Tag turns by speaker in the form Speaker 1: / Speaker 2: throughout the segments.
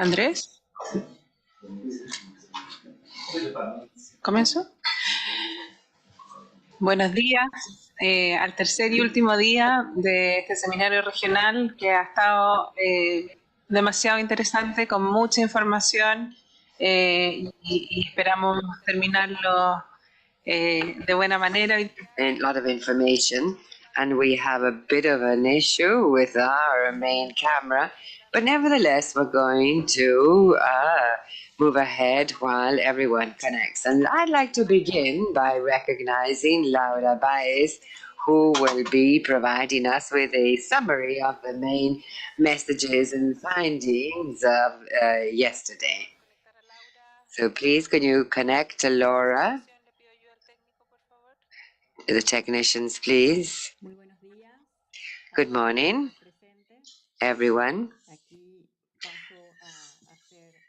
Speaker 1: Andrés, ¿comenzó? Buenos días al tercer y último día de este seminario regional que ha estado demasiado interesante, con mucha información y esperamos terminarlo de buena manera.
Speaker 2: A lot of information, and we have a bit of an issue with our main camera, but nevertheless we're going to move ahead while everyone connects. And I'd like to begin by recognizing Laura Baez, who will be providing us with a summary of the main messages and findings of yesterday. So please, can you connect to Laura? The technicians, please. Good morning, everyone.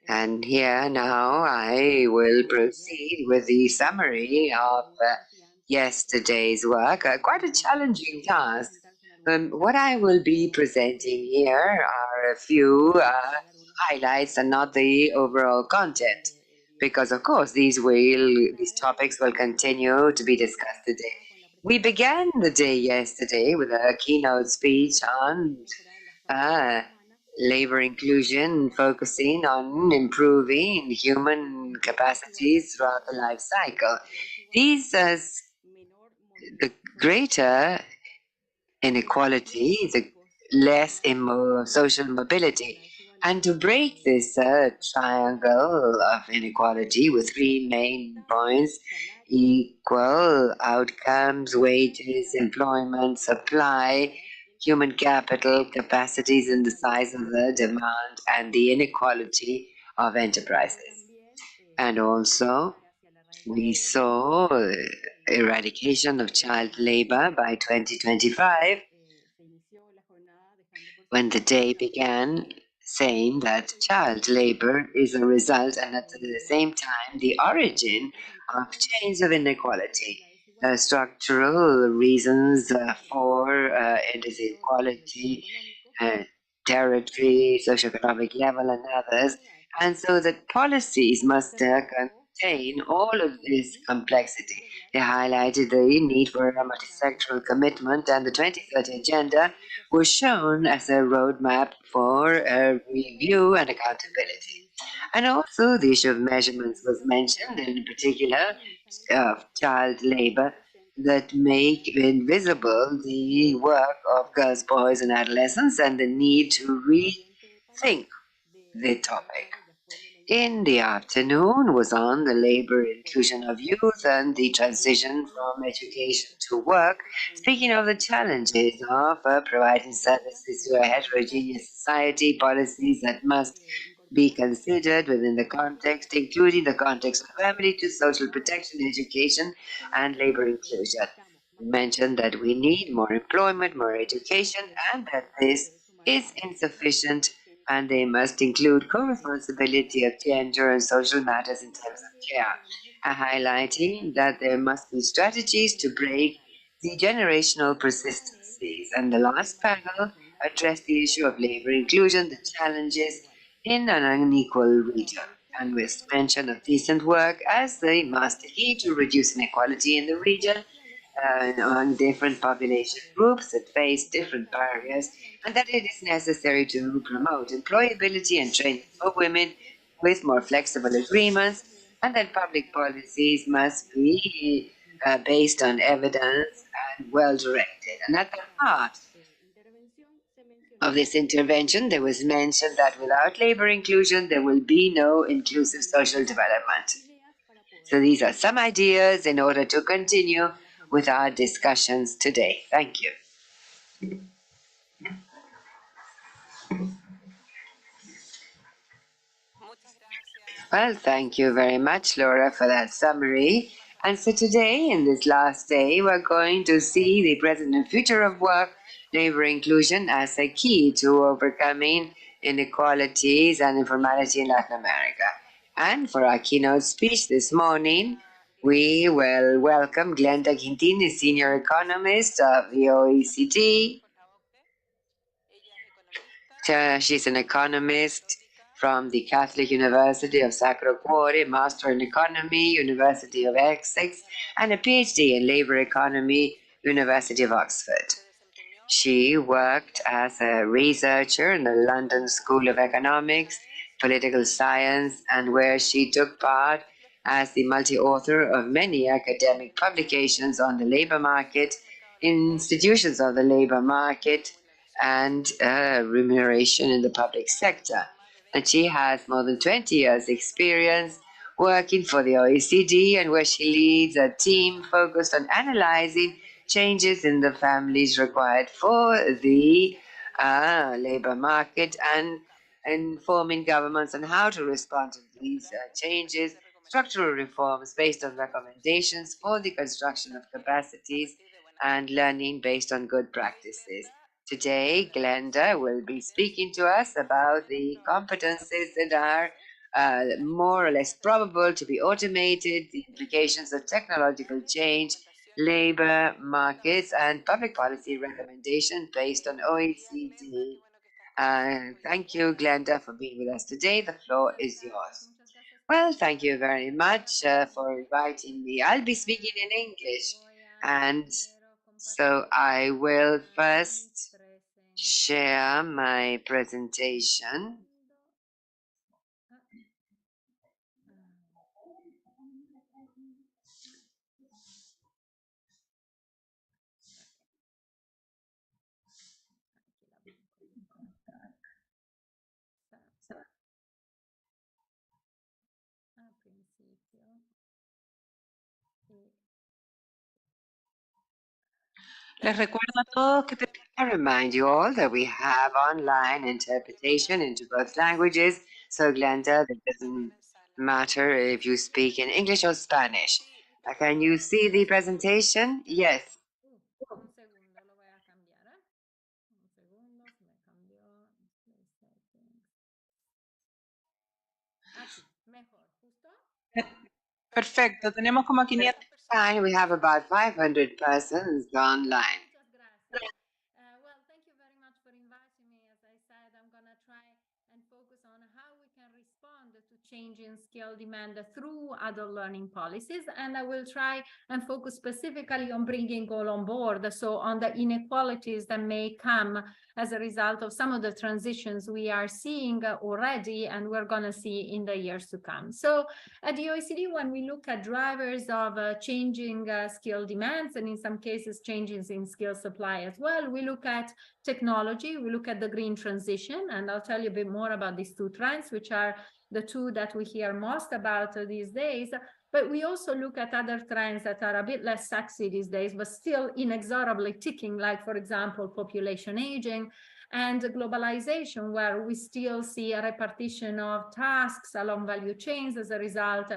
Speaker 2: And here now I will proceed with the summary of yesterday's work. Quite a challenging task. What I will be presenting here are a few highlights and not the overall content, because of course these topics will continue to be discussed today. We began the day yesterday with a keynote speech on labor inclusion, focusing on improving human capacities throughout the life cycle. These the greater inequality, the less social mobility. And to break this triangle of inequality with three main points: equal outcomes, wages, employment, supply, human capital, capacities, and the size of the demand, and the inequality of enterprises. And also, we saw eradication of child labor by 2025, when the day began, saying that child labor is a result and at the same time the origin of chains of inequality. Structural reasons for inequality, territory, socioeconomic level, and others. And so that policies must contain all of this complexity. They highlighted the need for a multisectoral commitment, and the 2030 Agenda was shown as a roadmap for review and accountability. And also the issue of measurements was mentioned, in particular of child labor, that make invisible the work of girls, boys, and adolescents, and the need to rethink the topic. In the afternoon was on the labor inclusion of youth and the transition from education to work, speaking of the challenges of providing services to a heterogeneous society, policies that must be considered within the context, including the context of family to social protection, education, and labor inclusion. We mentioned that we need more employment, more education, and that this is insufficient, and they must include co-responsibility of gender and social matters in terms of care, highlighting that there must be strategies to break the generational persistencies. And the last panel addressed the issue of labor inclusion, the challenges in an unequal region, and with mention of decent work as the master key to reduce inequality in the region among different population groups that face different barriers, and that it is necessary to promote employability and training for women with more flexible agreements, and that public policies must be based on evidence and well-directed. And at the heart of this intervention, there was mentioned that without labor inclusion, there will be no inclusive social development. So these are some ideas in order to continue with our discussions today. Thank you. Well, thank you very much, Laura, for that summary. And so today, in this last day, we're going to see the present and future of work, labor inclusion as a key to overcoming inequalities and informality in Latin America. And for our keynote speech this morning, we will welcome Glenda Quintini, Senior Economist of the OECD. She's an economist from the Catholic University of Sacro Cuore, Master in Economy, University of Essex, and a PhD in Labor Economy, University of Oxford. She worked as a researcher in the London School of Economics, Political Science, and where she took part as the multi-author of many academic publications on the labor market, institutions of the labor market, and remuneration in the public sector. And she has more than 20 years' experience working for the OECD, and where she leads a team focused on analyzing changes in the families required for the labor market and informing governments on how to respond to these changes, structural reforms based on recommendations for the construction of capacities, and learning based on good practices. Today, Glenda will be speaking to us about the competencies that are more or less probable to be automated, the implications of technological change, labor markets, and public policy recommendations based on OECD. Thank you, Glenda, for being with us today. The floor is yours. Well, thank you very much for inviting me. I'll be speaking in English, and so I will first share my presentation.
Speaker 1: Les recuerdo a todos que
Speaker 2: I remind you all that we have online interpretation into both languages. So, Glenda, it doesn't matter if you speak in English or Spanish. Can you see the presentation? Yes.
Speaker 3: Un segundo, lo voy a cambiar, ¿eh? Un segundo, se me cambió. Display settings. Aquí, mejor, ¿justo?
Speaker 1: Perfecto, tenemos como 500.
Speaker 2: Fine, we have about 500 persons online.
Speaker 3: Muchas gracias. Well, thank you very much for inviting me. As I said, I'm going to try and focus on how we can respond to changing skill demand through adult learning policies. And I will try and focus specifically on bringing all on board, so on the inequalities that may come as a result of some of the transitions we are seeing already and we're going to see in the years to come. So at the OECD, when we look at drivers of changing skill demands, and in some cases changes in skill supply as well, we look at technology, we look at the green transition, and I'll tell you a bit more about these two trends, which are the two that we hear most about these days. But we also look at other trends that are a bit less sexy these days, but still inexorably ticking, like, for example, population aging and globalization, where we still see a repartition of tasks along value chains as a result,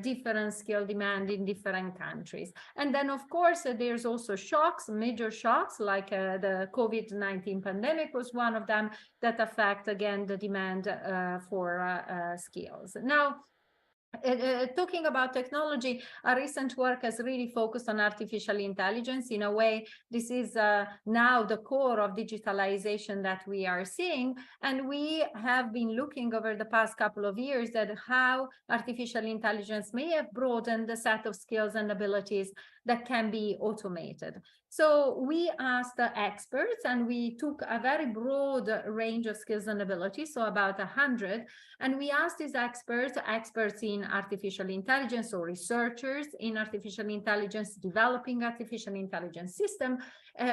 Speaker 3: different skill demand in different countries. And then, of course, there's also shocks, major shocks, like the COVID-19 pandemic was one of them that affect, again, the demand for skills. Now, talking about technology, our recent work has really focused on artificial intelligence. In a way, this is now the core of digitalization that we are seeing. And we have been looking over the past couple of years at how artificial intelligence may have broadened the set of skills and abilities that can be automated. So we asked the experts, and we took a very broad range of skills and abilities, so about 100, and we asked these experts in artificial intelligence or researchers in artificial intelligence, developing artificial intelligence system,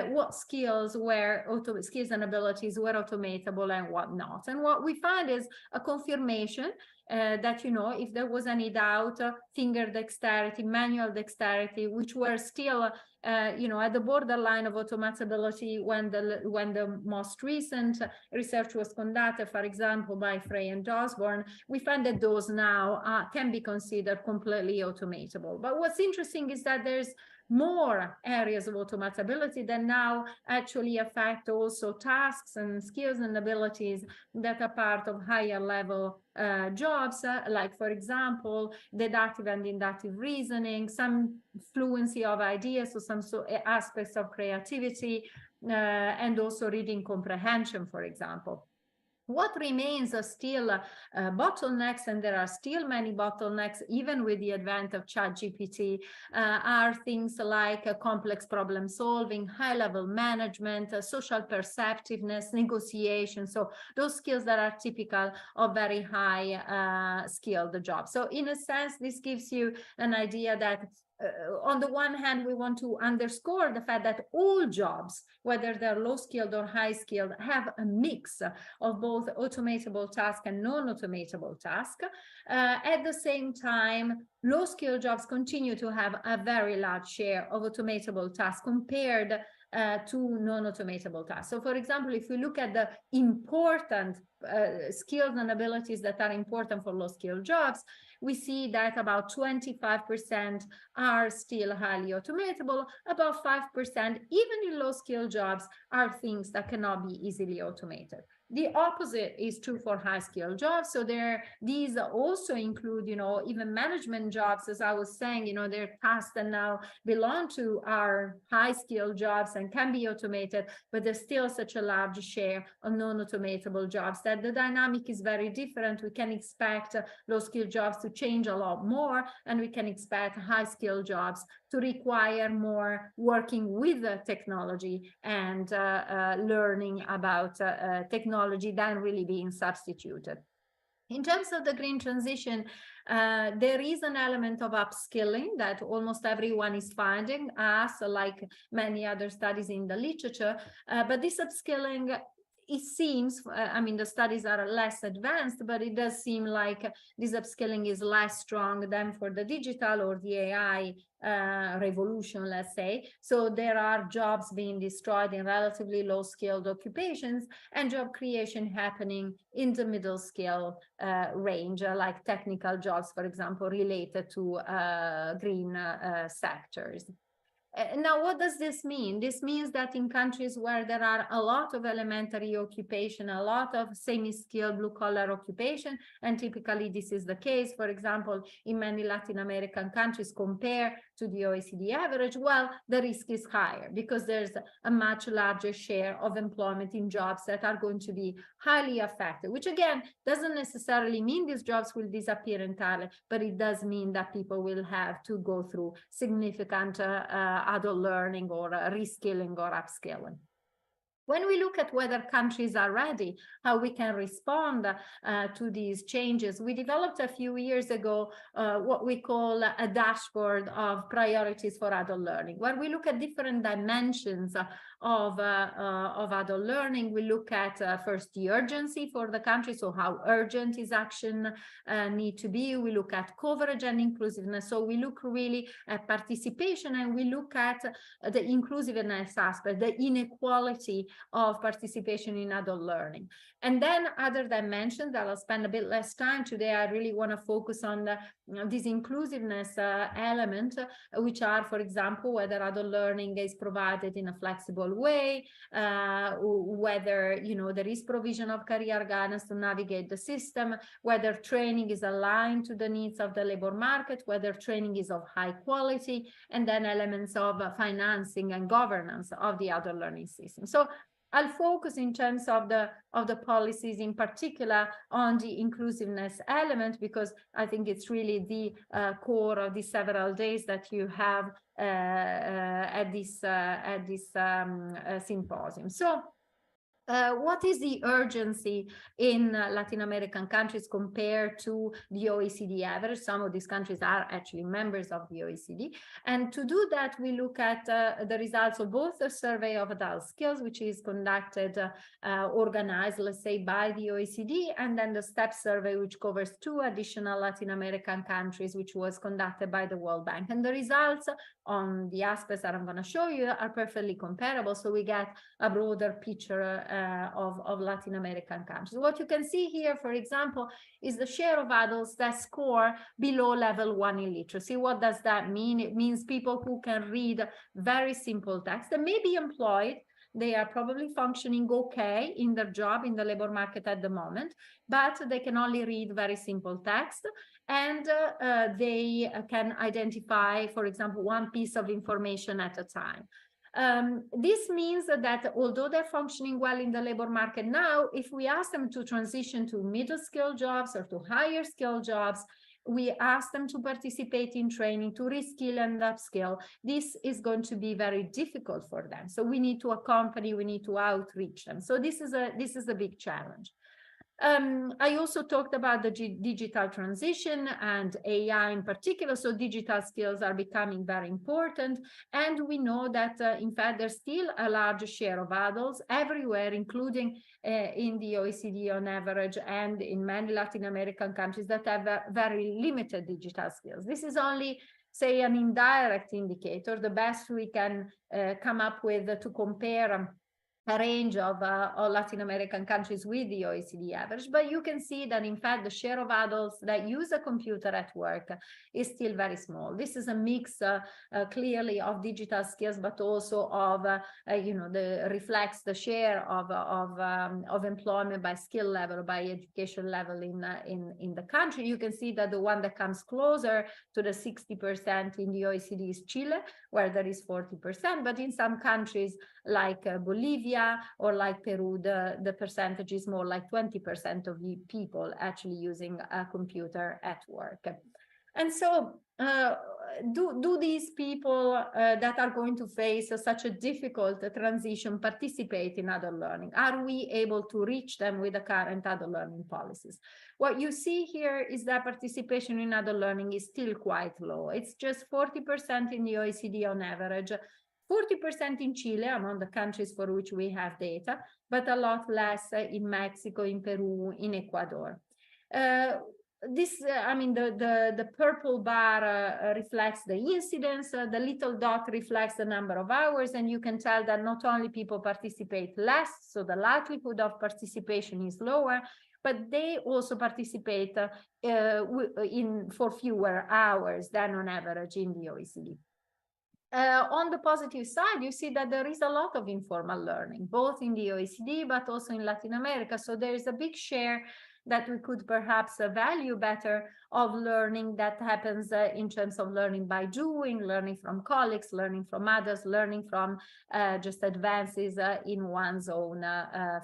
Speaker 3: what skills and abilities were automatable and what not. And what we found is a confirmation that, if there was any doubt, finger dexterity, manual dexterity, which were still at the borderline of automatability when the most recent research was conducted, for example, by Frey and Osborne, we find that those now can be considered completely automatable. But what's interesting is that there's more areas of automatability that now actually affect also tasks and skills and abilities that are part of higher level jobs, like, for example, deductive and inductive reasoning, some fluency of ideas, so some aspects of creativity, and also reading comprehension, for example. What remains are still bottlenecks, and there are still many bottlenecks, even with the advent of ChatGPT, are things like complex problem solving, high-level management, social perceptiveness, negotiation. So those skills that are typical of very high skilled jobs. So in a sense, this gives you an idea that on the one hand, we want to underscore the fact that all jobs, whether they're low skilled or high skilled, have a mix of both automatable tasks and non-automatable tasks. At the same time, low skilled jobs continue to have a very large share of automatable tasks compared to non-automatable tasks. So for example, if we look at the important skills and abilities that are important for low skilled jobs, we see that about 25% are still highly automatable, about 5%, even in low skilled jobs, are things that cannot be easily automated. The opposite is true for high skilled jobs. So these also include, even management jobs, as I was saying, they're tasks that now belong to our high skilled jobs and can be automated, but there's still such a large share of non-automatable jobs that the dynamic is very different. We can expect low skilled jobs to change a lot more, and we can expect high skilled jobs to require more working with technology and learning about technology than really being substituted. In terms of the green transition, there is an element of upskilling that almost everyone is finding, as like many other studies in the literature, but this upskilling, it seems, the studies are less advanced, but it does seem like this upskilling is less strong than for the digital or the AI revolution, let's say. So there are jobs being destroyed in relatively low skilled occupations and job creation happening in the middle skill range, like technical jobs, for example, related to green sectors. Now, what does this mean? This means that in countries where there are a lot of elementary occupation, a lot of semi-skilled blue-collar occupation, and typically this is the case, for example, in many Latin American countries compared to the OECD average, well, the risk is higher because there's a much larger share of employment in jobs that are going to be highly affected, which again, doesn't necessarily mean these jobs will disappear entirely, but it does mean that people will have to go through significant adult learning or reskilling or upskilling. When we look at whether countries are ready, how we can respond to these changes, we developed a few years ago what we call a dashboard of priorities for adult learning, where we look at different dimensions of adult learning. We look at first the urgency for the country, so how urgent is action need to be. We look at coverage and inclusiveness. So we look really at participation, and we look at the inclusiveness aspect, the inequality of participation in adult learning. And then other dimensions that I'll spend a bit less time today, I really want to focus on this inclusiveness element, which are, for example, whether adult learning is provided in a flexible way, whether there is provision of career guidance to navigate the system, whether training is aligned to the needs of the labor market, whether training is of high quality, and then elements of financing and governance of the adult learning system. So I'll focus in terms of the policies in particular on the inclusiveness element, because I think it's really the core of the several days that you have at this symposium. So what is the urgency in Latin American countries compared to the OECD average? Some of these countries are actually members of the OECD. And to do that, we look at the results of both the survey of adult skills, which is conducted, organized, let's say, by the OECD, and then the STEP survey, which covers 2 additional Latin American countries, which was conducted by the World Bank. And the results on the aspects that I'm going to show you are perfectly comparable. So we get a broader picture of Latin American countries. What you can see here, for example, is the share of adults that score below level 1 in literacy. What does that mean? It means people who can read very simple text. They may be employed. They are probably functioning okay in their job in the labor market at the moment, but they can only read very simple text, and they can identify, for example, one piece of information at a time. This means that although they're functioning well in the labor market now, if we ask them to transition to middle skill jobs or to higher skill jobs, we ask them to participate in training, to reskill and upskill. This is going to be very difficult for them. So we need to accompany, we need to outreach them. So this is a big challenge. I also talked about the digital transition and AI in particular. So digital skills are becoming very important. And we know that, in fact, there's still a large share of adults everywhere, including in the OECD on average, and in many Latin American countries that have very limited digital skills. This is only, say, an indirect indicator, the best we can come up with to compare a range of Latin American countries with the OECD average, but you can see that in fact the share of adults that use a computer at work is still very small. This is a mix clearly of digital skills, but also of reflects the share of employment by skill level, by education level in the country. You can see that the one that comes closer to the 60% in the OECD is Chile, where there is 40%, but in some countries like Bolivia or like Peru, the percentage is more like 20% of the people actually using a computer at work. And so do these people that are going to face such a difficult transition participate in adult learning? Are we able to reach them with the current adult learning policies? What you see here is that participation in adult learning is still quite low. It's just 40% in the OECD on average, 40% in Chile, among the countries for which we have data, but a lot less in Mexico, in Peru, in Ecuador. The purple bar reflects the incidence, the little dot reflects the number of hours, and you can tell that not only people participate less, so the likelihood of participation is lower, but they also participate for fewer hours than on average in the OECD. On the positive side, you see that there is a lot of informal learning, both in the OECD, but also in Latin America. So there is a big share that we could perhaps value better of learning that happens in terms of learning by doing, learning from colleagues, learning from others, learning from just advances in one's own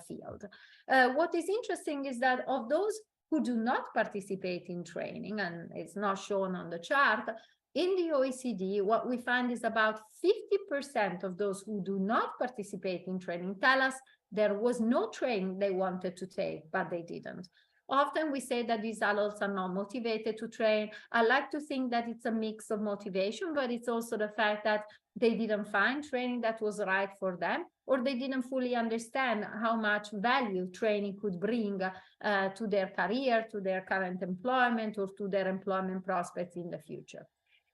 Speaker 3: field. What is interesting is that of those who do not participate in training, and it's not shown on the chart, in the OECD, what we find is about 50% of those who do not participate in training tell us there was no training they wanted to take, but they didn't. Often we say that these adults are not motivated to train. I like to think that it's a mix of motivation, but it's also the fact that they didn't find training that was right for them, or they didn't fully understand how much value training could bring to their career, to their current employment, or to their employment prospects in the future.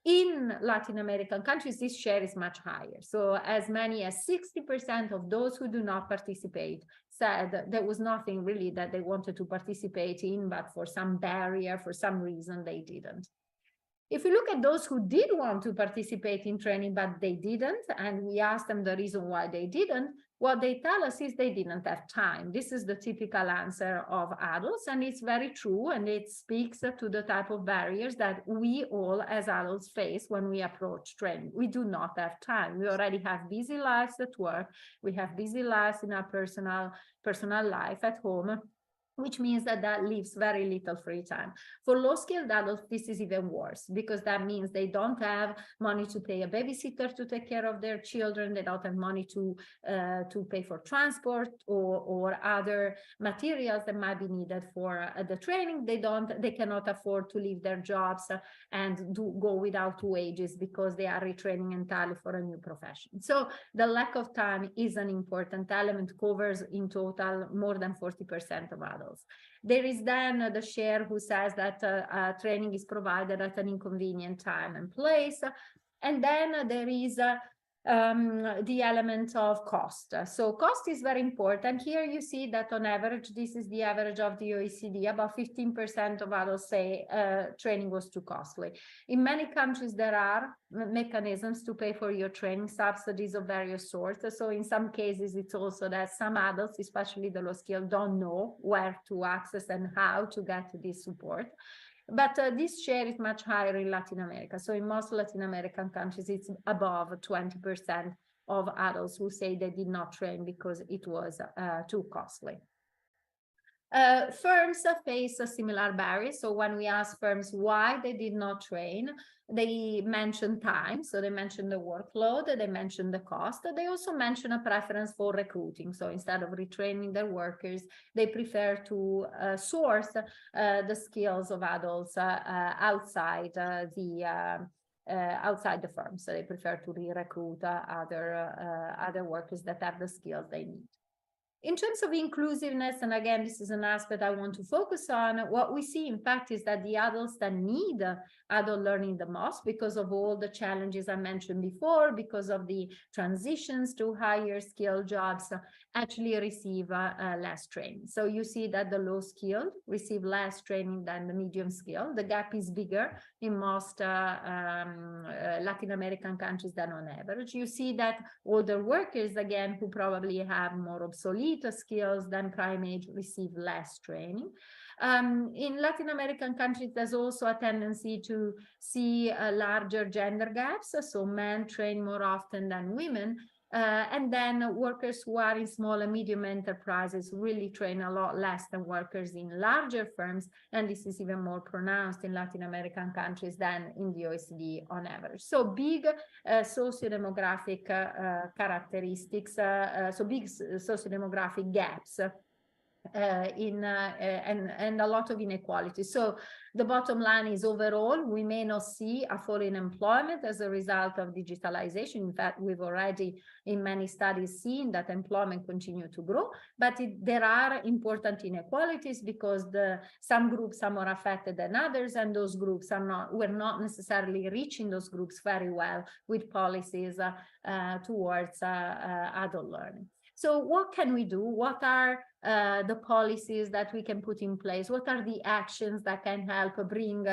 Speaker 3: In Latin American countries, this share is much higher. So as many as 60% of those who do not participate said there was nothing really that they wanted to participate in, but for some barrier, for some reason, they didn't. If we look at those who did want to participate in training, but they didn't, and we asked them the reason why they didn't, what they tell us is they didn't have time. This is the typical answer of adults, and it's very true, and it speaks to the type of barriers that we all as adults face when we approach training. We do not have time. We already have busy lives at work. We have busy lives in our personal life at home, which means that leaves very little free time. For low-skilled adults, this is even worse, because that means they don't have money to pay a babysitter to take care of their children. They don't have money to pay for transport or other materials that might be needed for the training. They cannot afford to leave their jobs and go without wages because they are retraining entirely for a new profession. So the lack of time is an important element, covers in total more than 40% of adults. There is then the share who says that training is provided at an inconvenient time and place. And then there is the element of cost. So cost is very important. Here you see that on average, this is the average of the OECD, about 15% of adults say training was too costly. In many countries, there are mechanisms to pay for your training, subsidies of various sorts. So in some cases, it's also that some adults, especially the low skilled, don't know where to access and how to get this support. But this share is much higher in Latin America. So in most Latin American countries, it's above 20% of adults who say they did not train because it was too costly. Firms face a similar barriers. So when we ask firms why they did not train, they mention time. So they mention the workload, they mention the cost. They also mention a preference for recruiting. So instead of retraining their workers, they prefer to source the skills of adults outside outside the firm. So they prefer to re-recruit other workers that have the skills they need. In terms of inclusiveness, and again, this is an aspect I want to focus on, what we see, in fact, is that the adults that need adult learning the most, because of all the challenges I mentioned before, because of the transitions to higher skill jobs, actually receive less training. So you see that the low skilled receive less training than the medium skilled. The gap is bigger in most Latin American countries than on average. You see that older workers, again, who probably have more obsolete skills than prime age, receive less training. In Latin American countries, there's also a tendency to see larger gender gaps. So men train more often than women. And then workers who are in small and medium enterprises really train a lot less than workers in larger firms. And this is even more pronounced in Latin American countries than in the OECD on average. So big socio-demographic characteristics, so big socio-demographic gaps and a lot of inequality. So the bottom line is, overall, we may not see a fall in employment as a result of digitalization. In fact, we've already in many studies seen that employment continue to grow, but there are important inequalities because some groups are more affected than others, and those groups we're not necessarily reaching those groups very well with policies towards adult learning. So what can we do? What are the policies that we can put in place? What are the actions that can help bring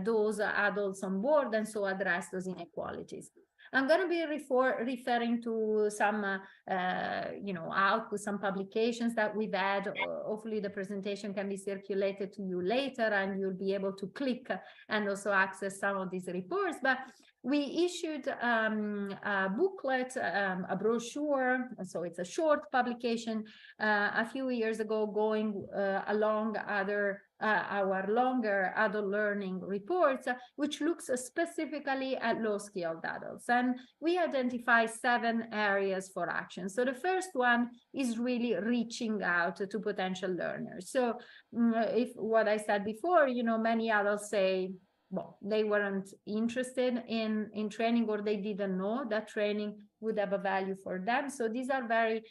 Speaker 3: those adults on board and so address those inequalities? I'm going to be referring to some, output, some publications that we've had. Hopefully the presentation can be circulated to you later and you'll be able to click and also access some of these reports. But we issued a booklet, a brochure, so it's a short publication a few years ago, going along our longer adult learning reports, which looks specifically at low-skilled adults. And we identify 7 areas for action. So the first one is really reaching out to potential learners. So if what I said before, many adults say, well, they weren't interested in training, or they didn't know that training would have a value for them. So these are very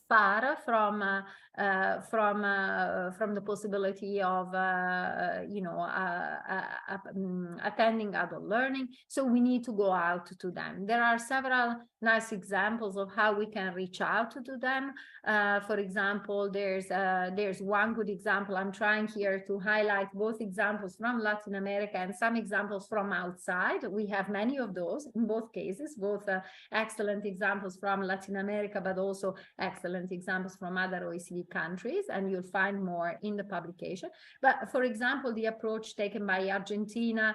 Speaker 3: far from the possibility of attending adult learning. So we need to go out to them. There are several nice examples of how we can reach out to them. For example, there's one good example. I'm trying here to highlight both examples from Latin America and some examples from outside. We have many of those in both cases, both excellent examples from Latin America, but also excellent examples from other OECD countries, and you'll find more in the publication. But for example, the approach taken by Argentina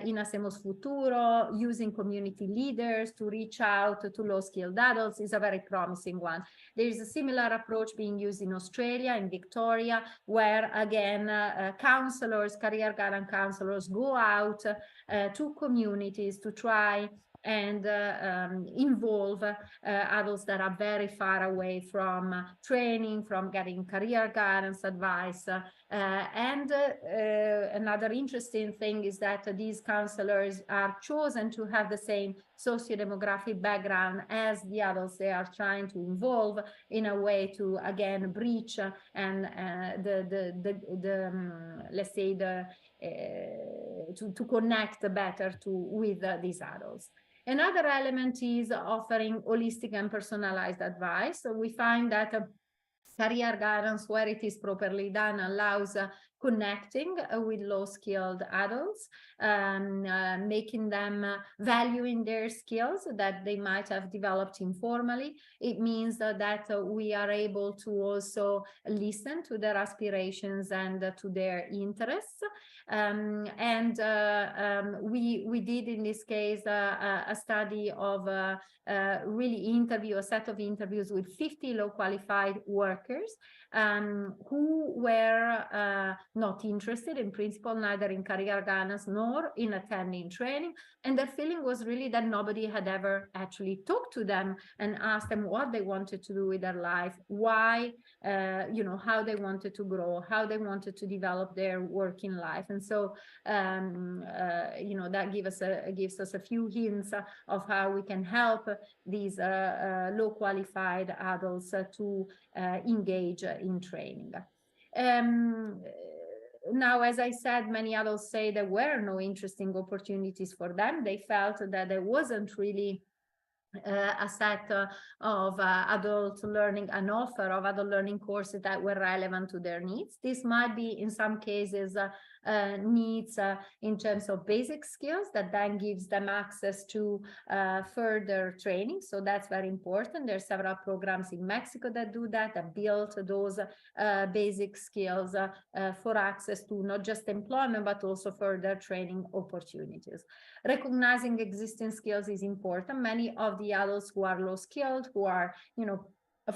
Speaker 3: in Hacemos Futuro, using community leaders to reach out to low-skilled adults, is a very promising one. There is a similar approach being used in Australia, in Victoria, where again, counselors, career guidance counselors go out to communities to try and involve adults that are very far away from training, from getting career guidance advice. Another interesting thing is that these counselors are chosen to have the same socio-demographic background as the adults they are trying to involve, in a way to, again, breach and let's say to connect better with these adults. Another element is offering holistic and personalized advice. So we find that career guidance, where it is properly done, allows connecting with low-skilled adults, making them valuing their skills that they might have developed informally. It means that we are able to also listen to their aspirations and to their interests. We did in this case a study of really a set of interviews with 50 low qualified workers who were not interested in principle, neither in career guidance nor in attending training. And their feeling was really that nobody had ever actually talked to them and asked them what they wanted to do with their life, why, how they wanted to grow, how they wanted to develop their working life. And so, that gives us a few hints of how we can help these low qualified adults to engage in training. Now, as I said, many adults say there were no interesting opportunities for them. They felt that there wasn't really a set of adult learning, an offer of adult learning courses that were relevant to their needs. This might be, in some cases, needs in terms of basic skills that then gives them access to further training. So that's very important. There are several programs in Mexico that do that build those basic skills for access to not just employment, but also further training opportunities. Recognizing existing skills is important. Many of the adults who are low skilled, who are,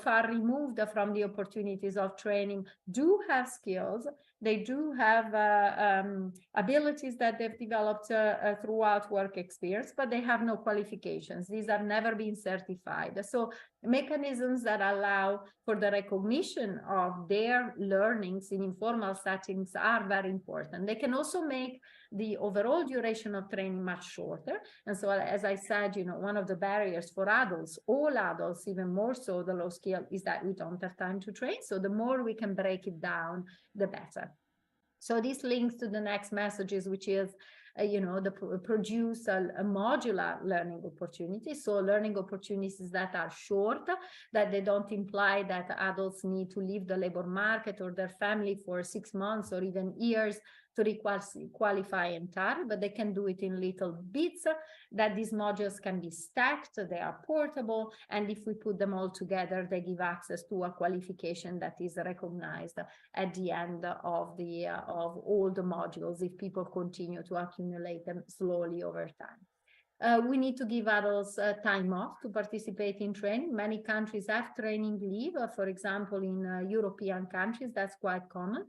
Speaker 3: far removed from the opportunities of training, do have skills. They do have abilities that they've developed throughout work experience, but they have no qualifications. These have never been certified. So mechanisms that allow for the recognition of their learnings in informal settings are very important. They can also make the overall duration of training much shorter. And so, as I said, one of the barriers for adults, all adults, even more so the low skill, is that we don't have time to train. So the more we can break it down, the better. So this links to the next messages, which is, produce a modular learning opportunities. So learning opportunities that are short, that they don't imply that adults need to leave the labor market or their family for 6 months or even years to qualify entirely, but they can do it in little bits, that these modules can be stacked, they are portable, and if we put them all together, they give access to a qualification that is recognized at the end of all the modules if people continue to accumulate them slowly over time. We need to give adults time off to participate in training. Many countries have training leave. For example, in European countries, that's quite common.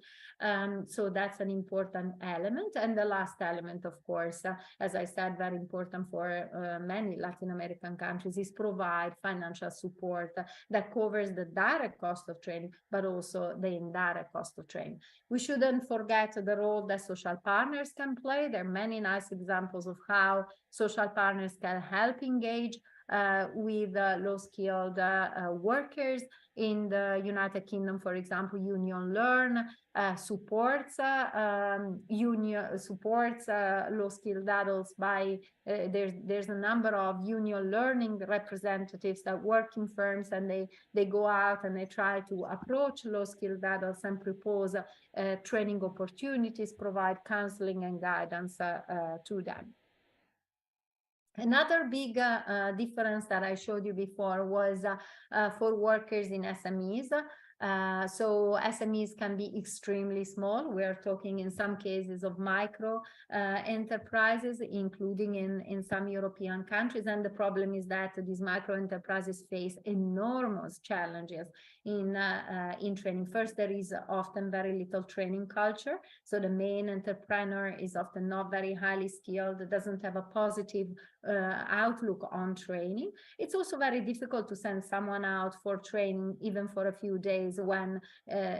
Speaker 3: So that's an important element. And the last element, of course, as I said, very important for many Latin American countries, is provide financial support that covers the direct cost of training, but also the indirect cost of training. We shouldn't forget the role that social partners can play. There are many nice examples of how social partners can help engage with low-skilled workers. In the United Kingdom, for example, Union Learn supports low-skilled adults by there's a number of union learning representatives that work in firms, and they go out and they try to approach low-skilled adults and propose training opportunities, provide counseling and guidance to them. Another big difference that I showed you before was for workers in SMEs. So SMEs can be extremely small. We're talking in some cases of micro enterprises, including in some European countries. And the problem is that these micro enterprises face enormous challenges in training. First, there is often very little training culture. So the main entrepreneur is often not very highly skilled, doesn't have a positive outlook on training. It's also very difficult to send someone out for training, even for a few days, when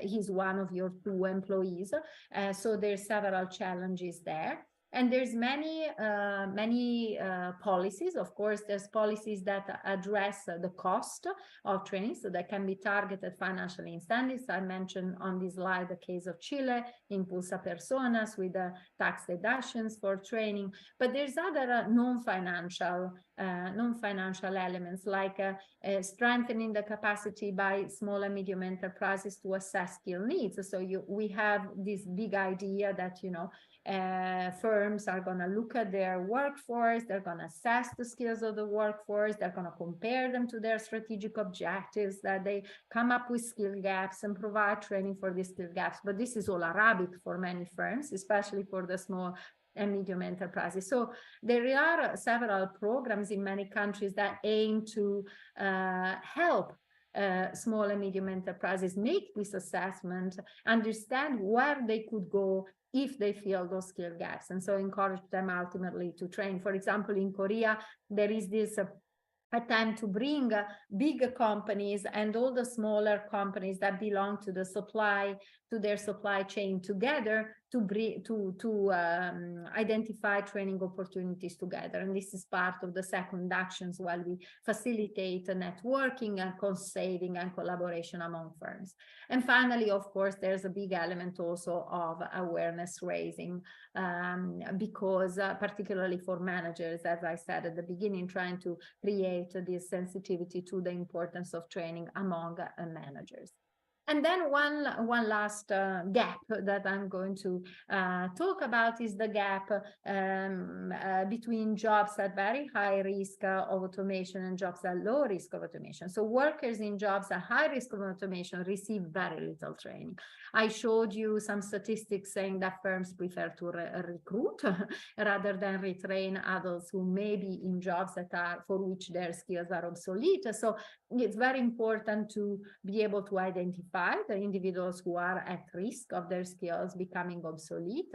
Speaker 3: he's one of your 2 employees. So there's several challenges there. And there's many policies. Of course, there's policies that address the cost of training, so that can be targeted financial incentives. I mentioned on this slide the case of Chile, Impulsa Personas, with tax deductions for training. But there's other non-financial elements, like strengthening the capacity by small and medium enterprises to assess skill needs. So we have this big idea that, firms are going to look at their workforce, they're going to assess the skills of the workforce, they're going to compare them to their strategic objectives, that they come up with skill gaps and provide training for these skill gaps. But this is all Arabic for many firms, especially for the small and medium enterprises. So there are several programs in many countries that aim to help small and medium enterprises make this assessment, understand where they could go if they feel those skill gaps, and so encourage them ultimately to train. For example, in Korea, there is this attempt to bring big companies and all the smaller companies that belong to their supply chain together to identify training opportunities together. And this is part of the second actions, while we facilitate networking and cost saving and collaboration among firms. And finally, of course, there's a big element also of awareness raising, because particularly for managers, as I said at the beginning, trying to create this sensitivity to the importance of training among managers. And then one last gap that I'm going to talk about is the gap between jobs at very high risk of automation and jobs at low risk of automation. So workers in jobs at high risk of automation receive very little training. I showed you some statistics saying that firms prefer to recruit rather than retrain adults who may be in jobs for which their skills are obsolete. So it's very important to be able to identify the individuals who are at risk of their skills becoming obsolete,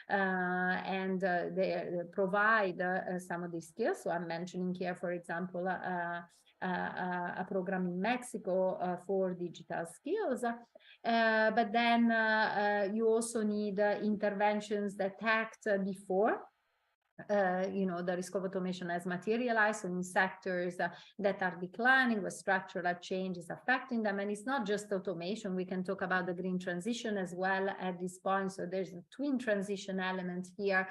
Speaker 3: and they provide some of these skills. So I'm mentioning here, for example, a program in Mexico for digital skills. But then you also need interventions that act before the risk of automation has materialized in sectors that are declining, where structural change is affecting them. And it's not just automation. We can talk about the green transition as well at this point. So there's a twin transition element here.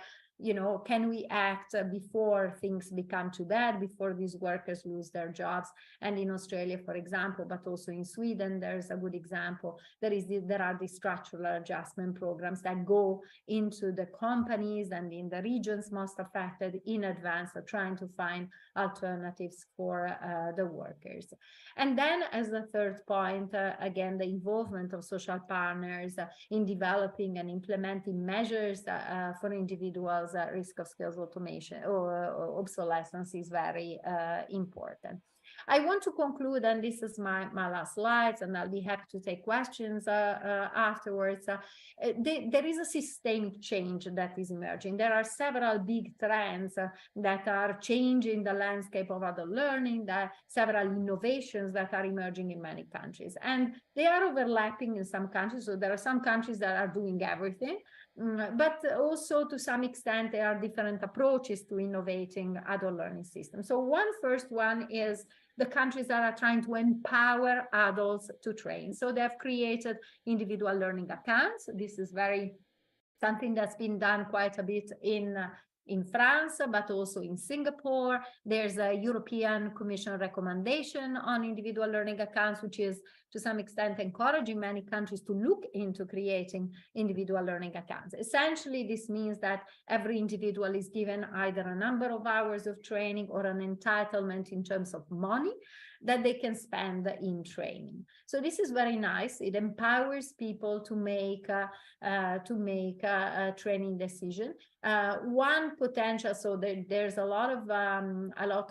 Speaker 3: Can we act before things become too bad, before these workers lose their jobs? And in Australia, for example, but also in Sweden, there's a good example. There are these structural adjustment programs that go into the companies and in the regions most affected in advance, of trying to find alternatives for the workers. And then, as the third point, again, the involvement of social partners in developing and implementing measures for individuals risk of skills automation or obsolescence is very important. I want to conclude, and this is my last slides, and I'll be happy to take questions afterwards. There is a systemic change that is emerging. There are several big trends that are changing the landscape of adult learning, several innovations that are emerging in many countries. And they are overlapping in some countries. So there are some countries that are doing everything, but also to some extent there are different approaches to innovating adult learning systems. So first one is the countries that are trying to empower adults to train. So they have created individual learning accounts. This is something that's been done quite a bit in France, but also in Singapore. There's a European Commission recommendation on individual learning accounts, which is to some extent encouraging many countries to look into creating individual learning accounts. Essentially, this means that every individual is given either a number of hours of training or an entitlement in terms of money that they can spend in training. So this is very nice. It empowers people to make a training decision. One potential, so there's a lot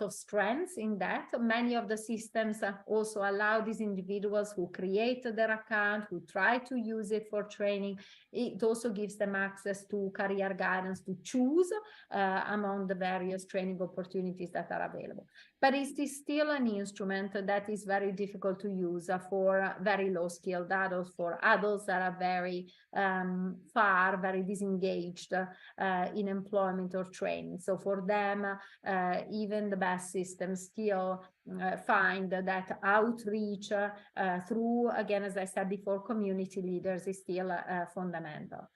Speaker 3: of strengths in that. Many of the systems also allow these individuals adults who create their account, who try to use it for training. It also gives them access to career guidance to choose among the various training opportunities that are available. But it is still an instrument that is very difficult to use for very low-skilled adults, for adults that are very very disengaged in employment or training. So for them, even the best systems still find that outreach through, again, as I said before, community leaders is still fundamental.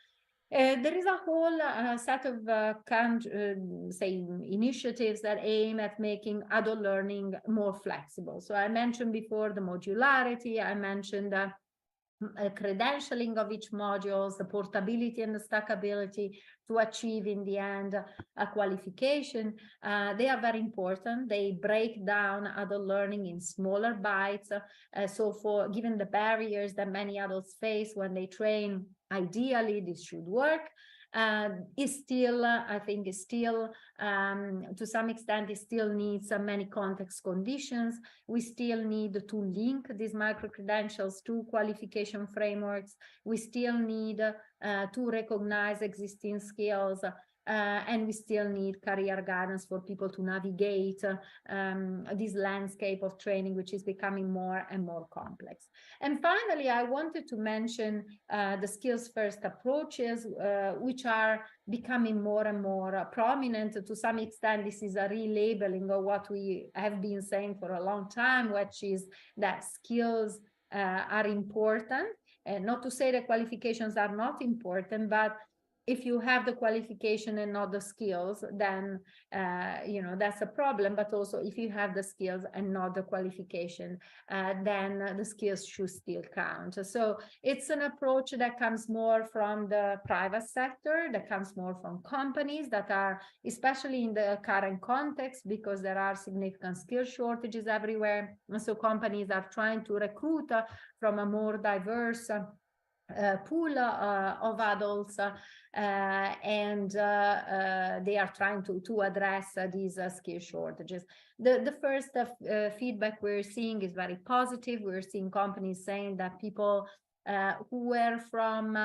Speaker 3: There is a whole set of say initiatives that aim at making adult learning more flexible. So I mentioned before the modularity, I mentioned credentialing of each modules, the portability and the stackability to achieve in the end a qualification. They are very important. They break down adult learning in smaller bites. So for given the barriers that many adults face when they train, ideally this should work. Is still, I think, is still to some extent, it still needs many context conditions. We still need to link these micro-credentials to qualification frameworks. We still need to recognize existing skills. And we still need career guidance for people to navigate this landscape of training, which is becoming more and more complex. And finally, I wanted to mention the skills-first approaches, which are becoming more and more prominent. To some extent, this is a relabeling of what we have been saying for a long time, which is that skills are important. And not to say that qualifications are not important, but if you have the qualification and not the skills, then that's a problem. But also, if you have the skills and not the qualification, then the skills should still count. So it's an approach that comes more from the private sector, that comes more from companies that are, especially in the current context, because there are significant skill shortages everywhere. And so companies are trying to recruit from a more diverse pool of adults, and they are trying to address these skill shortages. The first feedback we're seeing is very positive. We're seeing companies saying that people who were from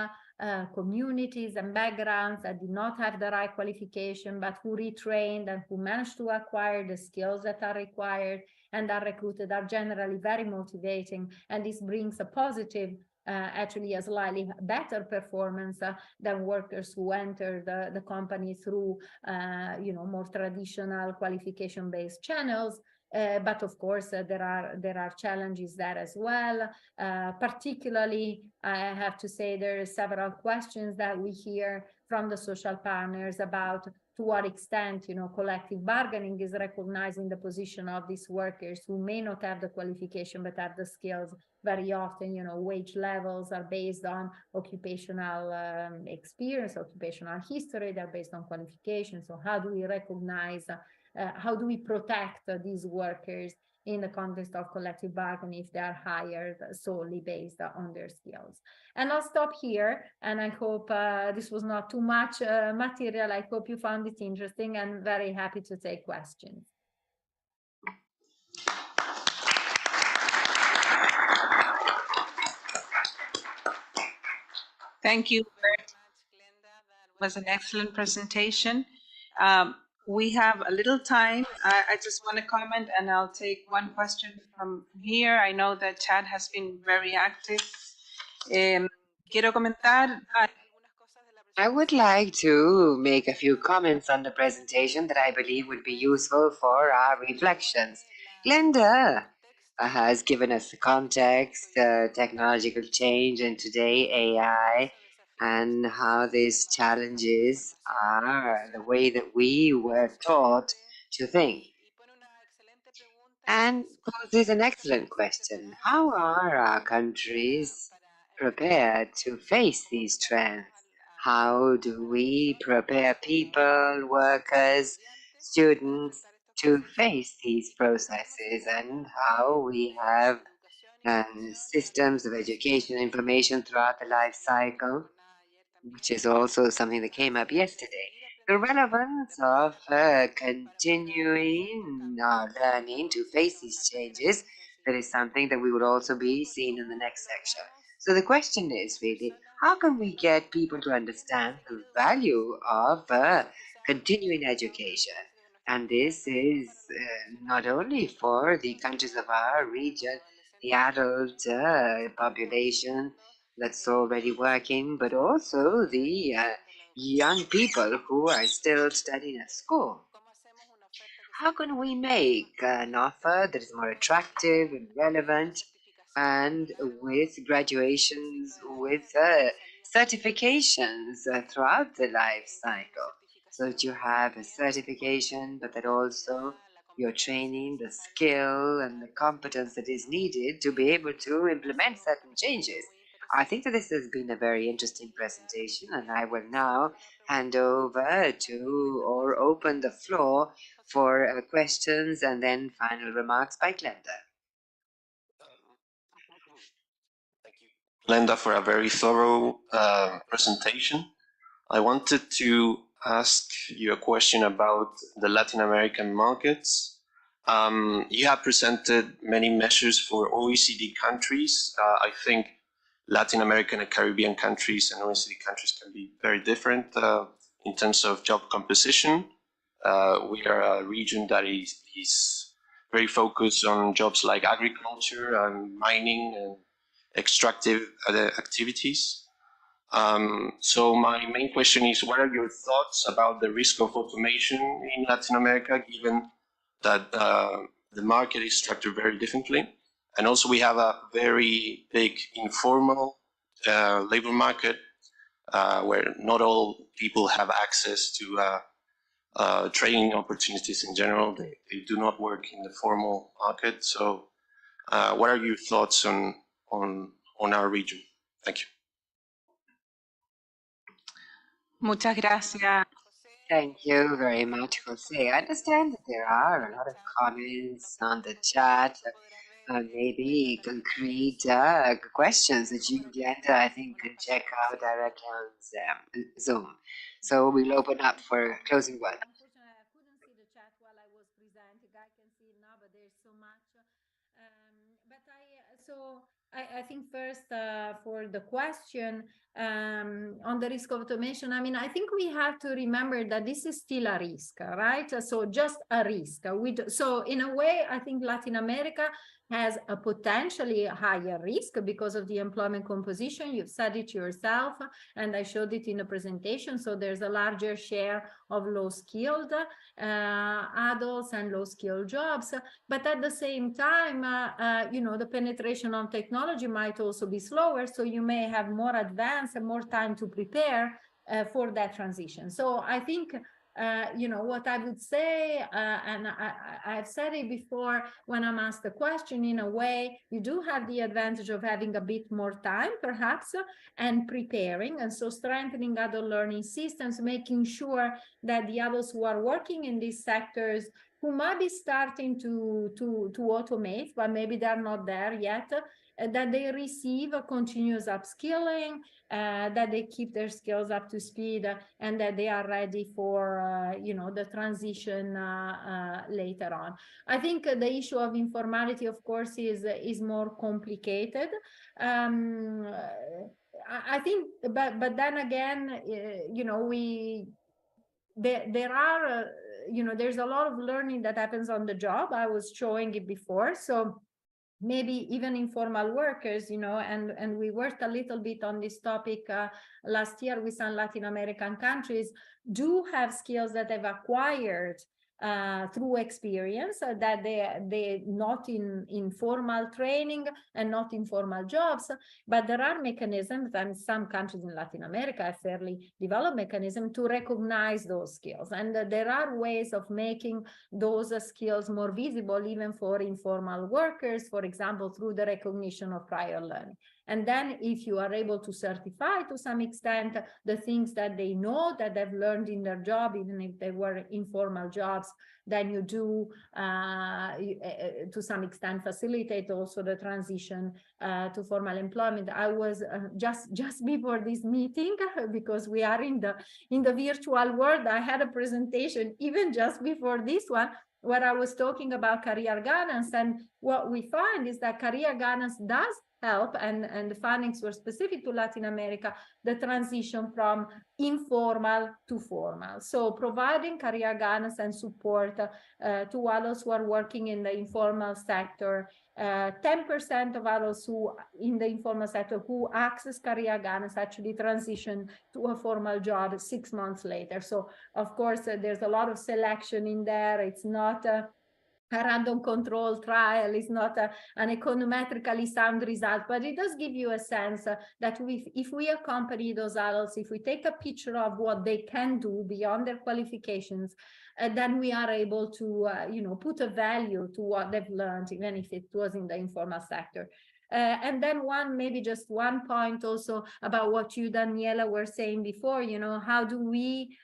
Speaker 3: communities and backgrounds that did not have the right qualification, but who retrained and who managed to acquire the skills that are required and are recruited, are generally very motivating. And this brings a positive actually a slightly better performance than workers who enter the company through more traditional qualification-based channels. But of course, there are challenges there as well. Particularly, I have to say there are several questions that we hear from the social partners about to what extent, collective bargaining is recognizing the position of these workers who may not have the qualification but have the skills. Very often, wage levels are based on occupational experience, occupational history. They're based on qualifications. So how do we recognize, how do we protect these workers in the context of collective bargaining if they are hired solely based on their skills? And I'll stop here. And I hope this was not too much material. I hope you found it interesting, and very happy to take questions.
Speaker 1: Thank you very much, Glenda. That was an excellent presentation. We have a little time. I just want to comment, and I'll take one question from here. I know that Chad has been very active. Quiero comentar.
Speaker 2: I would like to make a few comments on the presentation that I believe would be useful for our reflections. Glenda has given us the context, technological change, and today AI, and how these challenges are the way that we were taught to think. And poses an excellent question. How are our countries prepared to face these trends? How do we prepare people, workers, students to face these processes, and how we have systems of education information throughout the life cycle, which is also something that came up yesterday. The relevance of continuing our learning to face these changes That is something that we would also be seeing in the next section. So the question is really, how can we get people to understand the value of continuing education? And this is not only for the countries of our region, the adult population that's already working, but also the young people who are still studying at school. How can we make an offer that is more attractive and relevant and with graduations, with certifications throughout the life cycle? So that you have a certification, but that also you're training the skill and the competence that is needed to be able to implement certain changes. I think that this has been a very interesting presentation, and I will now hand over to or open the floor for questions and then final remarks by Glenda.
Speaker 4: Thank you, Glenda, for a very thorough presentation. I wanted to ask you a question about the Latin American markets. You have presented many measures for OECD countries. I think Latin American and Caribbean countries and OECD countries can be very different in terms of job composition. We are a region that is very focused on jobs like agriculture and mining and extractive activities. So my main question is, what are your thoughts about the risk of automation in Latin America, given that the market is structured very differently? And also we have a very big informal labor market where not all people have access to training opportunities in general. They do not work in the formal market. So what are your thoughts on our region? Thank you.
Speaker 1: Muchas gracias.
Speaker 2: Thank you very much, Jose. I understand that there are a lot of comments on the chat, maybe concrete questions that you, Glenda, I think, can check out directly on Zoom. So we'll open up for closing word.
Speaker 3: Unfortunately, I couldn't see the chat while I was presenting. I can see it now, but there's so much. I think first for the question on the risk of automation, I mean, I think we have to remember that this is still a risk, right? So just a risk. So in a way, I think Latin America has a potentially higher risk because of the employment composition. You've said it yourself, and I showed it in the presentation. So there's a larger share of low-skilled adults and low-skilled jobs. But at the same time, the penetration on technology might also be slower. So you may have more advanced and more time to prepare for that transition. So I think what I would say, and I've said it before when I'm asked the question, in a way, you do have the advantage of having a bit more time, perhaps, and preparing. And so strengthening adult learning systems, making sure that the adults who are working in these sectors who might be starting to automate, but maybe they're not there yet, that they receive a continuous upskilling, that they keep their skills up to speed, and that they are ready for the transition later on. I think the issue of informality, of course, is more complicated. I think, but then again, there are there's a lot of learning that happens on the job. I was showing it before. So maybe even informal workers, and we worked a little bit on this topic last year with some Latin American countries, do have skills that they've acquired through experience, that they not in formal training and not in formal jobs, but there are mechanisms, and some countries in Latin America have fairly developed mechanisms to recognize those skills. And there are ways of making those skills more visible, even for informal workers, for example, through the recognition of prior learning. And then if you are able to certify to some extent the things that they know that they've learned in their job, even if they were informal jobs, then you do, to some extent, facilitate also the transition to formal employment. I was just before this meeting, because we are in the virtual world, I had a presentation even just before this one, where I was talking about career guidance, and what we find is that career guidance does help, and the findings were specific to Latin America, the transition from informal to formal. So providing career guidance and support to adults who are working in the informal sector. 10% of adults who in the informal sector who access career guidance actually transition to a formal job 6 months later. So of course, there's a lot of selection in there. It's not a random control trial, is not an econometrically sound result, but it does give you a sense that if we accompany those adults, if we take a picture of what they can do beyond their qualifications, then we are able to put a value to what they've learned, even if it was in the informal sector. And then maybe just one point also about what you, Daniela, were saying before, how do we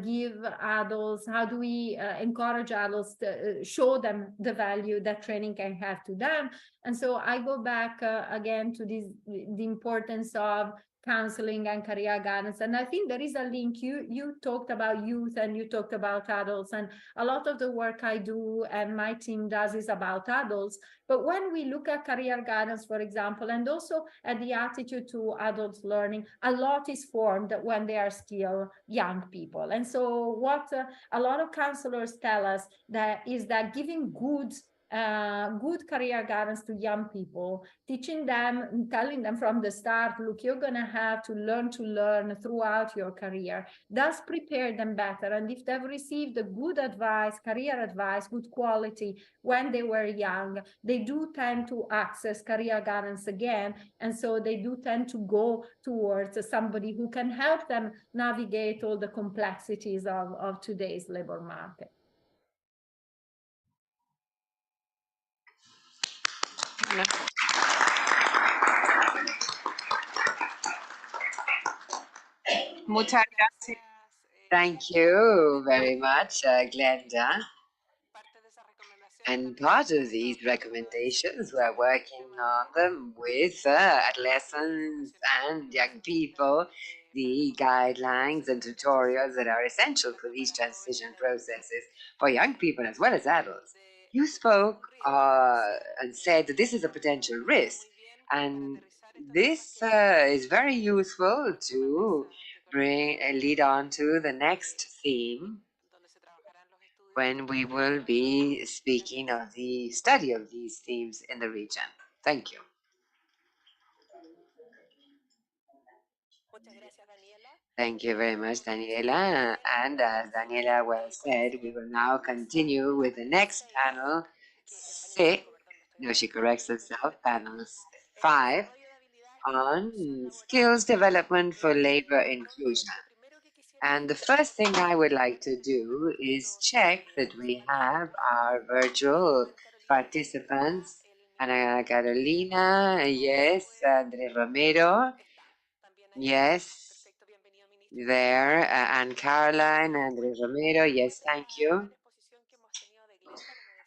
Speaker 3: give adults, how do we encourage adults to show them the value that training can have to them? And so I go back again to the importance of counseling and career guidance. And I think there is a link. You talked about youth and you talked about adults, and a lot of the work I do and my team does is about adults. But when we look at career guidance, for example, and also at the attitude to adult learning, a lot is formed when they are still young people. And so what a lot of counselors tell us is that giving good career guidance to young people, teaching them, telling them from the start, look, you're going to have to learn throughout your career, does prepare them better. And if they've received the good advice, career advice, good quality when they were young, they do tend to access career guidance again. And so they do tend to go towards somebody who can help them navigate all the complexities of today's labor market.
Speaker 1: Muchas gracias.
Speaker 2: Thank you very much, Glenda. And part of these recommendations, we're working on them with adolescents and young people, the guidelines and tutorials that are essential for these transition processes for young people as well as adults. You spoke and said that this is a potential risk, and this is very useful to lead on to the next theme, when we will be speaking of the study of these themes in the region. Thank you. Thank you very much, Daniela. And as Daniela well said, we will now continue with the next panel, she corrects herself, panel 5, on skills development for labor inclusion. And the first thing I would like to do is check that we have our virtual participants. Ana Carolina, yes. Andres Romero, yes. There. Anne Caroline, Andres Romero, yes, thank you.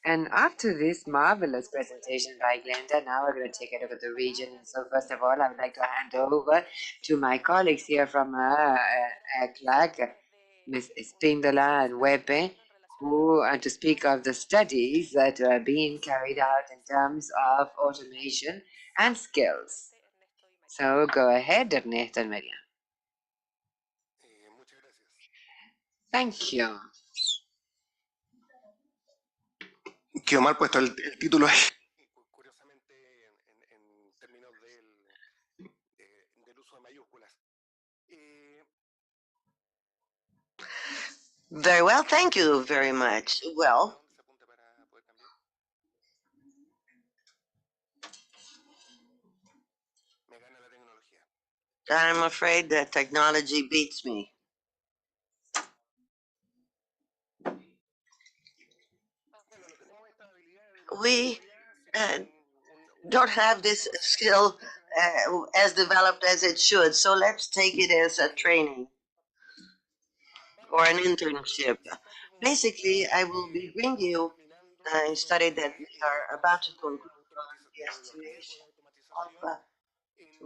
Speaker 2: And after this marvelous presentation by Glenda, now we're going to take a look at the region. And so first of all, I would like to hand over to my colleagues here from ECLAC, Ms. Espíndola and Wepe, who to speak of the studies that are being carried out in terms of automation and skills. So go ahead, Ernesto and Maria. Thank you.
Speaker 5: Quedó mal puesto el título ahí. Curiosamente, en términos del uso de mayúsculas.
Speaker 6: Very well, thank you very much. Well, I'm afraid that technology beats me. We don't have this skill as developed as it should, so let's take it as a training. for an internship. Basically, I will be bringing you a study that we are about to conclude on the estimation of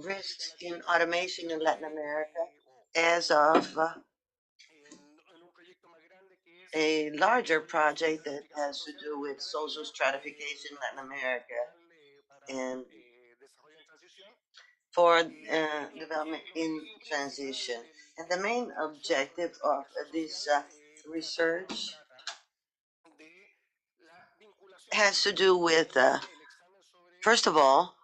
Speaker 6: risks in automation in Latin America as of a larger project that has to do with social stratification in Latin America and for development in transition. And the main objective of this research has to do with, first of all,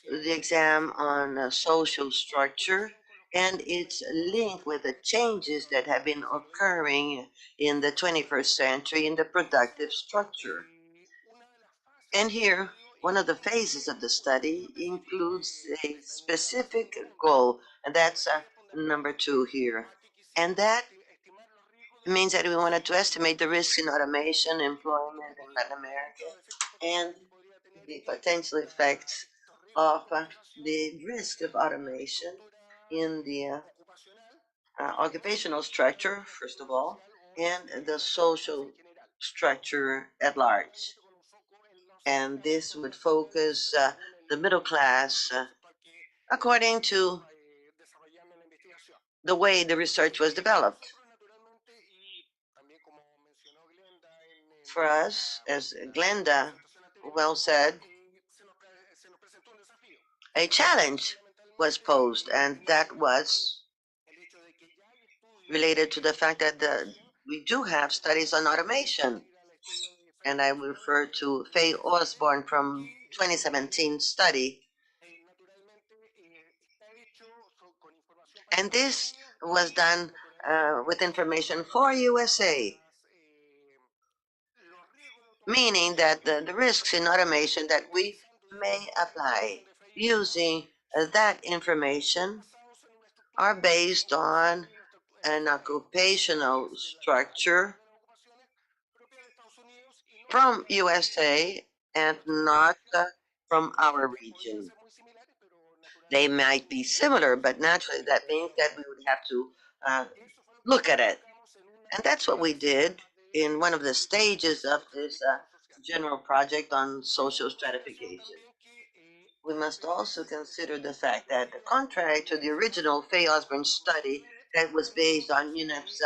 Speaker 6: the exam on social structure and its link with the changes that have been occurring in the 21st century in the productive structure. And here, one of the phases of the study includes a specific goal, and that's number 2 here. And that means that we wanted to estimate the risks in automation, employment in Latin America, and the potential effects of the risk of automation in the occupational structure, first of all, and the social structure at large. And this would focus the middle class according to the way the research was developed. For us, as Glenda well said, a challenge was posed, and that was related to the fact that we do have studies on automation. And I refer to Faye Osborne from 2017 study. And this was done with information for USA, meaning that the risks in automation that we may apply using that information are based on an occupational structure from USA and not from our region. They might be similar, but naturally that means that we would have to look at it. And that's what we did in one of the stages of this general project on social stratification. We must also consider the fact that, contrary to the original Faye Osborne study that was based on UNEP's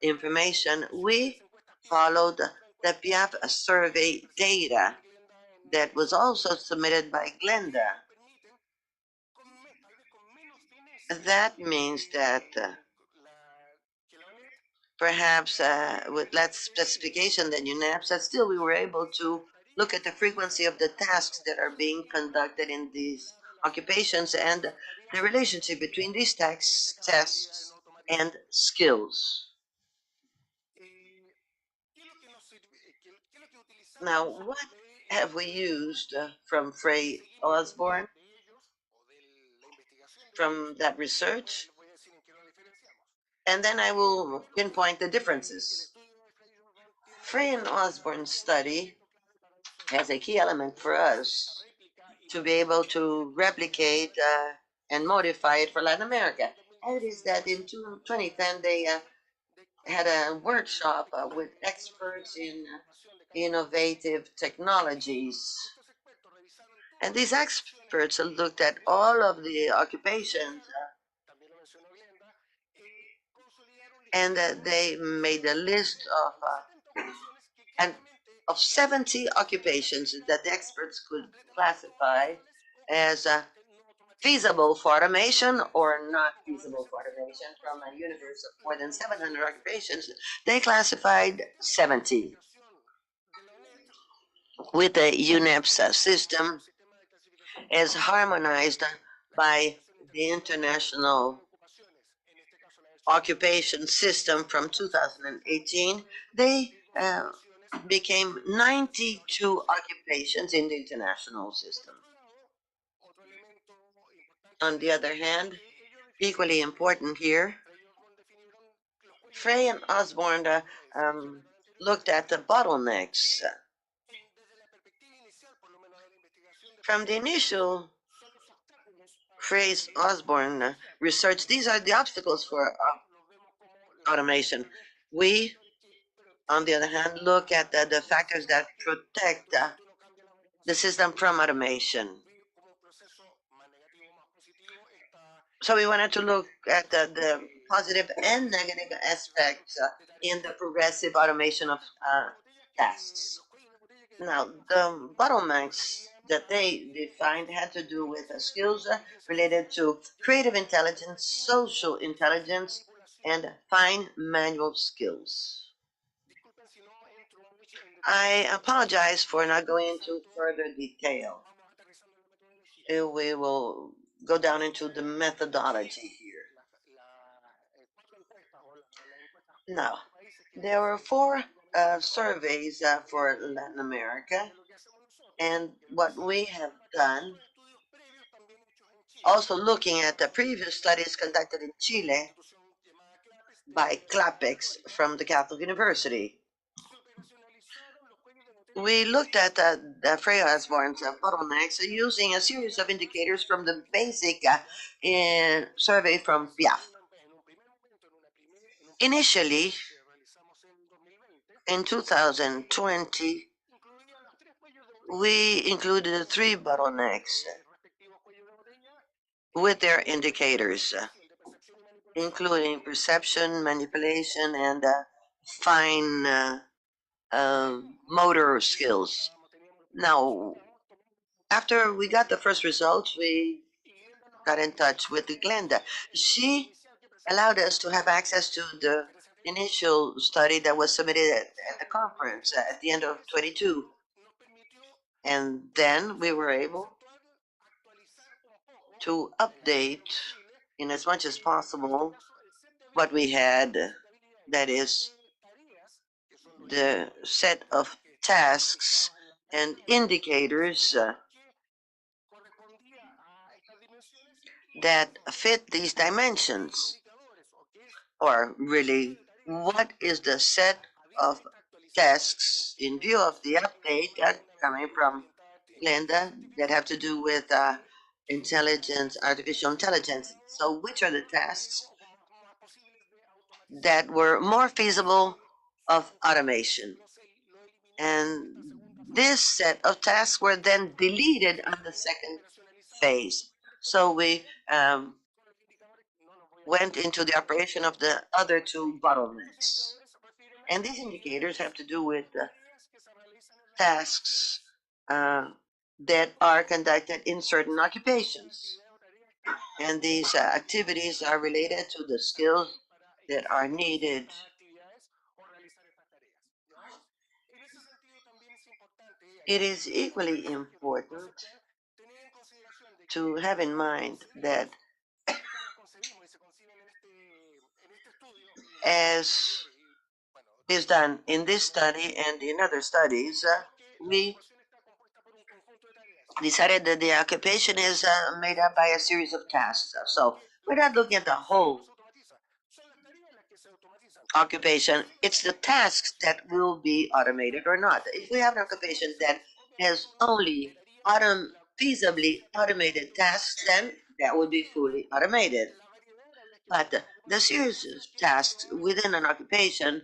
Speaker 6: information, we followed the PIAF survey data that was also submitted by Glenda. That means that perhaps with less specification than UNEP's, that still we were able to look at the frequency of the tasks that are being conducted in these occupations and the relationship between these tests and skills. Now, what have we used from Faye Osborne, from that research? And then I will pinpoint the differences. Faye and Osborne's study has a key element for us to be able to replicate and modify it for Latin America. And it is that in 2010 they had a workshop with experts in innovative technologies. And these experts looked at all of the occupations and they made a list of 70 occupations that the experts could classify as feasible for automation or not feasible for automation. From a universe of more than 700 occupations, they classified 70. With the UNEP's system as harmonized by the International Occupation System from 2018, they became 92 occupations in the international system. On the other hand, equally important here, Faye and Osborne looked at the bottlenecks. From the initial Faye Osborne research, these are the obstacles for automation. We, on the other hand, look at the factors that protect the system from automation. So we wanted to look at the positive and negative aspects in the progressive automation of tasks. Now, the bottlenecks that they defined had to do with skills related to creative intelligence, social intelligence, and fine manual skills. I apologize for not going into further detail. We will go down into the methodology here. Now, there were 4 surveys for Latin America, and what we have done, also looking at the previous studies conducted in Chile by CLAPEX from the Catholic University. We looked at the Freya Osborne's bottlenecks using a series of indicators from the basic survey from PIAF. Initially, in 2020, we included the 3 bottlenecks with their indicators, including perception, manipulation, and fine motor skills. Now, after we got the first results, we got in touch with Glenda. She allowed us to have access to the initial study that was submitted at the conference at the end of 22. And then we were able to update in as much as possible what we had, that is, the set of tasks and indicators that fit these dimensions. Or really, what is the set of tasks in view of the update that coming from Glenda that have to do with intelligence, artificial intelligence? So which are the tasks that were more feasible of automation? And this set of tasks were then deleted on the second phase. So we went into the operation of the other 2 bottlenecks. And these indicators have to do with tasks that are conducted in certain occupations. And these activities are related to the skills that are needed. It is equally important to have in mind that as is done in this study and in other studies, we decided that the occupation is made up by a series of tasks. So we're not looking at the whole occupation. It's the tasks that will be automated or not. If we have an occupation that has only feasibly automated tasks, then that would be fully automated. But the series of tasks within an occupation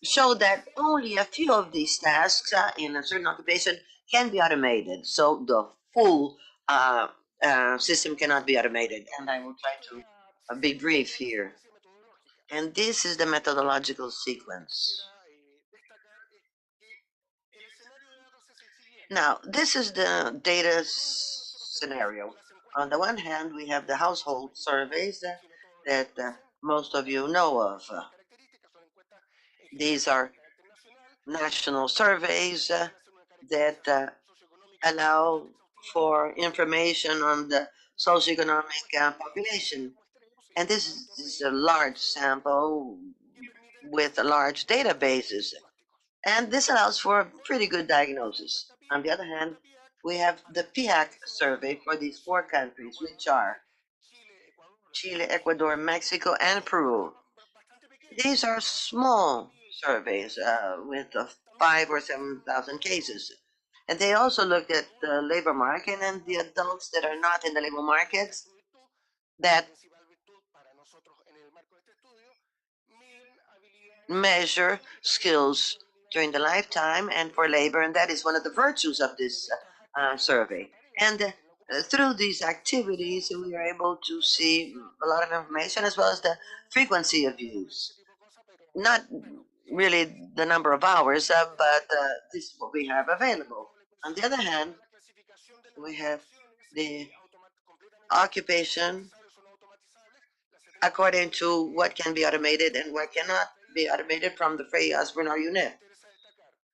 Speaker 6: show that only a few of these tasks in a certain occupation can be automated. So the full system cannot be automated. And I will try to be brief here. And this is the methodological sequence. Now, this is the data scenario. On the one hand, we have the household surveys that most of you know of. These are national surveys that allow for information on the socioeconomic population. And this is a large sample with large databases. And this allows for a pretty good diagnosis. On the other hand, we have the PIAC survey for these 4 countries, which are Chile, Ecuador, Mexico, and Peru. These are small surveys with 5 or 7,000 cases. And they also looked at the labor market and the adults that are not in the labor markets that measure skills during the lifetime and for labor, and that is one of the virtues of this survey. And through these activities, we are able to see a lot of information as well as the frequency of use. Not really the number of hours, but this is what we have available. On the other hand, we have the occupation according to what can be automated and what cannot be automated from the Frey Osborne unit.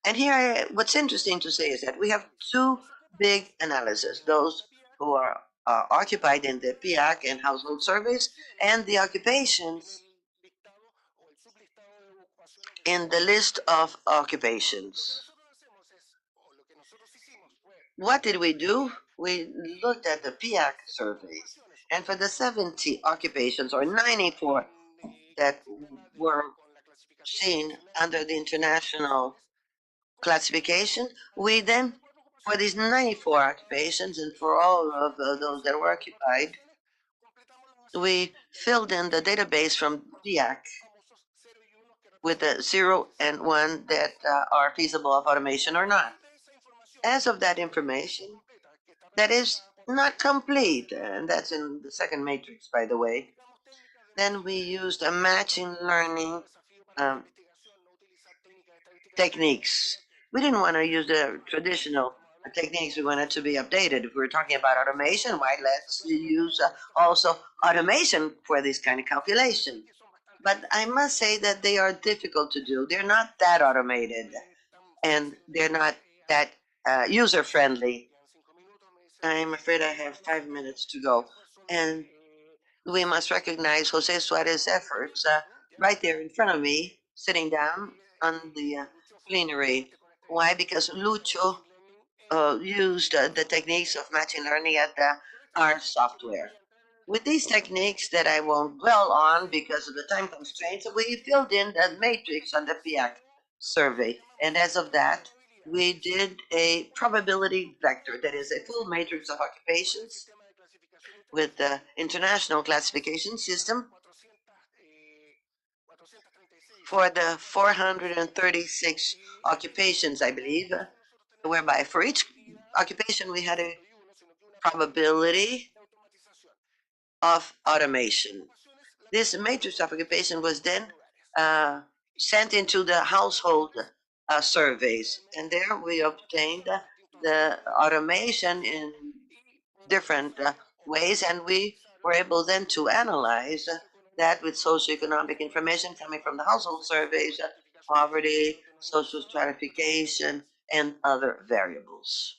Speaker 6: And here, what's interesting to say is that we have two big analyses, those who are occupied in the PIAC and household surveys, and the occupations in the list of occupations. What did we do? We looked at the PIAC surveys, and for the 70 occupations, or 94 that were seen under the international classification, we then, for these 94 occupations and for all of those that were occupied, we filled in the database from PIAC with the 0 and 1 that are feasible of automation or not. As of that information, that is not complete, and that's in the second matrix, by the way, then we used a matching learning techniques. We didn't want to use the traditional techniques. We wanted to be updated. If we were talking about automation, why let's use also automation for this kind of calculation. But I must say that they are difficult to do. They're not that automated, and they're not that user-friendly. I'm afraid I have 5 minutes to go. And we must recognize Jose Suarez's efforts right there in front of me, sitting down on the plenary. Why? Because Lucho used the techniques of machine learning at our software. With these techniques that I won't dwell on because of the time constraints, we filled in the matrix on the PIAC survey. And as of that, we did a probability vector, that is a full matrix of occupations with the international classification system for the 436 occupations, I believe, whereby for each occupation we had a probability of automation. This matrix of occupation was then sent into the household surveys, and there we obtained the automation in different ways, and we were able then to analyze that with socioeconomic information coming from the household surveys, poverty, social stratification, and other variables.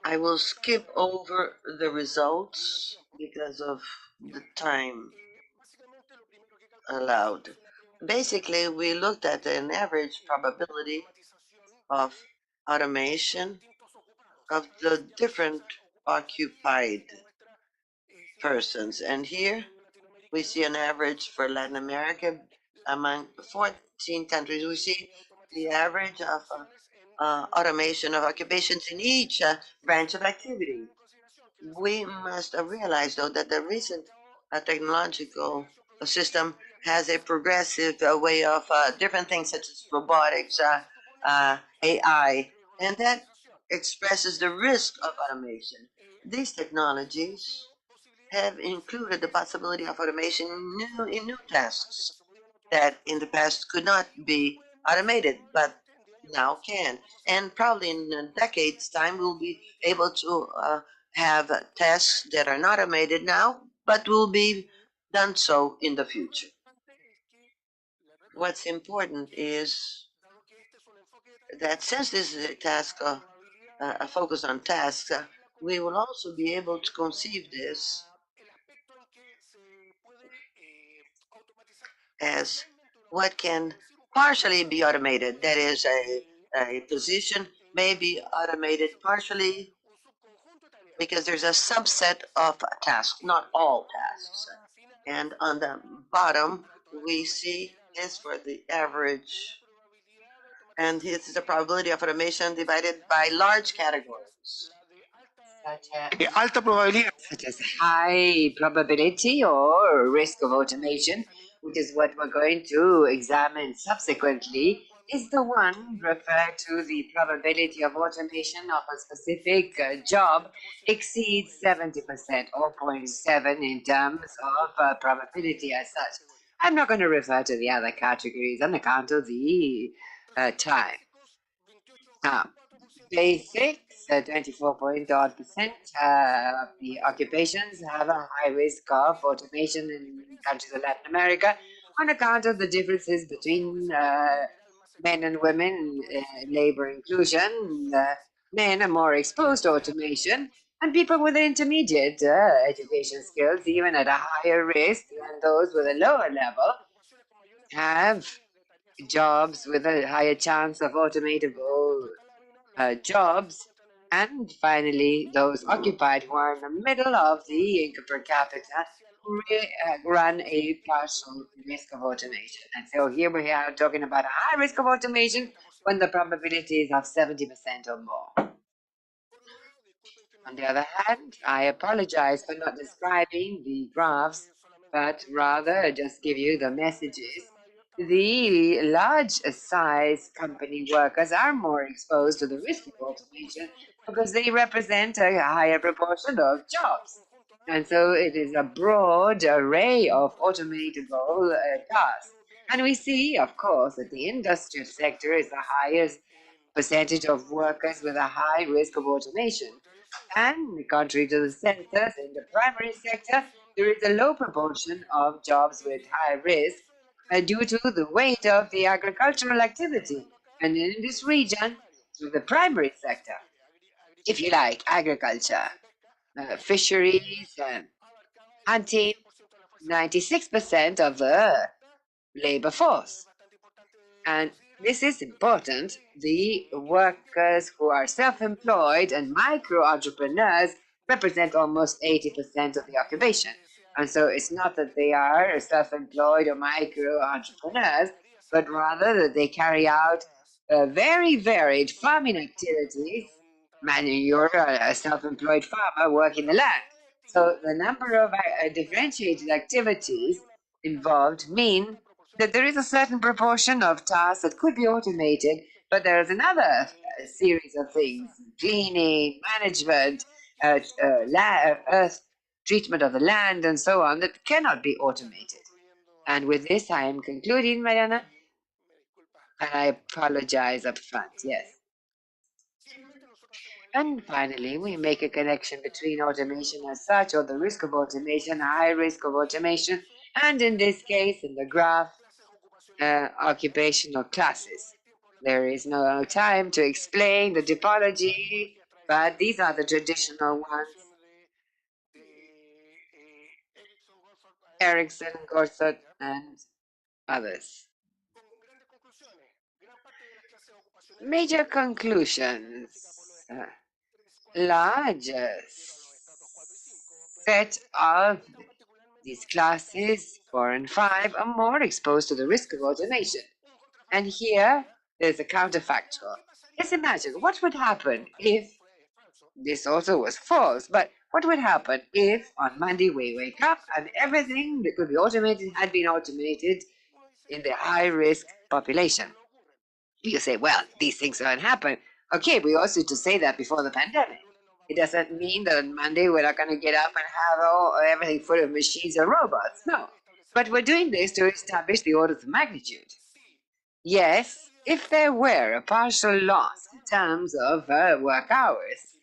Speaker 6: I will skip over the results because of the time allowed. Basically, we looked at an average probability of automation of the different occupied persons. And here we see an average for Latin America among 14 countries. We see the average of automation of occupations in each branch of activity. We must realize, though, that the recent technological system has a progressive way of different things such as robotics, AI, and that expresses the risk of automation. These technologies have included the possibility of automation in new tasks that in the past could not be automated, but now can. And probably in a decade's time, we'll be able to have tasks that are not automated now, but will be done so in the future. What's important is that since this is a task, a focus on tasks, we will also be able to conceive this as what can partially be automated. That is, a position may be automated partially because there's a subset of tasks, not all tasks. And on the bottom, we see this for the average And this is the probability of automation divided by large categories.
Speaker 5: Alta probabilidad.
Speaker 2: Such as high probability or risk of automation, which is what we're going to examine subsequently, is the one referred to the probability of automation of a specific job exceeds 70% or 0.7 in terms of probability as such. I'm not going to refer to the other categories on account of the time. Now, basics, 24.odd% of the occupations have a high risk of automation in countries of Latin America on account of the differences between men and women labor inclusion. Men are more exposed to automation, and people with intermediate education skills, even at a higher risk than those with a lower level, have jobs with a higher chance of automatable jobs. And finally, those occupied who are in the middle of the income per capita run a partial risk of automation. And so here we are talking about a high risk of automation when the probability is of 70% or more. On the other hand, I apologize for not describing the graphs, but rather just give you the messages. The large size company workers are more exposed to the risk of automation because they represent a higher proportion of jobs. And so it is a broad array of automatable tasks. And we see, of course, that the industrial sector is the highest percentage of workers with a high risk of automation. And contrary to the census, in the primary sector, there is a low proportion of jobs with high risk due to the weight of the agricultural activity. And in this region, through the primary sector, if you like, agriculture, fisheries, hunting, 96% of the labor force. And this is important. The workers who are self-employed and micro-entrepreneurs represent almost 80% of the occupation. And so it's not that they are self-employed or micro-entrepreneurs, but rather that they carry out very varied farming activities. You're a self-employed farmer working the land. So the number of differentiated activities involved mean that there is a certain proportion of tasks that could be automated, but there is another series of things, cleaning, management, earth treatment of the land, and so on, that cannot be automated. And with this, I am concluding, Mariana, and I apologize up front, yes. And finally, we make a connection between automation as such, or the risk of automation, high risk of automation, and in this case, in the graph, occupational classes. There is no time to explain the typology, but these are the traditional ones. Erickson, Gorsuch, and others. Major conclusions. Large set of these classes, 4 and 5, are more exposed to the risk of automation. And here, there's a counterfactual. Let's imagine what would happen if, this also was false, but what would happen if on Monday we wake up and everything that could be automated had been automated in the high-risk population? You say, well, these things don't happen. Okay, we also to say that before the pandemic. It doesn't mean that on Monday we're not going to get up and have everything full of machines or robots. No. But we're doing this to establish the orders of magnitude. Yes, if there were a partial loss in terms of work hours,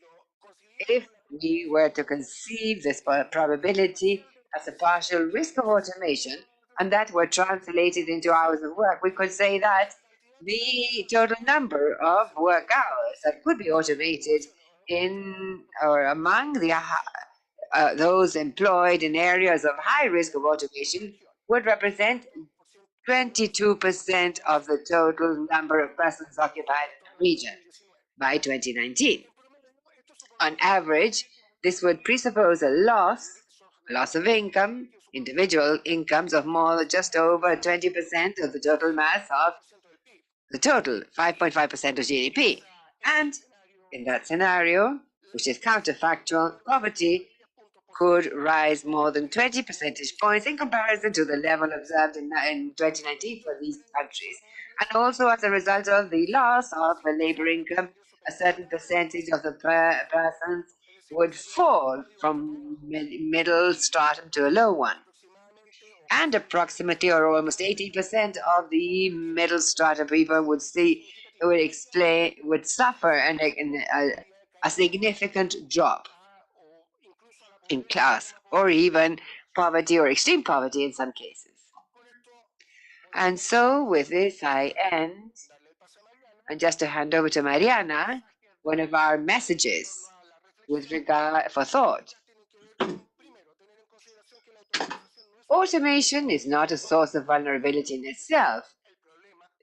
Speaker 2: if we were to conceive this probability as a partial risk of automation, and that were translated into hours of work, we could say that the total number of work hours that could be automated in or among the those employed in areas of high risk of automation would represent 22% of the total number of persons occupied in the region by 2019. On average, this would presuppose a loss of income, individual incomes of just over 20% of the total mass of the total 5.5% of GDP. And in that scenario, which is counterfactual, poverty could rise more than 20 percentage points in comparison to the level observed in 2019 for these countries. And also as a result of the loss of a labor income, a certain percentage of the persons would fall from middle stratum to a low one. And approximately or almost 80% of the middle strata people would suffer a significant drop in class, or even poverty or extreme poverty in some cases. And so with this, I end. And just to hand over to Mariana, one of our messages with regard for thought. Automation is not a source of vulnerability in itself.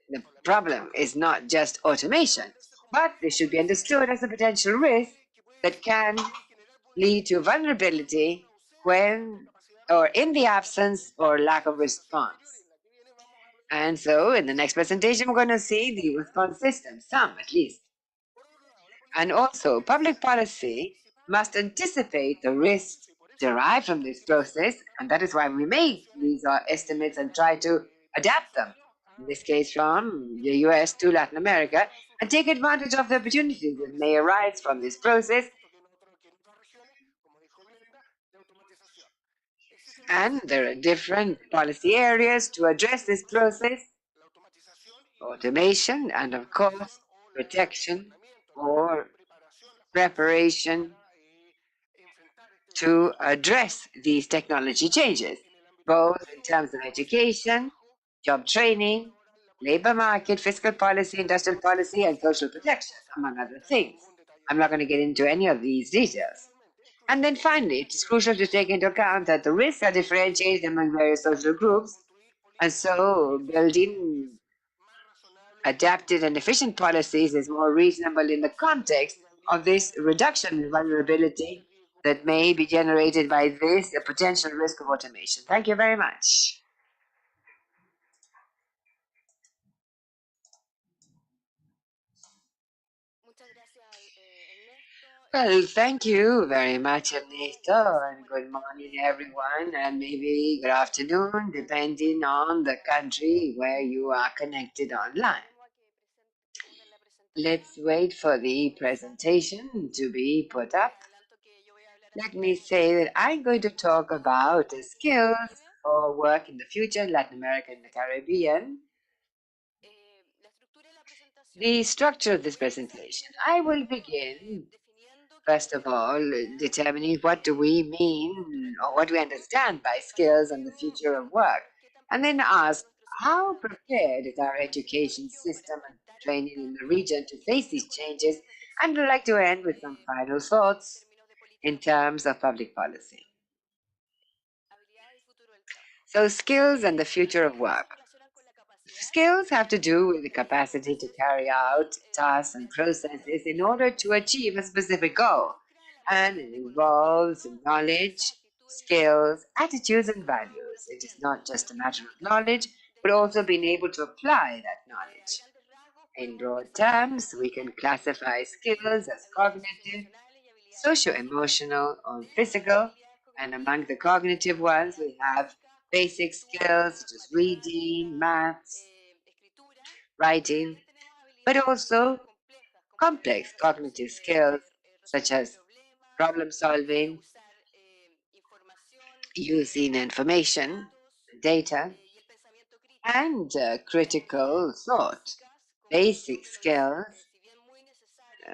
Speaker 2: The problem is not just automation, but this should be understood as a potential risk that can lead to vulnerability when or in the absence or lack of response. And so in the next presentation, we're going to see the response system, some at least. And also, public policy must anticipate the risks derived from this process, and that is why we make these estimates and try to adapt them, in this case from the US to Latin America, and take advantage of the opportunities that may arise from this process. And there are different policy areas to address this process: automation and, of course, protection or preparation to address these technology changes, both in terms of education, job training, labor market, fiscal policy, industrial policy, and social protection, among other things. I'm not going to get into any of these details. And then finally, it is crucial to take into account that the risks are differentiated among various social groups, and so building adapted and efficient policies is more reasonable in the context of this reduction in vulnerability that may be generated by this potential risk of automation. Thank you very much. Well, thank you very much, Ernesto, and good morning, everyone, and maybe good afternoon, depending on the country where you are connected online. Let's wait for the presentation to be put up. Let me say that I'm going to talk about the skills for work in the future in Latin America and the Caribbean. The structure of this presentation, I will begin, first of all, determining what do we mean or what do we understand by skills and the future of work, and then ask how prepared is our education system and training in the region to face these changes, and I'd like to end with some final thoughts in terms of public policy. So skills and the future of work. Skills have to do with the capacity to carry out tasks and processes in order to achieve a specific goal. And it involves knowledge, skills, attitudes, and values. It is not just a matter of knowledge, but also being able to apply that knowledge. In broad terms, we can classify skills as cognitive, socio-emotional, or physical. And among the cognitive ones, we have basic skills such as reading, maths, writing, but also complex cognitive skills such as problem solving, using information, data, and critical thought. Basic skills,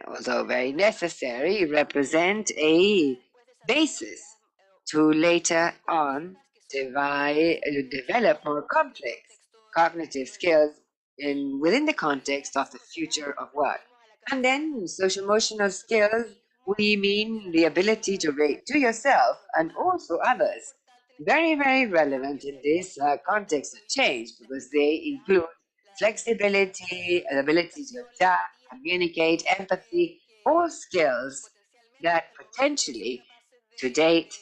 Speaker 2: although very necessary, represent a basis to later on develop more complex cognitive skills within the context of the future of work. And then social-emotional skills, we mean the ability to rate to yourself and also others. Very, very relevant in this context of change because they include flexibility, ability to adapt, communicate, empathy, all skills that potentially to date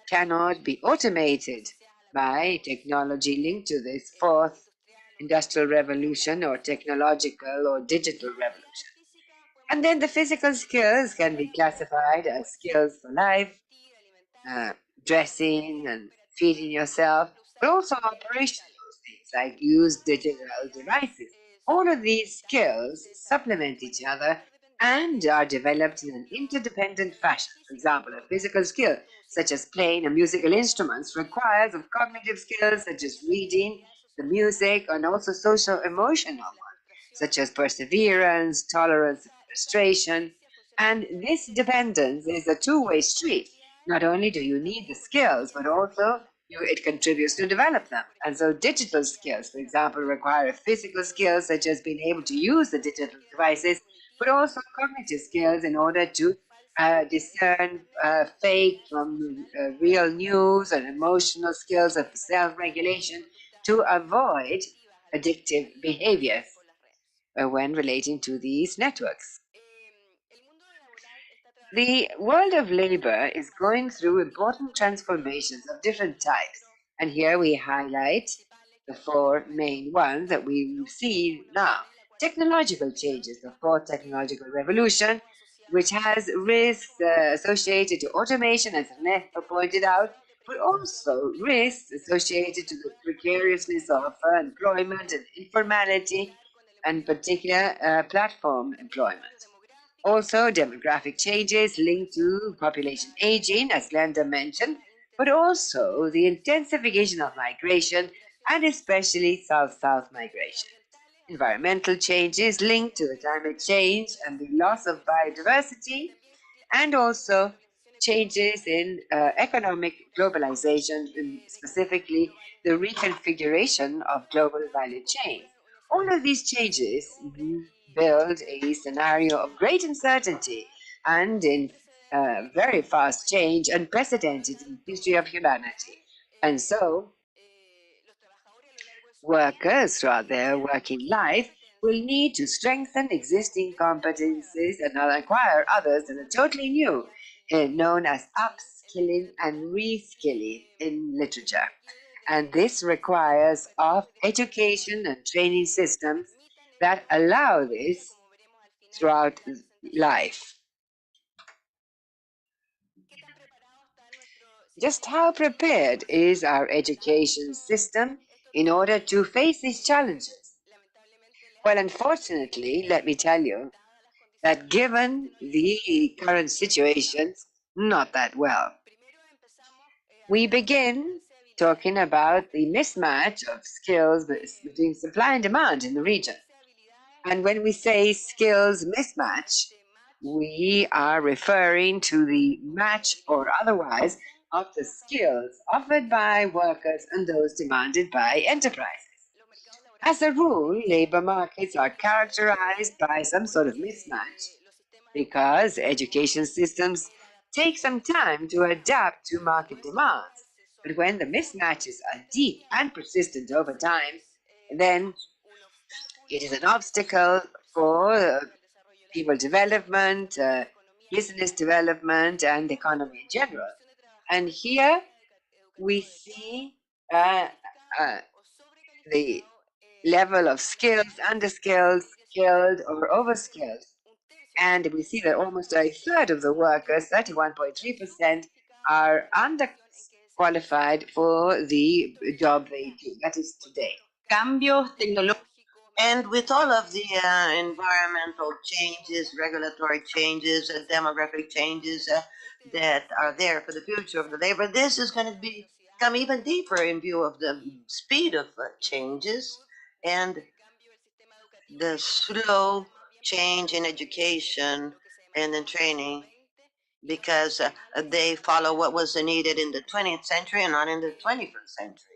Speaker 2: cannot be automated by technology linked to this fourth industrial revolution or technological or digital revolution. And then the physical skills can be classified as skills for life, dressing and feeding yourself, but also operational things like use digital devices. All of these skills supplement each other and are developed in an interdependent fashion. For example, a physical skill such as playing a musical instrument requires of cognitive skills such as reading the music and also social emotional ones such as perseverance, tolerance, frustration. And this dependence is a two-way street. Not only do you need the skills, but also it contributes to develop them. And so digital skills, for example, require physical skills such as being able to use the digital devices, but also cognitive skills in order to discern fake from real news and emotional skills of self-regulation to avoid addictive behaviors when relating to these networks. The world of labor is going through important transformations of different types, and here we highlight the four main ones that we see now. Technological changes, the fourth technological revolution, which has risks associated to automation, as Ernesto pointed out, but also risks associated to the precariousness of employment and informality, and particular platform employment. Also, demographic changes linked to population aging, as Glenda mentioned, but also the intensification of migration, and especially south-south migration. Environmental changes linked to the climate change and the loss of biodiversity, and also changes in economic globalization, and specifically the reconfiguration of global value chains. All of these changes build a scenario of great uncertainty and in very fast change, unprecedented in the history of humanity. And so, workers throughout their working life will need to strengthen existing competencies and acquire others that are totally new, known as upskilling and reskilling in literature. And this requires of education and training systems that allow this throughout life. Just how prepared is our education system in order to face these challenges? Well, unfortunately, let me tell you that given the current situations, not that well. We begin talking about the mismatch of skills between supply and demand in the region. And when we say skills mismatch, we are referring to the match or otherwise of the skills offered by workers and those demanded by enterprises. As a rule, labor markets are characterized by some sort of mismatch because education systems take some time to adapt to market demands. But when the mismatches are deep and persistent over time, then it is an obstacle for people development, business development, and the economy in general. And here we see the level of skills, underskilled, skilled, or overskilled. And we see that almost a third of the workers, 31.3%, are underqualified for the job they do. That is today.
Speaker 1: Cambios tecnológicos.
Speaker 6: And with all of the environmental changes, regulatory changes, and demographic changes that are there for the future of the labor, this is going to become even deeper in view of the speed of changes and the slow change in education and in training, because they follow what was needed in the 20th century and not in the 21st century.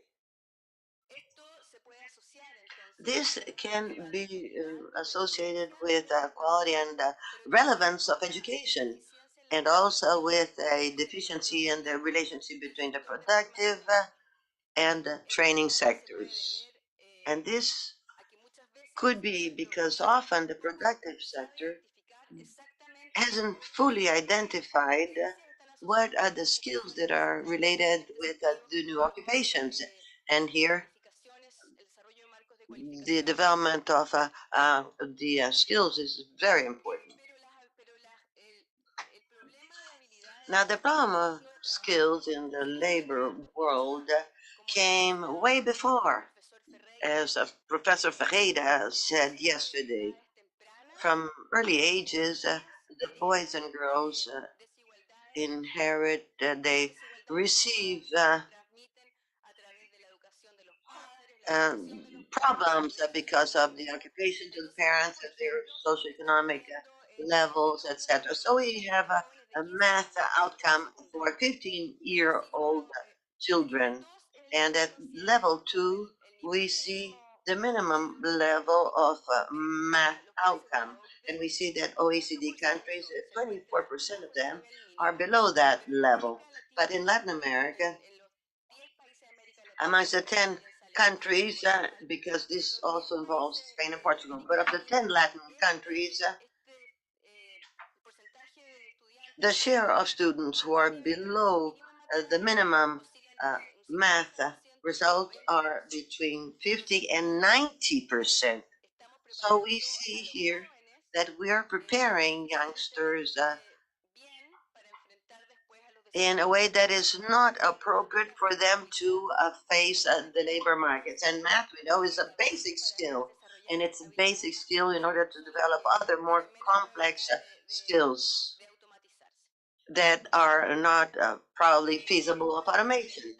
Speaker 6: This can be associated with quality and relevance of education, and also with a deficiency in the relationship between the productive and training sectors. And this could be because often the productive sector hasn't fully identified what are the skills that are related with the new occupations. And here, the development of the skills is very important. Now, the problem of skills in the labor world came way before, as Professor Ferreira said yesterday. From early ages, the boys and girls inherit, they receive problems because of the occupation to the parents and their socioeconomic levels, etc. So we have a math outcome for 15-year-old children. And at level 2, we see the minimum level of math outcome. And we see that OECD countries, 24% of them are below that level. But in Latin America, amongst the 10 countries, because this also involves Spain and Portugal, but of the 10 Latin countries, the share of students who are below the minimum math results are between 50 and 90%. So we see here that we are preparing youngsters in a way that is not appropriate for them to face the labor markets. And math, we know, is a basic skill, and it's a basic skill in order to develop other more complex skills that are not probably feasible of automation.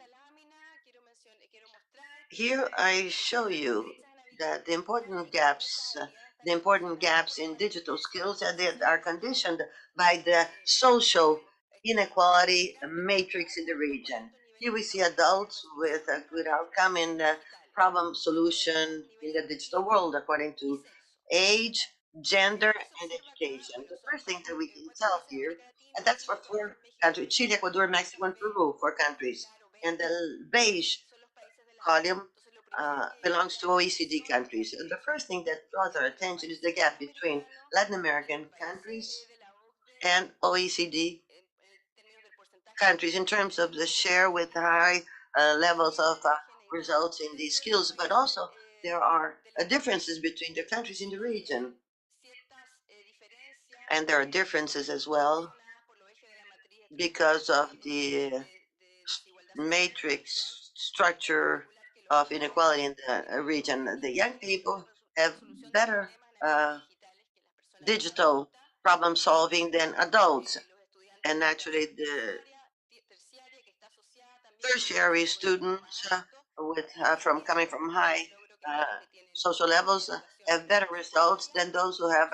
Speaker 6: Here I show you that the important gaps in digital skills that are conditioned by the social inequality matrix in the region. Here we see adults with a good outcome in the problem solution in the digital world according to age, gender, and education. The first thing that we can tell here, and that's for 4 countries, Chile, Ecuador, Mexico, and Peru, 4 countries. And the beige column belongs to OECD countries. And the first thing that draws our attention is the gap between Latin American countries and OECD countries in terms of the share with high levels of results in these skills, but also there are differences between the countries in the region. And there are differences as well because of the matrix structure of inequality in the region. The young people have better digital problem solving than adults. And naturally, the tertiary students from coming from high uh, social levels have better results than those who have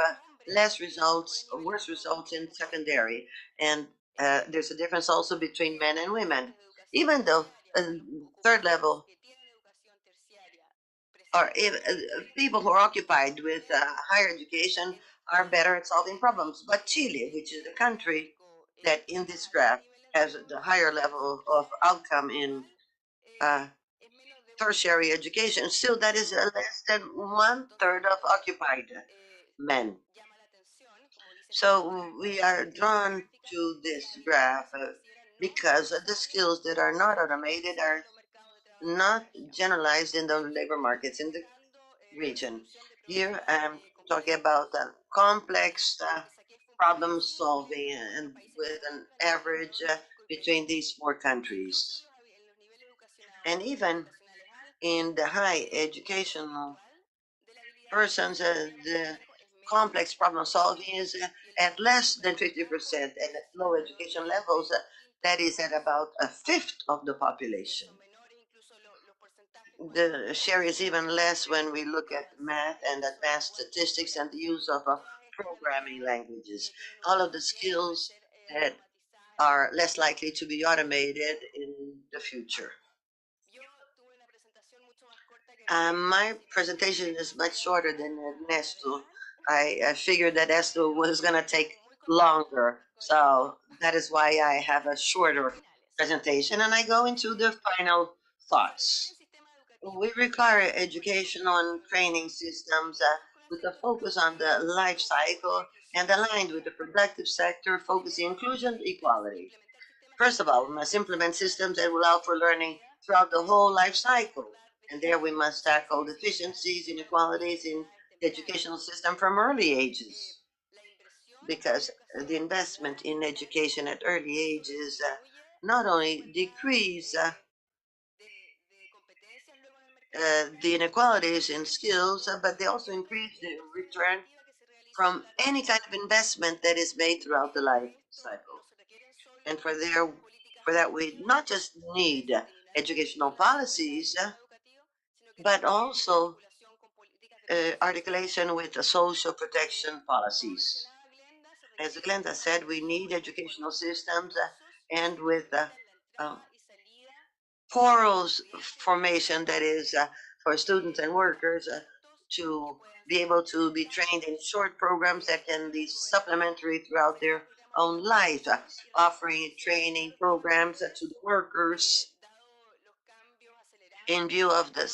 Speaker 6: less results, worse results in secondary. And there's a difference also between men and women. Even though third level or people who are occupied with higher education are better at solving problems. But Chile, which is the country that in this graph has the higher level of outcome in tertiary education, still that is less than 1/3 of occupied men. So we are drawn to this graph because the skills that are not automated are not generalized in the labor markets in the region. Here I'm talking about complex problem solving and with an average between these 4 countries. And even in the high educational persons, the complex problem solving is at less than 50%, and at low education levels, that is at about a fifth of the population. The share is even less when we look at math and advanced statistics and the use of programming languages. All of the skills that are less likely to be automated in the future. My presentation is much shorter than Ernesto. I figured that Ernesto was going to take longer, so that is why I have a shorter presentation, and I go into the final thoughts. We require educational and training systems with a focus on the life cycle and aligned with the productive sector, focusing inclusion, equality. First of all, we must implement systems that will allow for learning throughout the whole life cycle. And there we must tackle deficiencies, inequalities in the educational system from early ages, because the investment in education at early ages not only decrease the inequalities in skills, but they also increase the return from any kind of investment that is made throughout the life cycle. And for that, we not just need educational policies, but also articulation with the social protection policies. As Glenda said, we need educational systems and with porous formation that is for students and workers to be able to be trained in short programs that can be supplementary throughout their own life, offering training programs to the workers in view of the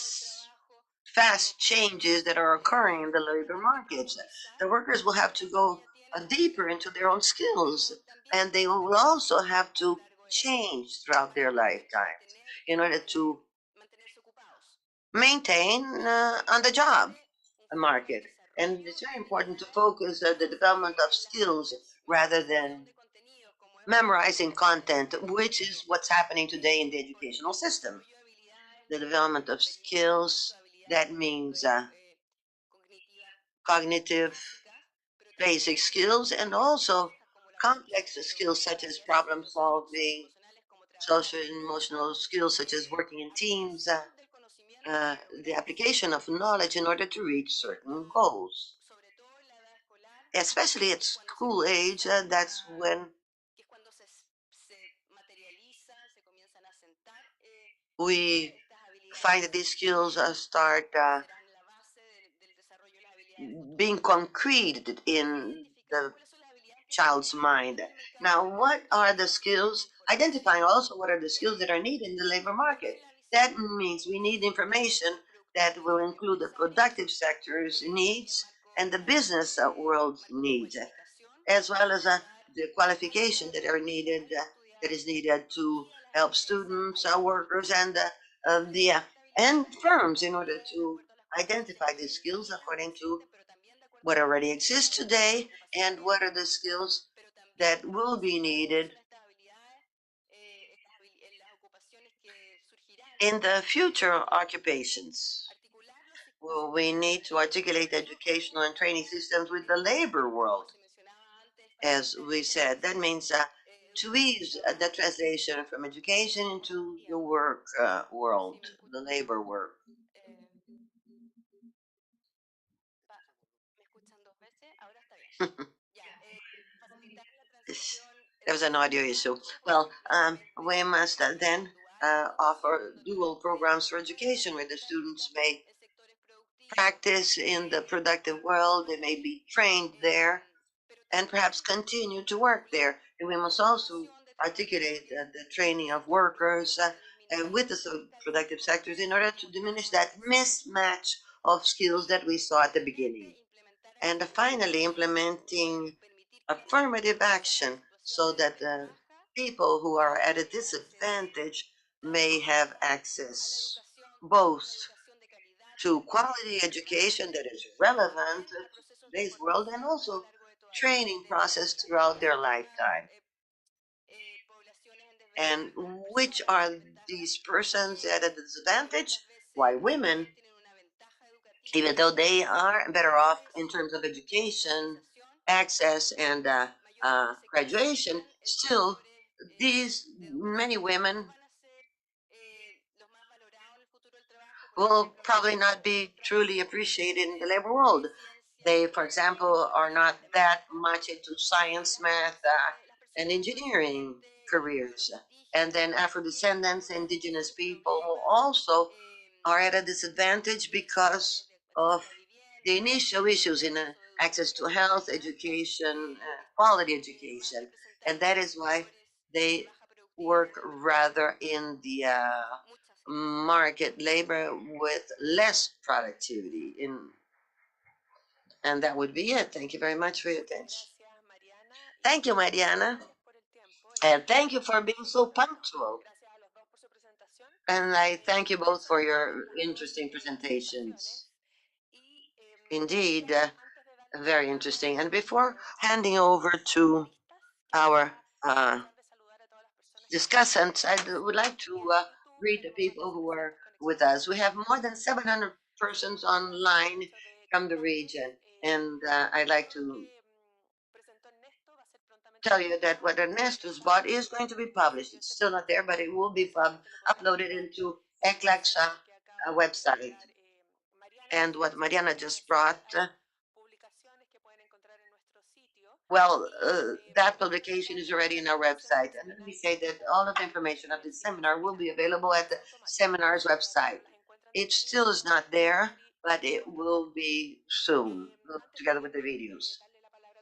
Speaker 6: fast changes that are occurring in the labor markets. The workers will have to go deeper into their own skills, and they will also have to change throughout their lifetime in order to maintain on the job market. And it's very important to focus on the development of skills rather than memorizing content, which is what's happening today in the educational system. The development of skills, that means cognitive basic skills and also complex skills such as problem solving, social and emotional skills such as working in teams, the application of knowledge in order to reach certain goals. Especially at school age, that's when we find that these skills start being concreted in the child's mind. Now, what are the skills? Identifying also what are the skills that are needed in the labor market. That means we need information that will include the productive sector's needs and the business world's needs, as well as the qualification that are needed, that is needed to help students, workers, and and firms in order to identify these skills according to what already exists today and what are the skills that will be needed in the future occupations. Well, we need to articulate educational and training systems with the labor world. As we said, that means to ease the translation from education into the work world, the labor world. There was an audio issue. Well, we must then offer dual programs for education where the students may practice in the productive world, they may be trained there, and perhaps continue to work there. And we must also articulate the training of workers and with the productive sectors in order to diminish that mismatch of skills that we saw at the beginning. And finally, implementing affirmative action so that the people who are at a disadvantage may have access both to quality education that is relevant to today's world and also training process throughout their lifetime. And which are these persons at a disadvantage? Why, women, even though they are better off in terms of education, access, and graduation, still, these many women will probably not be truly appreciated in the labor world. They, for example, are not that much into science, math, and engineering careers. And then Afro descendants, indigenous people also are at a disadvantage because of the initial issues in access to health, education, quality education. And that is why they work rather in the market labor with less productivity. And that would be it. Thank you very much for your attention. Thank you, Mariana. And thank you for being so punctual. And I thank you both for your interesting presentations. Indeed, very interesting. And before handing over to our discussants, I would like to greet the people who are with us. We have more than 700 persons online from the region. And I'd like to tell you that what Ernesto's bought is going to be published. It's still not there, but it will be uploaded into ECLAC's website. And what Mariana just brought, that publication is already in our website. And let me say that all of the information of this seminar will be available at the seminar's website. It still is not there, but it will be soon, together with the videos.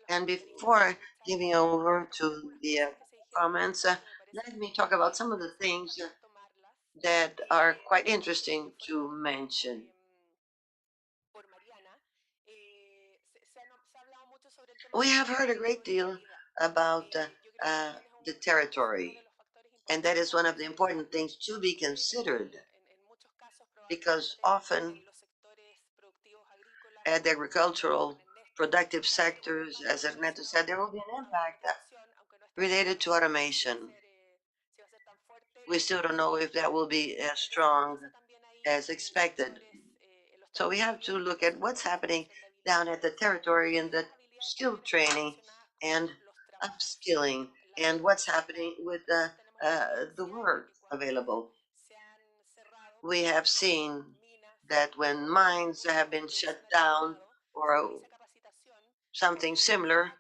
Speaker 6: And before giving over to the comments, let me talk about some of the things that are quite interesting to mention. We have heard a great deal about the territory, and that is one of the important things to be considered, because often at the agricultural productive sectors, as Ernesto said, there will be an impact related to automation. We still don't know if that will be as strong as expected. So we have to look at what's happening down at the territory in the skill training and upskilling, and what's happening with the work available. We have seen that when mines have been shut down or something similar,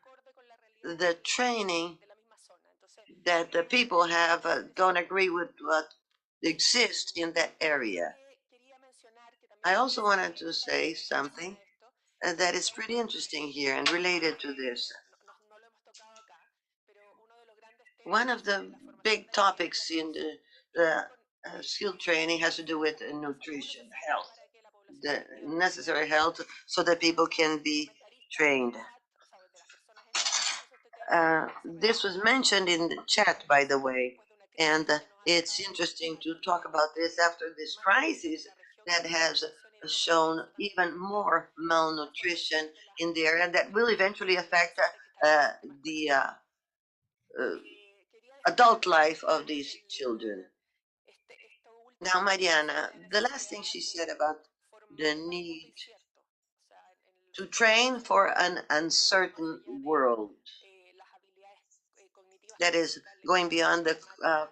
Speaker 6: the training that the people have don't agree with what exists in that area. I also wanted to say something that is pretty interesting here and related to this. One of the big topics in the skill training has to do with nutrition, health, the necessary health so that people can be trained. This was mentioned in the chat, by the way, and it's interesting to talk about this after this crisis that has shown even more malnutrition in the area that will eventually affect the adult life of these children. Now, Mariana, the last thing she said about the need to train for an uncertain world, that is going beyond the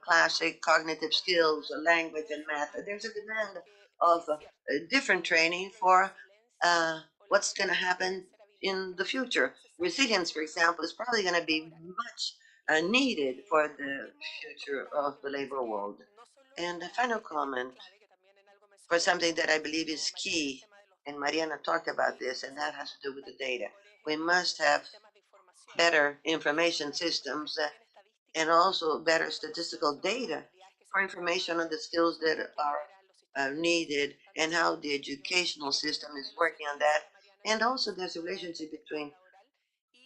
Speaker 6: classic cognitive skills, language and math. There's a demand of different training for what's going to happen in the future. Resilience, for example, is probably going to be much needed for the future of the labor world. And a final comment for something that I believe is key, and Mariana talked about this, and that has to do with the data. We must have better information systems and also better statistical data for information on the skills that are needed and how the educational system is working on that. And also there's a relationship between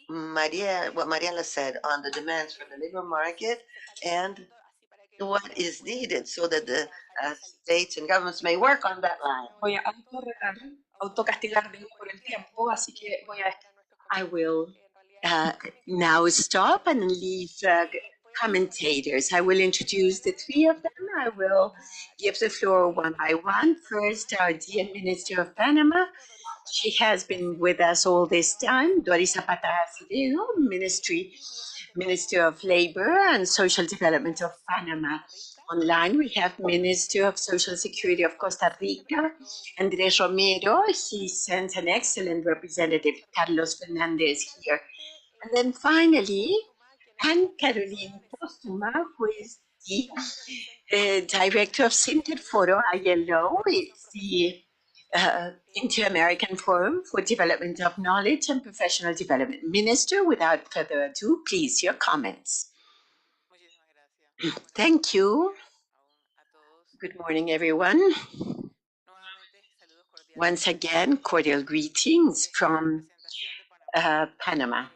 Speaker 6: what Mariela said on the demands for the labor market and what is needed so that the states and governments may work on that line.
Speaker 7: Voy a autocastigarme por el tiempo, así que I will now stop and leave commentators. I will introduce the three of them. I will give the floor one by one. First, our dear Minister of Panama. She has been with us all this time, Doris Zapata Acevedo, Minister of Labor and Social Development of Panama. Online, we have Minister of Social Security of Costa Rica, Andres Romero. He sent an excellent representative, Carlos Fernandez, here. And then finally, Anne Caroline Postuma, who is the director of Sinterforo ILO. It's the Inter-American Forum for Development of Knowledge and Professional Development. Minister, without further ado, please, your comments. Thank you. Good morning, everyone. Once again, cordial greetings from Panama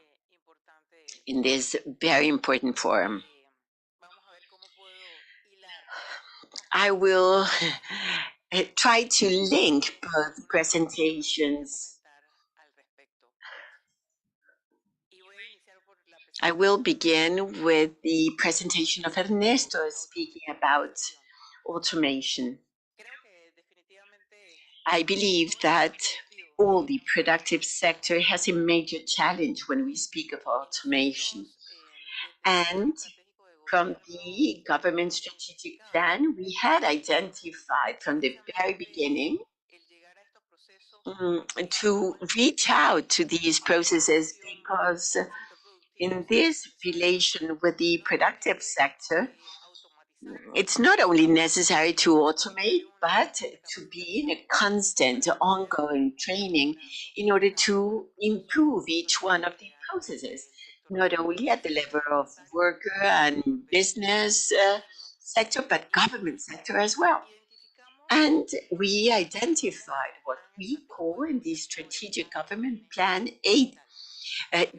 Speaker 7: in this very important forum. I will try to link both presentations. I will begin with the presentation of Ernesto speaking about automation. I believe that all the productive sector has a major challenge when we speak of automation. And from the government strategic plan, we had identified from the very beginning to reach out to these processes, because in this relation with the productive sector, it's not only necessary to automate, but to be in a constant, ongoing training in order to improve each one of the processes, not only at the level of worker and business sector, but government sector as well. And we identified what we call in the strategic government plan a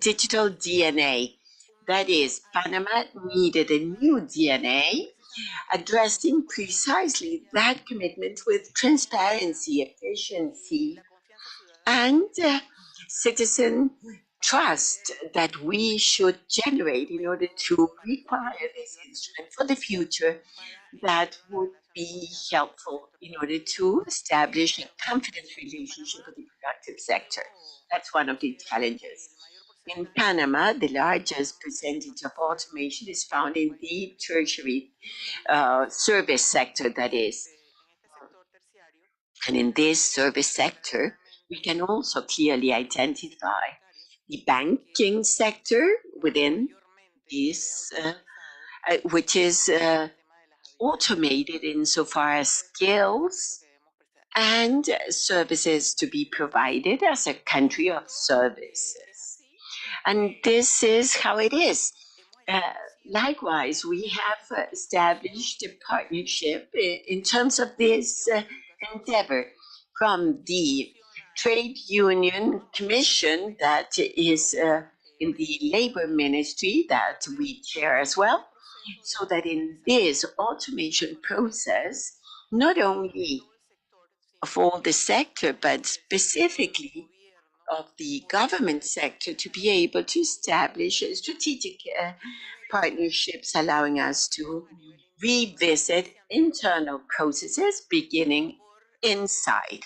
Speaker 7: digital DNA. That is, Panama needed a new DNA addressing precisely that commitment with transparency, efficiency, and citizen trust that we should generate in order to require this instrument for the future that would be helpful in order to establish a confidence relationship with the productive sector. That's one of the challenges. In Panama, the largest percentage of automation is found in the tertiary service sector, that is. And in this service sector, we can also clearly identify the banking sector within this, which is automated insofar as skills and services to be provided as a country of services. And this is how it is. Likewise, we have established a partnership in terms of this endeavor from the Trade Union Commission that is in the Labor Ministry that we chair as well, so that in this automation process, not only of all the sector, but specifically of the government sector, to be able to establish strategic partnerships allowing us to revisit internal processes beginning inside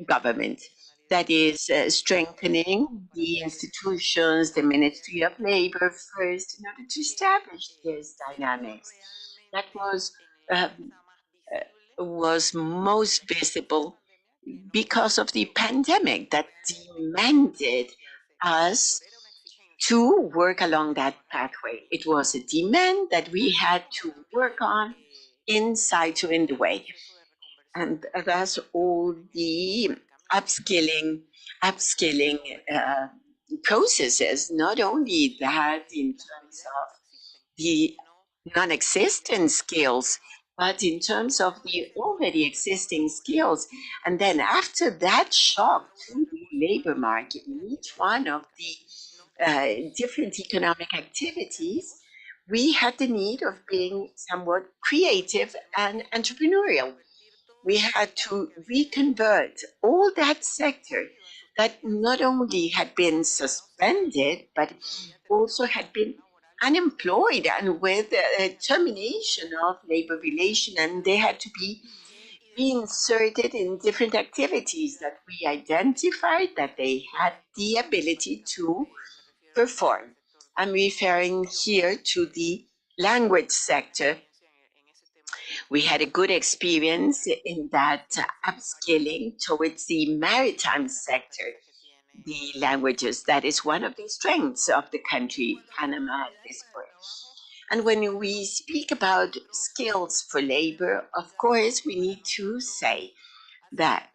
Speaker 7: government. That is strengthening the institutions, the Ministry of Labor first, in order to establish this dynamics. That was most visible because of the pandemic that demanded us to work along that pathway. It was a demand that we had to work on inside to in the way. And that's all the upskilling processes, not only that in terms of the non-existent skills, but in terms of the already existing skills. And then after that shock to the labor market in each one of the different economic activities, we had the need of being somewhat creative and entrepreneurial. We had to reconvert all that sector that not only had been suspended, but also had been unemployed and with termination of labor relation, and they had to be reinserted in different activities that we identified that they had the ability to perform. I'm referring here to the language sector. We had a good experience in that upskilling towards the maritime sector, the languages. That is one of the strengths of the country, Panama, at this point. And when we speak about skills for labor, of course, we need to say that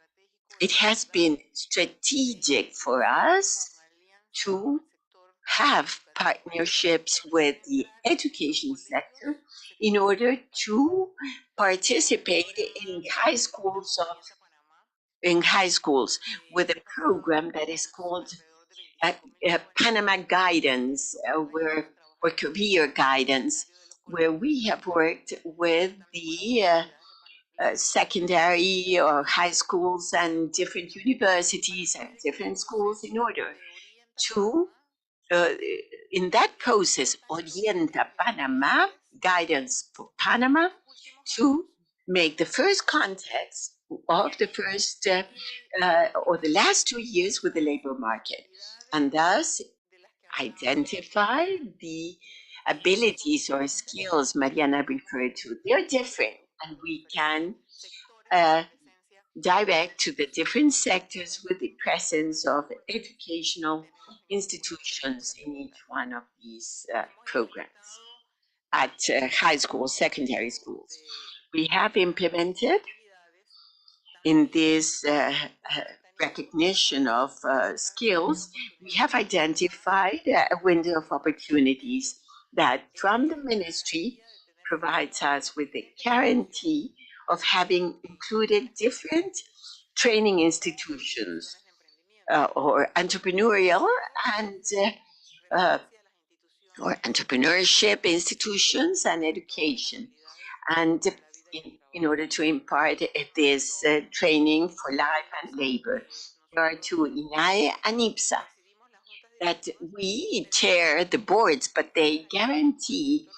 Speaker 7: it has been strategic for us to have partnerships with the education sector in order to participate in high schools with a program that is called Panama Guidance or career guidance. where we have worked with the secondary or high schools and different universities and different schools in order to, in that process, Orienta Panama, guidance for Panama, to make the first context of the first or the last 2 years with the labor market, and thus identify the abilities or skills Mariana referred to. They're different, and we can direct to the different sectors with the presence of educational institutions in each one of these programs at high schools, secondary schools. We have implemented in this recognition of skills, we have identified a window of opportunities that from the ministry provides us with the guarantee of having included different training institutions or entrepreneurial and or entrepreneurship institutions and education. And in order to impart this training for life and labor, there are two, INAE and IPSA, that we chair the boards, but they guarantee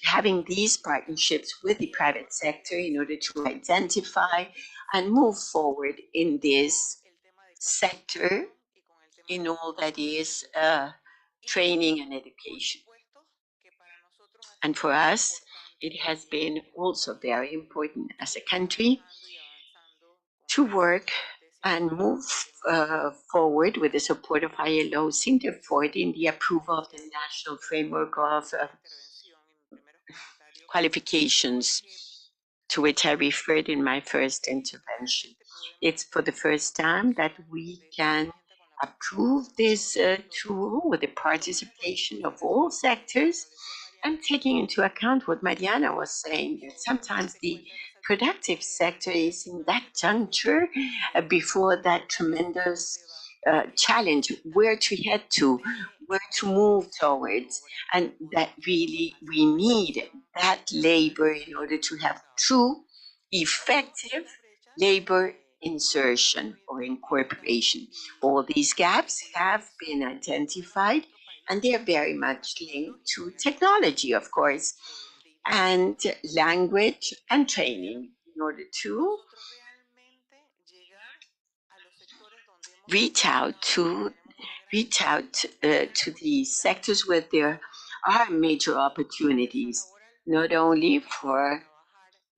Speaker 7: having these partnerships with the private sector in order to identify and move forward in this sector in all that is training and education. And for us, it has been also very important as a country to work and move forward with the support of ILO Sinterford in the approval of the national framework of qualifications to which I referred in my first intervention. It's for the first time that we can approve this tool with the participation of all sectors and taking into account what Mariana was saying, that sometimes the productive sector is in that juncture before that tremendous challenge, where to head to, where to move towards, and that really we need that labor in order to have true, effective labor insertion or incorporation. All these gaps have been identified, and they are very much linked to technology, of course, and language and training in order to reach out to the sectors where there are major opportunities, not only for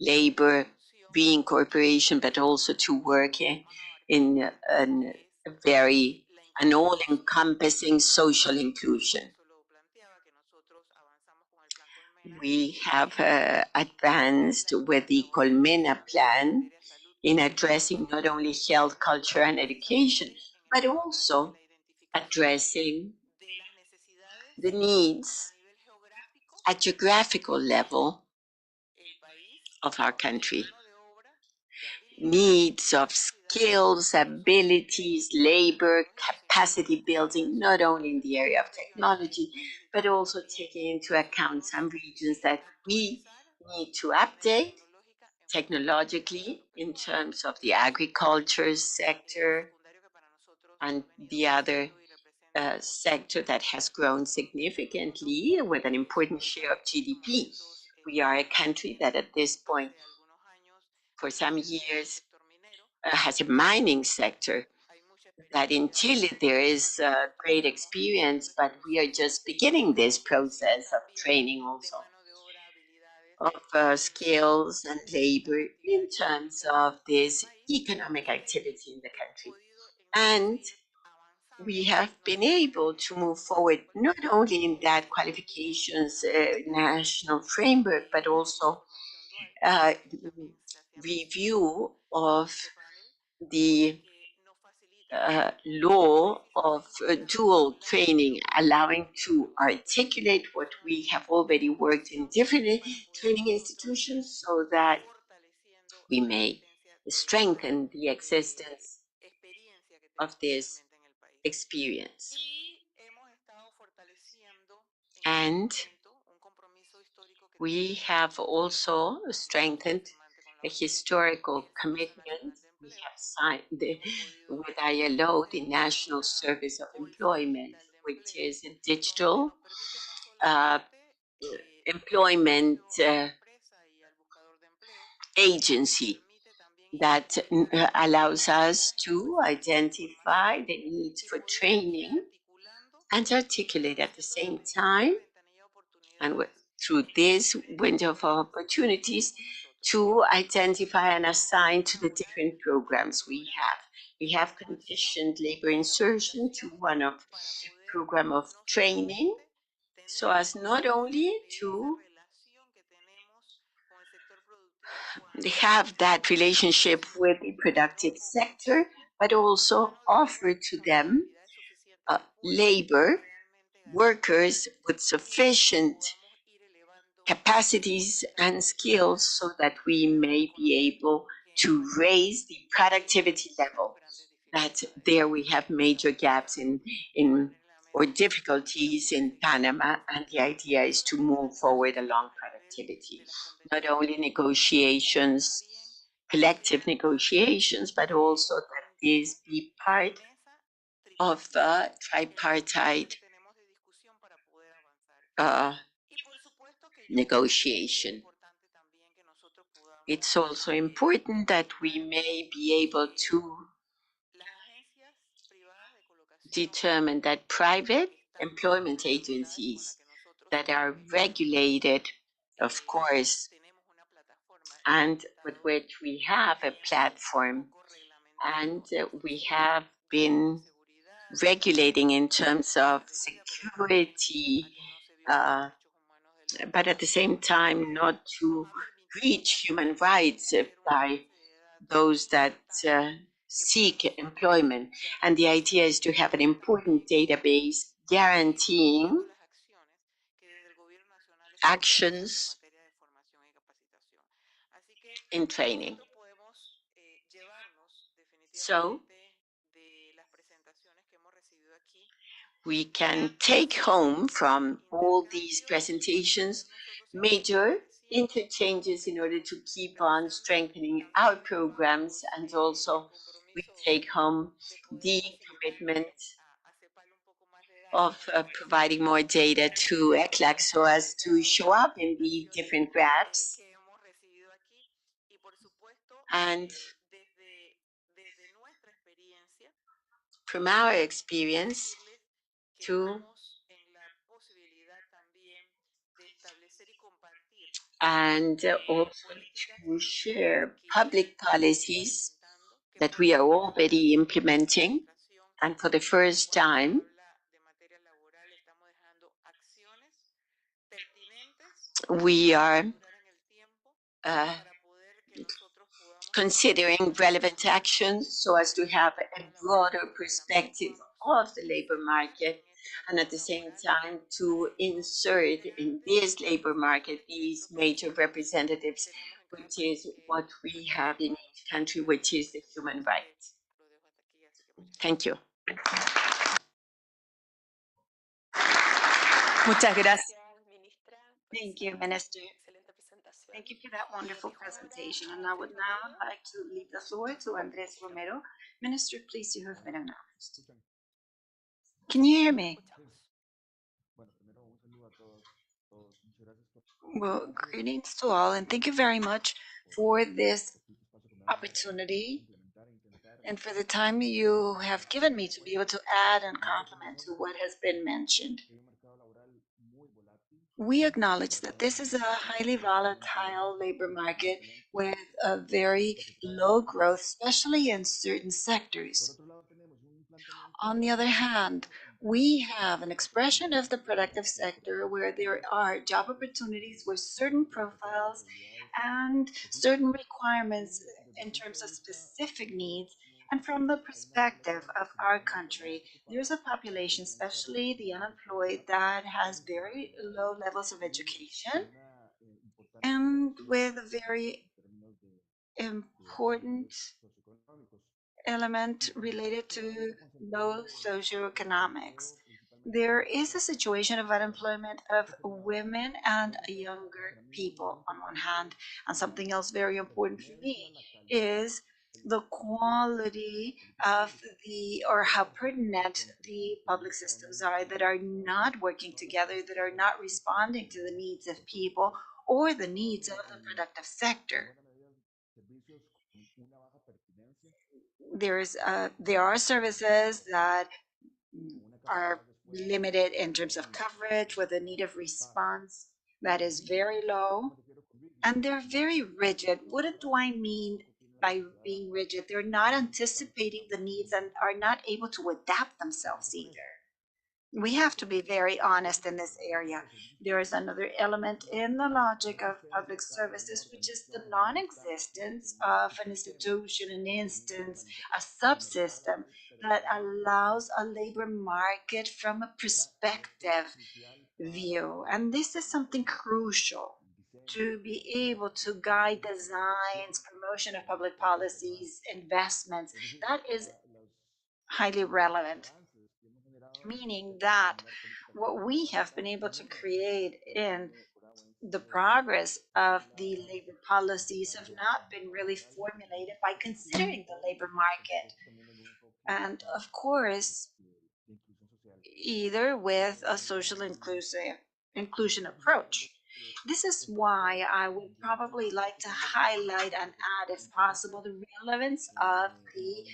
Speaker 7: labor reincorporation, but also to work in an all-encompassing social inclusion. We have advanced with the Colmena plan in addressing not only health, culture, and education, but also addressing the needs at geographical level of our country. Needs of skills, abilities, labor, capacity building, not only in the area of technology, but also taking into account some regions that we need to update technologically in terms of the agriculture sector and the other sector that has grown significantly with an important share of GDP. We are a country that at this point, for some years, has a mining sector that in Chile there is great experience, but we are just beginning this process of training also of skills and labor in terms of this economic activity in the country. And we have been able to move forward not only in that qualifications national framework, but also review of the law of dual training, allowing to articulate what we have already worked in different training institutions so that we may strengthen the existence of this experience. And We have also strengthened a historical commitment. We have signed with ILO the National Service of Employment, which is a digital uh, employment agency that allows us to identify the needs for training and articulate at the same time, and through this window of opportunities, to identify and assign to the different programs we have. We have conditioned labor insertion to one of program of training, so as not only to have that relationship with the productive sector, but also offer to them labor workers with sufficient capacities and skills so that we may be able to raise the productivity level. That there we have major gaps in or difficulties in Panama, and the idea is to move forward along productivity. Not only negotiations, collective negotiations, but also that these be part of a tripartite negotiation. It's also important that we may be able to determine that private employment agencies that are regulated, of course, and with which we have a platform, and we have been regulating in terms of security, but at the same time not to reach human rights by those that seek employment. And the idea is to have an important database guaranteeing actions in training. So we can take home from all these presentations major interchanges in order to keep on strengthening our programs, and also we take home the commitment of providing more data to ECLAC so as to show up in the different graphs. And from our experience, to and also to share public policies that we are already implementing. And for the first time, we are considering relevant actions so as to have a broader perspective of the labor market, and at the same time to insert in this labor market these major representatives, which is what we have in each country, which is the human rights. Thank you.
Speaker 8: Muchas gracias. Thank you, Minister. Thank you for that wonderful presentation. And I would now like to leave the floor to Andrés Romero. Minister, please, you have been announced. Can you hear me? Well, greetings to all, and thank you very much for this opportunity and for the time you have given me to be able to add and complement to what has been mentioned. We acknowledge that this is a highly volatile labor market with a very low growth, especially in certain sectors. On the other hand, we have an expression of the productive sector where there are job opportunities with certain profiles and certain requirements in terms of specific needs. And from the perspective of our country, there's a population, especially the unemployed, that has very low levels of education and with a very important element related to low socioeconomics. there is a situation of unemployment of women and younger people on one hand. And something else very important for me is the quality of or how pertinent the public systems are that are not working together, that are not responding to the needs of people or the needs of the productive sector. There are services that are limited in terms of coverage with a need of response that is very low, and they're very rigid. What do I mean by being rigid? They're not anticipating the needs and are not able to adapt themselves either. We have to be very honest in this area. There is another element in the logic of public services, which is the non-existence of an institution, an instance, a subsystem that allows a labor market from a perspective view. And this is something crucial to be able to guide designs, promotion of public policies, investments. That is highly relevant, meaning that what we have been able to create in the progress of the labor policies have not been really formulated by considering the labor market. And of course, either with a social inclusion approach. This is why I would probably like to highlight and add, if possible, the relevance of the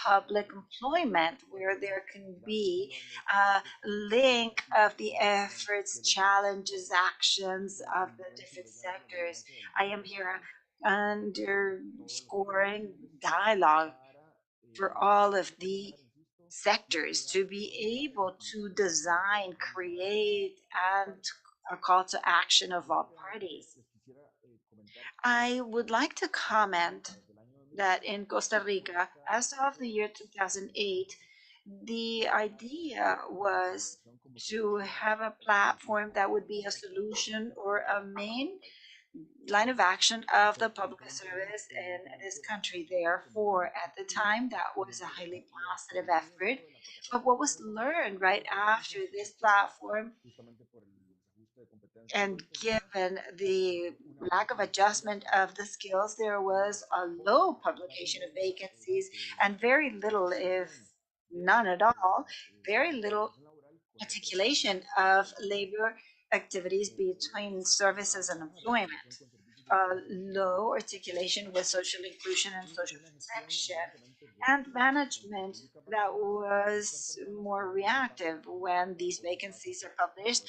Speaker 8: public employment, where there can be a link of the efforts, challenges, actions of the different sectors. I am here underscoring dialogue for all of the sectors to be able to design, create, and a call to action of all parties. I would like to comment that in Costa Rica, as of the year 2008, the idea was to have a platform that would be a solution or a main line of action of the public service in this country. Therefore, at the time, that was a highly positive effort. But what was learned right after this platform, and given the lack of adjustment of the skills, there was a low publication of vacancies and very little, if none at all, very little articulation of labor activities between services and employment. Low articulation with social inclusion and social protection, and management that was more reactive when these vacancies are published.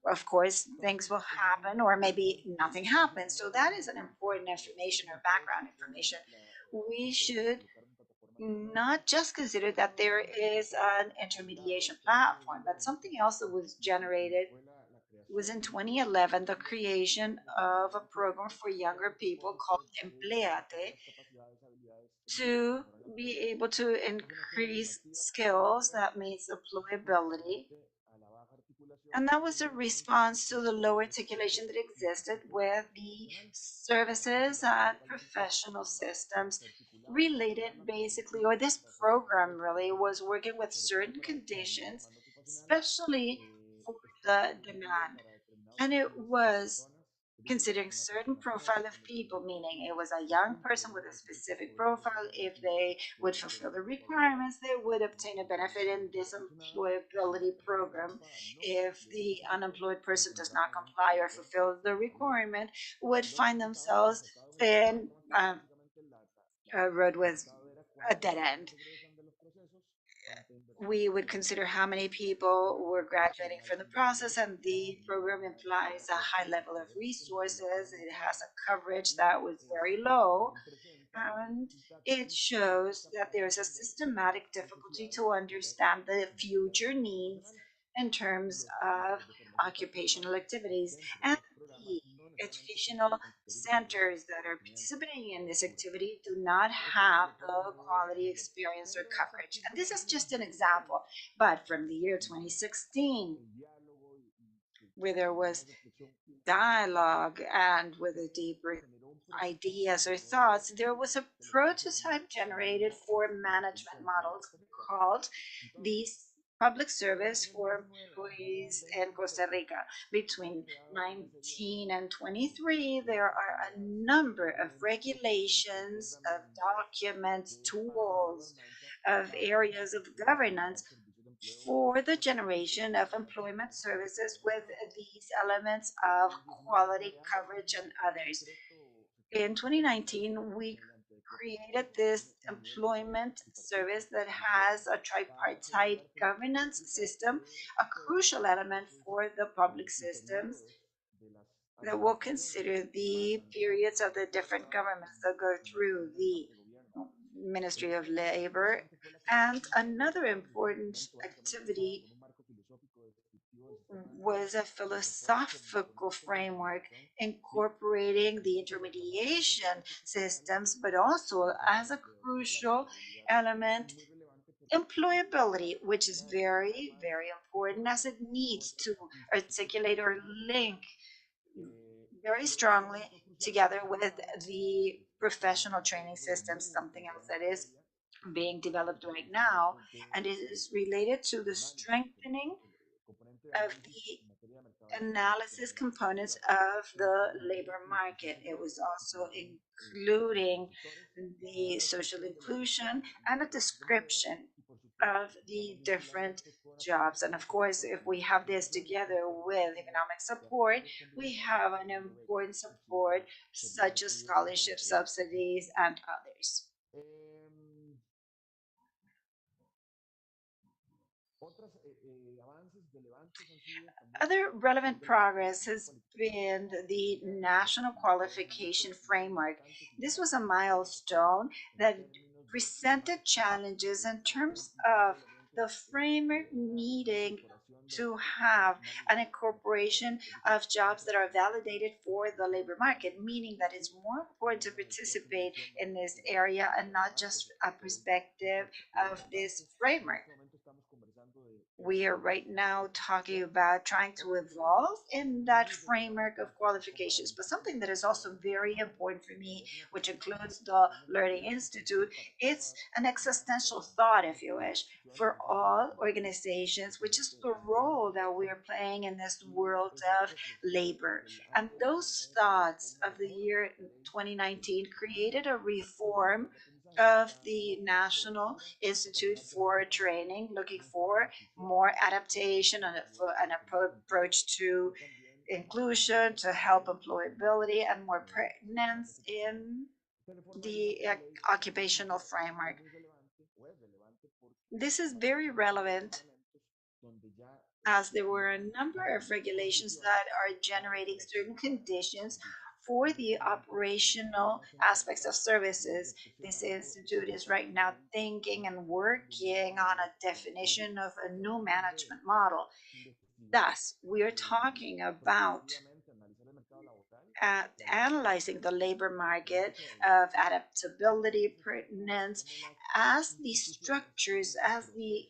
Speaker 8: Of course, things will happen, or maybe nothing happens. So that is an important information or background information. We should not just consider that there is an intermediation platform, but something else that was generated was in 2011 the creation of a program for younger people called Empleate to be able to increase skills, that means employability. And that was a response to the low articulation that existed with the services and professional systems related basically, or this program really was working with certain conditions, especially for the demand. And it was considering certain profile of people, meaning it was a young person with a specific profile. If they would fulfill the requirements, they would obtain a benefit in this employability program. If the unemployed person does not comply or fulfill the requirement, would find themselves in a road with a dead end. We would consider how many people were graduating from the process, and the program implies a high level of resources. It has a coverage that was very low, and it shows that there's a systematic difficulty to understand the future needs in terms of occupational activities. And the educational centers that are participating in this activity do not have the quality experience or coverage. And this is just an example, but from the year 2016, where there was dialogue and with a deeper ideas or thoughts, there was a prototype generated for management models called the public service for employees in Costa Rica. Between 19 and 23, there are a number of regulations, of documents, tools, of areas of governance for the generation of employment services with these elements of quality, coverage, and others. In 2019, we created this employment service that has a tripartite governance system, a crucial element for the public systems that will consider the periods of the different governments that go through the Ministry of Labor. And another important activity was a philosophical framework incorporating the intermediation systems, but also as a crucial element, employability, which is very, very important as it needs to articulate or link very strongly together with the professional training systems, something else that is being developed right now, and it is related to the strengthening of the analysis components of the labor market. It was also including the social inclusion and a description of the different jobs. And of course, if we have this together with economic support, we have an important support such as scholarship subsidies and others. Other relevant progress has been the National Qualification Framework. This was a milestone that presented challenges in terms of the framework needing to have an incorporation of jobs that are validated for the labor market, meaning that it's more important to participate in this area and not just a perspective of this framework. We are right now talking about trying to evolve in that framework of qualifications. But something that is also very important for me, which includes the Learning Institute, it's an existential thought, if you wish, for all organizations, which is the role that we are playing in this world of labor. And those thoughts of the year 2019 created a reform of the National Institute for Training, looking for more adaptation and an approach to inclusion, to help employability, and more pertinence in the occupational framework. This is very relevant as there were a number of regulations that are generating certain conditions for the operational aspects of services. This institute is right now thinking and working on a definition of a new management model. Thus, we are talking about analyzing the labor market of adaptability, pertinence, as the structures, as the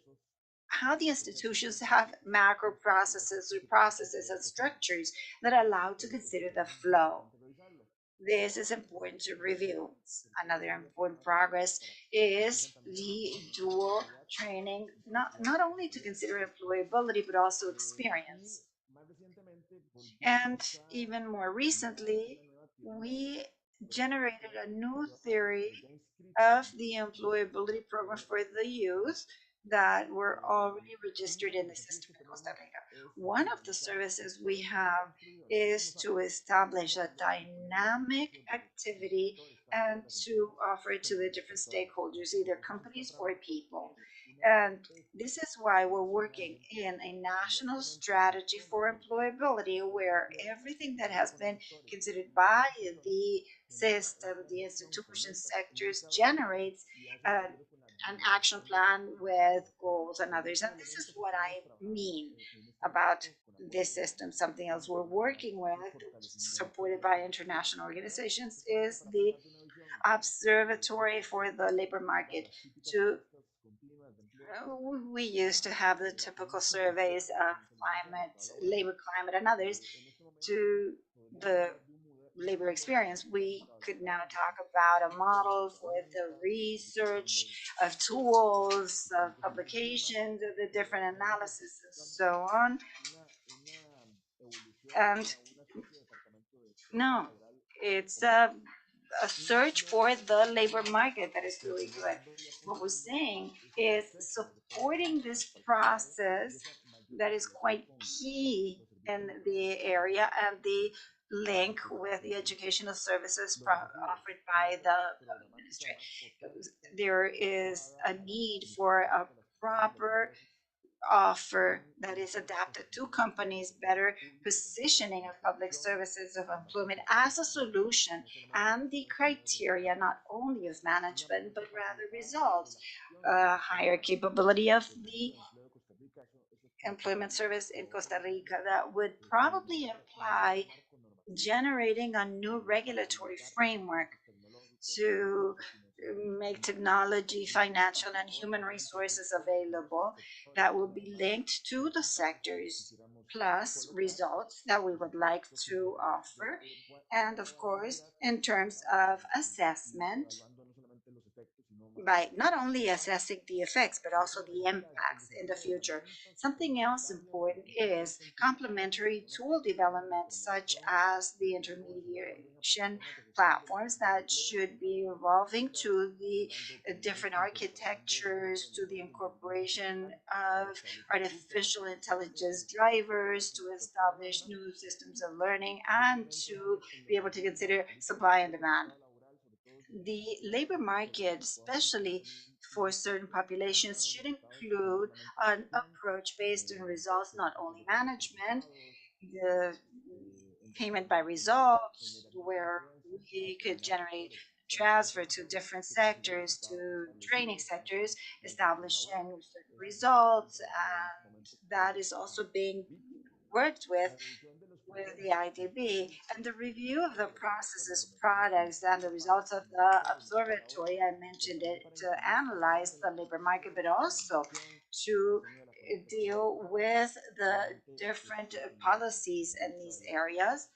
Speaker 8: how the institutions have macro processes or processes and structures that allow to consider the flow. This is important to review. Another important progress is the dual training, not only to consider employability, but also experience. And even more recently, we generated a new theory of the employability program for the youth that were already registered in the system in Costa Rica. One of the services we have is to establish a dynamic activity and to offer it to the different stakeholders, either companies or people. And this is why we're working in a national strategy for employability, where everything that has been considered by the system, the institution sectors, generates an action plan with goals and others. And this is what I mean about this system. Something else we're working with, supported by international organizations, is the Observatory for the Labor Market. We used to have the typical surveys of climate, labor climate, and others to the labor experience. We could now talk about a model for the research of tools, of publications, of the different analysis, and so on. And no, it's a search for the labor market that is really good. What we're saying is supporting this process that is quite key in the area, and the link with the educational services offered by the ministry. There is a need for a proper offer that is adapted to companies, better positioning of public services of employment as a solution, and the criteria not only of management but rather results, higher capability of the employment service in Costa Rica. That would probably imply generating a new regulatory framework to make technology, financial, and human resources available that will be linked to the sectors, plus results that we would like to offer. And of course, in terms of assessment, by not only assessing the effects, but also the impacts in the future. Something else important is complementary tool development, such as the intermediation platforms that should be evolving to the different architectures, to the incorporation of artificial intelligence drivers, to establish new systems of learning, and to be able to consider supply and demand. The labor market, especially for certain populations, should include an approach based on results, not only management, the payment by results, where we could generate transfer to different sectors, to training sectors, establishing certain results, and that is also being worked with the IDB, and the review of the processes, products, and the results of the observatory. I mentioned it to analyze the labor market, but also to deal with the different policies in these areas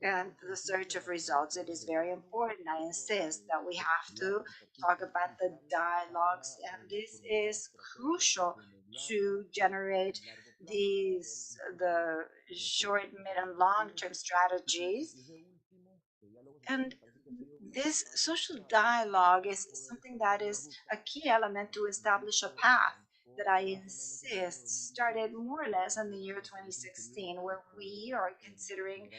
Speaker 8: and the search of results. It is very important. I insist that we have to talk about the dialogues, and this is crucial to generate the short, mid, and long-term strategies. And this social dialogue is something that is a key element to establish a path that I insist started more or less in the year 2016, where we are considering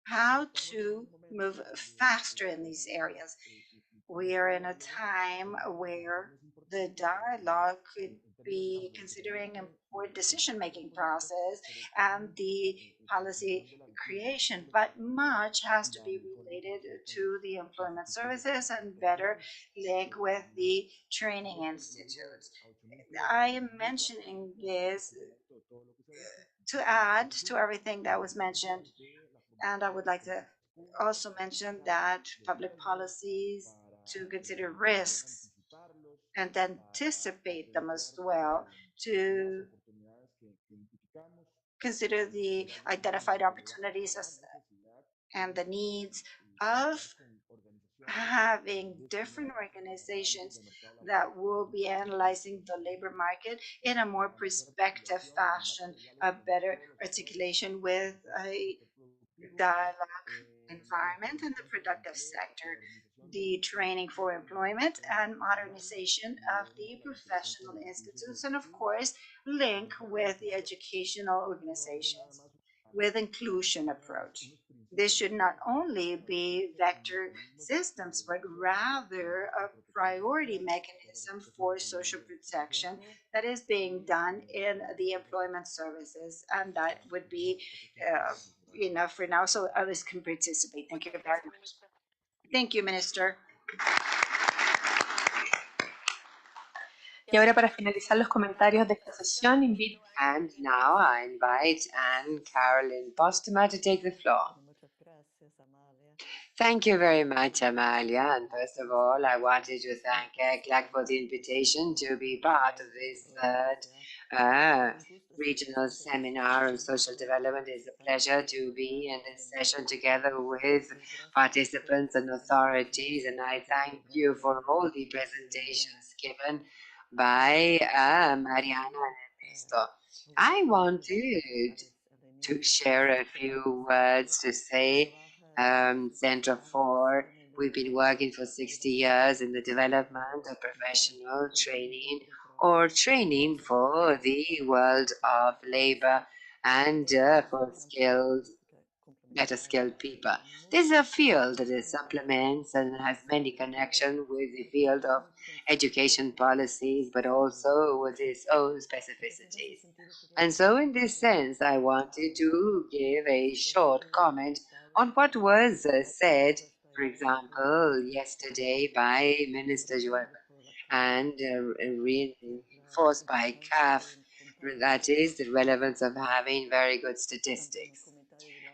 Speaker 8: how to move faster in these areas. We are in a time where the dialogue could be considering important decision-making process and the policy creation, but much has to be related to the employment services and better link with the training institutes. I am mentioning this to add to everything that was mentioned, and I would like to also mention that public policies to consider risks and anticipate them as well, to consider the identified opportunities and the needs of having different organizations that will be analyzing the labor market in a more perspective fashion, a better articulation with a dialogue environment in the productive sector, the training for employment and modernization of the professional institutes, and of course, link with the educational organizations with inclusion approach. This should not only be vector systems, but rather a priority mechanism for social protection that is being done in the employment services, and that would be enough for now so others can participate. Thank you very much. Thank you, Minister.
Speaker 1: Y ahora, para finalizar los comentarios de esta sesión, invito
Speaker 2: And now I invite Anne Caroline Postema to take the floor. Thank you very much, Amalia. And first of all, I wanted to thank ECLAC for the invitation to be part of this third regional seminar on social development. It's a pleasure to be in this session together with participants and authorities, and I thank you for all the presentations given by Mariana and Ernesto. I wanted to share a few words to say Center for. We've been working for 60 years in the development of professional training or training for the world of labor and for better skilled people. This is a field that supplements and has many connections with the field of education policies, but also with its own specificities. And so, in this sense, I wanted to give a short comment on what was said, for example, yesterday by Minister Joel and reinforced by CAF, that is the relevance of having very good statistics.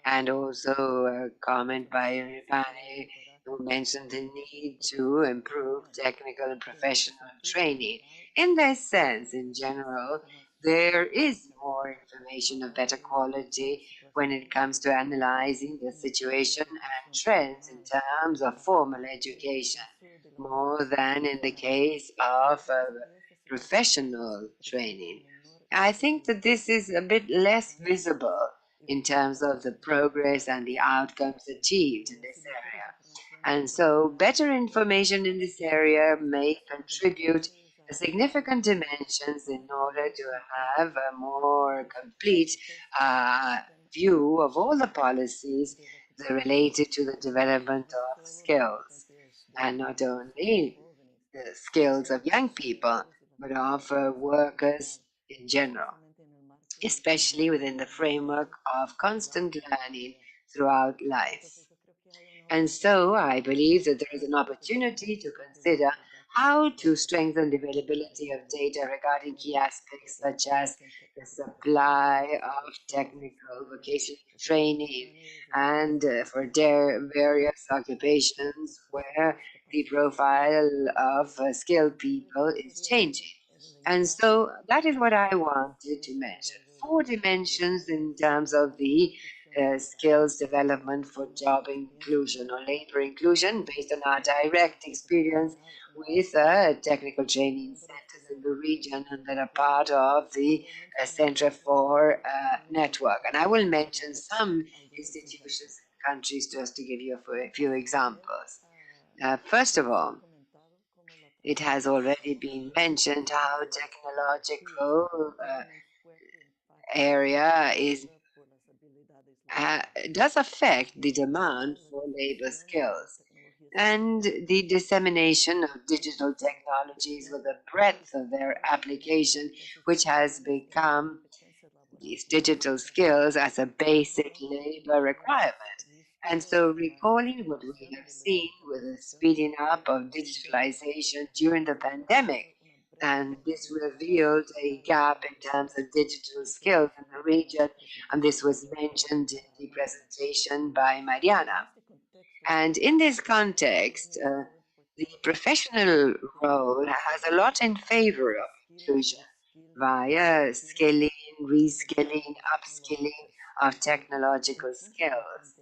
Speaker 2: And also a comment by Ripani, who mentioned the need to improve technical and professional training. In this sense, in general, there is more information of better quality when it comes to analyzing the situation and trends in terms of formal education, more than in the case of professional training. I think that this is a bit less visible in terms of the progress and the outcomes achieved in this area. And so better information in this area may contribute significant dimensions in order to have a more complete view of all the policies that are related to the development of skills, and not only the skills of young people, but of workers in general, especially within the framework of constant learning throughout life. And so I believe that there is an opportunity to consider how to strengthen the availability of data regarding key aspects such as the supply of technical vocational training and for their various occupations where the profile of skilled people is changing. And so that is what I wanted to mention. 4 dimensions in terms of the skills development for job inclusion or labor inclusion based on our direct experience with technical training centers in the region and that are part of the Center for Network. And I will mention some institutions and countries just to give you a few examples. First of all, it has already been mentioned how technological area does affect the demand for labor skills and the dissemination of digital technologies with the breadth of their application, which has become these digital skills as a basic labor requirement. And so recalling what we have seen with the speeding up of digitalization during the pandemic, and this revealed a gap in terms of digital skills in the region, and this was mentioned in the presentation by Mariana. And in this context, the professional role has a lot in favor of inclusion via skilling, reskilling, upskilling of technological skills.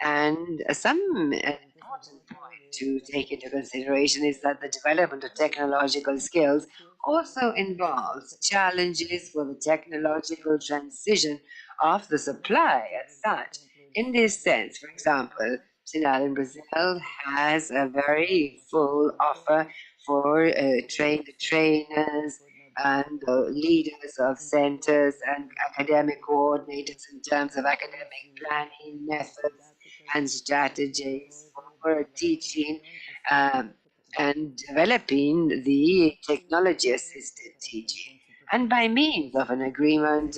Speaker 2: And some important point to take into consideration is that the development of technological skills also involves challenges for the technological transition of the supply as such. In this sense, for example, Sinal in Brazil has a very full offer for trainers and leaders of centers and academic coordinators in terms of academic planning methods and strategies for teaching and developing the technology assisted teaching. And by means of an agreement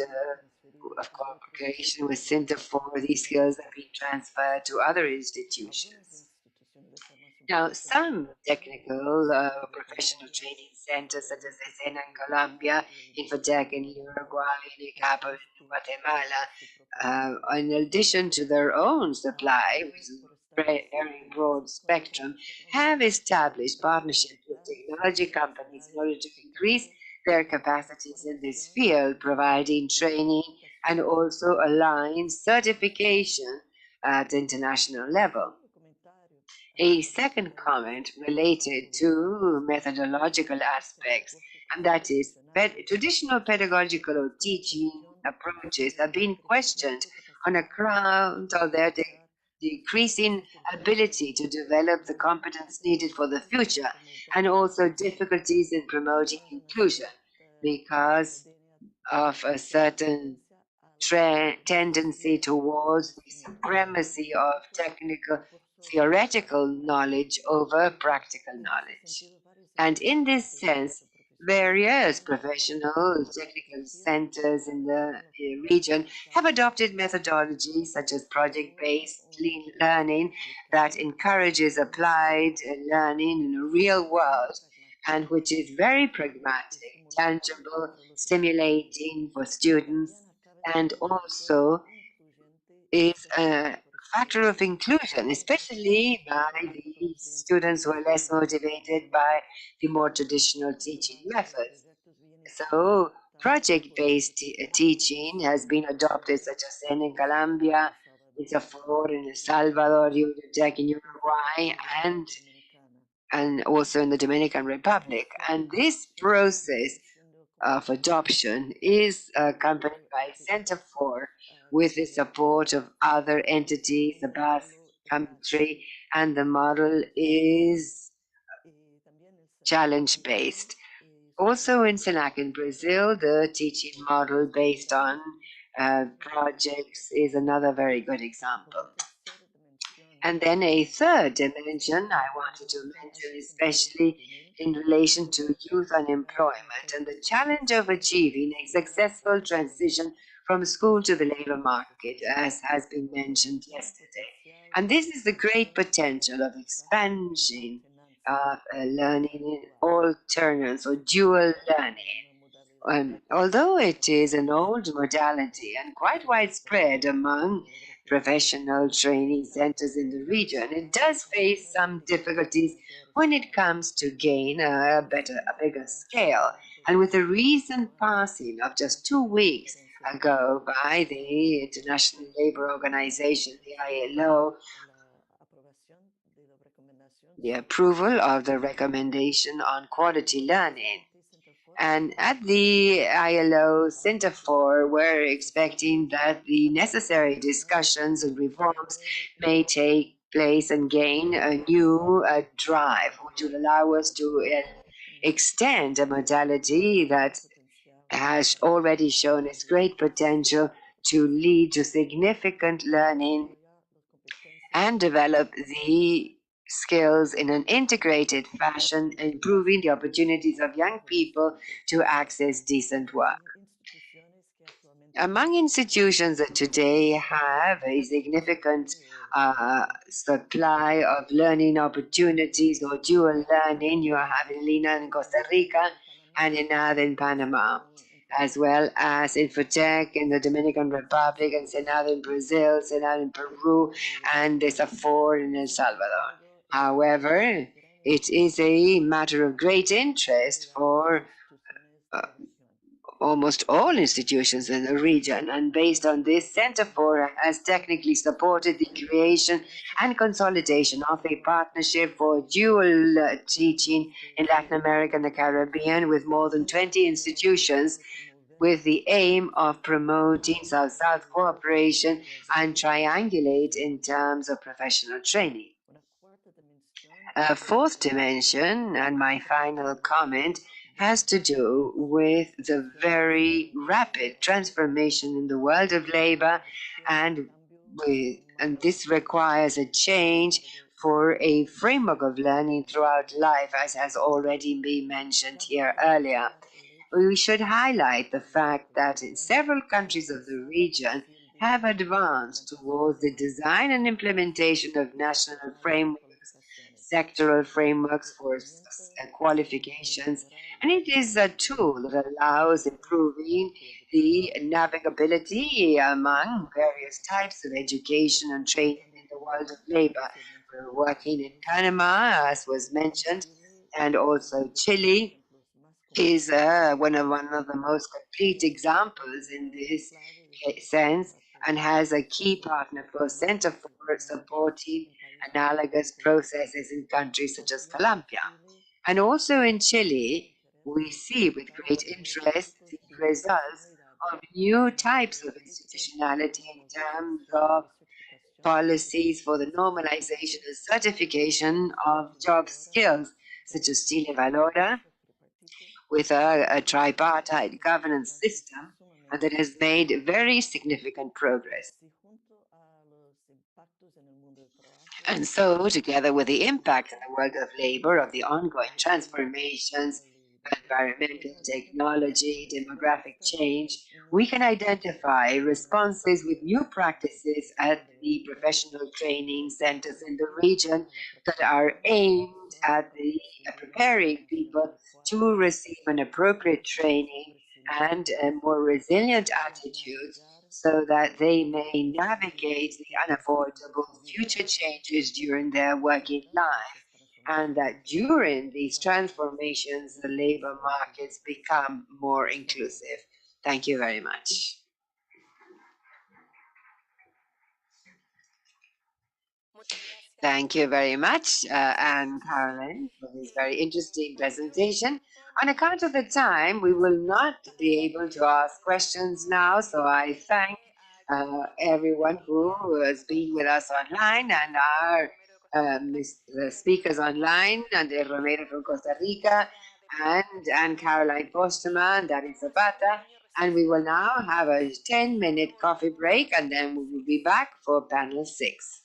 Speaker 2: of cooperation with Center for these skills have been transferred to other institutions. Now, some technical professional training centers, such as ESENA in Colombia, Infotech in Uruguay, and ICAPO in Guatemala, in addition to their own supply, which is a very broad spectrum, have established partnerships with technology companies in order to increase their capacities in this field, providing training and also allowing certification at international level. A second comment related to methodological aspects, and that is traditional pedagogical or teaching approaches have been questioned on account of their decreasing ability to develop the competence needed for the future, and also difficulties in promoting inclusion because of a certain tendency towards the supremacy of technical theoretical knowledge over practical knowledge. And in this sense, various professional technical centers in the region have adopted methodologies such as project-based learning that encourages applied learning in a real world and which is very pragmatic, tangible, stimulating for students, and also is a factor of inclusion, especially by the students who are less motivated by the more traditional teaching methods. So project-based teaching has been adopted, such as in Colombia, ISAFOR in El Salvador, UTEC in Uruguay, and also in the Dominican Republic. And this process of adoption is accompanied by Center4 with the support of other entities, the Basque country, and the model is challenge-based. Also in SENAC in Brazil, the teaching model based on projects is another very good example. And then a third dimension I wanted to mention, especially in relation to youth unemployment and the challenge of achieving a successful transition from school to the labor market, as has been mentioned yesterday. And this is the great potential of expansion of learning in alternance or dual learning. Although it is an old modality and quite widespread among professional training centers in the region, it does face some difficulties when it comes to gain a bigger scale. And with the recent passing of just 2 weeks ago by the International Labour Organization, the ILO, the approval of the recommendation on quality learning. And at the ILO Center4, we're expecting that the necessary discussions and reforms may take place and gain a new drive, which will allow us to extend a modality that has already shown its great potential to lead to significant learning and develop the skills in an integrated fashion, improving the opportunities of young people to access decent work. Among institutions that today have a significant supply of learning opportunities or dual learning, you have in Lina in Costa Rica and ENAD in Panama, as well as Infotech in the Dominican Republic and SENAD in Brazil, SENAD in Peru, and ISAFOR in El Salvador. However, it is a matter of great interest for almost all institutions in the region, and based on this, Center4 has technically supported the creation and consolidation of a partnership for dual teaching in Latin America and the Caribbean with more than 20 institutions, with the aim of promoting South-South cooperation and triangulate in terms of professional training. A fourth dimension, and my final comment, has to do with the very rapid transformation in the world of labor, and this requires a change for a framework of learning throughout life, as has already been mentioned here earlier. We should highlight the fact that in several countries of the region have advanced towards the design and implementation of national frameworks, sectoral frameworks for qualifications, and it is a tool that allows improving the navigability among various types of education and training in the world of labor. We're working in Panama, as was mentioned, and also Chile, is one of the most complete examples in this sense and has a key partner for Center for supporting analogous processes in countries such as Colombia. And also in Chile, we see with great interest the results of new types of institutionality in terms of policies for the normalization and certification of job skills, such as Chile Valora, with a tripartite governance system, and that has made very significant progress. And so, together with the impact in the world of labor of the ongoing transformations, environmental technology, demographic change, we can identify responses with new practices at the professional training centers in the region that are aimed at preparing people to receive an appropriate training and a more resilient attitudes so that they may navigate the unavoidable future changes during their working life, and that during these transformations, the labor markets become more inclusive. Thank you very much. Thank you very much, Anne Caroline, for this very interesting presentation. On account of the time, we will not be able to ask questions now, so I thank everyone who has been with us online and our the speakers online, Andre Romero from Costa Rica, and Anne Caroline Postuma and David Zapata. And we will now have a 10-minute coffee break, and then we will be back for panel 6.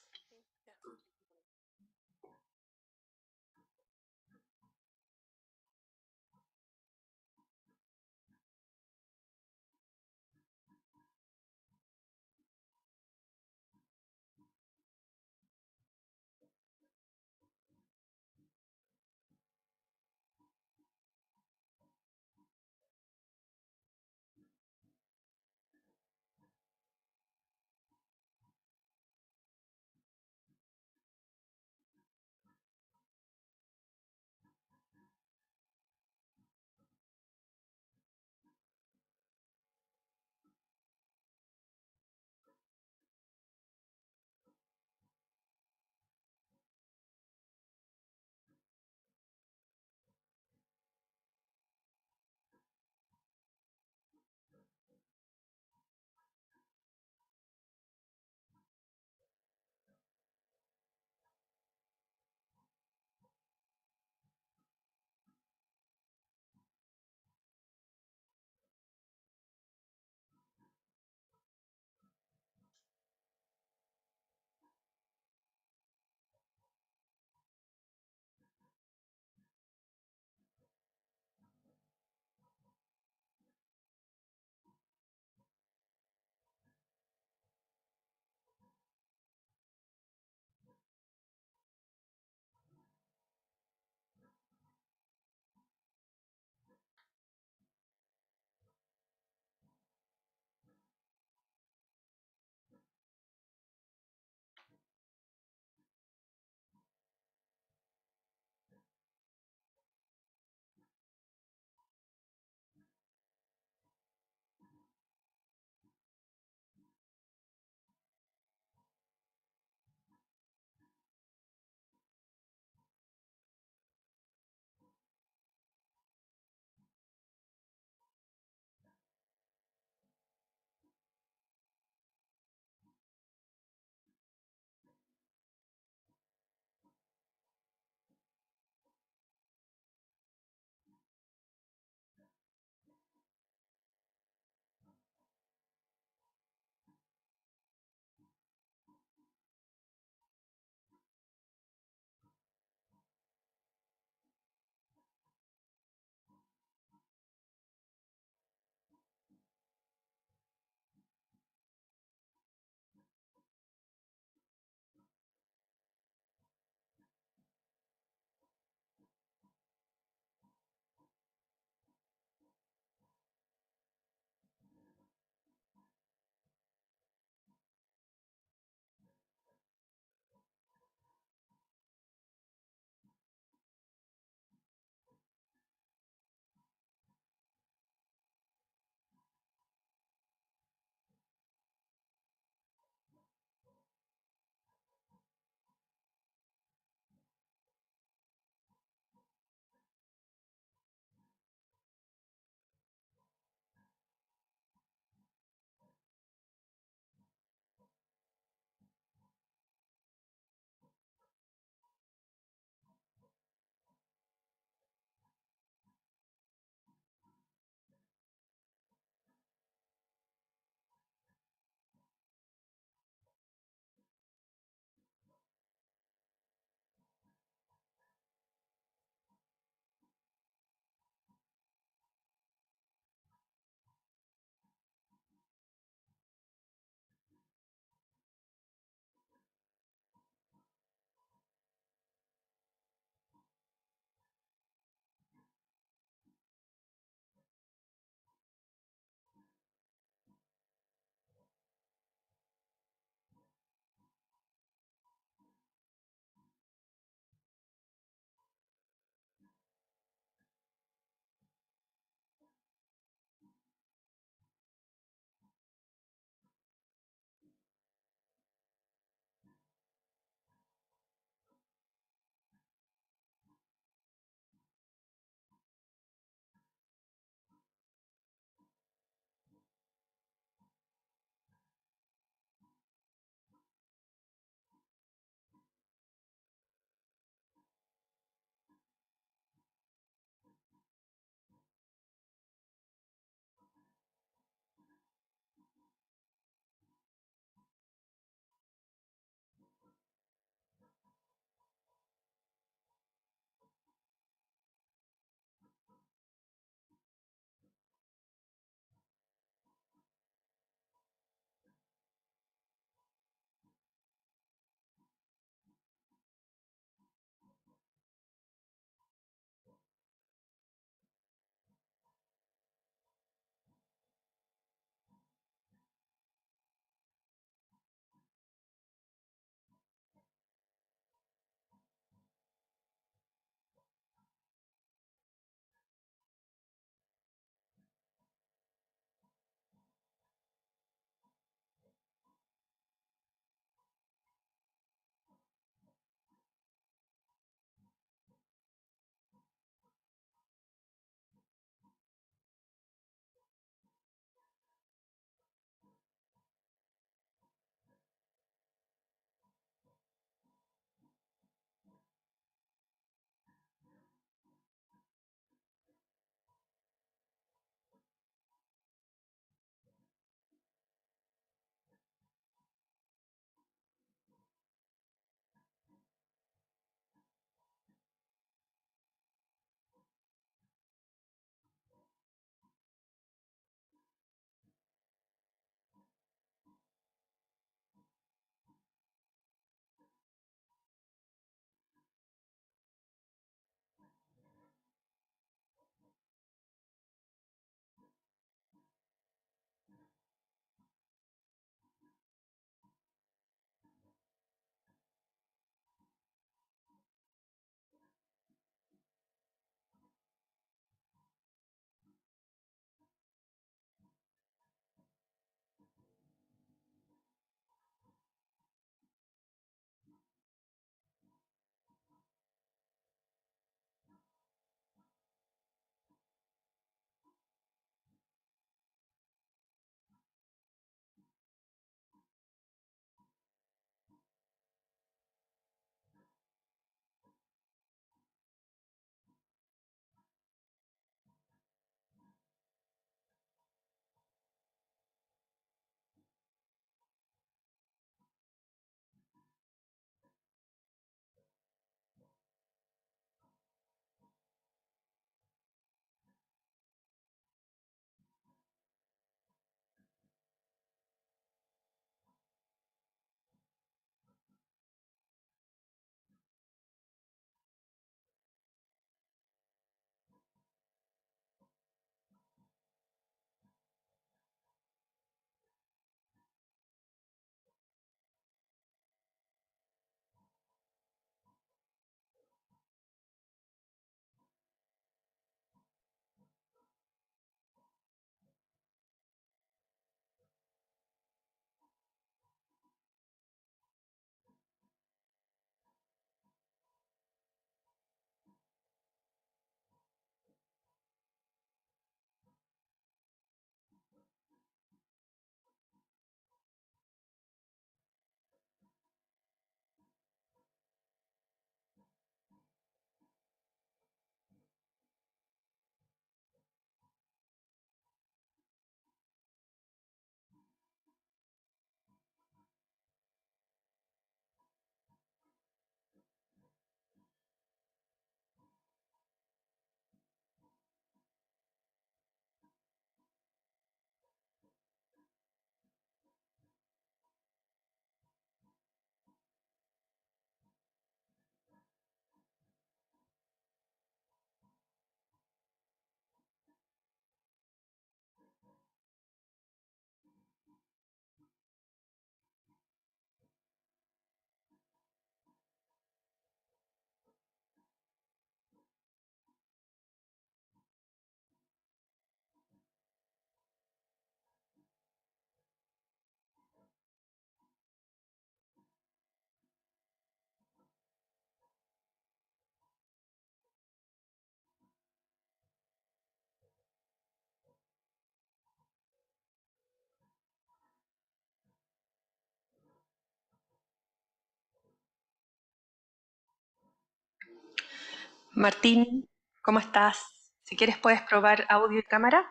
Speaker 1: Martín, ¿cómo estás? Si quieres puedes probar audio y cámara.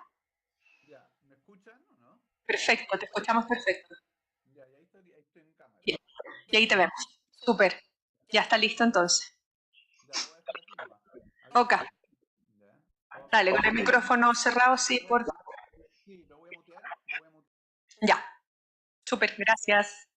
Speaker 9: Ya, ¿me escuchan o no?
Speaker 1: Perfecto, te escuchamos perfecto.
Speaker 9: Ya, y ahí estoy en cámara.
Speaker 1: Y ahí te vemos. Súper. Ya está listo entonces.
Speaker 9: Ya lo voy a dejar aquí nomás.
Speaker 1: Ok,
Speaker 9: Avísame. Ya.
Speaker 1: dale, con el micrófono cerrado, sí, por...
Speaker 9: Sí, lo voy a mutear. Lo voy a mutear.
Speaker 1: Ya. Súper, gracias.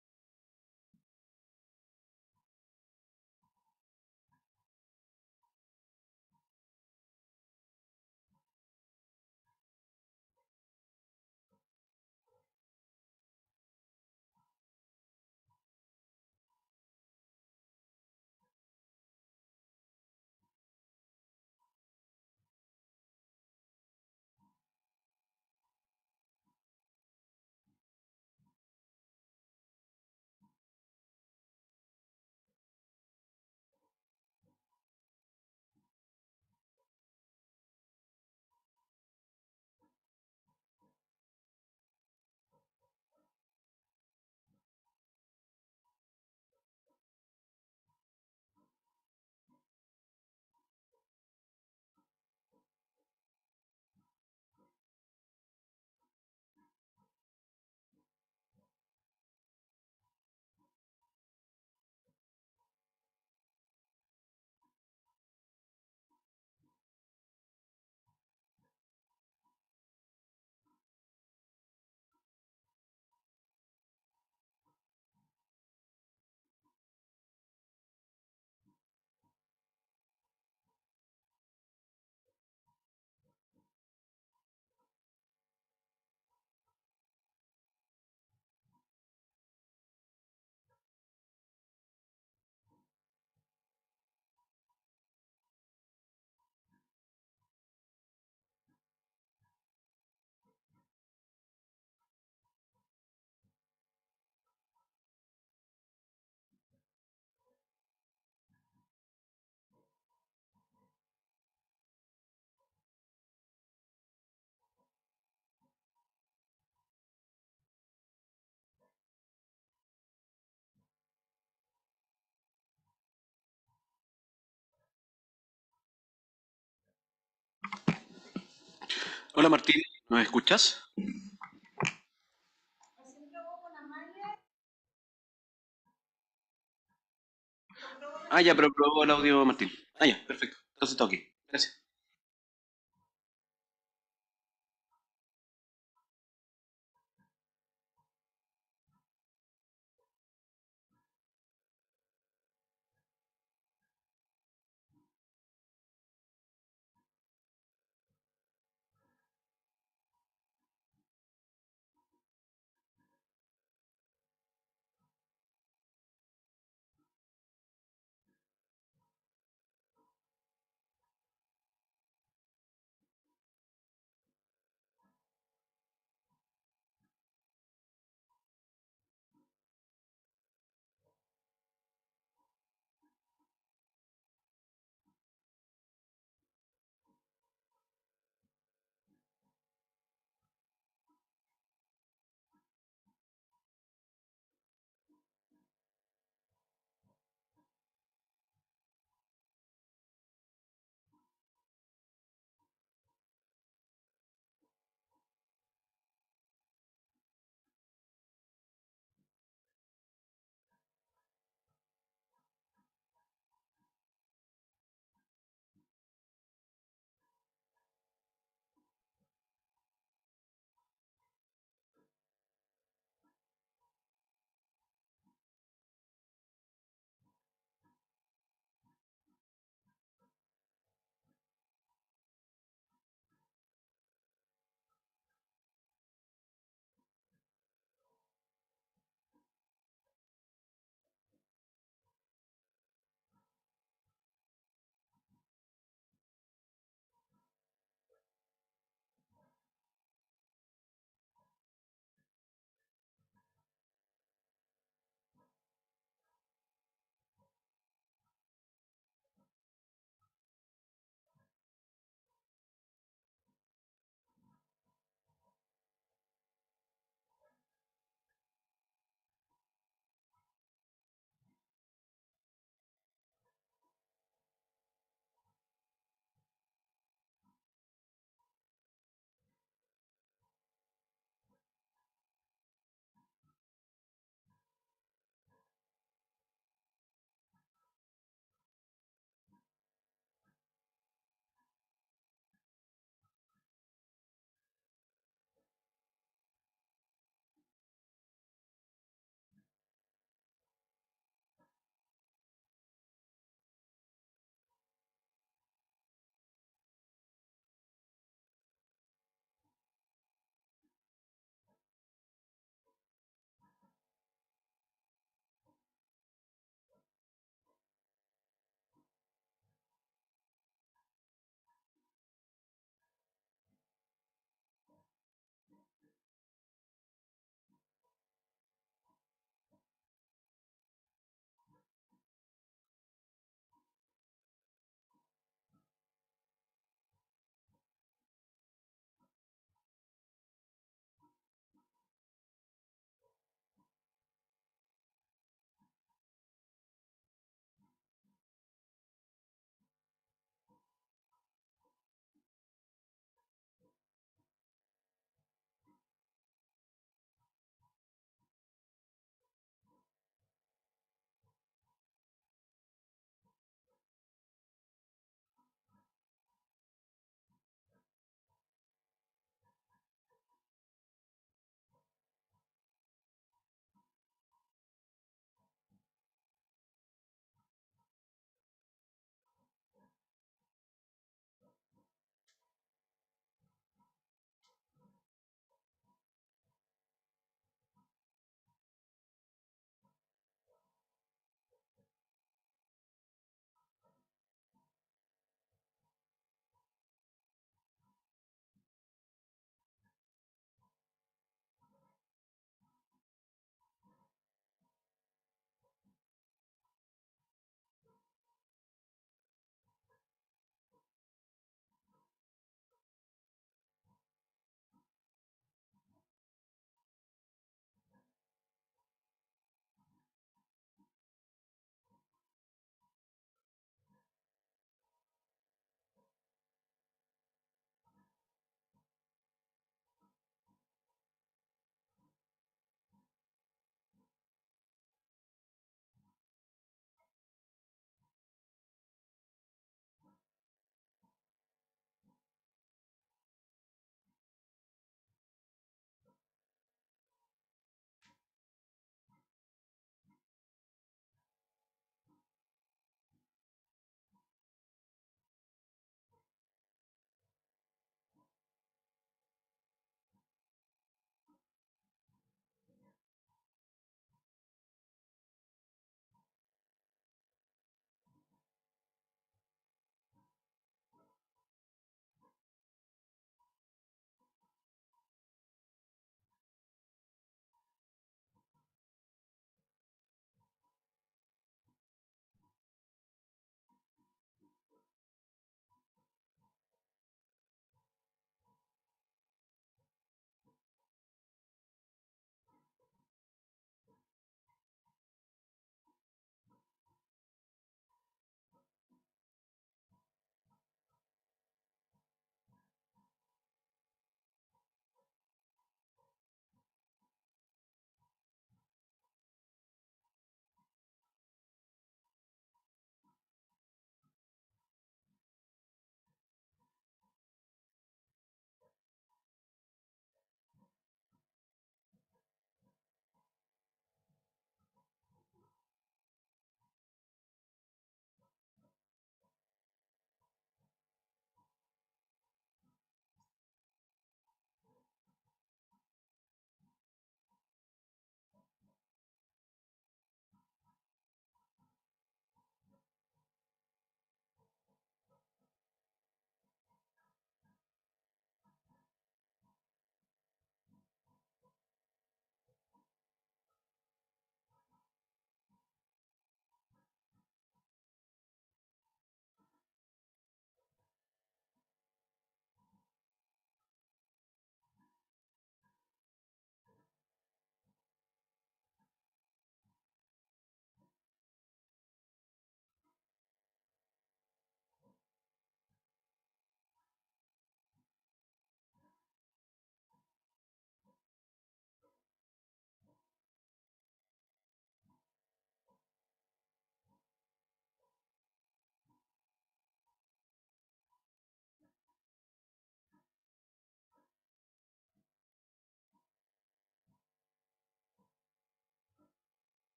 Speaker 10: Hola Martín, ¿nos escuchas? Ah, ya, pero probó el audio Martín. Ah, ya, perfecto. Entonces está ok. Gracias.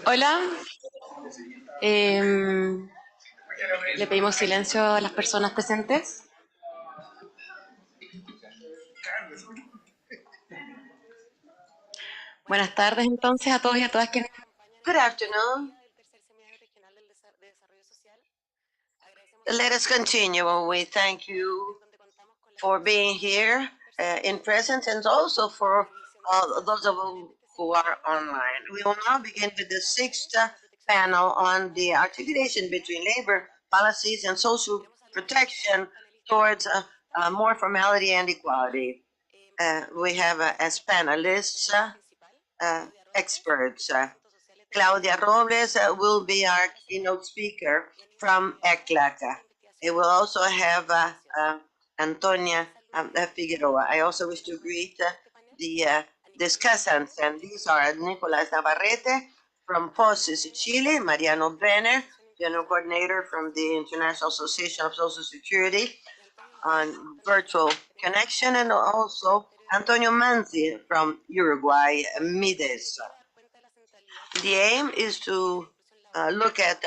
Speaker 11: Hola. Le pedimos silencio a las personas presentes. Buenas tardes entonces a todos y a todas quienes...
Speaker 6: Good afternoon. Let us continue. We thank you for being here in presence and also for those of you who are online. We will now begin with the sixth panel on the articulation between labor policies and social protection towards more formality and equality. We have as panelists experts. Claudia Robles will be our keynote speaker from ECLAC. It will also have Antonia Figueroa. I also wish to greet the discussants, and these are Nicolas Navarrete from POSIS Chile, Mariano Benner, General Coordinator from the International Association of Social Security on virtual connection, and also Antonio Manzi from Uruguay, MIDES. The aim is to look at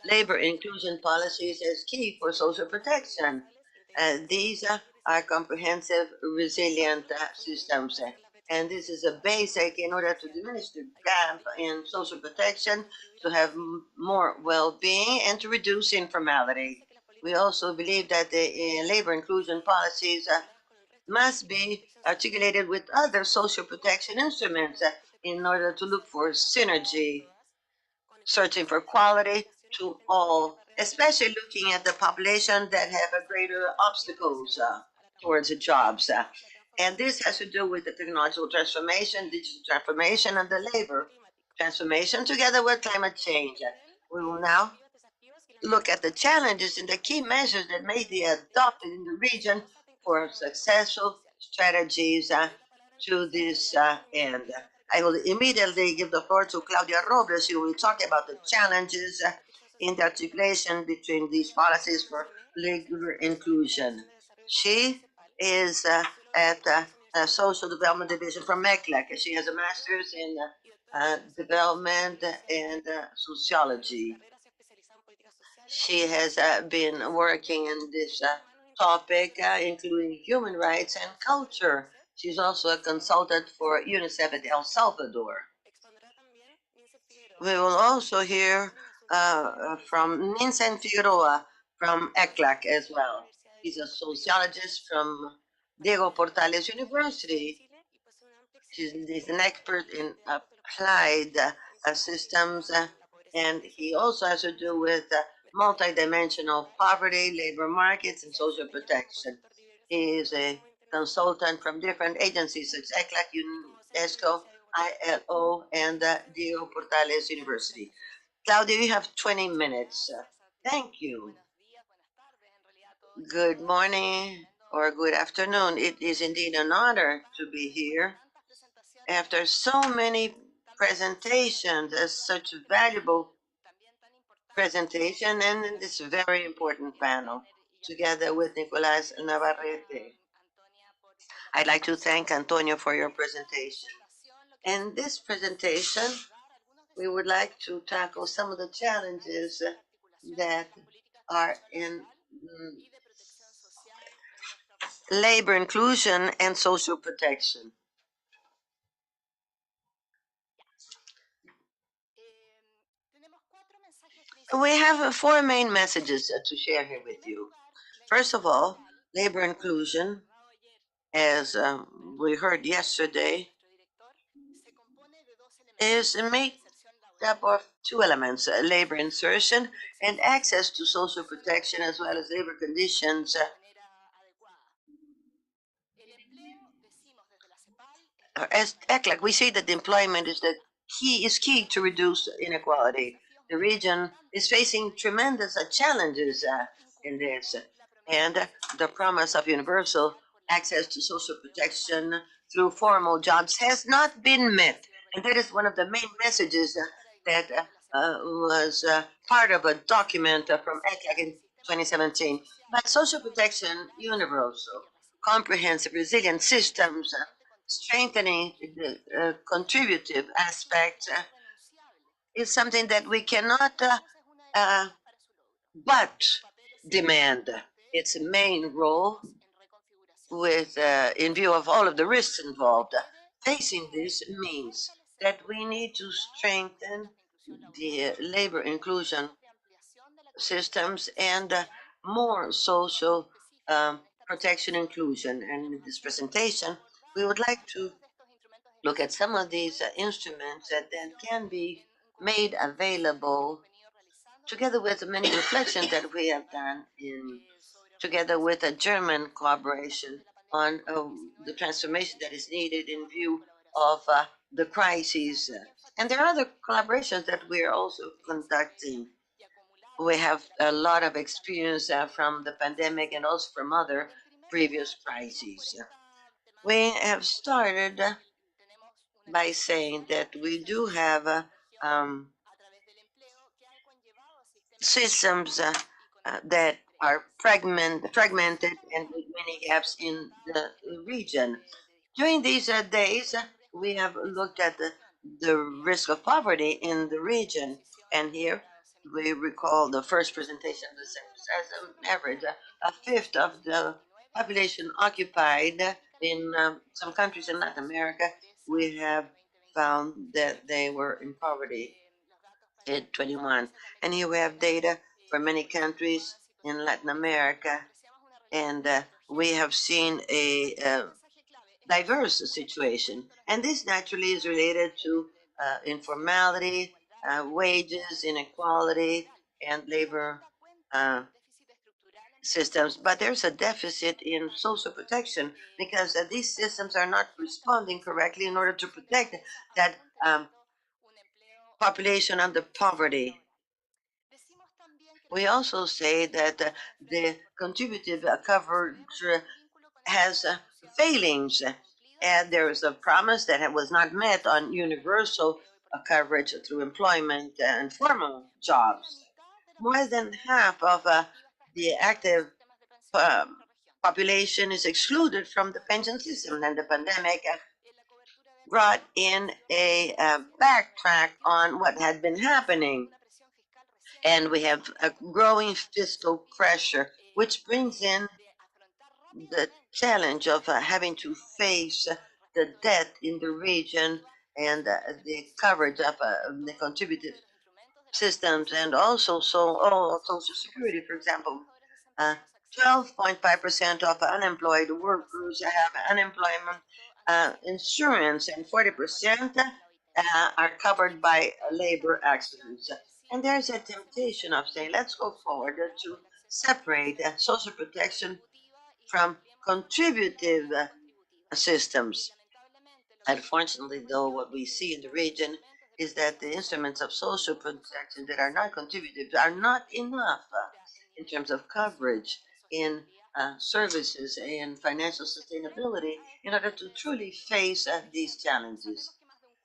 Speaker 6: labor inclusion policies as key for social protection. These are comprehensive, resilient systems. And this is a basic in order to diminish the gap in social protection, to have more well-being, and to reduce informality. We also believe that the labor inclusion policies must be articulated with other social protection instruments in order to look for synergy, searching for quality to all, especially looking at the population that have a greater obstacles towards the jobs. And this has to do with the technological transformation, digital transformation, and the labor transformation together with climate change. We will now look at the challenges and the key measures that may be adopted in the region for successful strategies to this end. I will immediately give the floor to Claudia Robles, who will talk about the challenges in the articulation between these policies for labor inclusion. She is at the Social Development Division from MECLAC. She has a master's in development and sociology. She has been working in this topic, including human rights and culture. She's also a consultant for UNICEF at El Salvador. We will also hear from Nincen Figueroa from ECLAC as well. He's a sociologist from Diego Portales University. He's an expert in applied systems, and he also has to do with multidimensional poverty, labor markets, and social protection. He is a consultant from different agencies such as ECLAC, UNESCO, ILO, and Diego Portales University. Claudia, you have 20 minutes. Thank you. Good morning or good afternoon. It is indeed an honor to be here after so many presentations, such a valuable presentation, and in this very important panel, together with Nicolas Navarrete. I'd like to thank Antonio for your presentation. In this presentation, we would like to tackle some of the challenges that are in labor inclusion and social protection. We have four main messages to share here with you. First of all, labor inclusion, as we heard yesterday, is made up of two elements, labor insertion and access to social protection, as well as labor conditions. As ECLAC, we say that employment is key to reduce inequality. The region is facing tremendous challenges in this, and the promise of universal access to social protection through formal jobs has not been met. And that is one of the main messages that was part of a document from ECLAC in 2017. But social protection, universal, comprehensive, resilient systems, strengthening the contributive aspect is something that we cannot but demand. Its main role with in view of all of the risks involved. Facing this means that we need to strengthen the labor inclusion systems and more social protection inclusion. And in this presentation, we would like to look at some of these instruments that then can be made available together with the many reflections that we have done together with a German collaboration on the transformation that is needed in view of the crises. And there are other collaborations that we are also conducting. We have a lot of experience from the pandemic and also from other previous crises. We have started by saying that we do have systems that are fragmented and with many gaps in the region. During these days, we have looked at the risk of poverty in the region, and here we recall the first presentation of the census as an average, a fifth of the population occupied in some countries in Latin America. We have found that they were in poverty in 21. And here we have data for many countries in Latin America. And we have seen a diverse situation. And this naturally is related to informality, wages, inequality, and labor systems. But there's a deficit in social protection because these systems are not responding correctly in order to protect that population under poverty. We also say that the contributive coverage has failings, and there is a promise that was not met on universal coverage through employment and formal jobs. More than half of the active population is excluded from the pension system, and the pandemic brought in a backtrack on what had been happening. And we have a growing fiscal pressure, which brings in the challenge of having to face the debt in the region and the coverage of the contributive systems, and also Social Security, for example. 12.5% of unemployed workers have unemployment insurance, and 40% are covered by labor accidents. And there's a temptation of saying, let's go forward to separate social protection from contributive systems. Unfortunately, though, what we see in the region is that the instruments of social protection that are not contributive are not enough in terms of coverage in services and financial sustainability in order to truly face these challenges.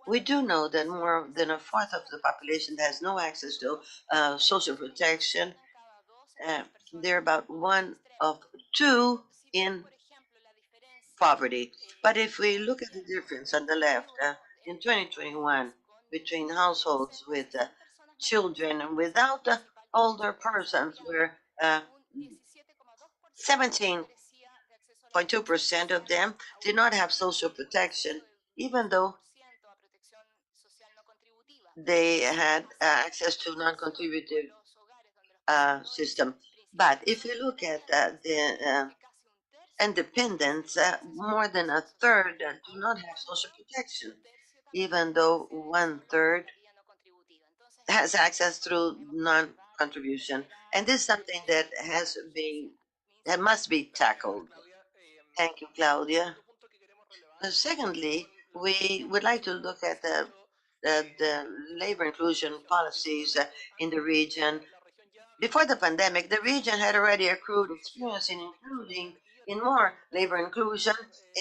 Speaker 6: We do know that more than a fourth of the population has no access to social protection. They're about one of two in poverty. But if we look at the difference on the left, in 2021, between households with children and without older persons, where 17.2% of them did not have social protection, even though they had access to non-contributive system. But if we look at the independents, more than a third do not have social protection, even though one third has access through non-contribution. And this is something that must be tackled. Thank you, Claudia. Secondly, we would like to look at the labor inclusion policies in the region. Before the pandemic, the region had already accrued experience in including in more labor inclusion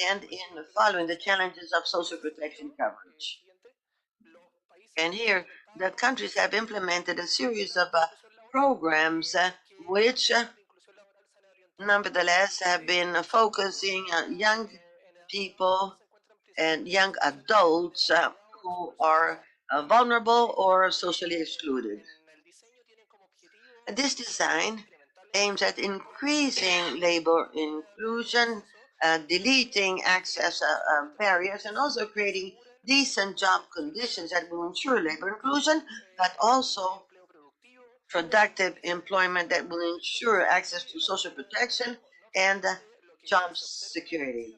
Speaker 6: and in following the challenges of social protection coverage. And here, the countries have implemented a series of programs which nevertheless have been focusing on young people and young adults who are vulnerable or socially excluded. This design aims at increasing labor inclusion, deleting access barriers, and also creating decent job conditions that will ensure labor inclusion, but also productive employment that will ensure access to social protection and job security.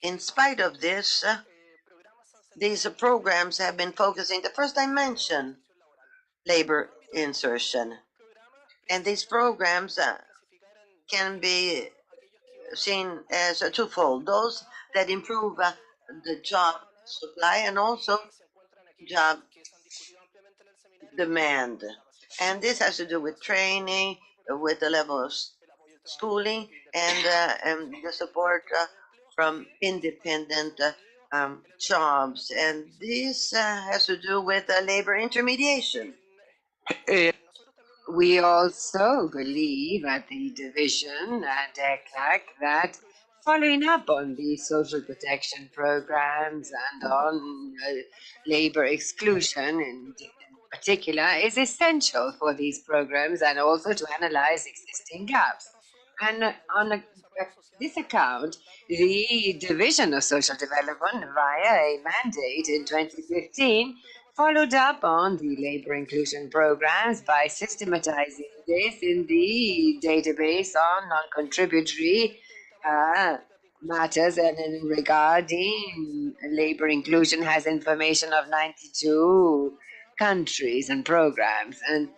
Speaker 6: In spite of this, these programs have been focusing the first dimension, labor insertion. And these programs can be seen as a twofold, those that improve the job supply and also job demand. And this has to do with training, with the level of schooling, and the support from independent jobs. And this has to do with labor intermediation.
Speaker 2: We also believe at the division at ECLAC that following up on the social protection programs and on labor exclusion in particular is essential for these programs and also to analyze existing gaps. And on this account, the Division of Social Development, via a mandate in 2015, followed up on the labor inclusion programs by systematizing this in the database on non-contributory matters, and in regarding labor inclusion has information of 92 countries and programs. And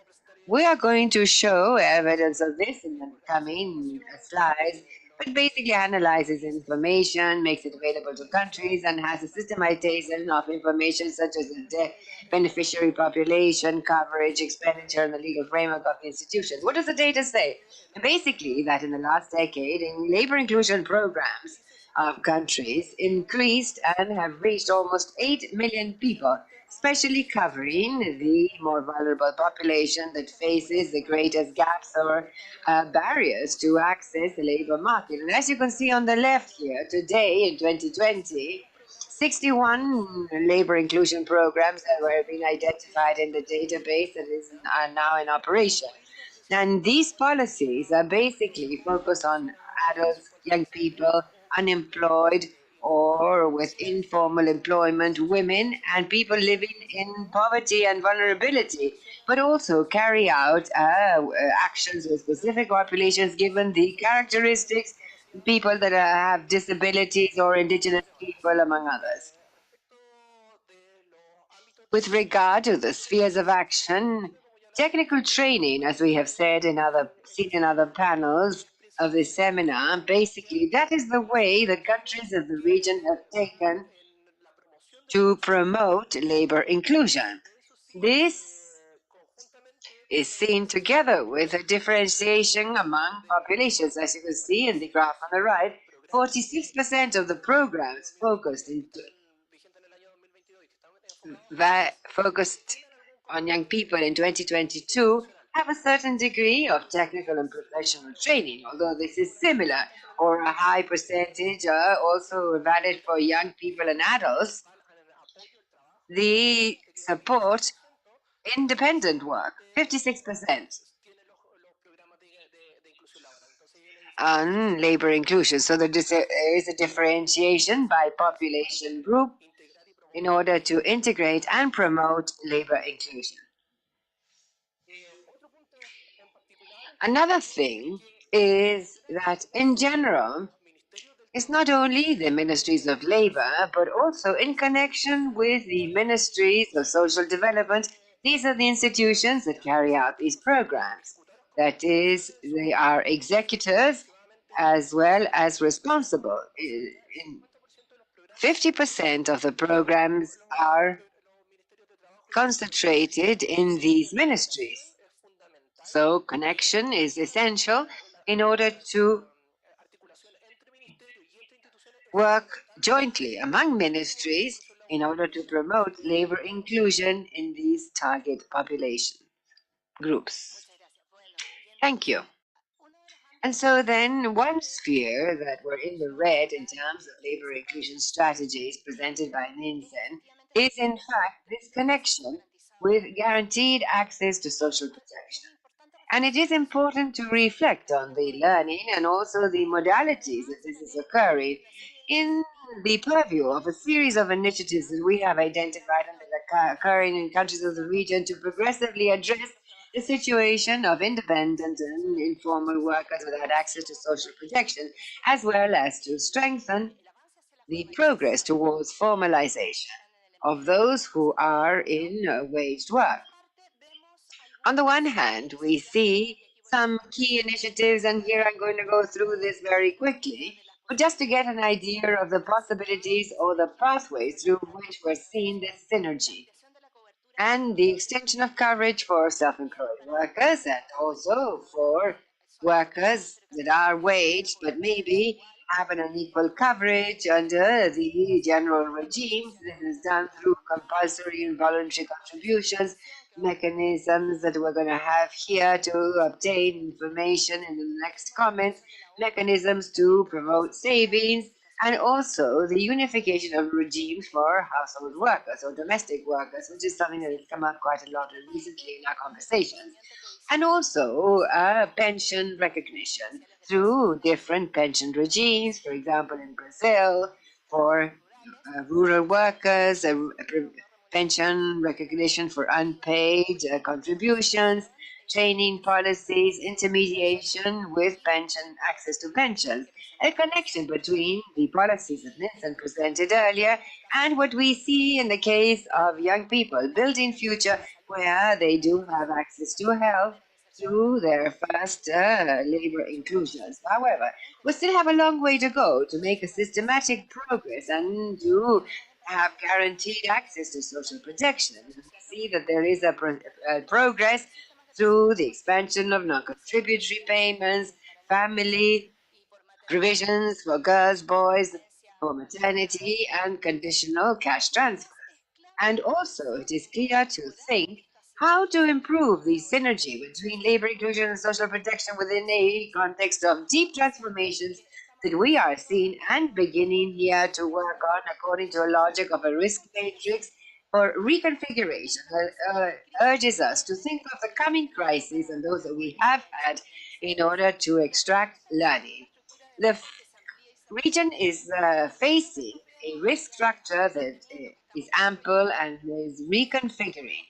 Speaker 2: we are going to show evidence of this in the coming slides, but basically analyzes information, makes it available to countries, and has a systematization of information such as the beneficiary population, coverage, expenditure, and the legal framework of the institution. What does the data say? Basically, that in the last decade, in labor inclusion programs of countries increased and have reached almost 8 million people, especially covering the more vulnerable population that faces the greatest gaps or barriers to access the labor market. And as you can see on the left here, today in 2020, 61 labor inclusion programs that were being identified in the database that are now in operation. And these policies are basically focused on adults, young people, unemployed, or with informal employment, women, and people living in poverty and vulnerability, but also carry out actions with specific populations given the characteristics, people that have disabilities or indigenous people, among others. With regard to the spheres of action, technical training, as we have said seen in other panels of this seminar, basically that is the way the countries of the region have taken to promote labor inclusion. This is seen together with a differentiation among populations. As you can see in the graph on the right, 46% of the programs focused on young people in 2022 have a certain degree of technical and professional training, although this is similar, or a high percentage also valid for young people and adults. The support independent work, 56%. On labor inclusion, so there is a differentiation by population group in order to integrate and promote labor inclusion. Another thing is that in general, it's not only the ministries of labor, but also in connection with the ministries of social development. These are the institutions that carry out these programs. That is, they are executors as well as responsible. 50% of the programs are concentrated in these ministries. So connection is essential in order to work jointly among ministries in order to promote labor inclusion in these target population groups. Thank you. And so then one sphere that were in the red in terms of labor inclusion strategies presented by Ninsen is in fact this connection with guaranteed access to social protection. And it is important to reflect on the learning and also the modalities that this is occurring in the purview of a series of initiatives that we have identified and that are occurring in countries of the region to progressively address the situation of independent and informal workers without access to social protection, as well as to strengthen the progress towards formalization of those who are in waged work. On the one hand, we see some key initiatives, and here I'm going to go through this very quickly, but just to get an idea of the possibilities or the pathways through which we're seeing this synergy. And the extension of coverage for self-employed workers and also for workers that are waged but maybe have an unequal coverage under the general regimes. This is done through compulsory and voluntary contributions, mechanisms that we're going to have here to obtain information in the next comments, mechanisms to promote savings, and also the unification of regimes for household workers or domestic workers, which is something that has come up quite a lot recently in our conversations. And also pension recognition through different pension regimes, for example, in Brazil, for rural workers, pension recognition for unpaid contributions, training policies, intermediation with pension access to pensions, a connection between the policies that Vincent presented earlier and what we see in the case of young people building future where they do have access to health through their first labor inclusions. However, we still have a long way to go to make a systematic progress and to have guaranteed access to social protection. We see that there is a progress through the expansion of non-contributory payments, family provisions for girls, boys, for maternity, and conditional cash transfers. And also, it is clear to think how to improve the synergy between labor inclusion and social protection within a context of deep transformations that we are seeing and beginning here to work on according to a logic of a risk matrix or reconfiguration that urges us to think of the coming crises and those that we have had in order to extract learning. The region is facing a risk structure that is ample and is reconfiguring.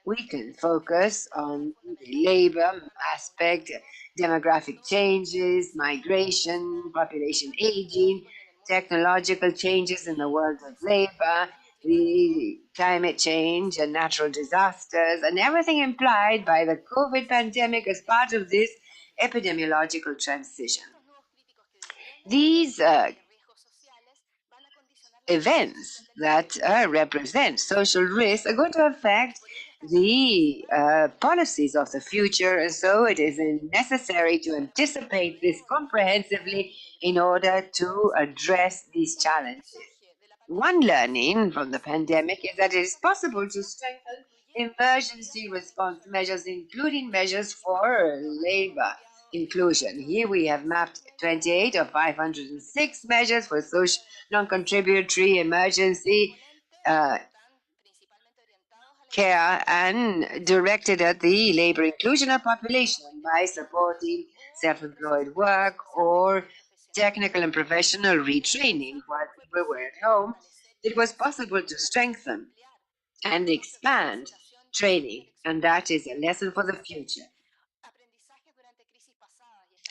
Speaker 2: We can focus on the labor aspect, demographic changes, migration, population aging, technological changes in the world of labor, the climate change and natural disasters, and everything implied by the COVID pandemic as part of this epidemiological transition. These events that represent social risks are going to affect the policies of the future, and so it is necessary to anticipate this comprehensively in order to address these challenges. One learning from the pandemic is that it is possible to strengthen emergency response measures, including measures for labor inclusion. Here we have mapped 28 of 506 measures for social non-contributory emergency care and directed at the labor inclusion of population by supporting self-employed work or technical and professional retraining while people were at home. It was possible to strengthen and expand training, and that is a lesson for the future.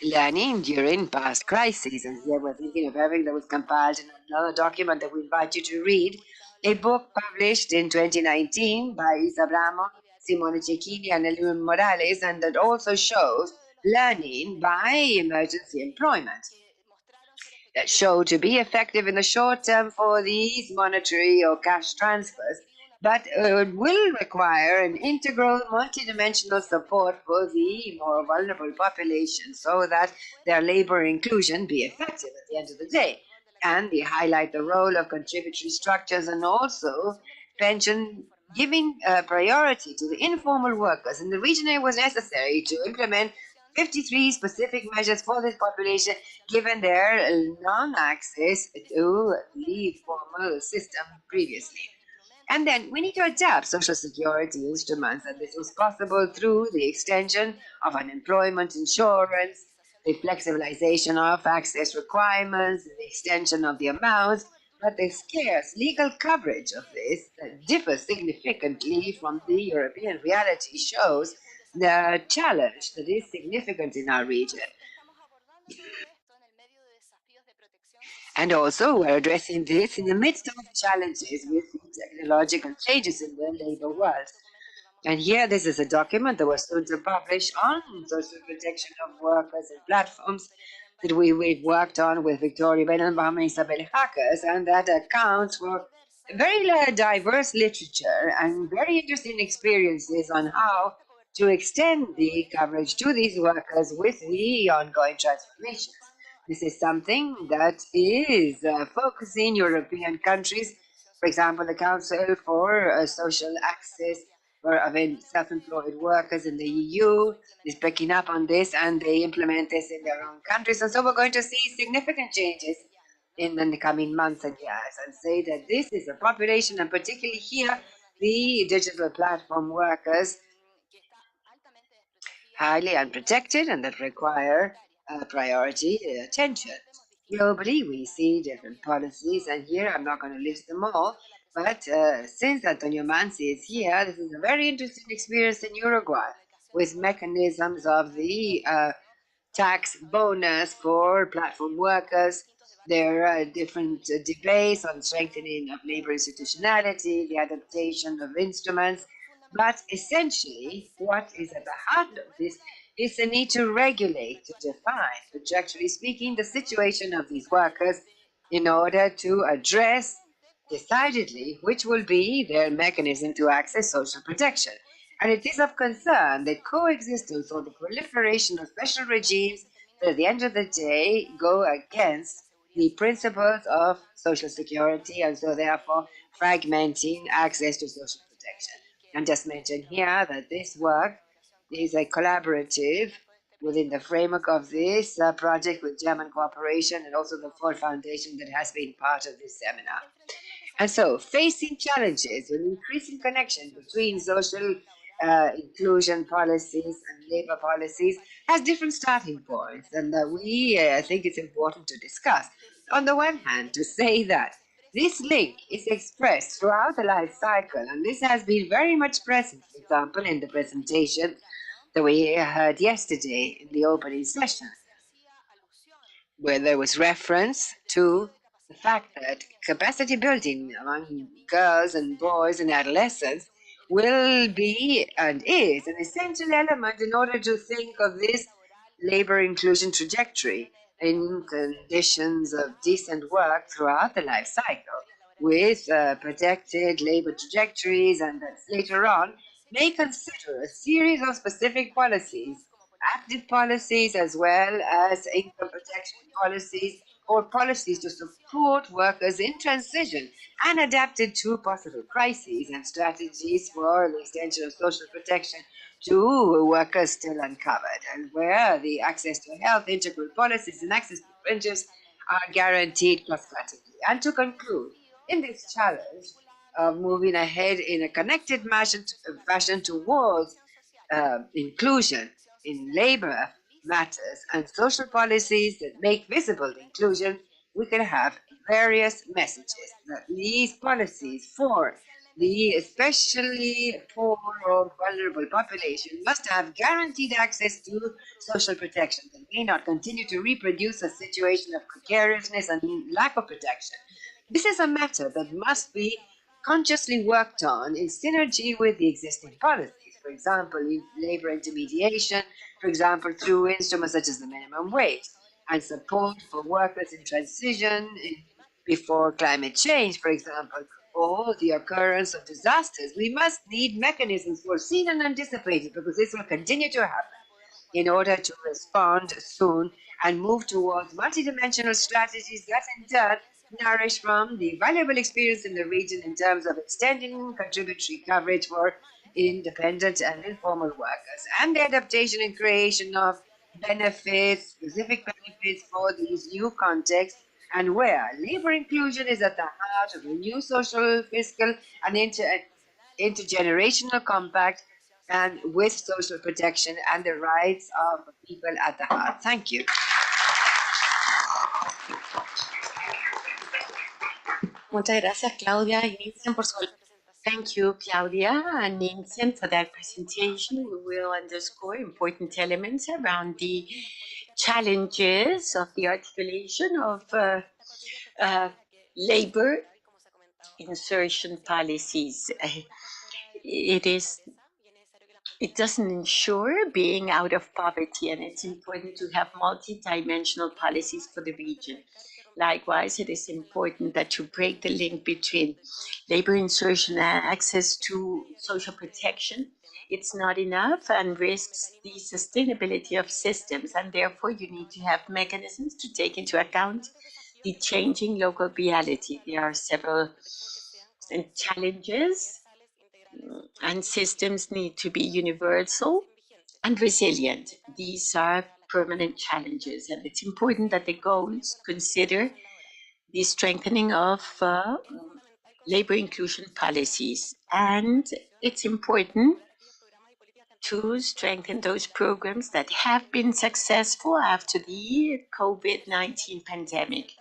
Speaker 2: Learning during past crises, and here we're thinking of everything that was compiled in another document that we invite you to read, a book published in 2019 by Isa Bramo, Simone Cecchini, and Eliud Morales, and that also shows learning by emergency employment that show to be effective in the short term for these monetary or cash transfers, but it will require an integral, multidimensional support for the more vulnerable population so that their labor inclusion be effective at the end of the day. And they highlight the role of contributory structures and also pension giving priority to the informal workers. In the region, it was necessary to implement 53 specific measures for this population, given their non-access to the formal system previously. And then we need to adapt social security instruments, and this was possible through the extension of unemployment insurance, the flexibilization of access requirements, the extension of the amounts, but the scarce legal coverage of this that differs significantly from the European reality shows the challenge that is significant in our region. And also, we're addressing this in the midst of challenges with the technological changes in the labor world. And here, this is a document that was soon to publish on social protection of workers and platforms that we've worked on with Victoria Benenbaum and Isabel Hackers, and that accounts for very diverse literature and very interesting experiences on how to extend the coverage to these workers with the ongoing transformations. This is something that is focusing European countries. For example, the Council for Social Access for self-employed workers in the EU is picking up on this, and they implement this in their own countries. And so we're going to see significant changes in the coming months and years, and say that this is a population, and particularly here, the digital platform workers, highly unprotected and that require priority attention. Globally, we see different policies, and here I'm not going to list them all, but since Antonio Manzi is here, this is a very interesting experience in Uruguay with mechanisms of the tax bonus for platform workers. There are different debates on strengthening of labor institutionality, the adaptation of instruments, but essentially, what is at the heart of this is the need to regulate, to define, objectively speaking, the situation of these workers in order to address decidedly which will be their mechanism to access social protection. And it is of concern that coexistence or the proliferation of special regimes that at the end of the day go against the principles of social security, and so therefore fragmenting access to social protection. And just mention here that this work is a collaborative within the framework of this project with German cooperation and also the Ford Foundation that has been part of this seminar. And so, facing challenges with increasing connection between social inclusion policies and labor policies has different starting points, and we think it's important to discuss. On the one hand, to say that this link is expressed throughout the life cycle, and this has been very much present, for example, in the presentation that we heard yesterday in the opening session, where there was reference to the fact that capacity building among girls and boys and adolescents will be and is an essential element in order to think of this labor inclusion trajectory in conditions of decent work throughout the life cycle with protected labor trajectories, and that later on may consider a series of specific policies, active policies as well as income protection policies, or policies to support workers in transition and adapted to possible crises, and strategies for the extension of social protection to workers still uncovered, and where the access to health, integral policies, and access to fringes are guaranteed cross-cuttingly. And to conclude, in this challenge of moving ahead in a connected fashion towards inclusion in labor matters and social policies that make visible the inclusion, we can have various messages that these policies for the especially poor or vulnerable population must have guaranteed access to social protection and may not continue to reproduce a situation of precariousness and lack of protection. This is a matter that must be consciously worked on in synergy with the existing policies. For example, in labor intermediation, for example, through instruments such as the minimum wage, and support for workers in transition before climate change, for example, or the occurrence of disasters. We must need mechanisms foreseen and anticipated, because this will continue to happen, in order to respond soon and move towards multidimensional strategies that in turn nourish from the valuable experience in the region in terms of extending contributory coverage for independent and informal workers, and the adaptation and creation of benefits, specific benefits for these new contexts and where labor inclusion is at the heart of a new social, fiscal, and intergenerational compact, and with social protection and the rights of people at the heart. Thank you.
Speaker 7: Muchas gracias, Claudia y Vincent, por su. Thank you, Claudia and Vincent, for that presentation. We will underscore important elements around the challenges of the articulation of labor insertion policies. It doesn't ensure being out of poverty, and it's important to have multidimensional policies for the region. Likewise, it is important that you break the link between labor insertion and access to social protection. It's not enough and risks the sustainability of systems, and therefore you need to have mechanisms to take into account the changing local reality. There are several challenges, and systems need to be universal and resilient. These are permanent challenges, and it's important that the goals consider the strengthening of labor inclusion policies. And it's important to strengthen those programs that have been successful after the COVID-19 pandemic.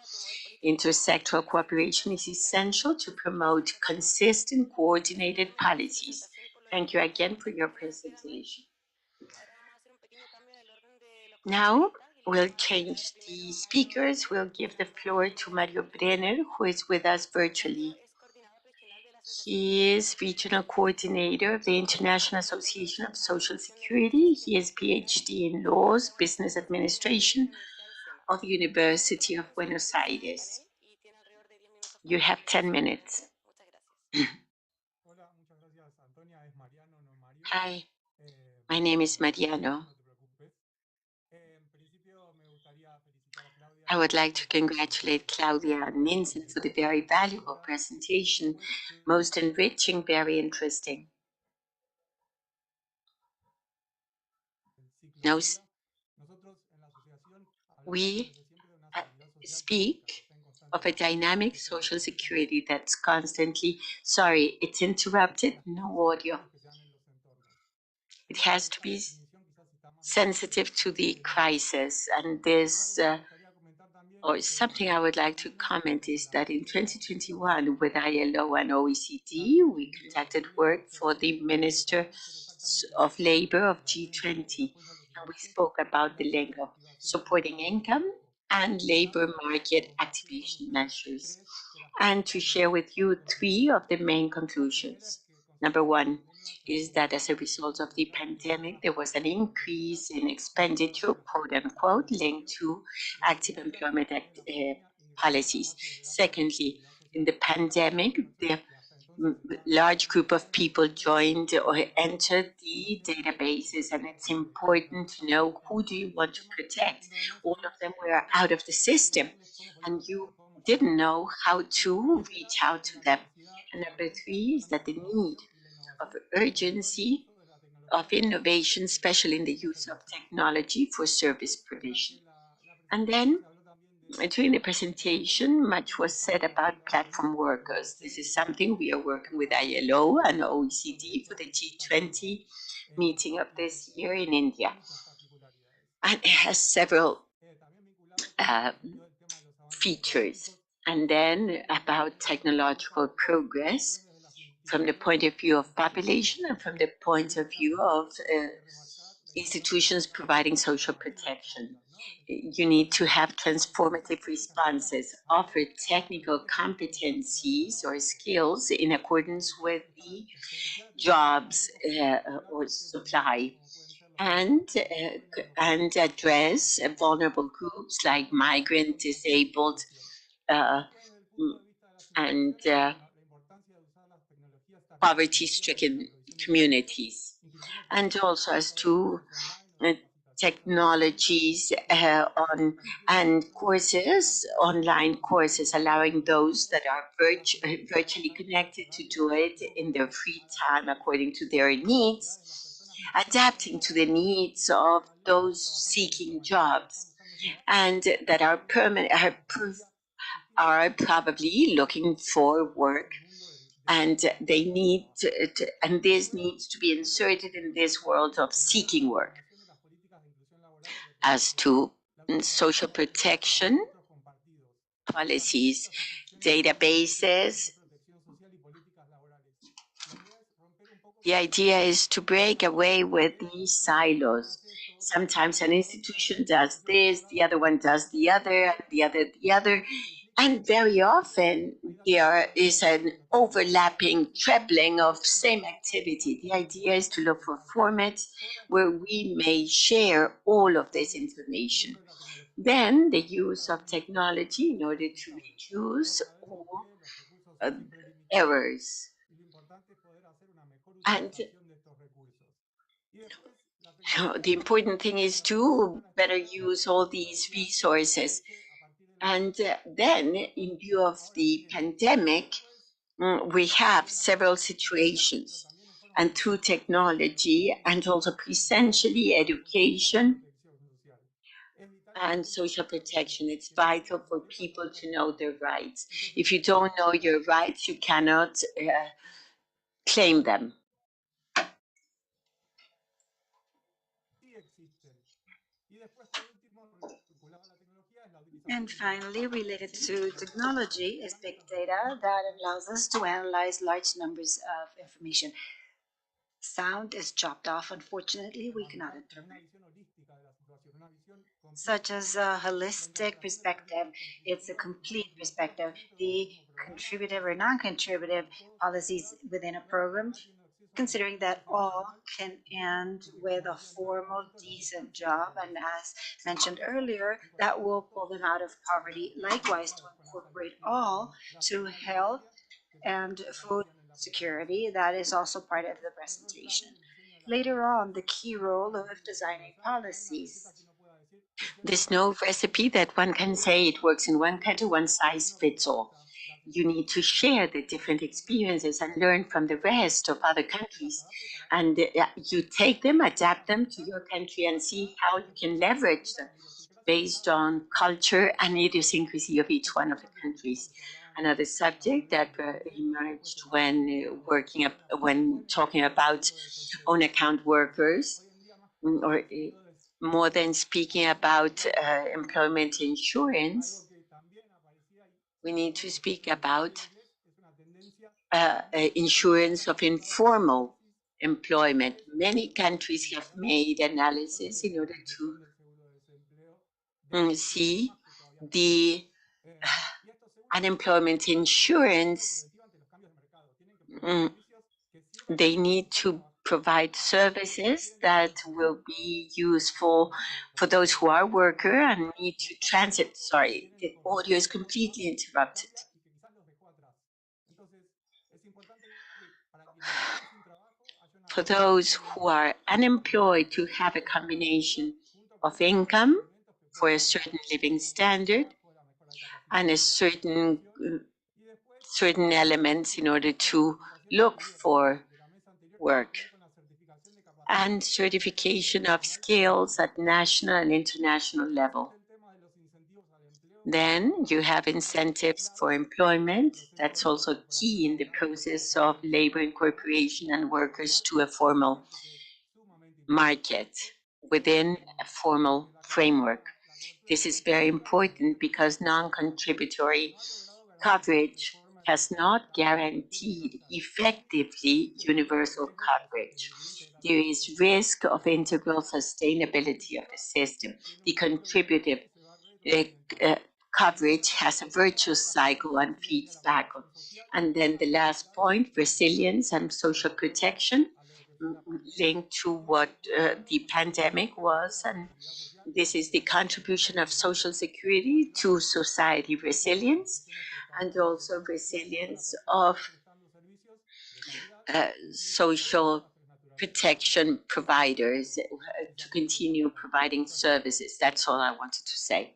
Speaker 7: Intersectoral cooperation is essential to promote consistent, coordinated policies. Thank you again for your presentation. Now we'll change the speakers. We'll give the floor to Mario Brenner, who is with us virtually. He is Regional Coordinator of the International Association of Social Security. He has PhD in Laws, Business Administration of the University of Buenos Aires. You have 10 minutes. Hi, my name is Mariano. I would like to congratulate Claudia and Vincent for the very valuable presentation, most enriching, very interesting. Now, we speak of a dynamic social security that's constantly, sorry, it's interrupted, no audio. It has to be sensitive to the crisis, and this or something I would like to comment is that in 2021 with ILO and OECD, we conducted work for the Minister of Labor of G20, and we spoke about the link of supporting income and labor market activation measures, and to share with you 3 of the main conclusions. Number 1 is that as a result of the pandemic, there was an increase in expenditure, quote unquote, linked to active employment policies. Secondly, in the pandemic, the large group of people joined or entered the databases, and it's important to know who do you want to protect. All of them were out of the system, and you didn't know how to reach out to them. And number 3 is that the need of urgency of innovation, especially in the use of technology for service provision. And then during the presentation, much was said about platform workers. This is something we are working with ILO and OECD for the G20 meeting of this year in India. And it has several features. And then about technological progress from the point of view of population and from the point of view of institutions providing social protection. You need to have transformative responses, offer technical competencies or skills in accordance with the jobs or supply, and address vulnerable groups like migrant, disabled, and poverty-stricken communities, and also as to technologies and courses, online courses, allowing those that are virtually connected to do it in their free time according to their needs, adapting to the needs of those seeking jobs, and that are are probably looking for work, and they need and this needs to be inserted in this world of seeking work. As to social protection policies, databases, the idea is to break away with these silos. Sometimes an institution does this, the other one does the other, the other, and very often there is an overlapping, trebling of same activity. The idea is to look for formats where we may share all of this information. Then the use of technology in order to reduce all errors. And the important thing is to better use all these resources. And then, in view of the pandemic, we have several situations. And through technology and also presentially education and social protection, it's vital for people to know their rights. If you don't know your rights, you cannot claim them.
Speaker 8: And finally, related to technology is big data that allows us to analyze large numbers of information. Sound is chopped off. Unfortunately, we cannot interpret. Such as a holistic perspective, it's a complete perspective. The contributive or non-contributive policies within a program, considering that all can end with a formal, decent job, and as mentioned earlier, that will pull them out of poverty. Likewise, to incorporate all to health and food security, that is also part of the presentation. Later on, the key role of designing policies.
Speaker 7: There's no recipe that one can say it works in one country, one size fits all. You need to share the different experiences and learn from the rest of other countries. And you take them, adapt them to your country, and see how you can leverage them based on culture and idiosyncrasy of each one of the countries. Another subject that emerged when when talking about own account workers, or more than speaking about employment insurance, we need to speak about insurance of informal employment. Many countries have made analysis in order to see the unemployment insurance. They need to provide services that will be useful for those who are worker and need to transit. Sorry, the audio is completely interrupted. For those who are unemployed to have a combination of income for a certain living standard and a certain elements in order to look for work, and certification of skills at national and international level. Then you have incentives for employment. That's also key in the process of labor incorporation and workers to a formal market within a formal framework. This is very important because non-contributory coverage has not guaranteed effectively universal coverage. There is risk of integral sustainability of the system. The contributive coverage has a virtuous cycle and feeds back on. And then the last point, resilience and social protection, linked to what the pandemic was. And this is the contribution of social security to society resilience, and also resilience of social protection providers to continue providing services. That's all I wanted to say.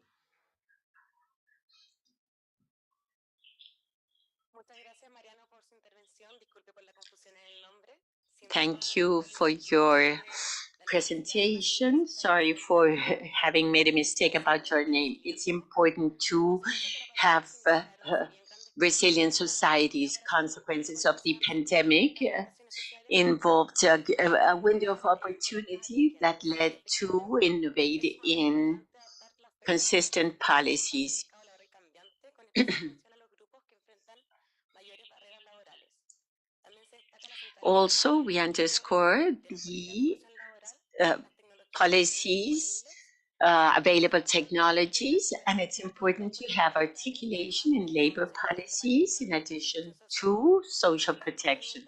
Speaker 7: Thank you for your presentation. Sorry for having made a mistake about your name. It's important to have resilient societies. Consequences of the pandemic involved a window of opportunity that led to innovate in consistent policies. Also, we underscore the policies, available technologies, and it's important to have articulation in labor policies in addition to social protection,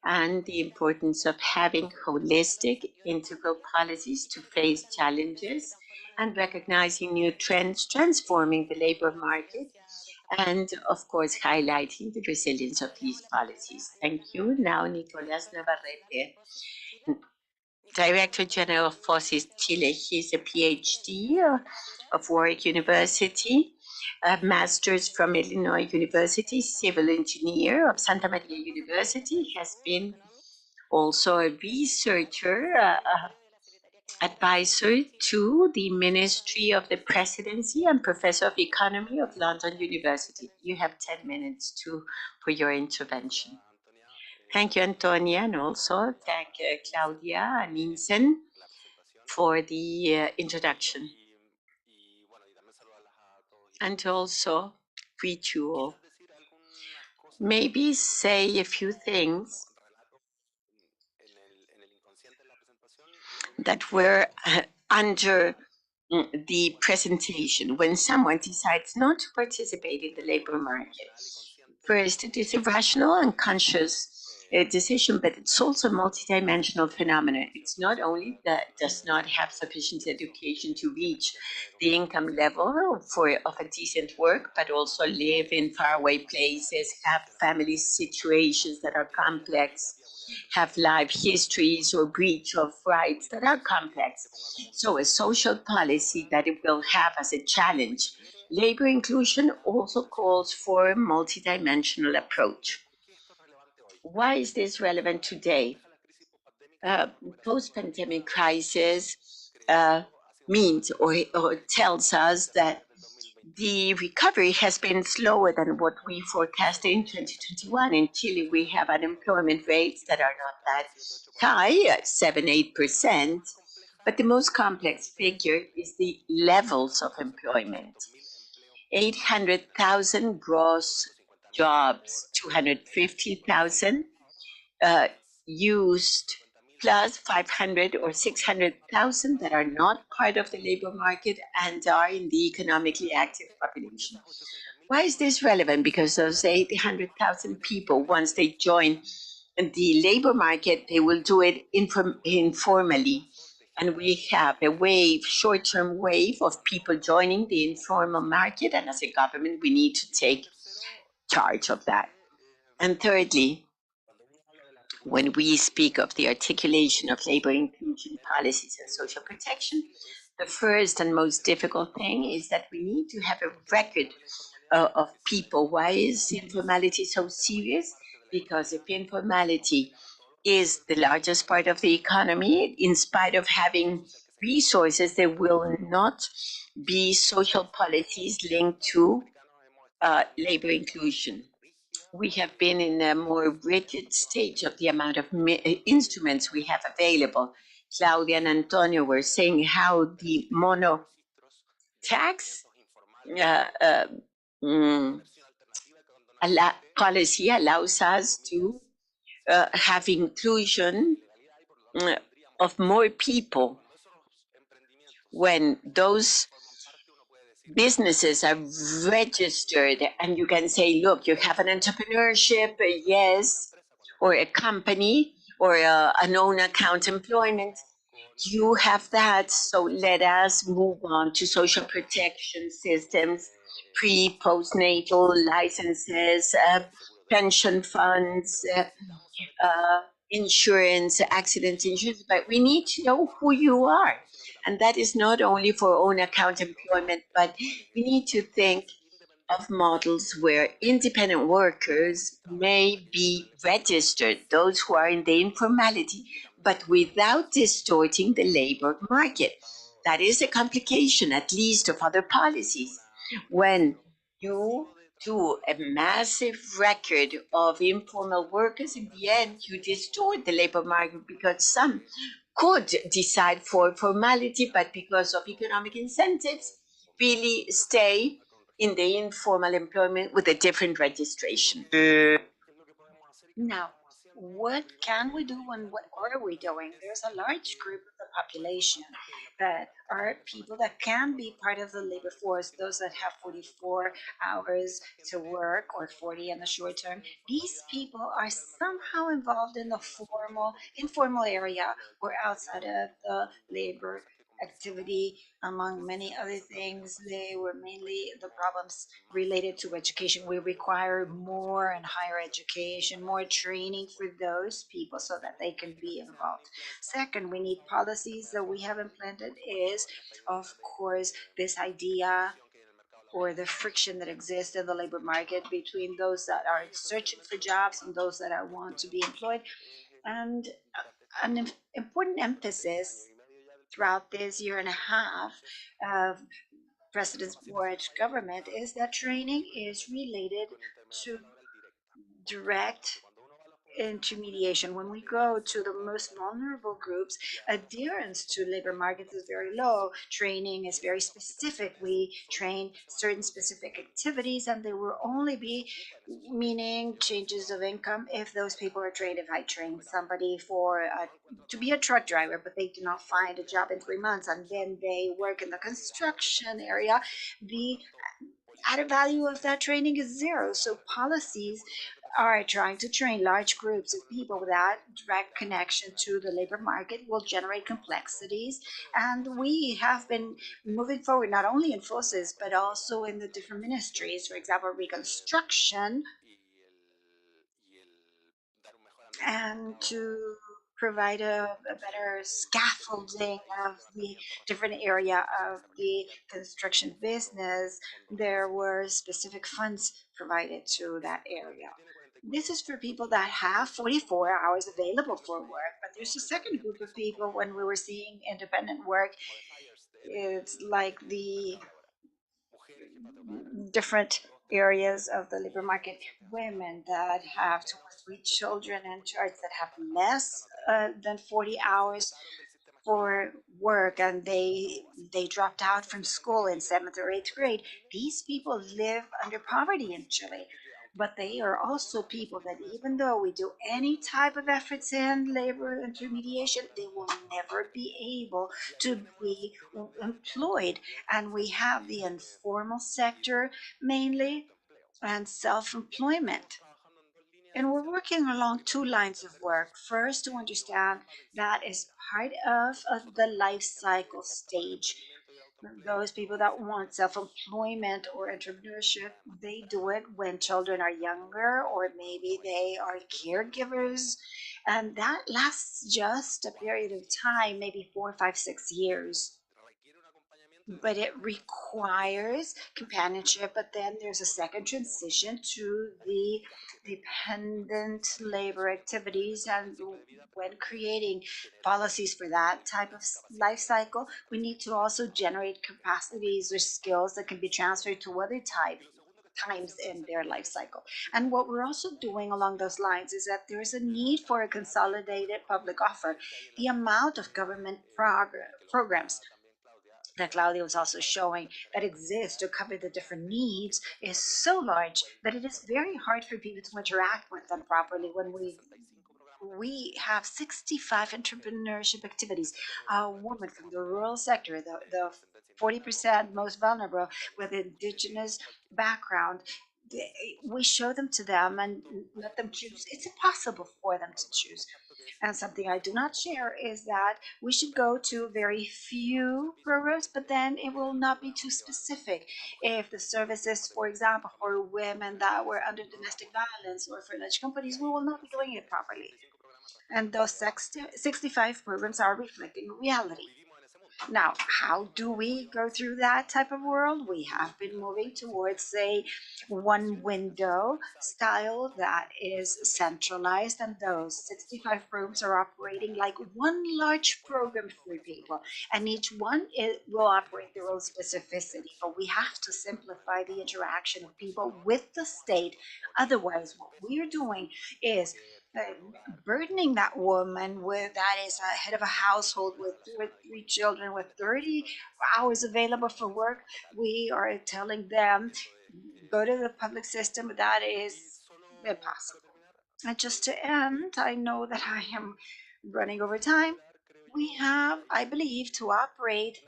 Speaker 7: and the importance of having holistic, integral policies to face challenges and recognizing new trends, transforming the labor market, and of course, highlighting the resilience of these policies. Thank you. Now, Nicolas Navarrete, Director General of FOSIS Chile. He's a PhD of Warwick University, a master's from Illinois University, civil engineer of Santa Maria University. He has been also a researcher, advisor to the Ministry of the Presidency and Professor of Economy of London University. You have 10 minutes for your intervention. Thank you, Antonia, and also thank Claudia Nielsen for the introduction. And also greet you all. Maybe say a few things that were under the presentation when someone decides not to participate in the labor market. First, it is a rational and conscious decision, but it's also a multidimensional phenomenon. It's not only that does not have sufficient education to reach the income level of a decent work, but also live in faraway places, have family situations that are complex, have life histories or breach of rights that are complex. So a social policy that it will have as a challenge. Labor inclusion also calls for a multidimensional approach. Why is this relevant today? Post-pandemic crisis means or tells us that the recovery has been slower than what we forecasted in 2021. In Chile, we have unemployment rates that are not that high, 7–8%, but the most complex figure is the levels of employment. 800,000 gross jobs, 250,000 used, plus 500 or 600,000 that are not part of the labor market and are in the economically active population. Why is this relevant? Because those 800,000 people, once they join the labor market, they will do it informally. And we have a wave, short-term wave of people joining the informal market. And as a government, we need to take charge of that. And thirdly, when we speak of the articulation of labor inclusion policies and social protection, the first and most difficult thing is that we need to have a record of people. Why is informality so serious? Because if informality is the largest part of the economy, in spite of having resources, there will not be social policies linked to labor inclusion. We have been in a more rigid stage of the amount of instruments we have available. Claudia and Antonio were saying how the mono tax policy allows us to have inclusion of more people when those businesses are registered, and you can say, look, you have an entrepreneurship, yes, or a company, or an own account employment. You have that, so let us move on to social protection systems, pre-postnatal licenses, pension funds, insurance, accident insurance, but we need to know who you are. And that is not only for own account employment, but we need to think of models where independent workers may be registered, those who are in the informality, but without distorting the labor market. That is a complication, at least, of other policies. When you do a massive record of informal workers, in the end, you distort the labor market because some could decide for formality, but because of economic incentives, really stay in the informal employment with a different registration.
Speaker 8: Now, what can we do and what are we doing? There's a large group of the population that are people that can be part of the labor force, those that have 44 hours to work or 40 in the short term. These people are somehow involved in the informal area or outside of the labor activity. Among many other things, they were mainly the problems related to education. We require more and higher education, more training for those people so that they can be involved. Second, we need policies that we have implemented is, of course, this idea or the friction that exists in the labor market between those that are searching for jobs and those that are want to be employed. And an important emphasis throughout this year and a half of President Boric government is that training is related to direct intermediation. When we go to the most vulnerable groups, adherence to labor markets is very low. Training is very specific. We train certain specific activities, and there will only be meaning changes of income if those people are trained. If I train somebody to be a truck driver, but they do not find a job in 3 months, and then they work in the construction area, the added value of that training is zero. So policies are trying to train large groups of people without direct connection to the labor market will generate complexities. And we have been moving forward not only in forces, but also in the different ministries. For example, reconstruction, and to provide a better scaffolding of the different area of the construction business. There were specific funds provided to that area. This is for people that have 44 hours available for work, but there's a second group of people when we were seeing independent work. It's like the different areas of the labor market, women that have 2 or 3 children and charts that have less than 40 hours for work, and they dropped out from school in 7th or 8th grade. These people live under poverty in Chile, but they are also people that even though we do any type of efforts in labor intermediation, they will never be able to be employed. And we have the informal sector mainly and self-employment. And we're working along 2 lines of work. First, to understand that is part of the life cycle stage. Those people that want self-employment or entrepreneurship, they do it when children are younger, or maybe they are caregivers, and that lasts just a period of time, maybe 4, 5, 6 years. But it requires companionship. But then there's a second transition to the dependent labor activities. And when creating policies for that type of life cycle, we need to also generate capacities or skills that can be transferred to other times in their life cycle. And what we're also doing along those lines is that there's a need for a consolidated public offer. The amount of government programs that Claudia was also showing that exist to cover the different needs is so large that it is very hard for people to interact with them properly. When we have 65 entrepreneurship activities, a woman from the rural sector, the 40% most vulnerable with indigenous background, we show them to them and let them choose. It's impossible for them to choose. And something I do not share is that we should go to very few programs, but then it will not be too specific. If the services, for example, for women that were under domestic violence or for large companies, we will not be doing it properly. And those 65 programs are reflecting reality. Now, how do we go through that type of world? We have been moving towards a one window style that is centralized, and those 65 rooms are operating like one large program for people, and each one will operate their own specificity. But we have to simplify the interaction of people with the state. Otherwise, what we are doing is uh, burdening that woman with that is a head of a household with two or three children with 30 hours available for work. We are telling them go to the public system. That is impossible. And just to end, I know that I am running over time. We have, I believe, to operate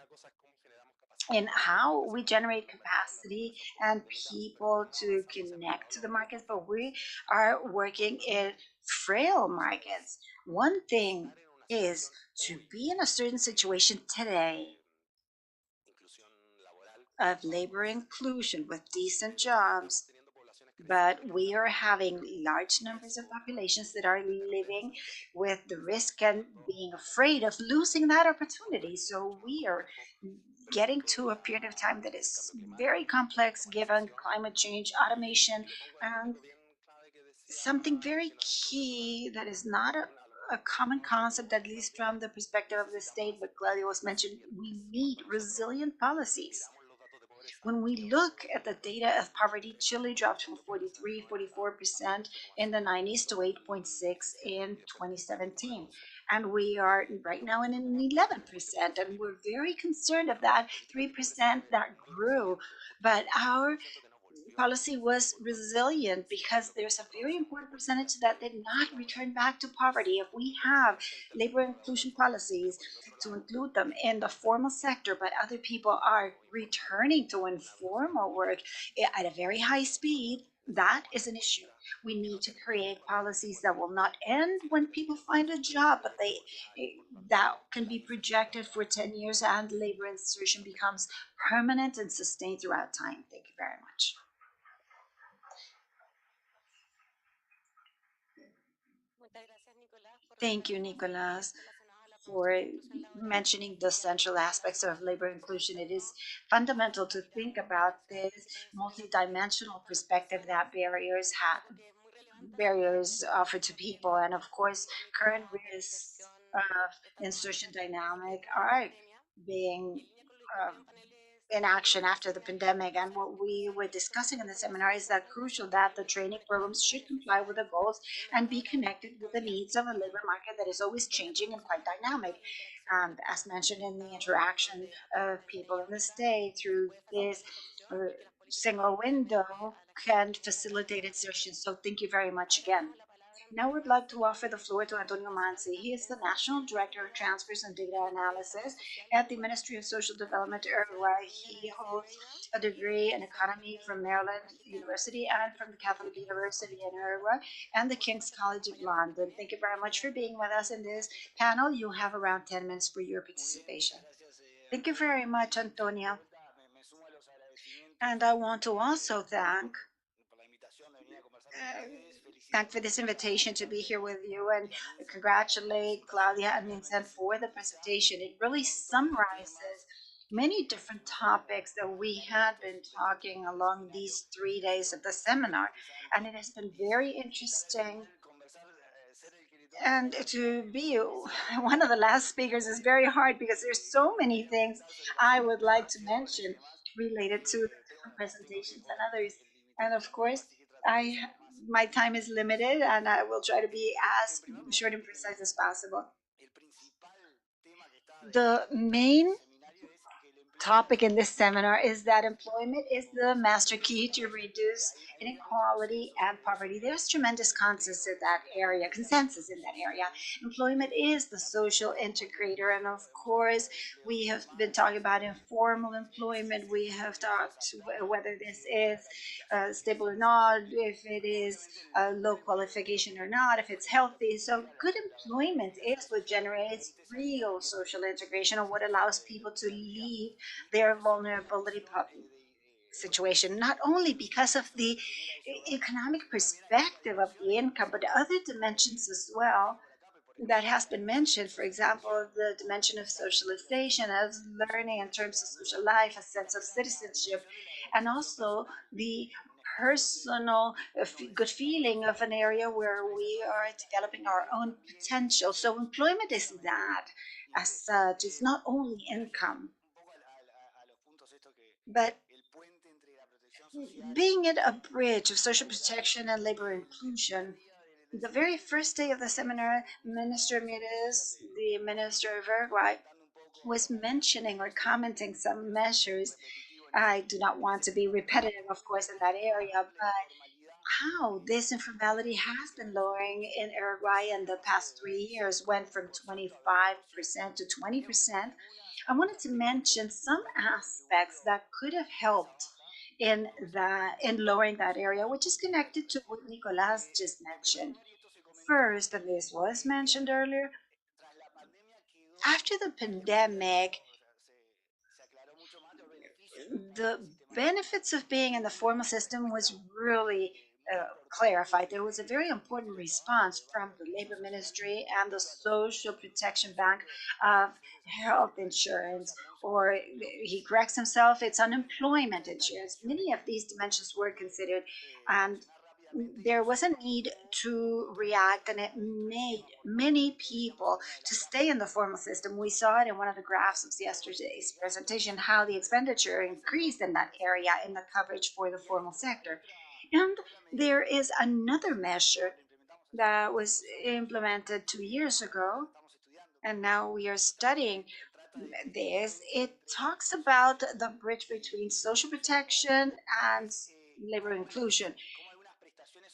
Speaker 8: in how we generate capacity and people to connect to the markets, but we are working in frail markets. One thing is to be in a certain situation today of labor inclusion with decent jobs, but we are having large numbers of populations that are living with the risk and being afraid of losing that opportunity. So we are getting to a period of time that is very complex given climate change, automation, and something very key that is not a common concept, at least from the perspective of the state, but Claudia was mentioned, we need resilient policies. When we look at the data of poverty, Chile dropped from 43, 44% in the 90s to 8.6 in 2017. And we are right now in an 11%, and we're very concerned of that 3% that grew. But our policy was resilient because there's a very important percentage that did not return back to poverty. If we have labor inclusion policies to include them in the formal sector, but other people are returning to informal work at a very high speed, that is an issue. We need to create policies that will not end when people find a job, but that can be projected for 10 years and labor insertion becomes permanent and sustained throughout time. Thank you very much. Thank you, Nicolas, for mentioning the central aspects of labor inclusion. It is fundamental to think about this multidimensional perspective that barriers offer to people, and of course, current risks of insertion dynamic are being in action after the pandemic. And what we were discussing in the seminar is that crucial that the training programs should comply with the goals and be connected with the needs of a labor market that is always changing and quite dynamic. And as mentioned in the interaction of people in the state through this single window can facilitate insertion. So thank you very much again. Now I would like to offer the floor to Antonio Manzi. He is the National Director of Transfers and Data Analysis at the Ministry of Social Development, Uruguay. He holds a degree in economy from Maryland University and from the Catholic University in Uruguay and the King's College of London. Thank you very much for being with us in this panel. You have around 10 minutes for your participation. Thank you very much, Antonio. And I want to also thank for this invitation to be here with you and congratulate Claudia and Vincent for the presentation. It really summarizes many different topics that we had been talking along these 3 days of the seminar, and it has been very interesting. And to be one of the last speakers is very hard because there's so many things I would like to mention related to the different presentations and others. And of course, my time is limited and I will try to be as short and precise as possible. The main topic in this seminar is that employment is the master key to reduce inequality and poverty. There's tremendous consensus in that area. Employment is the social integrator, and of course, we have been talking about informal employment. We have talked whether this is stable or not, if it is low qualification or not, if it's healthy. So good employment is what generates real social integration and what allows people to leave their vulnerability situation, not only because of the economic perspective of the income, but other dimensions as well. that has been mentioned, for example, the dimension of socialization as learning in terms of social life, a sense of citizenship, and also the personal good feeling of an area where we are developing our own potential. So employment is that as such. It's not only income, but being it a bridge of social protection and labor inclusion. The very first day of the seminar, Minister Mires, the Minister of Uruguay, was mentioning or commenting some measures. I do not want to be repetitive, of course, in that area, but how this informality has been lowering in Uruguay in the past 3 years, went from 25% to 20%. I wanted to mention some aspects that could have helped in lowering that area, which is connected to what Nicolas just mentioned. First, and this was mentioned earlier, after the pandemic, the benefits of being in the formal system was really clarified. There was a very important response from the Labor Ministry and the Social Protection Bank of health insurance, or he corrects himself, it's unemployment insurance. Many of these dimensions were considered, and there was a need to react, and it made many people to stay in the formal system. We saw it in one of the graphs of yesterday's presentation, how the expenditure increased in that area in the coverage for the formal sector. And there is another measure that was implemented 2 years ago, and now we are studying this. It talks about the bridge between social protection and labor inclusion,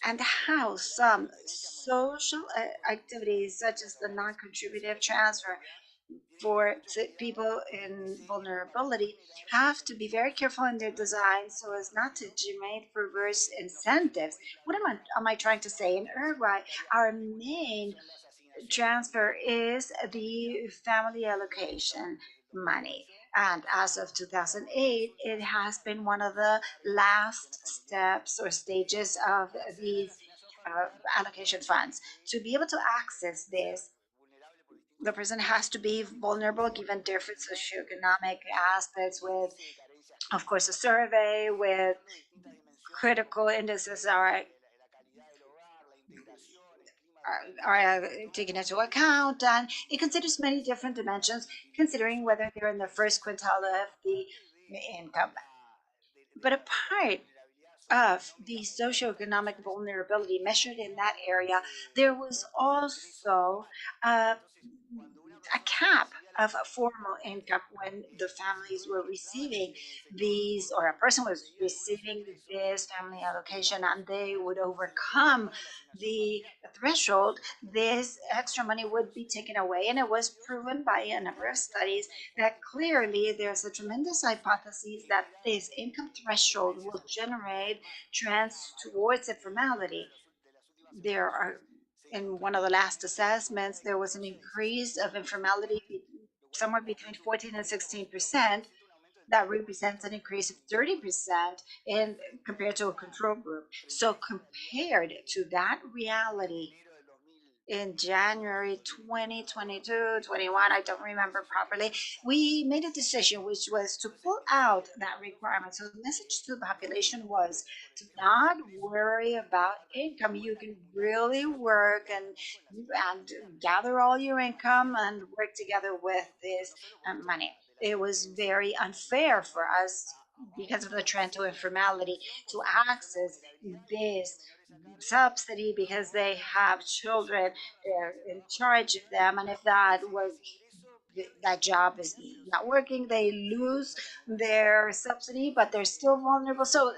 Speaker 8: and how some social activities, such as the non-contributive transfer for people in vulnerability, have to be very careful in their design so as not to generate perverse incentives. What am I trying to say? In Uruguay, our main transfer is the family allocation money. And as of 2008, it has been one of the last steps or stages of these allocation funds. To be able to access this, the person has to be vulnerable given different socioeconomic aspects, with, of course, a survey with critical indices are taken into account, and it considers many different dimensions, considering whether they're in the first quintile of the income. But a part of the socioeconomic vulnerability measured in that area, there was also a cap of a formal income when the families were receiving these, or a person was receiving this family allocation, and they would overcome the threshold, this extra money would be taken away. And it was proven by a number of studies that clearly there's a tremendous hypothesis that this income threshold will generate trends towards informality. There are, in one of the last assessments, there was an increase of informality somewhere between 14 and 16%. That represents an increase of 30% in compared to a control group. So compared to that reality, in January 2022, 21, I don't remember properly, we made a decision which was to pull out that requirement. So the message to the population was to not worry about income. You can really work and gather all your income and work together with this money. It was very unfair for us, because of the trend to informality, to access this subsidy because they have children in charge of them, and if that job is not working, they lose their subsidy, but they're still vulnerable. So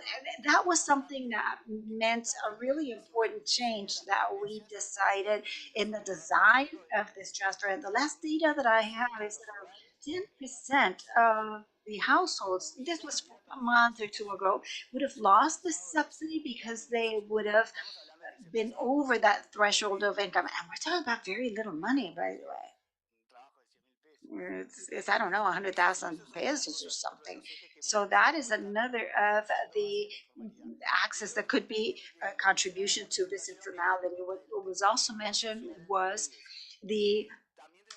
Speaker 8: that was something that meant a really important change that we decided in the design of this transfer. And the last data that I have is that 10% of the households, this was a month or two ago, would have lost the subsidy because they would have been over that threshold of income. And we're talking about very little money, by the way. It's I don't know, 100,000 pesos or something. So that is another of the access that could be a contribution to this informality. What was also mentioned was the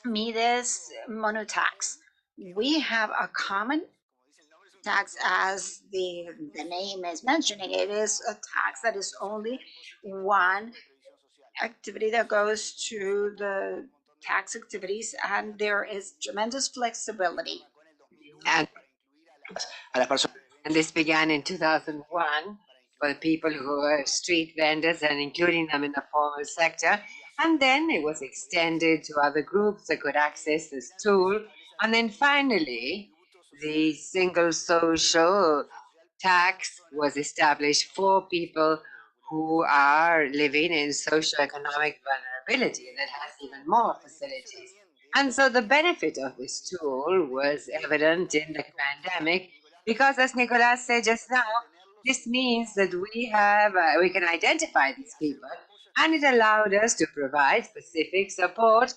Speaker 8: Mides mono tax. We have a common tax, as the name is mentioning. It is a tax that is only one activity that goes to the tax activities, and there is tremendous flexibility.
Speaker 2: And, and this began in 2001 for the people who were street vendors and including them in the formal sector. And then it was extended to other groups that could access this tool. And then finally, the single social tax was established for people who are living in socioeconomic vulnerability that has even more facilities. And so the benefit of this tool was evident in the pandemic because, as Nicolas said just now, this means that we can identify these people, and it allowed us to provide specific support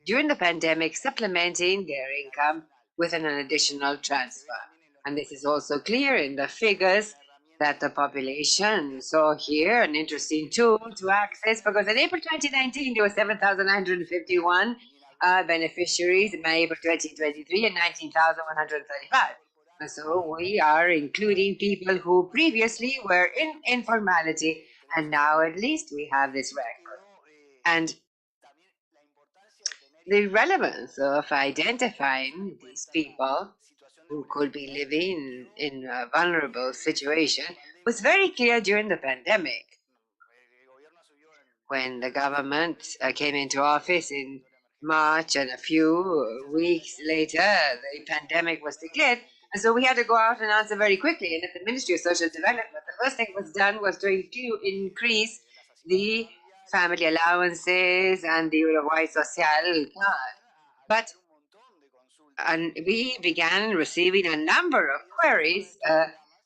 Speaker 2: during the pandemic, supplementing their income with an additional transfer. And this is also clear in the figures that the population saw here, an interesting tool to access, because in April 2019, there were 7,951 beneficiaries, in April 2023, and 19,135. And so we are including people who previously were in informality, and now at least we have this record. And the relevance of identifying these people who could be living in a vulnerable situation was very clear during the pandemic. When the government came into office in March, and a few weeks later, the pandemic was declared. And so we had to go out and answer very quickly. And at the Ministry of Social Development, the first thing was done was to increase the family allowances and the Uruguay Social card. But we began receiving a number of queries,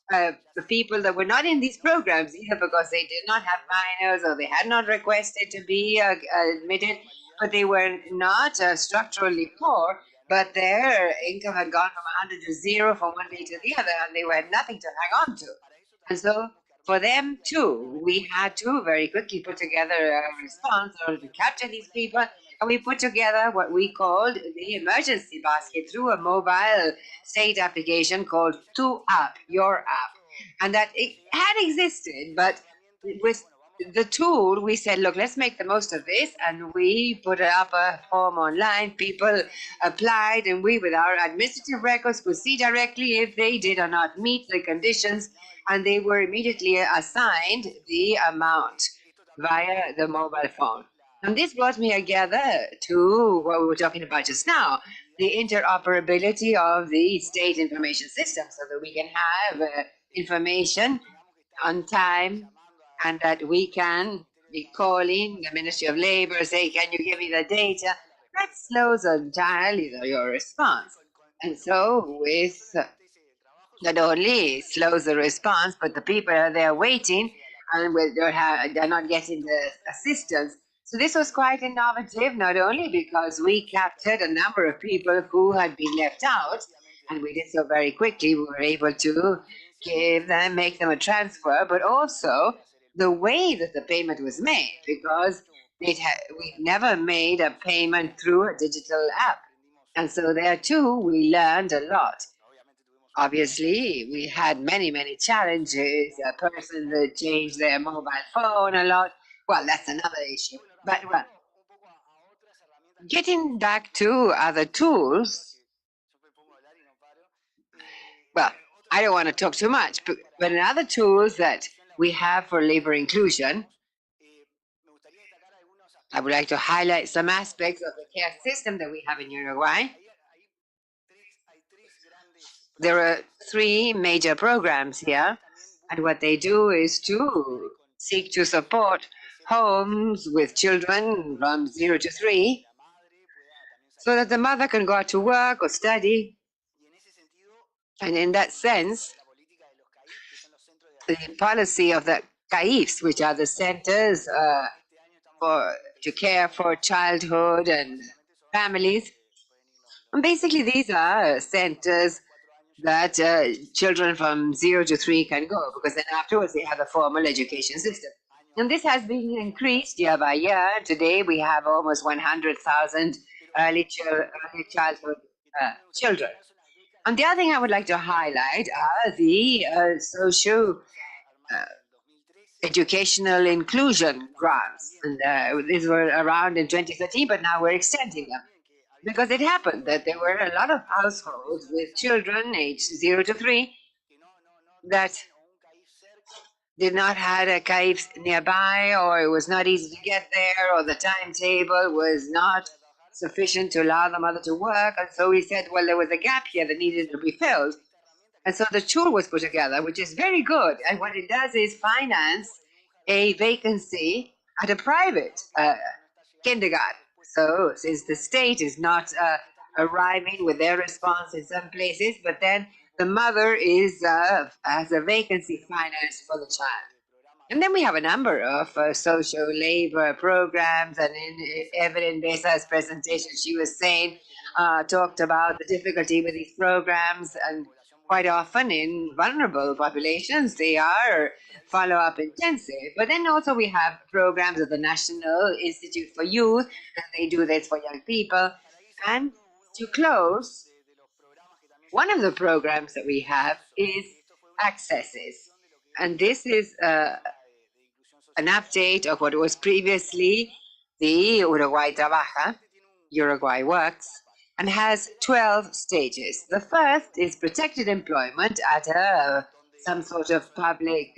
Speaker 2: the people that were not in these programs, either because they did not have minors or they had not requested to be admitted, but they were not structurally poor, but their income had gone from 100 to 0 from one day to the other, and they had nothing to hang on to. And so for them too, we had to very quickly put together a response in order to capture these people. And we put together what we called the emergency basket through a mobile state application called Tu App, Your App. And that it had existed, but with the tool, we said, look, let's make the most of this. And we put up a form online. People applied, and we, with our administrative records, could see directly if they did or not meet the conditions. And they were immediately assigned the amount via the mobile phone. And this brought me together to what we were talking about just now, the interoperability of the state information system, so that we can have information on time, and that we can be calling the Ministry of Labor, say, can you give me the data? That slows entirely your response. And so with not only slows the response, but the people are there waiting, and they're not getting the assistance. So this was quite innovative, not only because we captured a number of people who had been left out, and we did so very quickly. We were able to make them a transfer, but also the way that the payment was made, because we never made a payment through a digital app. And so there too, we learned a lot. Obviously, we had many, many challenges. A person that changed their mobile phone a lot. Well, that's another issue. But well, getting back to other tools, well, I don't want to talk too much, but in other tools that we have for labor inclusion, I would like to highlight some aspects of the care system that we have in Uruguay. There are 3 major programs here, and what they do is to seek to support homes with children from 0 to 3, so that the mother can go out to work or study. And in that sense, the policy of the CAIFs, which are the centers to care for childhood and families, and basically these are centers that children from 0 to 3 can go, because then afterwards they have a formal education system. And this has been increased year by year. Today we have almost 100,000 early childhood children. And the other thing I would like to highlight are the social educational inclusion grants. And these were around in 2013, but now we're extending them. Because it happened that there were a lot of households with children aged 0 to 3 that did not have a CAIF nearby, or it was not easy to get there, or the timetable was not sufficient to allow the mother to work. And so we said, well, there was a gap here that needed to be filled. And so the tool was put together, which is very good. And what it does is finance a vacancy at a private kindergarten. So since the state is not arriving with their response in some places, but then the mother is has a vacancy finance for the child. And then we have a number of social labor programs, and in Evelyn Besa's presentation, she was saying, talked about the difficulty with these programs, and quite often in vulnerable populations, they are follow-up intensive. But then also we have programs of the National Institute for Youth, and they do this for young people. And to close, one of the programs that we have is Accesses. And this is an update of what was previously the Uruguay Trabaja, Uruguay Works, and has 12 stages. The first is protected employment at some sort of public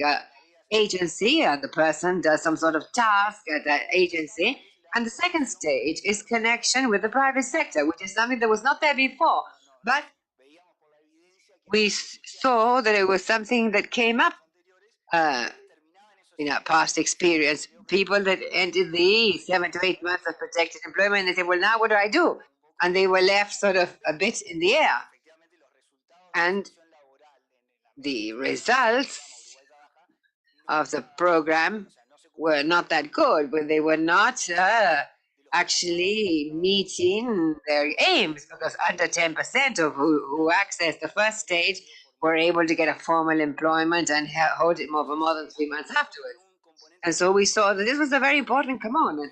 Speaker 2: agency, and the person does some sort of task at that agency. And the second stage is connection with the private sector, which is something that was not there before. But we saw that it was something that came up in our past experience. People that entered the 7 to 8 months of protected employment, they said, well, now what do I do? And they were left sort of a bit in the air. And the results of the program were not that good, but they were not actually meeting their aims, because under 10% of who accessed the first stage were able to get a formal employment and hold it for more than 3 months afterwards. And so we saw that this was a very important component.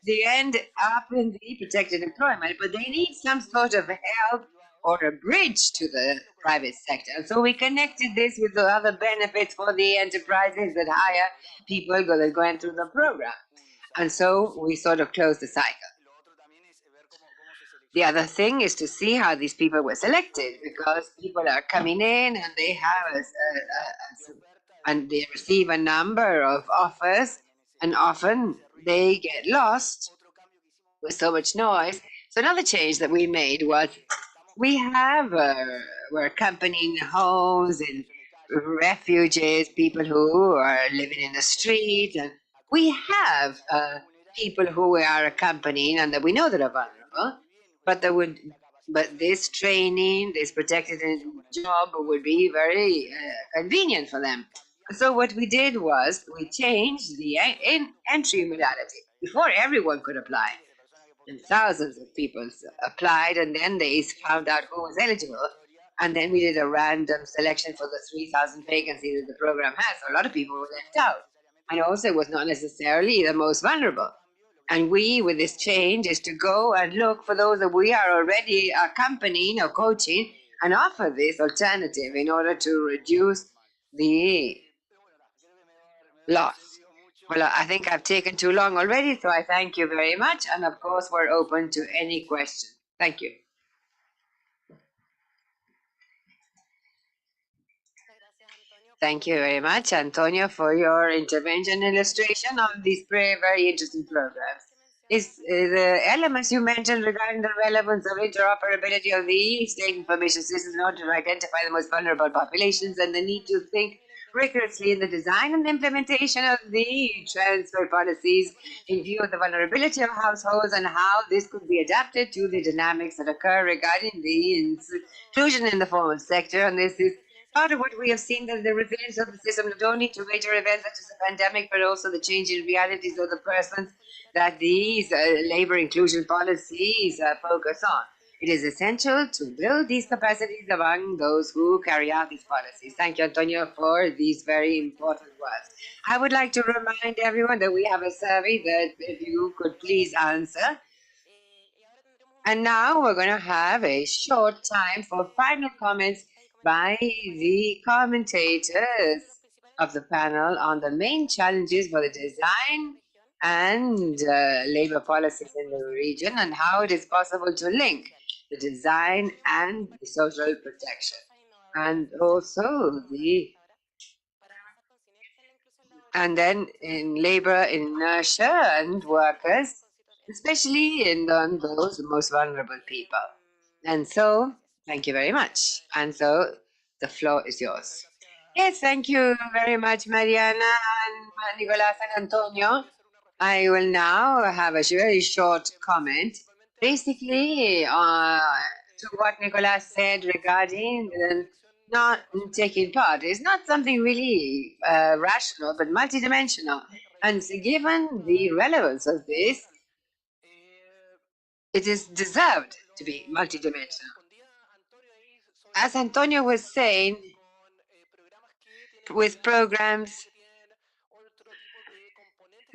Speaker 2: They end up in the protected employment, but they need some sort of help or a bridge to the private sector. And so we connected this with the other benefits for the enterprises that hire people that are going through the program. And so we sort of closed the cycle. The other thing is to see how these people were selected, because people are coming in and they have and they receive a number of offers, and often they get lost with so much noise. So another change that we made was we have we're accompanying homes and refugees, people who are living in the street, and we have people who we are accompanying and that we know that are vulnerable, but this training, this protected job would be very convenient for them. So what we did was we changed the entry modality. Before, everyone could apply, and thousands of people applied, and then they found out who was eligible, and then we did a random selection for the 3,000 vacancies that the program has. So a lot of people were left out, and also it was not necessarily the most vulnerable. And we, with this change, is to go and look for those that we are already accompanying or coaching and offer this alternative in order to reduce the loss. Well, I think I've taken too long already, so I thank you very much. And of course, we're open to any question. Thank you. Thank you very much, Antonio, for your intervention and illustration of these very interesting programs. The elements you mentioned regarding the relevance of interoperability of the state information systems in order to identify the most vulnerable populations, and the need to think rigorously in the design and implementation of the transfer policies in view of the vulnerability of households and how this could be adapted to the dynamics that occur regarding the inclusion in the formal sector. And this is part of what we have seen, that the resilience of the system not only to major events such as the pandemic, but also the changing realities of the persons that these labor inclusion policies focus on. It is essential to build these capacities among those who carry out these policies. Thank you, Antonio, for these very important words. I would like to remind everyone that we have a survey that if you could please answer. And now we're going to have a short time for final comments by the commentators of the panel on the main challenges for the design and labor policies in the region and how it is possible to link the design and the social protection. And also and then in labor inertia and workers, especially in those most vulnerable people. And so, thank you very much. And so, the floor is yours. Yes, thank you very much, Mariana and Nicolas and Antonio. I will now have a very short comment, basically to what Nicolas said regarding not taking part. It's not something really rational, but multidimensional. And so given the relevance of this, it is deserved to be multidimensional. As Antonio was saying, with programs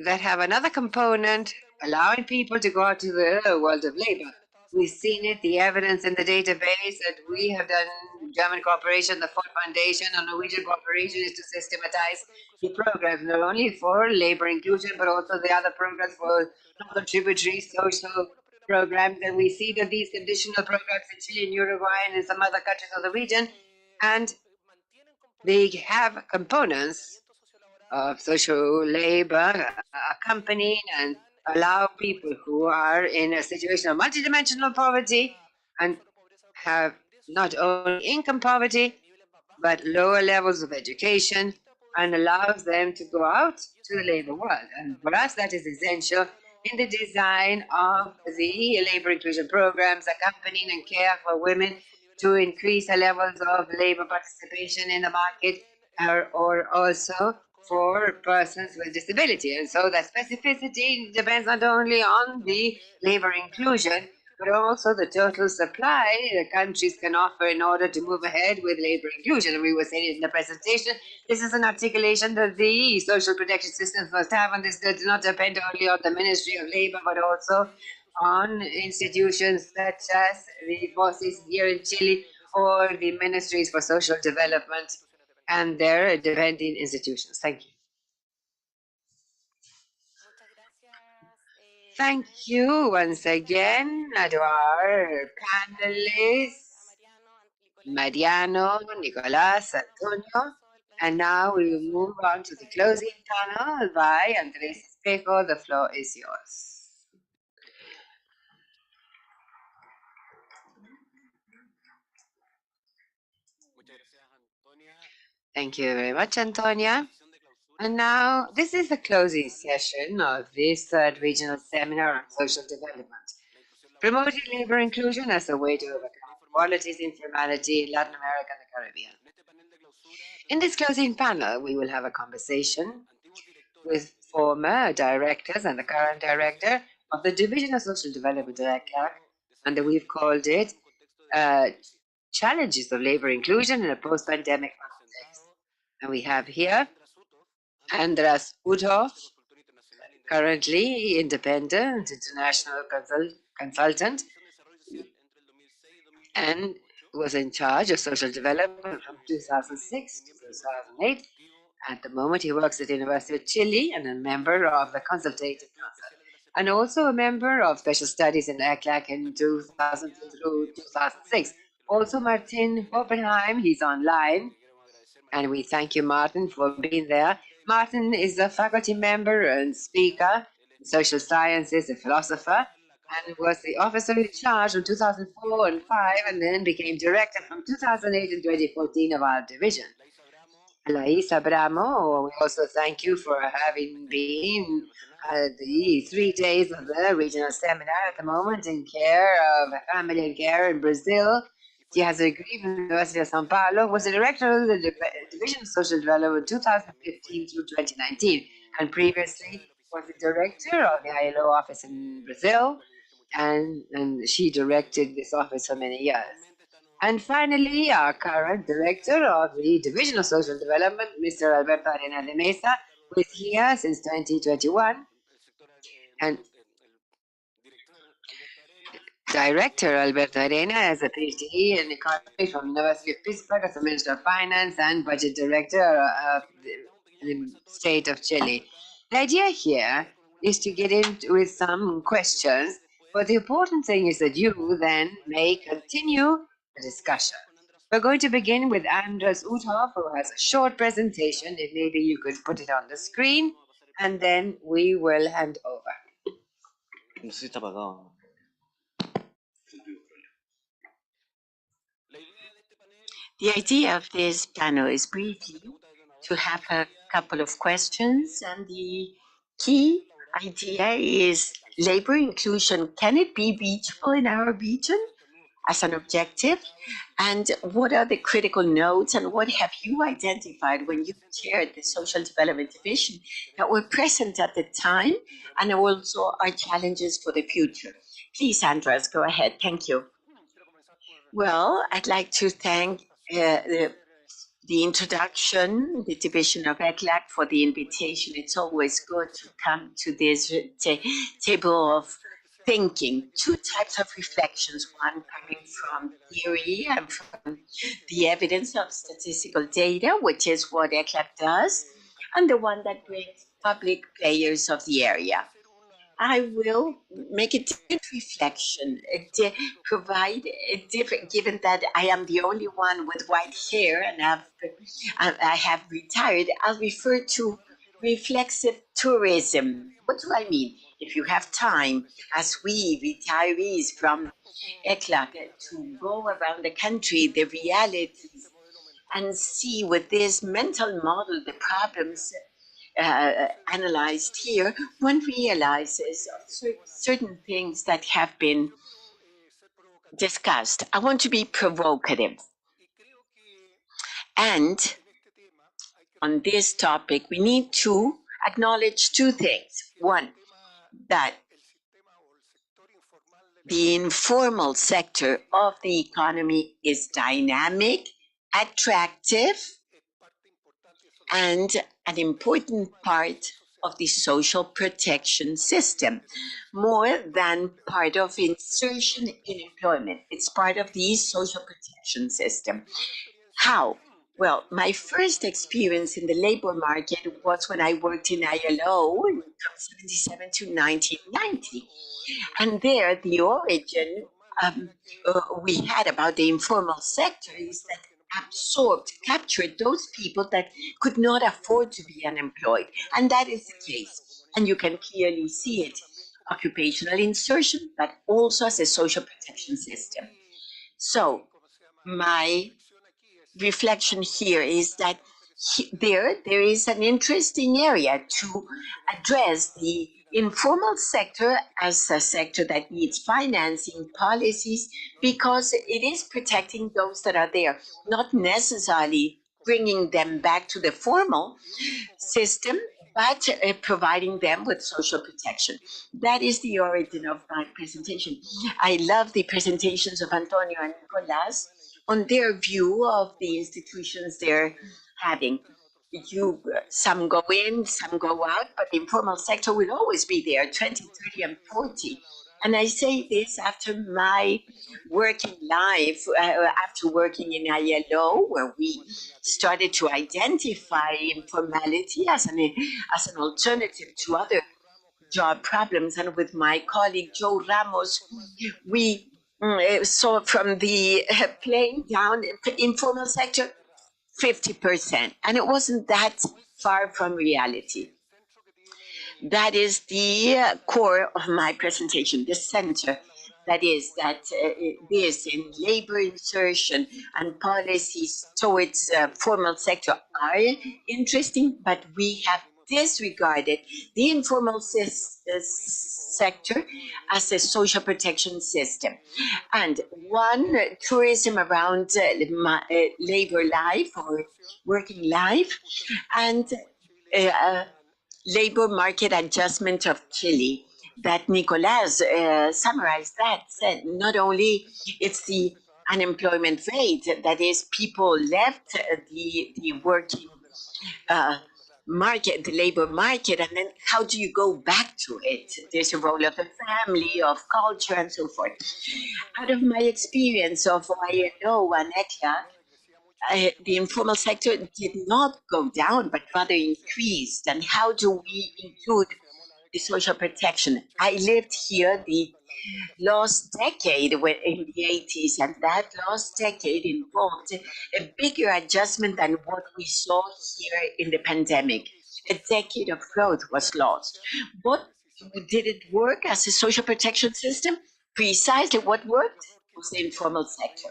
Speaker 2: that have another component, allowing people to go out to the world of labor. We've seen it, the evidence in the database that we have done, German cooperation, the Ford Foundation, and Norwegian cooperation is to systematize the programs, not only for labor inclusion, but also the other programs for non-contributory social programs. And we see that these conditional programs in Chile and Uruguay and in some other countries of the region, and they have components of social labor accompanying and allow people who are in a situation of multidimensional poverty and have not only income poverty, but lower levels of education, and allows them to go out to the labor world. And for us, that is essential in the design of the labor inclusion programs, accompanying and care for women to increase the levels of labor participation in the market, or also for persons with disability. And so that specificity depends not only on the labor inclusion, but also the total supply the countries can offer in order to move ahead with labor inclusion. And we were saying in the presentation, this is an articulation that the social protection systems must have, and this does not depend only on the Ministry of Labor, but also on institutions such as the forces here in Chile or the ministries for social development and their depending institutions. Thank you. Thank you once again to our panelists, Mariano, Nicolas, Antonio. And now we will move on to the closing panel by Andrés Espejo. The floor is yours. Thank you very much, Antonia. And now, this is the closing session of this third regional seminar on social development, promoting labor inclusion as a way to overcome inequalities, informality in Latin America and the Caribbean. In this closing panel, we will have a conversation with former directors and the current director of the Division of Social Development at ECLAC, and we've called it Challenges of Labor Inclusion in a Post-Pandemic Context. And we have here Andras Udhoff, currently independent international consultant, and was in charge of social development from 2006 to 2008. At the moment, he works at the University of Chile and a member of the Consultative Council, and also a member of Special Studies in ECLAC in 2000 through 2006. Also, Martin Oppenheim, he's online, and we thank you, Martin, for being there. Martin is a faculty member and speaker in social sciences, a philosopher, and was the officer in charge from 2004 and 5, and then became director from 2008 and 2014 of our division. Laís Abramo, we also thank you for having been the 3 days of the regional seminar at the moment in care of family and care in Brazil. She has a degree from the University of São Paulo, was the director of the Division of Social Development 2015 through 2019, and previously was the director of the ILO office in Brazil, and she directed this office for many years. And finally, our current director of the Division of Social Development, Mr. Alberto Arena de Mesa, who is here since 2021. And Director Alberto Arena has a PhD in economy from University of Pittsburgh as a Minister of Finance and Budget Director of the state of Chile. The idea here is to get into with some questions, but the important thing is that you then may continue the discussion. We're going to begin with Andres Uthoff, who has a short presentation. If maybe you could put it on the screen, and then we will hand over.
Speaker 10: No sé si está apagado.
Speaker 7: The idea of this panel is briefly to have a couple of questions, and the key idea is labor inclusion. Can it be reachable in our region as an objective? And what are the critical nodes, and what have you identified when you chaired the Social Development Division that were present at the time and also are challenges for the future? Please, Andres, go ahead. Thank you. Well, I'd like to thank the introduction, the division of ECLAC, for the invitation. It's always good to come to this table of thinking. Two types of reflections, one coming from theory and from the evidence of statistical data, which is what ECLAC does, and the one that brings public players of the area. I will make a different reflection, provide a different, given that I am the only one with white hair and I have retired, I'll refer to reflexive tourism. What do I mean? If you have time, as we retirees from ECLAC, to go around the country, the realities, and see with this mental model the problems analyzed here, one realizes certain things that have been discussed. I want to be provocative. And on this topic, we need to acknowledge two things. One, that the informal sector of the economy is dynamic, attractive, and an important part of the social protection system, more than part of insertion in employment. It's part of the social protection system. How? Well, my first experience in the labor market was when I worked in ILO from 1977 to 1990. And there, the origin we had about the informal sector is that captured those people that could not afford to be unemployed. And that is the case. And you can clearly see it. Occupational insertion, but also as a social protection system. So my reflection here is that there is an interesting area to address the informal sector as a sector that needs financing policies because it is protecting those that are there, not necessarily bringing them back to the formal system, but providing them with social protection. That is the origin of my presentation. I love the presentations of Antonio and Nicolas on their view of the institutions they're having. Some go in, some go out, but the informal sector will always be there, 20, 30, and 40. And I say this after my working life, after working in ILO, where we started to identify informality as an alternative to other job problems. And with my colleague Joe Ramos, we saw from the plane down, informal sector, 50%. And it wasn't that far from reality. That is the core of my presentation, the center. That is that this in labor insertion and policies towards formal sector are interesting, but we have disregarded the informal sector as a social protection system. And one, tourism around labor life or working life, and labor market adjustment of Chile. that Nicolas summarized that, said not only it's the unemployment rate, that is, people left the working market, the labor market, and then how do you go back to it? There's a role of the family, of culture, and so forth. Out of my experience of ILO and ECLA, the informal sector did not go down, but rather increased. And how do we include the social protection? I lived here the last decade in the 80s, and that last decade involved a bigger adjustment than what we saw here in the pandemic. A decade of growth was lost. What did it work as a social protection system? Precisely what worked was the informal sector.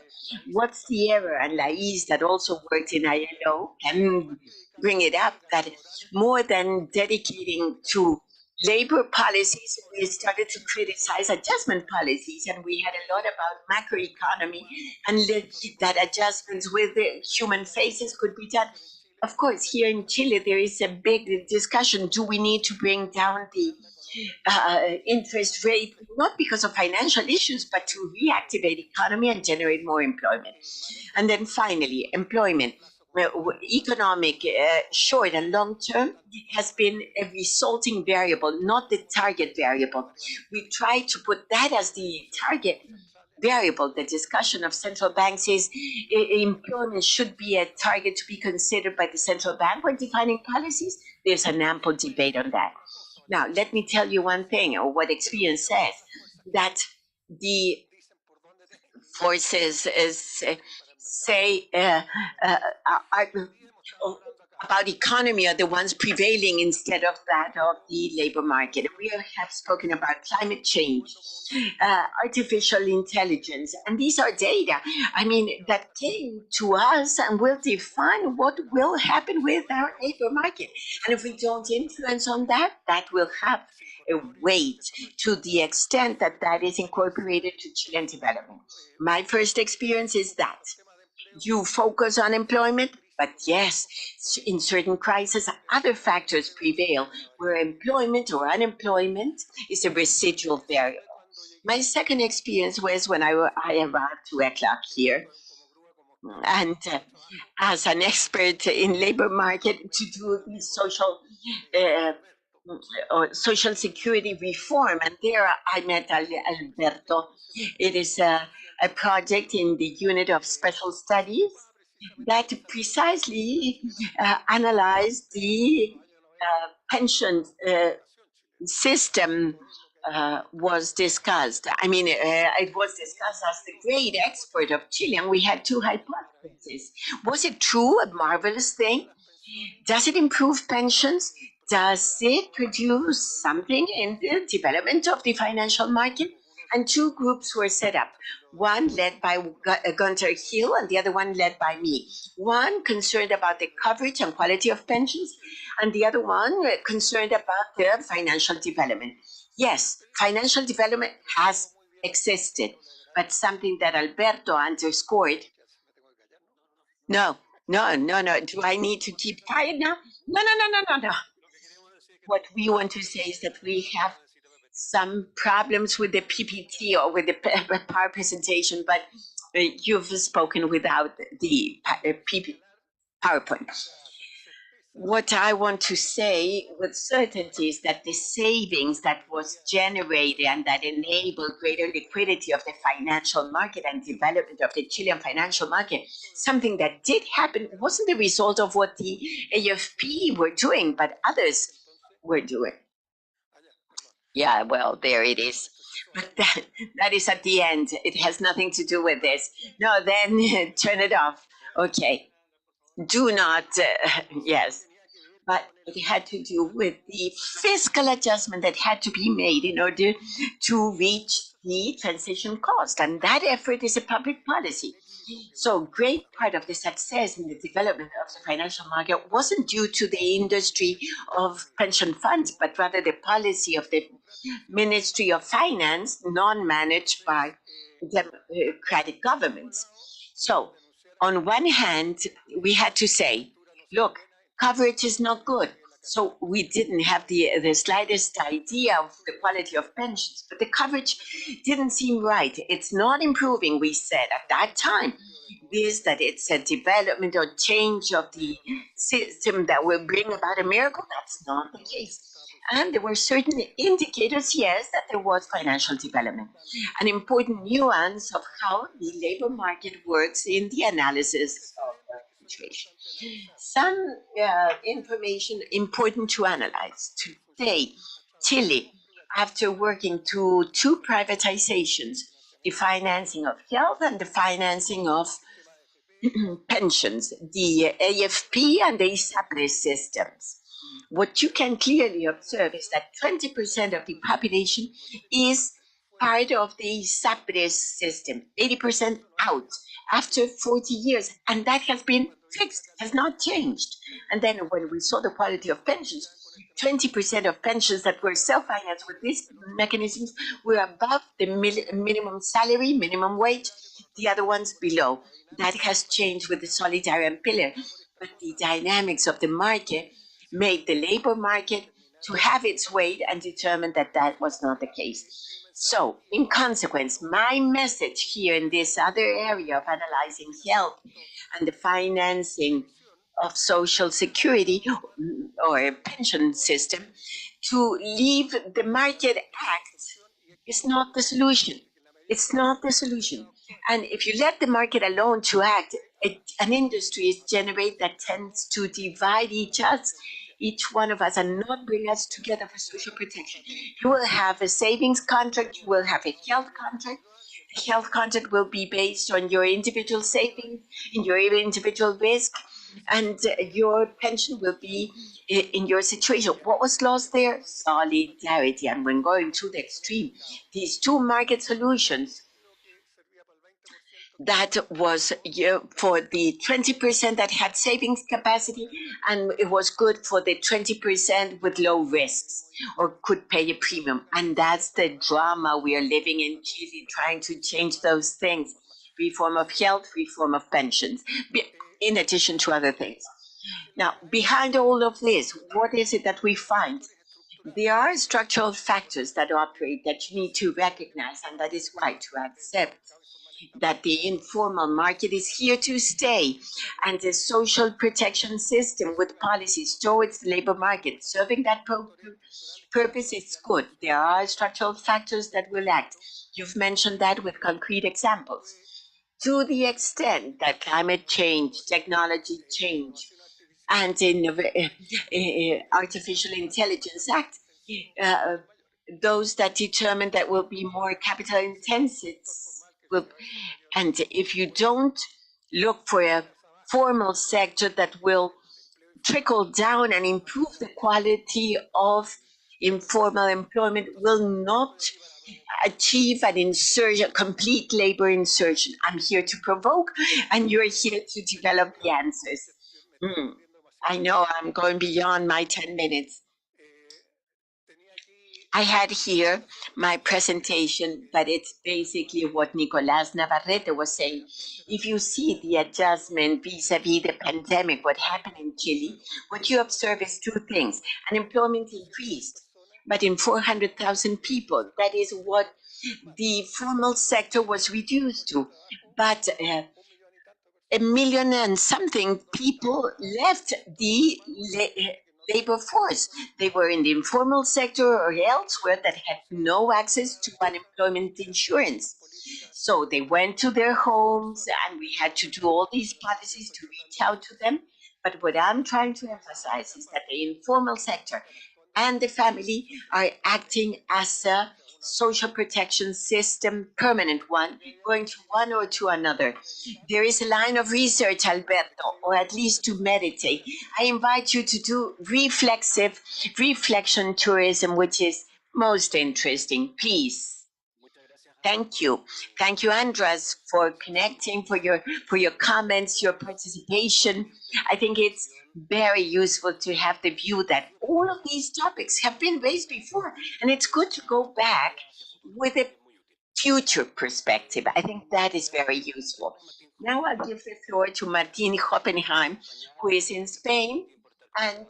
Speaker 7: What's the error? And Lais, that also worked in ILO, can bring it up, that more than dedicating to labor policies, we started to criticize adjustment policies, and we had a lot about macroeconomy and that adjustments with the human faces could be done. Of course, here in Chile, there is a big discussion. Do we need to bring down the interest rate, not because of financial issues, but to reactivate economy and generate more employment? And then finally, employment. Economic short and long term has been a resulting variable, not the target variable. We try to put that as the target variable. The discussion of central banks is employment should be a target to be considered by the central bank when defining policies. There's an ample debate on that. Now, let me tell you one thing, or what experience says, that the forces say about economy are the ones prevailing instead of that of the labor market. We have spoken about climate change, artificial intelligence, and these are data, I mean, that came to us and will define what will happen with our labor market. And if we don't influence on that, that will have a weight to the extent that that is incorporated to Chilean development. My first experience is that you focus on employment, but yes, in certain crises, other factors prevail where employment or unemployment is a residual variable. My second experience was when I arrived to ECLAC here, and as an expert in labor market to do the social security reform, and there I met Alberto. It is a project in the unit of special studies that precisely analyzed the pension system was discussed. I mean, it was discussed as the great expert of Chile, and we had two hypotheses. Was it true, a marvelous thing? Does it improve pensions? Does it produce something in the development of the financial market? And two groups were set up, one led by Gunter Hill and the other one led by me. One concerned about the coverage and quality of pensions, and the other one concerned about the financial development. Yes, financial development has existed, but something that Alberto underscored. No. Do I need to keep quiet now? No. What we want to say is that we have some problems with the PPT or with the power presentation, but you've spoken without the PowerPoint. What I want to say with certainty is that the savings that was generated and that enabled greater liquidity of the financial market and development of the Chilean financial market, something that did happen, wasn't the result of what the AFP were doing, but others were doing. Yeah, well, there it is. But that is at the end. It has nothing to do with this. No, then turn it off. Okay. Do not, yes. But it had to do with the fiscal adjustment that had to be made in order to reach the transition cost. And that effort is a public policy. So a great part of the success in the development of the financial market wasn't due to the industry of pension funds, but rather the policy of the Ministry of Finance, non-managed by democratic governments. So on one hand, we had to say, look, coverage is not good. So we didn't have the slightest idea of the quality of pensions, but the coverage didn't seem right. It's not improving, we said at that time. This, that it's a development or change of the system that will bring about a miracle, that's not the case. And there were certain indicators, yes, that there was financial development. An important nuance of how the labor market works in the analysis of the situation. Some information important to analyze. Today, Chile, after working to two privatizations, the financing of health and the financing of pensions, the AFP and the ISAPRES systems. What you can clearly observe is that 20% of the population is part of the ISAPRES system, 80% out after 40 years, and that has been fixed, has not changed. And then when we saw the quality of pensions, 20% of pensions that were self-financed with these mechanisms were above the minimum salary, minimum wage, the other ones below. That has changed with the Solidarium pillar, but the dynamics of the market made the labor market to have its weight and determined that that was not the case. So, in consequence, my message here in this other area of analyzing health and the financing of social security or a pension system, to leave the market act is not the solution. It's not the solution. And if you let the market alone to act, an industry is generated that tends to divide each one of us and not bring us together for social protection. You will have a savings contract, you will have a health contract. The health contract will be based on your individual savings, in your individual risk, and your pension will be in your situation. What was lost there? Solidarity. And when going to the extreme, these two market solutions, that was for the 20% that had savings capacity, and it was good for the 20% with low risks or could pay a premium. And that's the drama we are living in Chile, trying to change those things. Reform of health, reform of pensions, in addition to other things. Now, behind all of this, what is it that we find? There are structural factors that operate that you need to recognize, and that is why to accept that the informal market is here to stay, and the social protection system with policies towards the labor market serving that purpose is good. There are structural factors that will act. You've mentioned that with concrete examples. To the extent that climate change, technology change, and in artificial intelligence act, those that determine that will be more capital intensive. And if you don't look for a formal sector that will trickle down and improve the quality of informal employment, will not achieve an insertion, complete labor insertion. I'm here to provoke, and you're here to develop the answers. I know I'm going beyond my 10 minutes. I had here my presentation, but it's basically what Nicolas Navarrete was saying. If you see the adjustment vis-a-vis the pandemic, what happened in Chile, what you observe is two things. Unemployment increased, but in 400,000 people. That is what the formal sector was reduced to. But 1 million and something people left the labor force. They were in the informal sector or elsewhere that had no access to unemployment insurance. So they went to their homes, and we had to do all these policies to reach out to them. But what I'm trying to emphasize is that the informal sector and the family are acting as a social protection system, permanent one, going to one or to another. There is a line of research, Alberto, or at least to meditate. I invite you to do reflexive reflection tourism, which is most interesting. Please. Thank you. Thank you, Andras, for connecting, for your comments, your participation. I think it's very useful to have the view that all of these topics have been raised before, and it's good to go back with a future perspective. I think that is very useful. Now I'll give the floor to Martin Hoppenheim, who is in Spain, And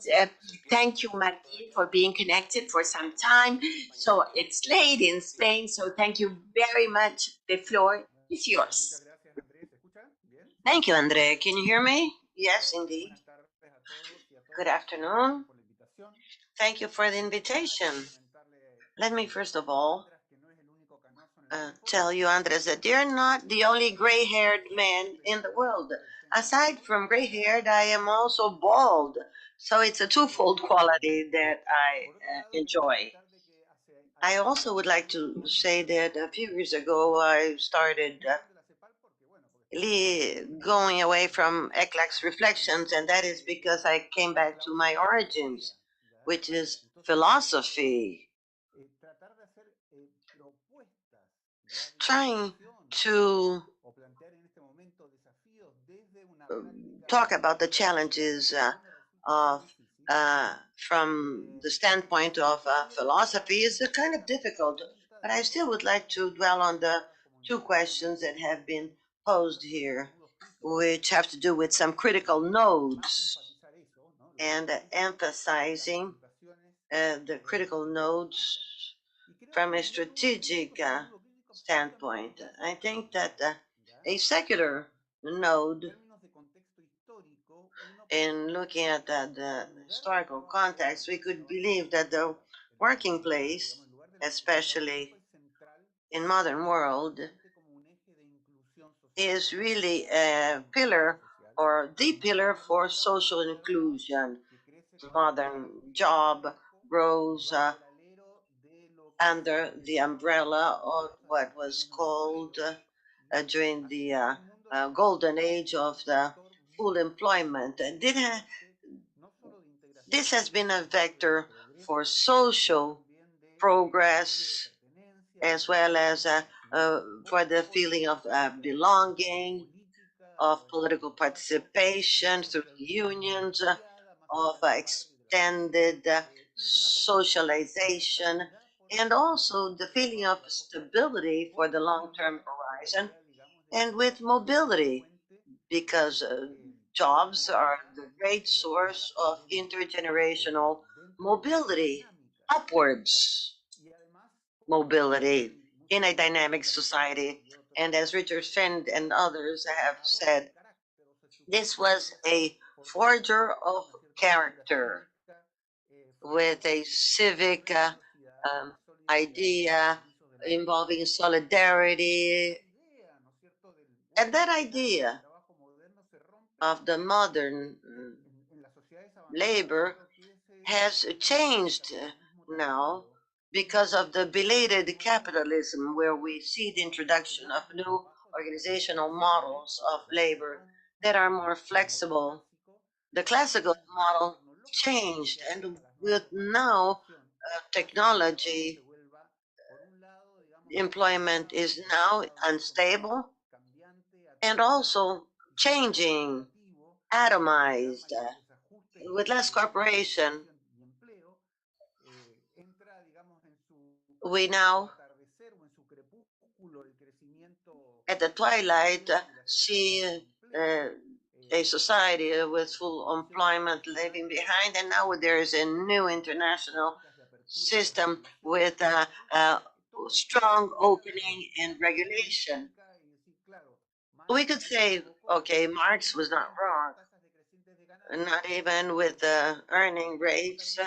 Speaker 7: thank you, Martin, for being connected for some time. So it's late in Spain, so thank you very much. The floor is yours.
Speaker 6: Thank you, Andre. Can you hear me? Yes, indeed. Good afternoon. Thank you for the invitation. Let me first of all tell you, Andres, that you're not the only gray-haired man in the world. Aside from gray-haired, I am also bald. So it's a twofold quality that I enjoy. I also would like to say that a few years ago, I started going away from ECLAC's reflections, and that is because I came back to my origins, which is philosophy, trying to talk about the challenges of from the standpoint of philosophy is kind of difficult, but I still would like to dwell on the two questions that have been posed here, which have to do with some critical nodes and emphasizing the critical nodes from a strategic standpoint. I think that a secular node, in looking at the historical context, we could believe that the working place, especially in modern world, is really a pillar or the pillar for social inclusion. Modern job grows under the umbrella of what was called during the golden age of the full employment. And this has been a vector for social progress as well as for the feeling of belonging, of political participation through unions, of extended socialization, and also the feeling of stability for the long-term horizon, and with mobility, because jobs are the great source of intergenerational mobility, upwards mobility in a dynamic society. And as Richard Fend and others have said, this was a forger of character with a civic idea involving solidarity. And that idea of the modern labor has changed now because of the belated capitalism, where we see the introduction of new organizational models of labor that are more flexible. The classical model changed, and with now technology, employment is now unstable and also changing, atomized, with less cooperation. We now, at the twilight, see a society with full employment leaving behind, and now there is a new international system with a strong opening and regulation. We could say, okay, Marx was not wrong, not even with the earning rates.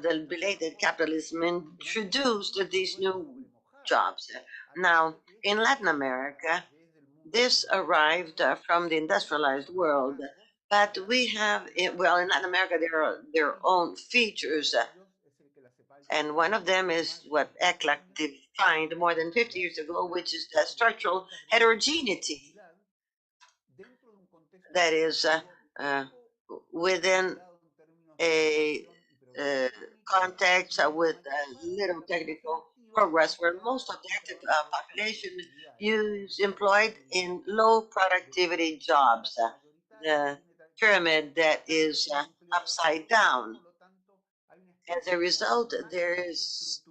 Speaker 6: The belated capitalism introduced these new jobs. Now, in Latin America, this arrived from the industrialized world, but we have, well, in Latin America, there are their own features, and one of them is what ECLAC defined more than 50 years ago, which is the structural heterogeneity. That is within a context with little technical progress, where most of the active population is employed in low productivity jobs. The pyramid that is upside down. As a result, there is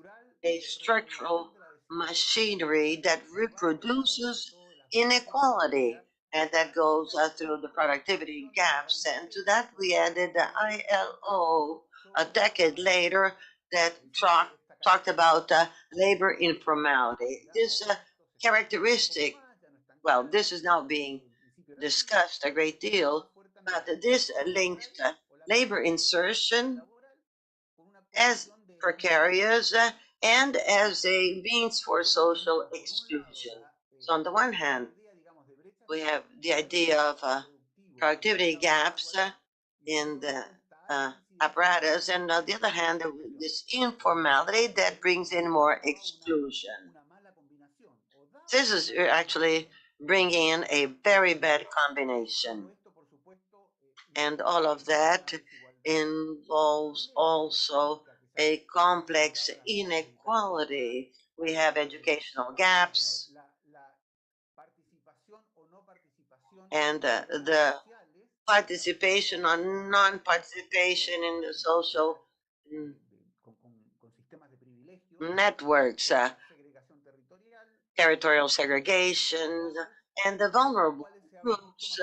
Speaker 6: a structural machinery that reproduces inequality and that goes through the productivity gaps. And to that, we added the ILO a decade later that talked about labor informality. This characteristic, well, this is now being discussed a great deal, but this linked labor insertion as precarious and as a means for social exclusion. So on the one hand, we have the idea of productivity gaps in the apparatus, and on the other hand, this informality that brings in more exclusion. This is actually bringing in a very bad combination. And all of that involves also a complex inequality. We have educational gaps, and the participation or non-participation in the social networks, territorial segregation, and the vulnerable groups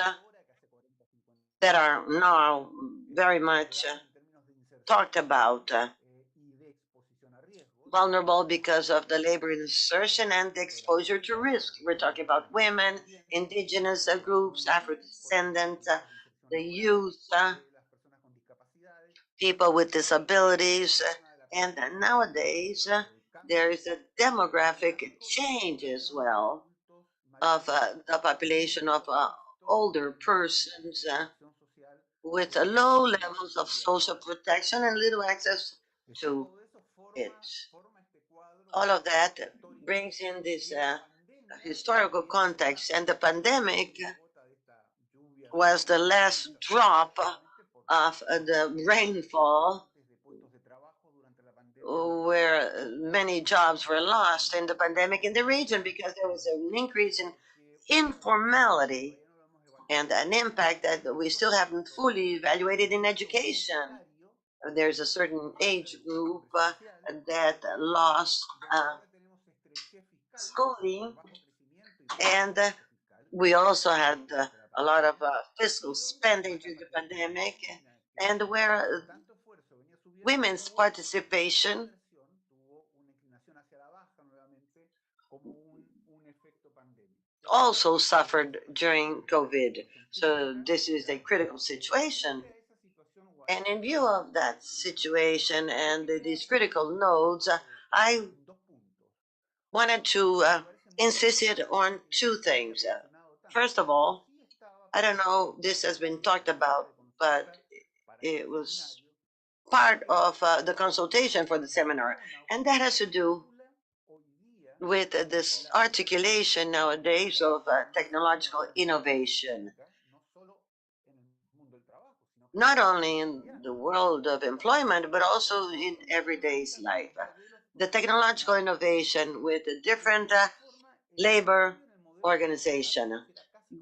Speaker 6: that are now very much talked about. Vulnerable because of the labor insertion and the exposure to risk. We're talking about women, indigenous groups, Afro-descendants, the youth, people with disabilities, and nowadays there is a demographic change as well of the population of older persons with low levels of social protection and little access to it. All of that brings in this historical context, and the pandemic was the last drop of the rainfall where many jobs were lost in the pandemic in the region because there was an increase in informality and an impact that we still haven't fully evaluated in education. There's a certain age group that lost schooling, and we also had a lot of fiscal spending during the pandemic, and where women's participation also suffered during COVID. So this is a critical situation. And in view of that situation and these critical nodes, I wanted to insist on two things. First of all, I don't know, this has been talked about, but it was part of the consultation for the seminar, and that has to do with this articulation nowadays of technological innovation, not only in the world of employment, but also in everyday's life. The technological innovation with a different labor organization.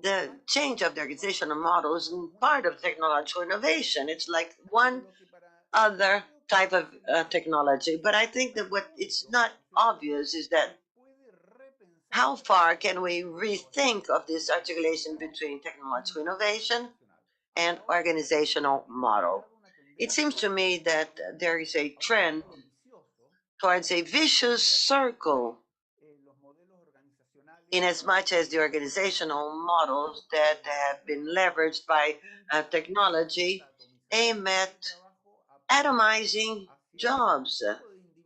Speaker 6: The change of the organizational model is part of technological innovation. It's like one other type of technology. But I think that what it's not obvious is that how far can we rethink of this articulation between technological innovation and organizational model? It seems to me that there is a trend towards a vicious circle in as much as the organizational models that have been leveraged by technology aim at atomizing jobs,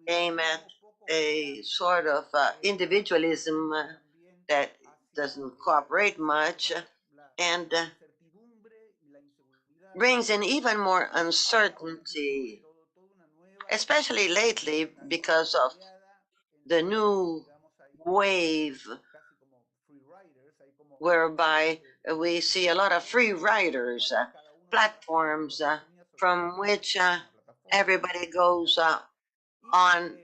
Speaker 6: aim at a sort of individualism that doesn't cooperate much, and brings in even more uncertainty, especially lately because of the new wave whereby we see a lot of free riders, platforms from which everybody goes on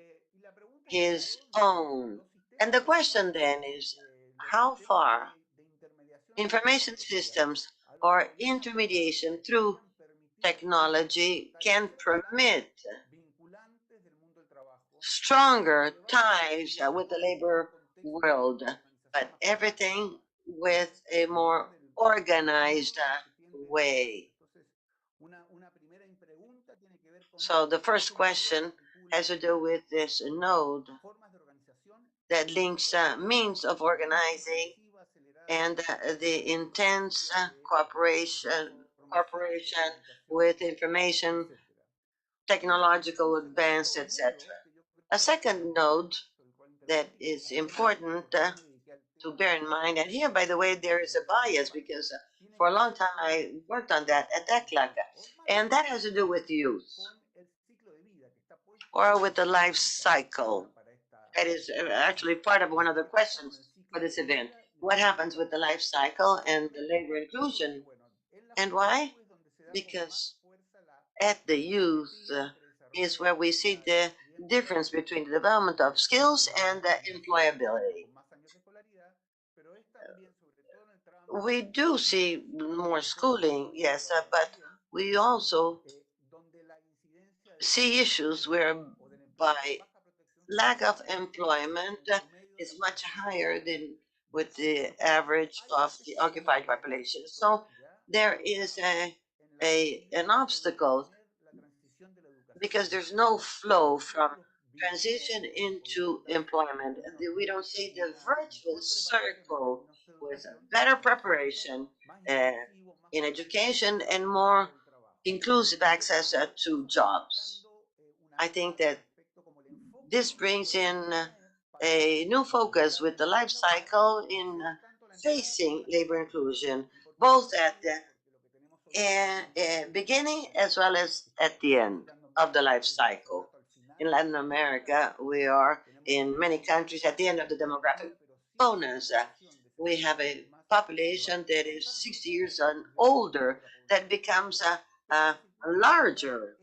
Speaker 6: his own. And the question then is how far information systems or intermediation through technology can permit stronger ties with the labor world, but everything with a more organized way. So the first question has to do with this node that links means of organizing and the intense cooperation with information, technological advance, etc. A second node that is important to bear in mind, and here, by the way, there is a bias because for a long time I worked on that at ECLAC, and that has to do with youth or with the life cycle. That is actually part of one of the questions for this event. What happens with the life cycle and the labor inclusion? And why? Because at the youth is where we see the difference between the development of skills and employability. We do see more schooling, yes, but we also see issues whereby lack of employment is much higher than with the average of the occupied population. So there is an obstacle because there's no flow from transition into employment. We don't see the virtuous circle with better preparation in education and more inclusive access to jobs. I think that this brings in a new focus with the life cycle in facing labor inclusion, both at the beginning as well as at the end of the life cycle. In Latin America, we are in many countries at the end of the demographic bonus. We have a population that is 60 years and older that becomes larger.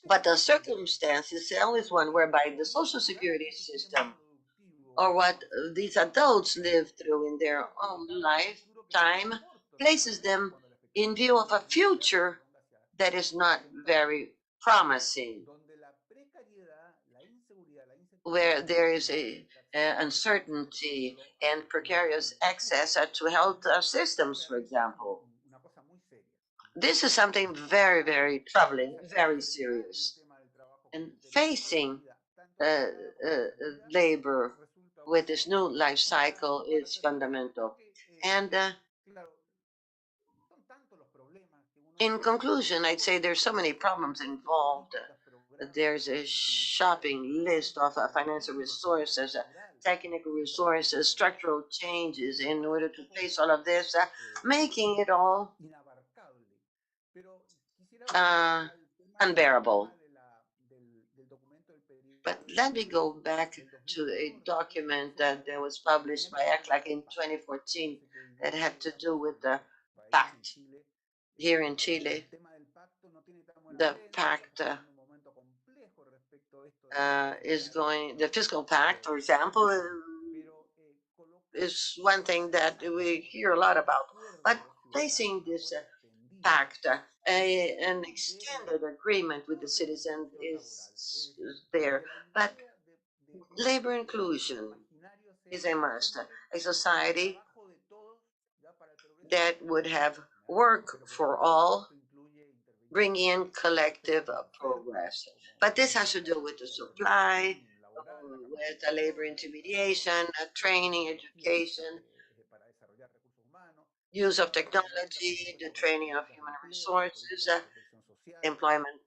Speaker 6: But the circumstance is always one whereby the social security system or what these adults live through in their own lifetime places them in view of a future that is not very promising, where there is a uncertainty and precarious access to health systems, for example. This is something very, very troubling, very serious. And facing labor with this new life cycle is fundamental. And in conclusion, I'd say there's so many problems involved. There's a shopping list of financial resources, technical resources, structural changes in order to face all of this, making it all unbearable. But let me go back to a document that was published by ECLAC in 2014 that had to do with the pact here in Chile. The pact the fiscal pact, for example, is one thing that we hear a lot about. But placing this pact, an extended agreement with the citizen is there. But labor inclusion is a must. A society that would have work for all, bring in collective progress. But this has to do with the supply, with the labor intermediation, training, education, use of technology, the training of human resources, employment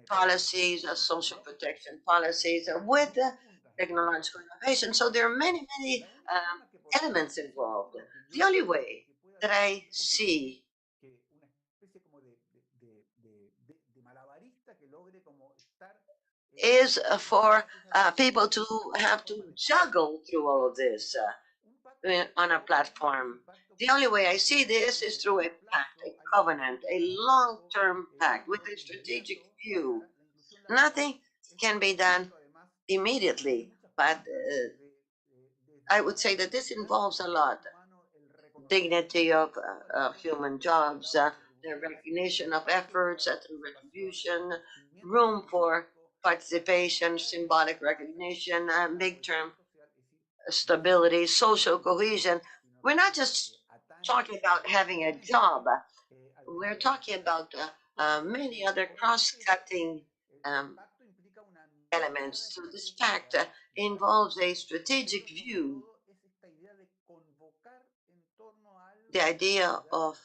Speaker 6: policies, social protection policies, with technological innovation. So there are many, many elements involved. The only way that I see is for people to have to juggle through all of this on a platform. The only way I see this is through a pact, a covenant, a long-term pact with a strategic view. Nothing can be done immediately, but I would say that this involves a lot. Dignity of human jobs, the recognition of efforts, through retribution, room for participation, symbolic recognition, midterm stability, social cohesion. We're not just talking about having a job. We're talking about many other cross-cutting elements. So this fact involves a strategic view, the idea of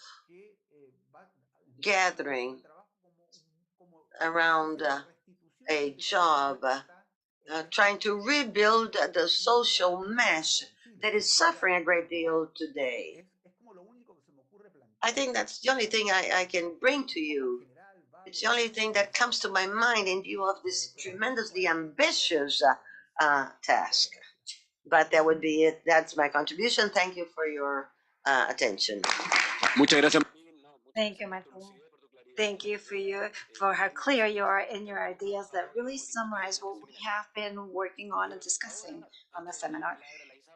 Speaker 6: gathering around a job, trying to rebuild the social mesh that is suffering a great deal today. I think that's the only thing I can bring to you. It's the only thing that comes to my mind in view of this tremendously ambitious task. But that would be it. That's my contribution. Thank you for your attention.
Speaker 10: Muchas gracias.
Speaker 8: Thank you, Martin. Thank you for how clear you are in your ideas that really summarize what we have been working on and discussing on the seminar.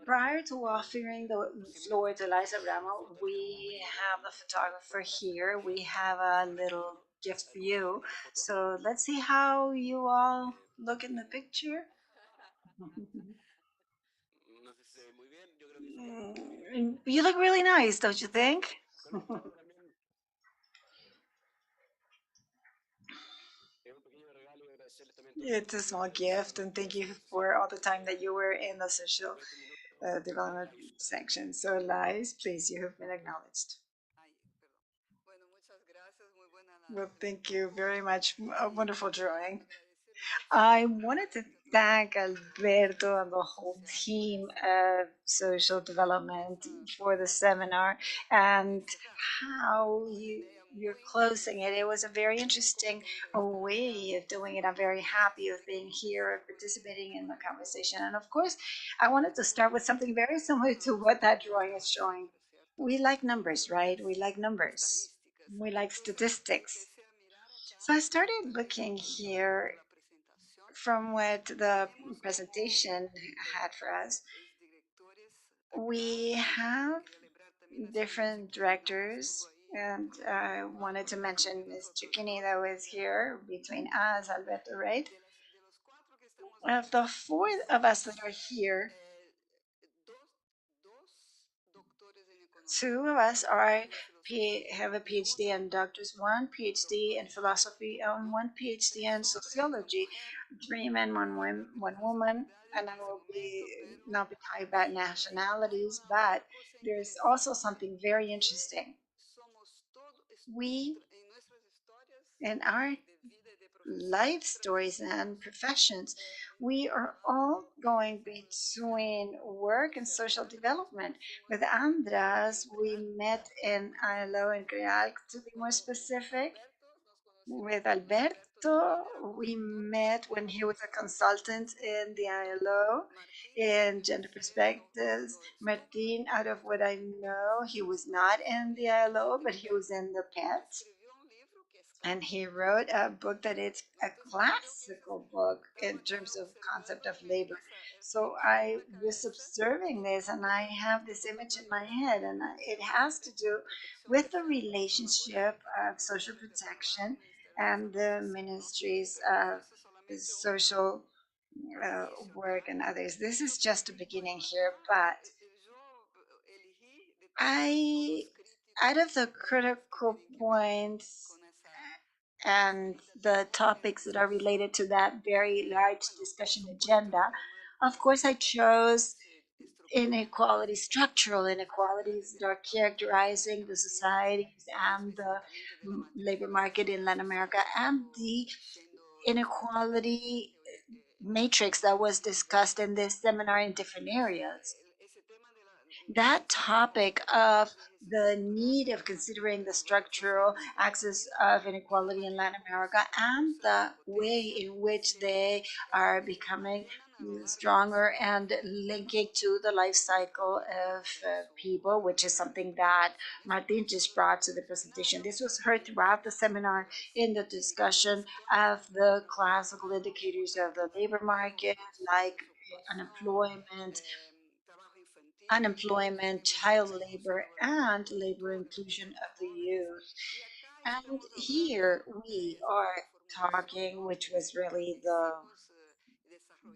Speaker 8: Prior to offering the floor to Liza Ramo, we have the photographer here. We have a little gift for you. So let's see how you all look in the picture. You look really nice, don't you think? It's a small gift, and thank you for all the time that you were in the social development section. So, Liz, please, you have been acknowledged. Well, thank you very much. A wonderful drawing. I wanted to thank Alberto and the whole team of social development for the seminar and how you're closing it. It was a very interesting way of doing it. I'm very happy of being here, participating in the conversation. And of course, I wanted to start with something very similar to what that drawing is showing. We like numbers, right? We like numbers. We like statistics. So I started looking here from what the presentation had for us. We have different directors, and I wanted to mention Ms. Chiquini that was here between us, Alberto, right? Of the four of us that are here, two of us have a PhD in doctors, one PhD in philosophy, and one PhD in sociology. 3 men, one woman, and I will not be talking about nationalities, but there's also something very interesting. We, in our life stories and professions, we are all going between work and social development. With Andras, we met in ILO and CREAL, to be more specific. With Alberto, we met when he was a consultant in the ILO in gender perspectives. Martin, out of what I know, he was not in the ILO, but he was in the PET. And he wrote a book that it's a classical book in terms of concept of labor. So I was observing this and I have this image in my head, and it has to do with the relationship of social protection and the ministries of social work and others. This is just a beginning here, but out of the critical points and the topics that are related to that very large discussion agenda, of course, I chose inequality, structural inequalities that are characterizing the societies and the labor market in Latin America, and the inequality matrix that was discussed in this seminar in different areas. That topic of the need of considering the structural axis of inequality in Latin America and the way in which they are becoming stronger and linking to the life cycle of people, which is something that Martin just brought to the presentation. This was heard throughout the seminar in the discussion of the classical indicators of the labor market, like unemployment, child labor, and labor inclusion of the youth. And here we are talking, which was really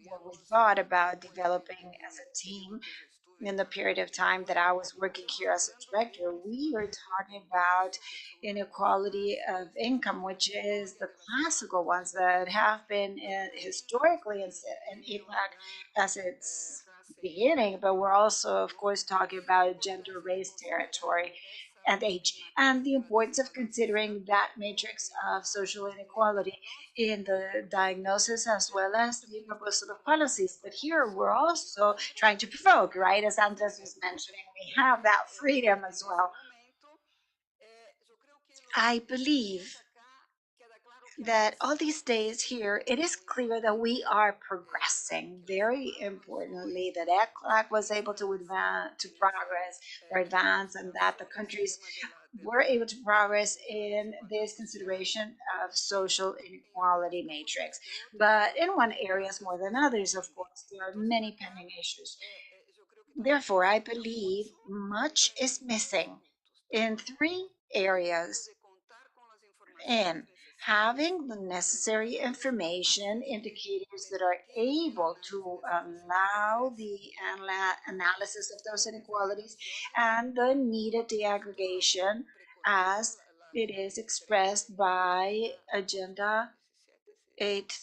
Speaker 8: what we thought about developing as a team. in the period of time that I was working here as a director, we were talking about inequality of income, which is the classical ones that have been historically in APAC as its beginning, but we're also, of course, talking about gender, race, territory, and age, and the importance of considering that matrix of social inequality in the diagnosis as well as the proposal of policies. But here we're also trying to provoke, right? As Andres was mentioning, we have that freedom as well. I believe that all these days here, it is clear that we are progressing. Very importantly, that ECLAC was able to progress or advance, and that the countries were able to progress in this consideration of social inequality matrix. But in one areas more than others, of course, there are many pending issues. Therefore, I believe much is missing in three areas, and having the necessary information, indicators that are able to allow the analysis of those inequalities, and the needed deaggregation as it is expressed by Agenda 8.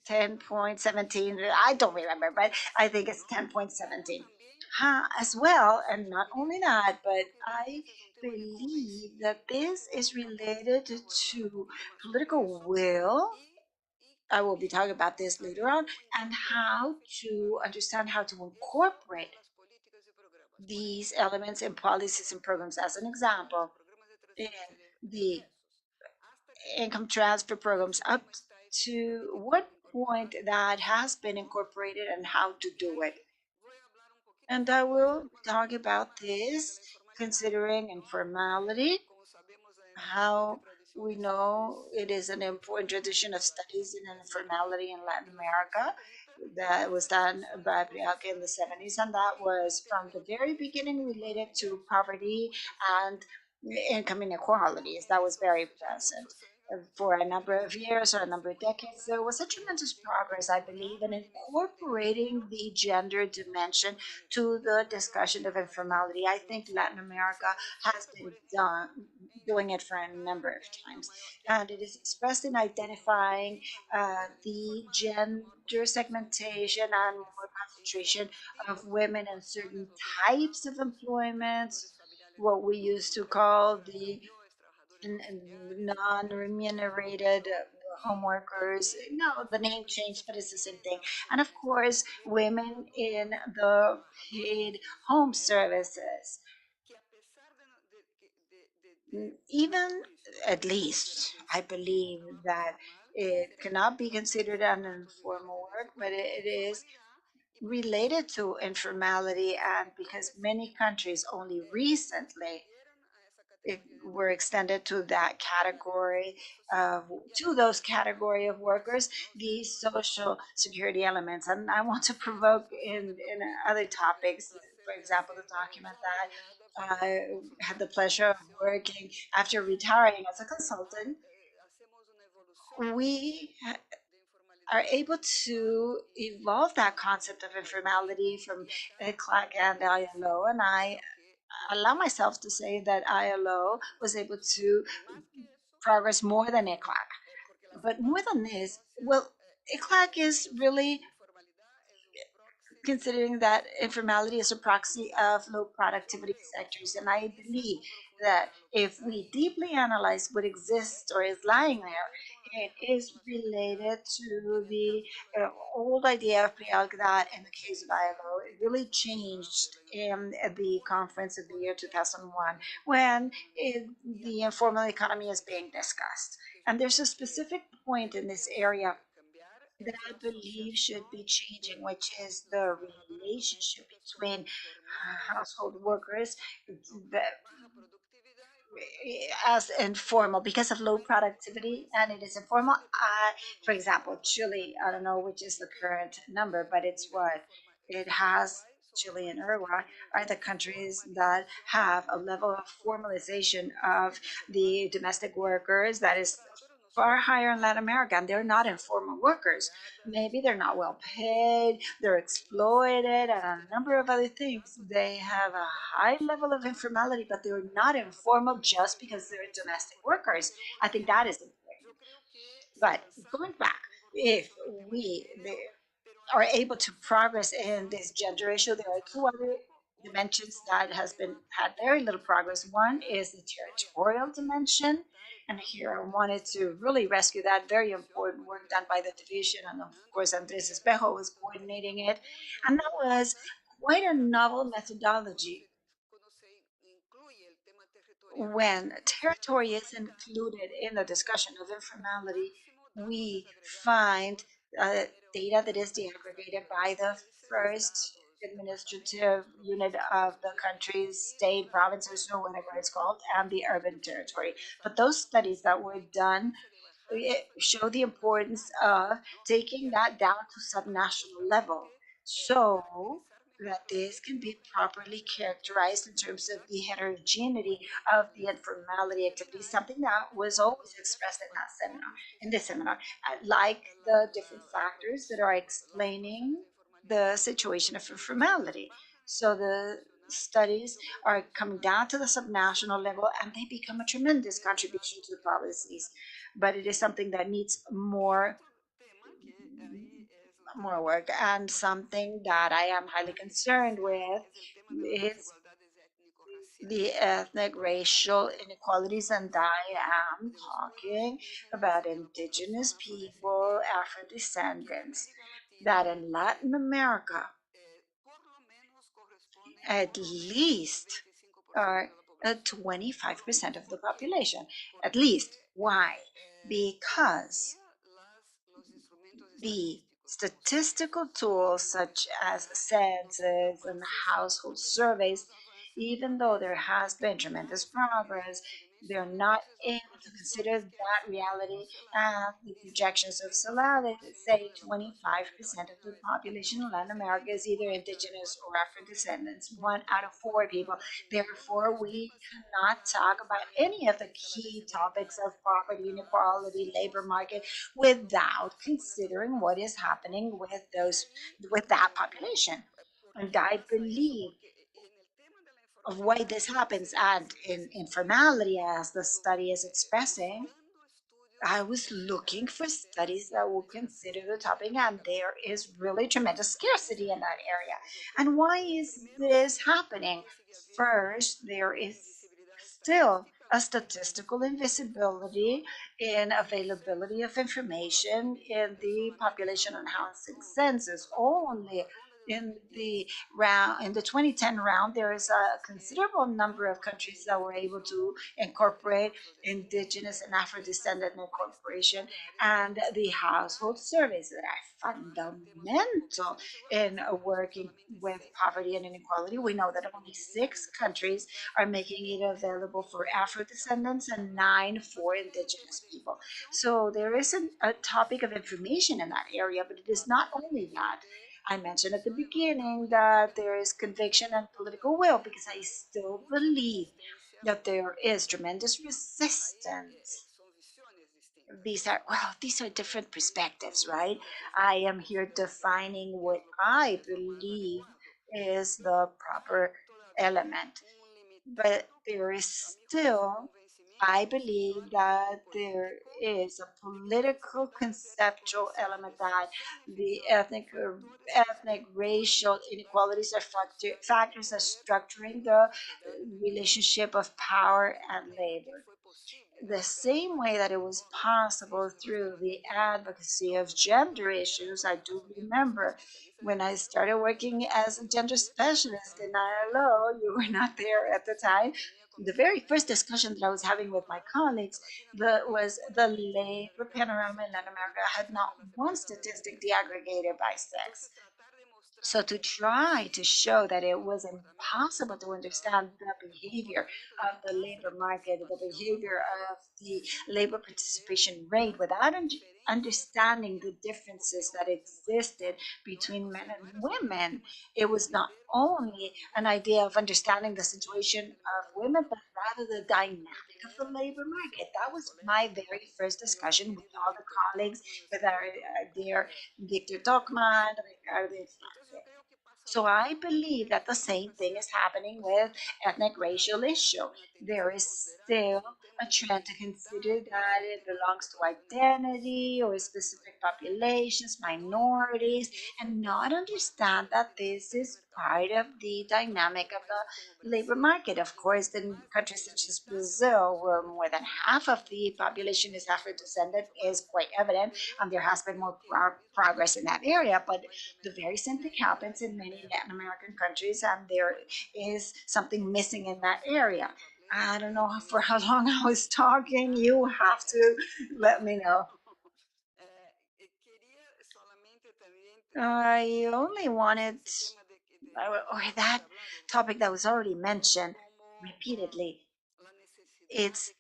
Speaker 8: 10.17, I don't remember, but I think it's 10.17 as well. And not only that, but I believe that this is related to political will. I will be talking about this later on, and how to understand how to incorporate these elements in policies and programs. As an example, in the income transfer programs, up to what point that has been incorporated and how to do it. And I will talk about this considering informality, how we know it is an important tradition of studies in informality in Latin America that was done by Prialca in the 70s, and that was from the very beginning related to poverty and income inequalities. That was very present for a number of years or a number of decades. There was a tremendous progress, I believe, in incorporating the gender dimension to the discussion of informality. I think Latin America has been doing it for a number of times, and it is expressed in identifying the gender segmentation and more concentration of women in certain types of employment, what we used to call the non-remunerated home workers. No, the name changed, but it's the same thing. And of course, women in the paid home services. Even, at least, I believe that it cannot be considered an informal work, but it is related to informality, and because many countries only recently were extended to that category of to those category of workers, the social security elements. And I want to provoke in other topics, for example, the document that I had the pleasure of working after retiring as a consultant. We are able to evolve that concept of informality from ECLAC and ILO, and I allow myself to say that ILO was able to progress more than ECLAC. But more than this, well, ECLAC is really considering that informality is a proxy of low productivity sectors. And I believe that if we deeply analyze what exists or is lying there, it is related to the old idea of Prialc that in the case of ILO, it really changed in the conference of the year 2001 when the informal economy is being discussed. And there's a specific point in this area that I believe should be changing, which is the relationship between household workers that as informal because of low productivity, and it is informal. For example, Chile, I don't know which is the current number, but it's what it has. Chile and Uruguay are the countries that have a level of formalization of the domestic workers that is far higher in Latin America, and they're not informal workers. Maybe they're not well paid, they're exploited, and a number of other things. They have a high level of informality, but they're not informal just because they're domestic workers. I think that is important. But going back, if are able to progress in this gender issue, there are two other dimensions that has been had very little progress. One is the territorial dimension, and here I wanted to really rescue that very important work done by the division, and of course Andres Espejo was coordinating it, and that was quite a novel methodology. When territory is included in the discussion of informality, we find data that is deaggregated by the first administrative unit of the country, state, provinces, or whatever it's called, and the urban territory. But those studies that were done show the importance of taking that down to subnational level. So that this can be properly characterized in terms of the heterogeneity of the informality activity, something that was always expressed in that seminar, in this seminar, like the different factors that are explaining the situation of informality. So the studies are coming down to the subnational level and they become a tremendous contribution to the policies. But it is something that needs more work, and something that I am highly concerned with is the ethnic racial inequalities, and I am talking about indigenous people, Afro descendants, that in Latin America at least are 25% of the population, at least. Why? Because the statistical tools such as census and household surveys, even though there has been tremendous progress, they're not able to consider that reality and the projections of SALAD say 25% of the population in Latin America is either indigenous or Afro descendants, 1 out of 4 people. Therefore, we cannot talk about any of the key topics of poverty, inequality, labor market without considering what is happening with that population. And I believe of why this happens, and in informality, as the study is expressing, I was looking for studies that will consider the topic, and there is really tremendous scarcity in that area. And why is this happening? First, there is still a statistical invisibility in availability of information in the population and housing census. Only in the 2010 round, there is a considerable number of countries that were able to incorporate indigenous and Afro-descendant incorporation, and the household surveys that are fundamental in working with poverty and inequality. We know that only 6 countries are making it available for Afro-descendants and 9 for indigenous people. So there is a topic of information in that area, but it is not only that. I mentioned at the beginning that there is conviction and political will, because I still believe that there is tremendous resistance. These are different perspectives, right? I am here defining what I believe is the proper element, but there is still, I believe that there is a political conceptual element, that the ethnic racial inequalities are factors that structuring the relationship of power and labor. The same way that it was possible through the advocacy of gender issues. I do remember when I started working as a gender specialist in ILO, you were not there at the time. The very first discussion that I was having with my colleagues was the labor panorama in Latin America had not one statistic deaggregated by sex. So to try to show that it was impossible to understand the behavior of the labor market, the behavior of the labor participation rate without understanding the differences that existed between men and women, it was not only an idea of understanding the situation of women, but rather the dynamic of the labor market. That was my very first discussion with all the colleagues, with our dear Victor Tokman, Ricardo. So I believe that the same thing is happening with ethnic racial issue. There is still a trend to consider that it belongs to identity or specific populations, minorities, and not understand that this is part of the dynamic of the labor market. Of course, in countries such as Brazil, where more than half of the population is Afro-descendant, is quite evident, and there has been more progress in that area. But the very same thing happens in many Latin American countries, and there is something missing in that area. I don't know for how long I was talking. You have to let me know. I only wanted, or that topic that was already mentioned repeatedly. It's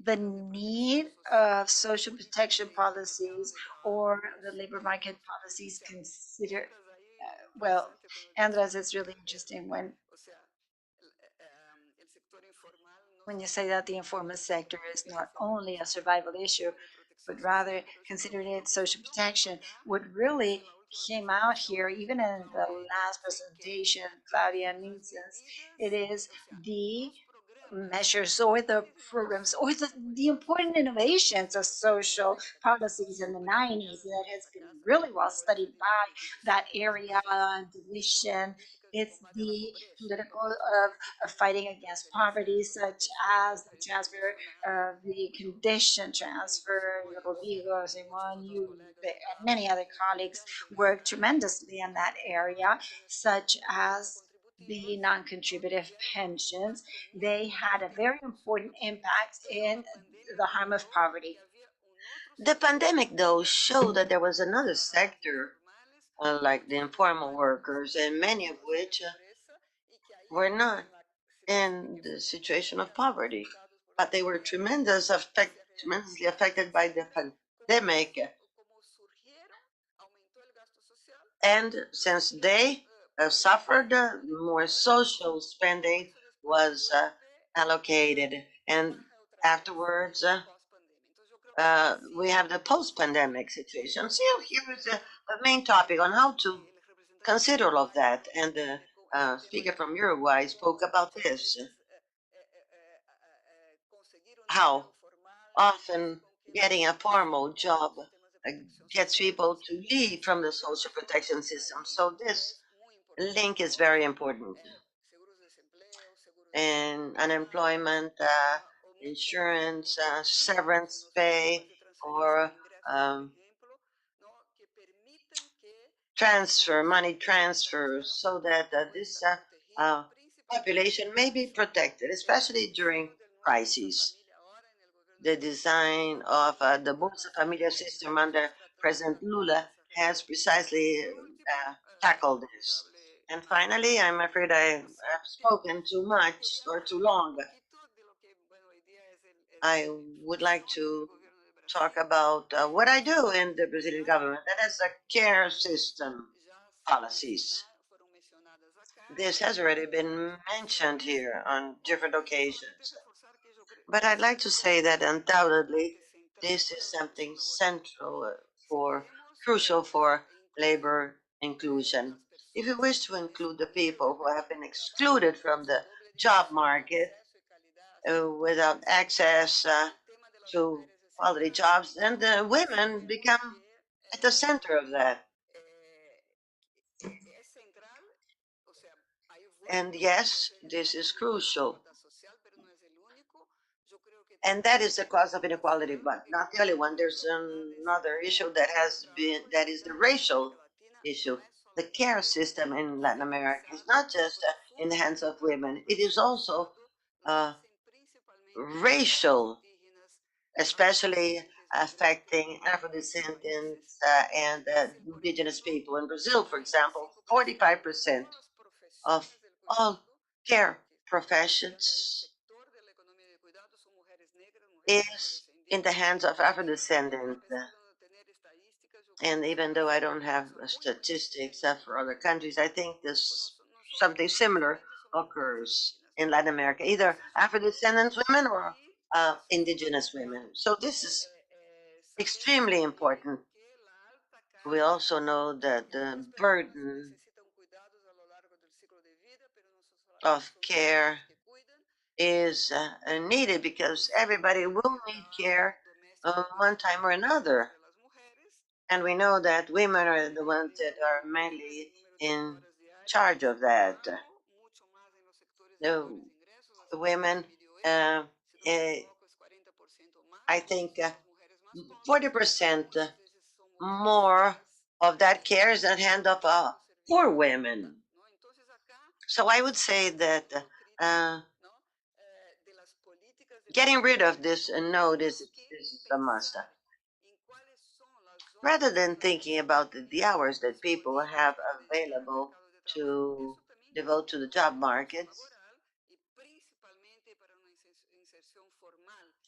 Speaker 8: the need of social protection policies or the labor market policies consider. Well, Andres, it's really interesting when you say that the informal sector is not only a survival issue, but rather considering it social protection. What really came out here, even in the last presentation, Claudia Nielsen's, it is the measures or the programs or the important innovations of social policies in the 90s that has been really well studied by that area and division. It's the political of fighting against poverty, such as the transfer of the condition transfer. Rodrigo, Simon, you, and many other colleagues worked tremendously in that area, such as the non-contributive pensions. They had a very important impact in the harm of poverty.
Speaker 6: The pandemic, though, showed that there was another sector, like the informal workers, and many of which were not in the situation of poverty, but they were tremendously affected by the pandemic. And since they suffered, more social spending was allocated. And afterwards, we have the post-pandemic situation. So here is the main topic on how to consider all of that. And the speaker from Uruguay spoke about this. How often getting a formal job gets people to leave from the social protection system. So this link is very important. And unemployment, insurance, severance pay, or money transfers, so that this population may be protected, especially during crises. The design of the Bolsa Familia system under President Lula has precisely tackled this. And finally, I'm afraid I have spoken too much or too long. I would like to talk about what I do in the Brazilian government, that is the care system policies. This has already been mentioned here on different occasions. But I'd like to say that undoubtedly this is something central crucial for labor inclusion. If you wish to include the people who have been excluded from the job market without access to quality jobs, then the women become at the center of that. And yes, this is crucial. And that is the cause of inequality, but not the only one. There's another issue that is the racial issue. The care system in Latin America is not just in the hands of women, it is also racial, especially affecting Afro-descendants and indigenous people. In Brazil, for example, 45% of all care professions is in the hands of Afro-descendants. And even though I don't have statistics for other countries, I think this something similar occurs. in Latin America, either Afro-descendants women or indigenous women. So this is extremely important. We also know that the burden of care is needed because everybody will need care one time or another. And we know that women are the ones that are mainly in charge of that. The women, I think 40% more of that care is at hand of poor women. So I would say that getting rid of this node is a must. Rather than thinking about the hours that people have available to devote to the job markets,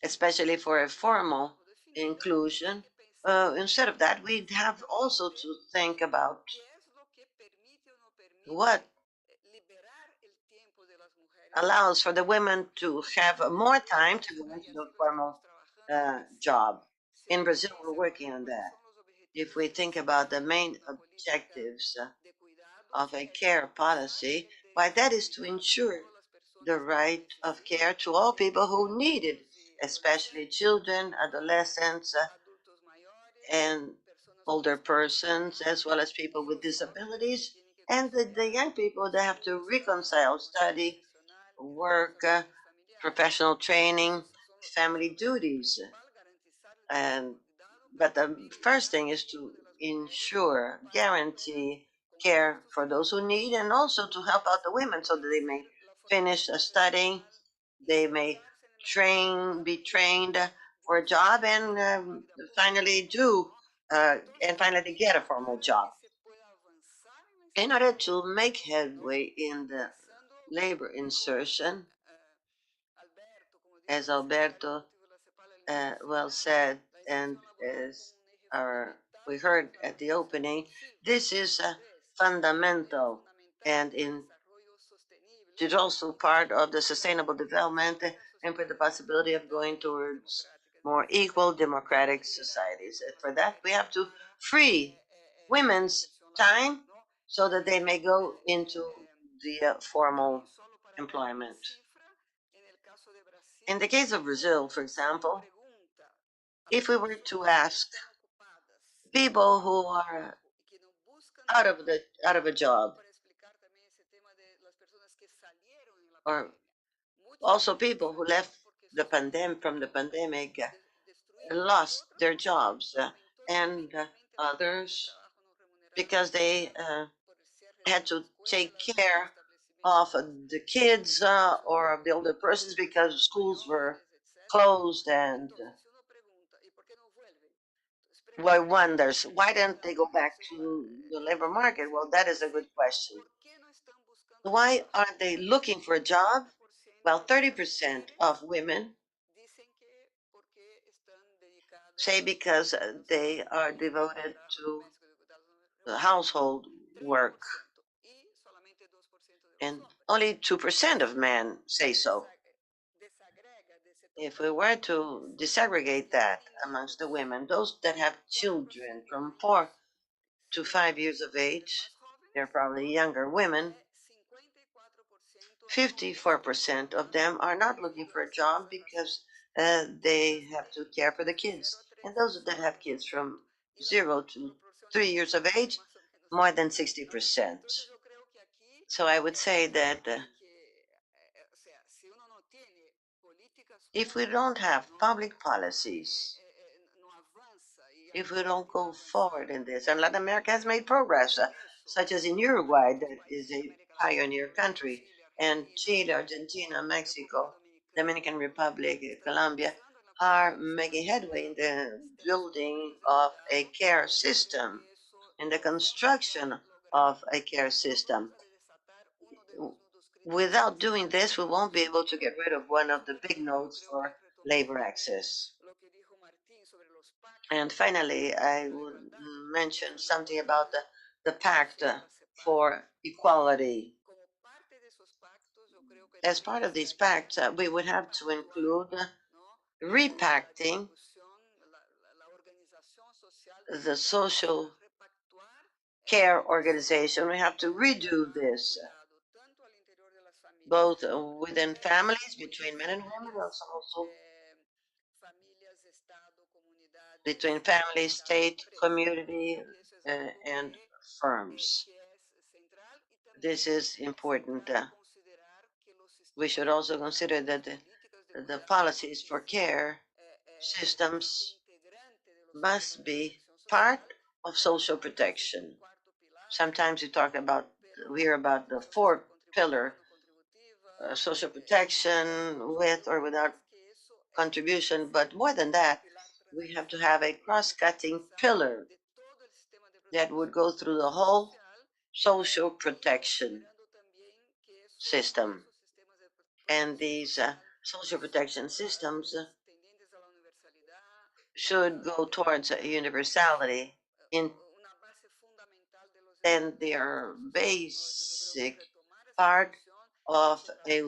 Speaker 6: especially for a formal inclusion, instead of that, we'd have also to think about what allows for the women to have more time to go into the formal job. In Brazil, we're working on that. If we think about the main objectives of a care policy, why that is to ensure the right of care to all people who need it, especially children, adolescents, and older persons, as well as people with disabilities, and the young people that have to reconcile study, work, professional training, family duties. But the first thing is to ensure, guarantee care for those who need, and also to help out the women so that they may finish studying, they may be trained for a job, and finally get a formal job. In order to make headway in the labor insertion, as Alberto well said, and as we heard at the opening, this is fundamental, and it's also part of the sustainable development and for the possibility of going towards more equal democratic societies. And for that, we have to free women's time so that they may go into the formal employment. In the case of Brazil, for example, if we were to ask people who are out of a job, or also people who left from the pandemic, lost their jobs, and others because they had to take care of the kids or of the older persons because schools were closed, and one wonders why don't they go back to the labor market? Well, that is a good question. Why aren't they looking for a job? Well, 30% of women say because they are devoted to household work, and only 2% of men say so. If we were to disaggregate that amongst the women, those that have children from 4 to 5 years of age, they're probably younger women, 54% of them are not looking for a job because they have to care for the kids. And those that have kids from 0 to 3 years of age, more than 60%. So I would say that if we don't have public policies, if we don't go forward in this, and Latin America has made progress, such as in Uruguay, that is a pioneer country, and Chile, Argentina, Mexico, Dominican Republic, Colombia, are making headway in the building of a care system, in the construction of a care system. Without doing this, we won't be able to get rid of one of the big nodes for labor access. And finally, I would mention something about the Pact for Equality. as part of these pacts, we would have to include repacting the social care organization. We have to redo this, both within families, between men and women, also between family, state, community, and firms. This is important. We should also consider that the policies for care systems must be part of social protection. Sometimes we hear about the four pillar social protection with or without contribution, but more than that, we have to have a cross-cutting pillar that would go through the whole social protection system. And these social protection systems should go towards universality and they are basic part of a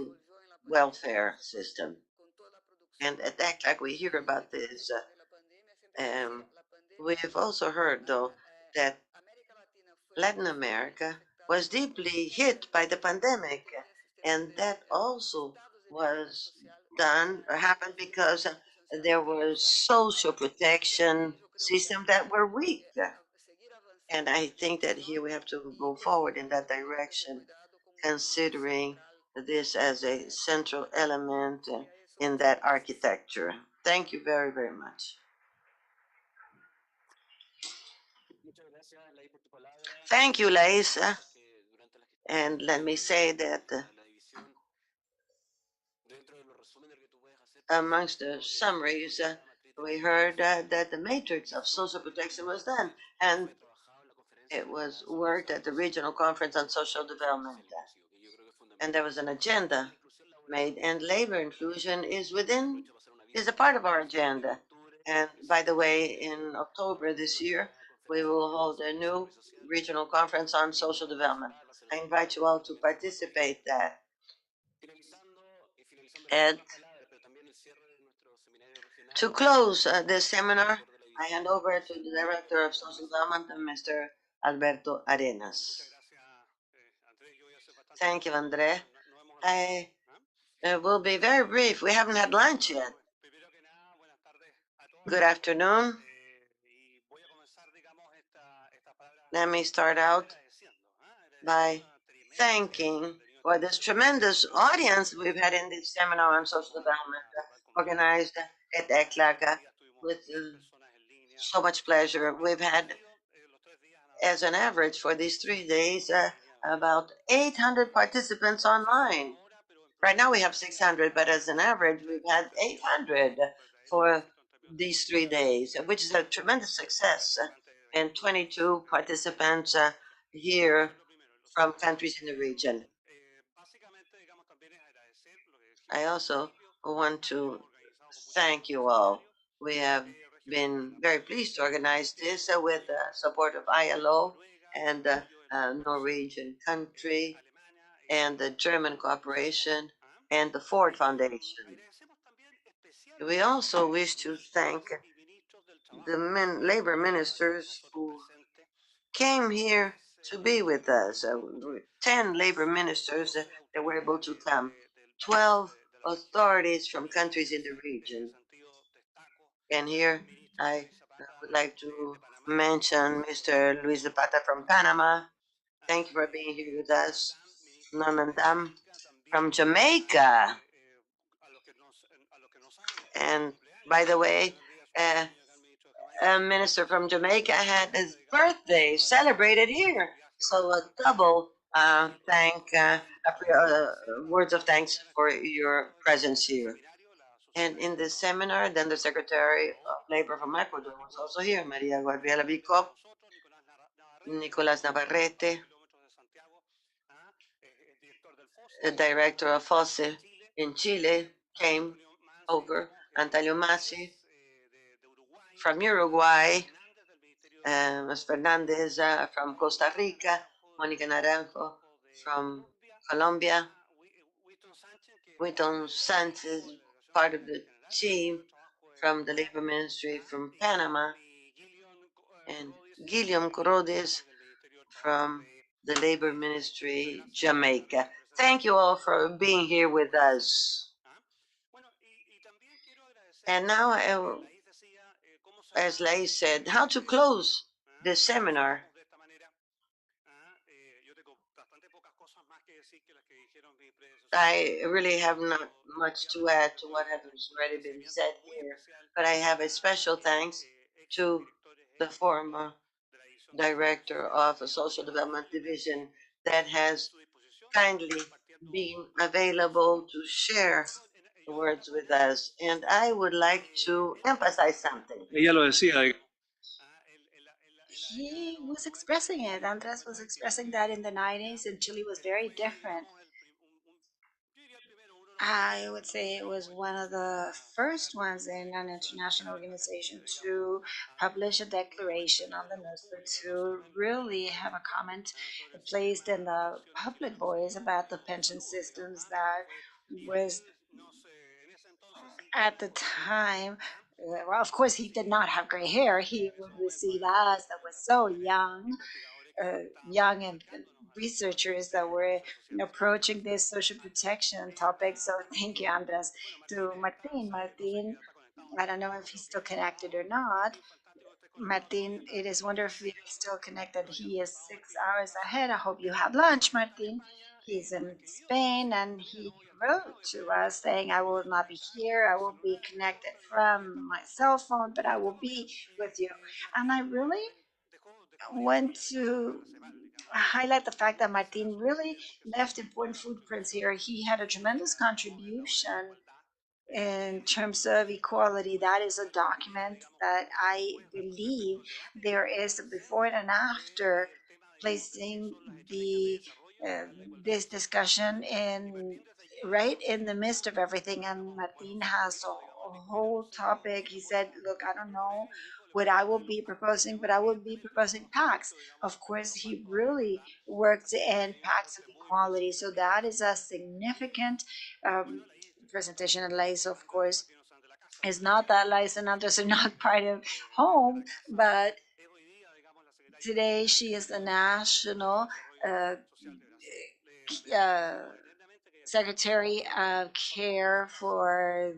Speaker 6: welfare system. And at that, like we hear about this, we've also heard, though, that Latin America was deeply hit by the pandemic, and that also was done or happened because there was social protection systems that were weak. And I think that here we have to go forward in that direction, considering this as a central element in that architecture. Thank you very, very much. Thank you, Laisa. And let me say that amongst the summaries, we heard that the matrix of social protection was done, and it was worked at the regional conference on social development. And there was an agenda made, and labor inclusion is a part of our agenda. And by the way, in October this year, we will hold a new regional conference on social development. I invite you all to participate that. And to close this seminar, I hand over to the Director of Social Development, Mr. Alberto Arenas. Thank you, Andre. I will be very brief. We haven't had lunch yet. Good afternoon. Let me start out by thanking for this tremendous audience we've had in this seminar on social development, organized at ECLAC with so much pleasure. We've had, as an average for these 3 days, about 800 participants online. Right now we have 600, but as an average, we've had 800 for these 3 days, which is a tremendous success. And 22 participants here from countries in the region. I also want to thank you all. We have been very pleased to organize this with the support of ILO and the Norwegian country and the German cooperation and the Ford Foundation. We also wish to thank the labor ministers who came here to be with us. 10 labor ministers that were able to come, 12 authorities from countries in the region. And here I would like to mention Mr. Luis Zapata from Panama. Thank you for being here with us. Norman Dam from Jamaica. And by the way, a minister from Jamaica had his birthday celebrated here. So a double words of thanks for your presence here. And in this seminar, then the Secretary of Labor from Ecuador was also here, Maria Gabriela Vico, Nicolas Navarrete, the director of FOSE in Chile came over, Antonio Masi from Uruguay, Ms. Fernandez from Costa Rica, Monica Naranjo from Colombia, Witton Sanchez, part of the team from the Labor Ministry from Panama, and Guillaume Corodes from the Labor Ministry, Jamaica. Thank you all for being here with us. And now, as Lai said, how to close the seminar. I really have not much to add to what has already been said here, but I have a special thanks to the former director of a social development division that has kindly been available to share words with us. And I would like to emphasize something.
Speaker 10: Ella lo decía.
Speaker 8: He was expressing it. Andres was expressing that in the 90s, and Chile was very different. I would say it was one of the first ones in an international organization to publish a declaration on the NUSTA, to really have a comment placed in the public voice about the pension systems that was at the time. Well, of course, he did not have gray hair. He would receive us that was so young and researchers that were approaching this social protection topic. So thank you, Andres. To Martin. Martin, I don't know if he's still connected or not. Martin, it is wonderful if you're still connected. He is 6 hours ahead. I hope you had lunch, Martin. He's in Spain and he wrote to us saying, I will not be here. I will be connected from my cell phone, but I will be with you. And I really want to highlight the fact that Martin really left important footprints here. He had a tremendous contribution in terms of equality. That is a document that I believe there is a before and after, placing the this discussion in right in the midst of everything. And Martin has a whole topic. He said, look, I don't know what I will be proposing, but I will be proposing pacts. Of course, he really worked to end pacts of equality. So that is a significant presentation. And Lays, of course, is not that Lays and others are not part of home, but today she is the national uh, uh, secretary of care for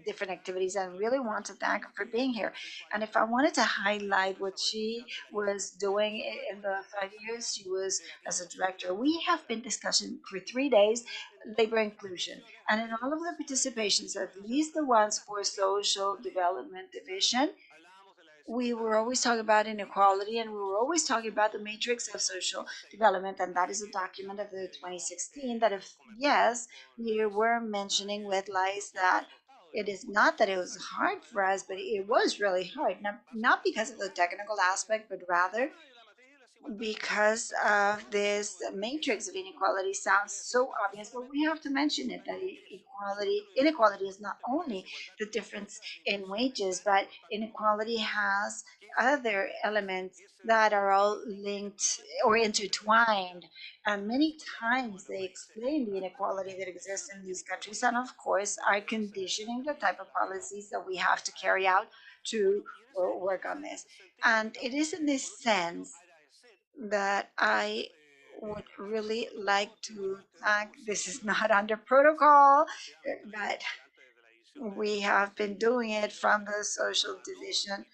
Speaker 8: different activities, and really want to thank her for being here. And if I wanted to highlight what she was doing in the 5 years she was as a director, we have been discussing for 3 days labor inclusion. And in all of the participations, at least the ones for social development division, we were always talking about inequality, and we were always talking about the matrix of social development. And that is a document of the 2016 that, if yes, we were mentioning with Lies that it is not that it was hard for us, but it was really hard, not because of the technical aspect, but rather because of this matrix of inequality. Sounds so obvious, but we have to mention it, that inequality is not only the difference in wages, but inequality has other elements that are all linked or intertwined. And many times they explain the inequality that exists in these countries, and of course are conditioning the type of policies that we have to carry out to work on this. And it is in this sense that I would really like to thank. This is not under protocol, but we have been doing it from the social division.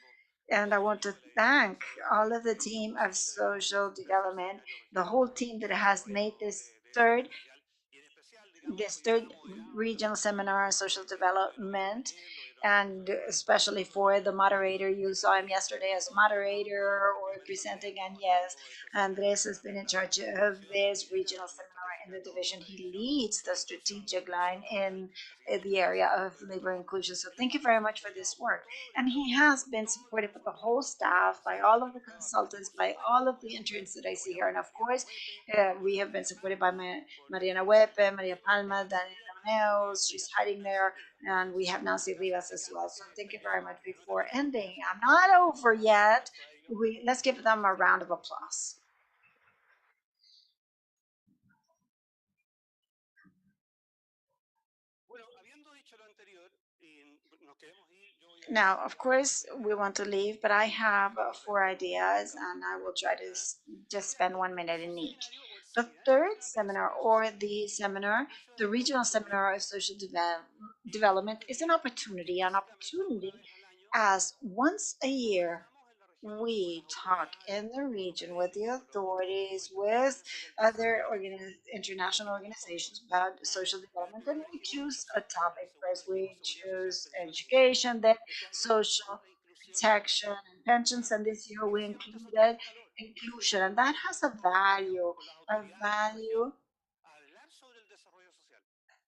Speaker 8: And I want to thank all of the team of social development, the whole team that has made this third regional seminar on social development, and especially for the moderator. You saw him yesterday as a moderator or presenting, and yes, Andres has been in charge of this regional seminar in the division. He leads the strategic line in the area of labor inclusion. So thank you very much for this work. And he has been supported by the whole staff, by all of the consultants, by all of the interns that I see here. And of course, we have been supported by Mariana Wepe, Maria Palma, Daniela Neos, she's hiding there, and we have Nancy Rivas as well. So thank you very much. Before ending, I'm not over yet. Let's give them a round of applause. Now, of course, we want to leave, but I have four ideas and I will try to just spend 1 minute in each. The third seminar, or the seminar, the regional seminar of social development, is an opportunity as once a year we talk in the region with the authorities, with other international organizations about social development, and we choose a topic. First, we choose education, then social protection and pensions, and this year we included inclusion, and that has a value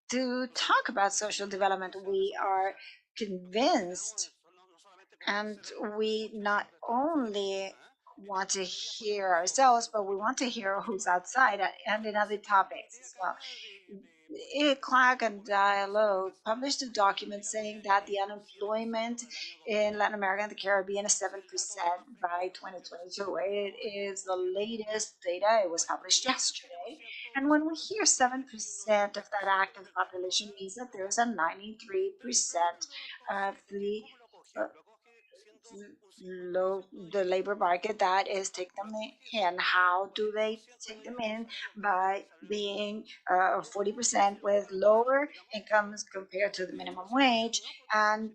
Speaker 8: to talk about social development. We are convinced, and we not only want to hear ourselves, but we want to hear who's outside and in other topics as well. CLAC and Dialogue published a document saying that the unemployment in Latin America and the Caribbean is 7% by 2022. It is the latest data. It was published yesterday. And when we hear 7% of that active population, means that there is a 93% of uh, the labor market that is take them in. How do they take them in? By being 40% with lower incomes compared to the minimum wage, and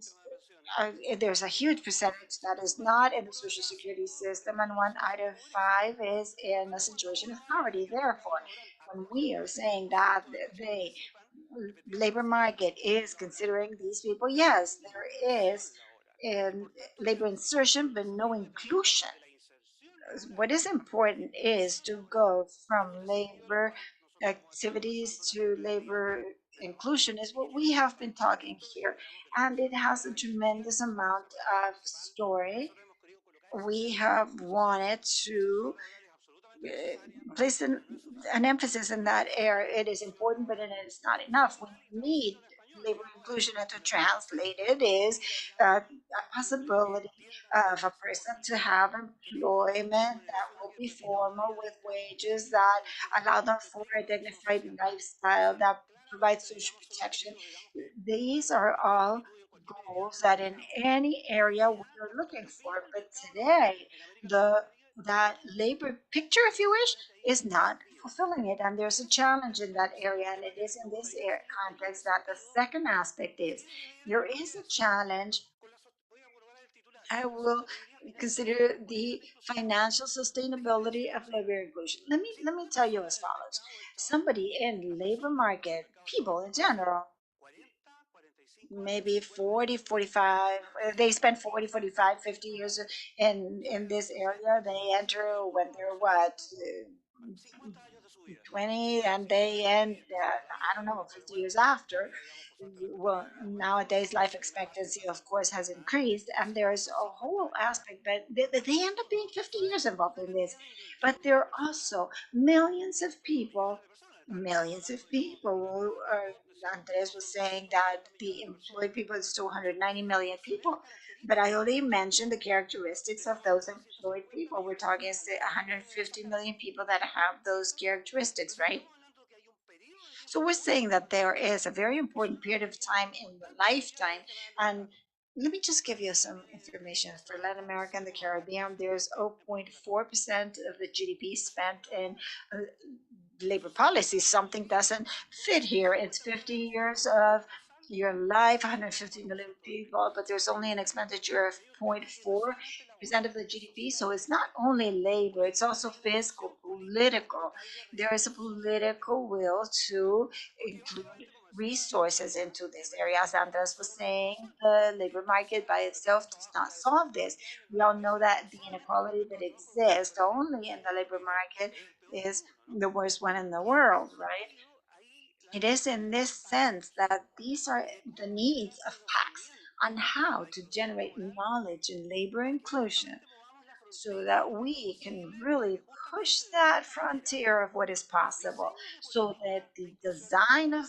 Speaker 8: there's a huge percentage that is not in the social security system, and 1 out of 5 is in a situation of poverty. Therefore, when we are saying that the labor market is considering these people, yes, there is labor insertion, but no inclusion. What is important is to go from labor activities to labor inclusion, is what we have been talking here, and it has a tremendous amount of story. We have wanted to place an emphasis in that area. It is important, but it is not enough. We need labor inclusion, and to translate it is a possibility of a person to have employment that will be formal, with wages that allow them for a dignified lifestyle, that provides social protection. These are all goals that in any area we are looking for, but today that labor picture, if you wish, is not fulfilling it, and there's a challenge in that area, and it is in this context that the second aspect is there is a challenge. I will consider the financial sustainability of labor inclusion. Let me tell you as follows. Somebody in labor market, people in general, maybe 40, 45, they spend 40, 45, 50 years in this area. They enter when they're what, 20, and they end, I don't know, 50 years after. Well, nowadays life expectancy, of course, has increased, and there's a whole aspect, but they end up being 50 years involved in this. But there are also millions of people who are, Andres was saying that the employed people is 290 million people, but I only mentioned the characteristics of those employed people. We're talking 150 million people that have those characteristics, right? So we're saying that there is a very important period of time in the lifetime. And let me just give you some information. For Latin America and the Caribbean, there's 0.4% of the GDP spent in labor policy. Something doesn't fit here. It's 50 years of your life, 150 million people, but there's only an expenditure of 0.4% of the GDP. So it's not only labor, it's also fiscal, political. There is a political will to include resources into this area. As Andres was saying, the labor market by itself does not solve this. We all know that the inequality that exists only in the labor market is the worst one in the world, right? It is in this sense that these are the needs of PACS on how to generate knowledge in labor inclusion, so that we can really push that frontier of what is possible, so that the design of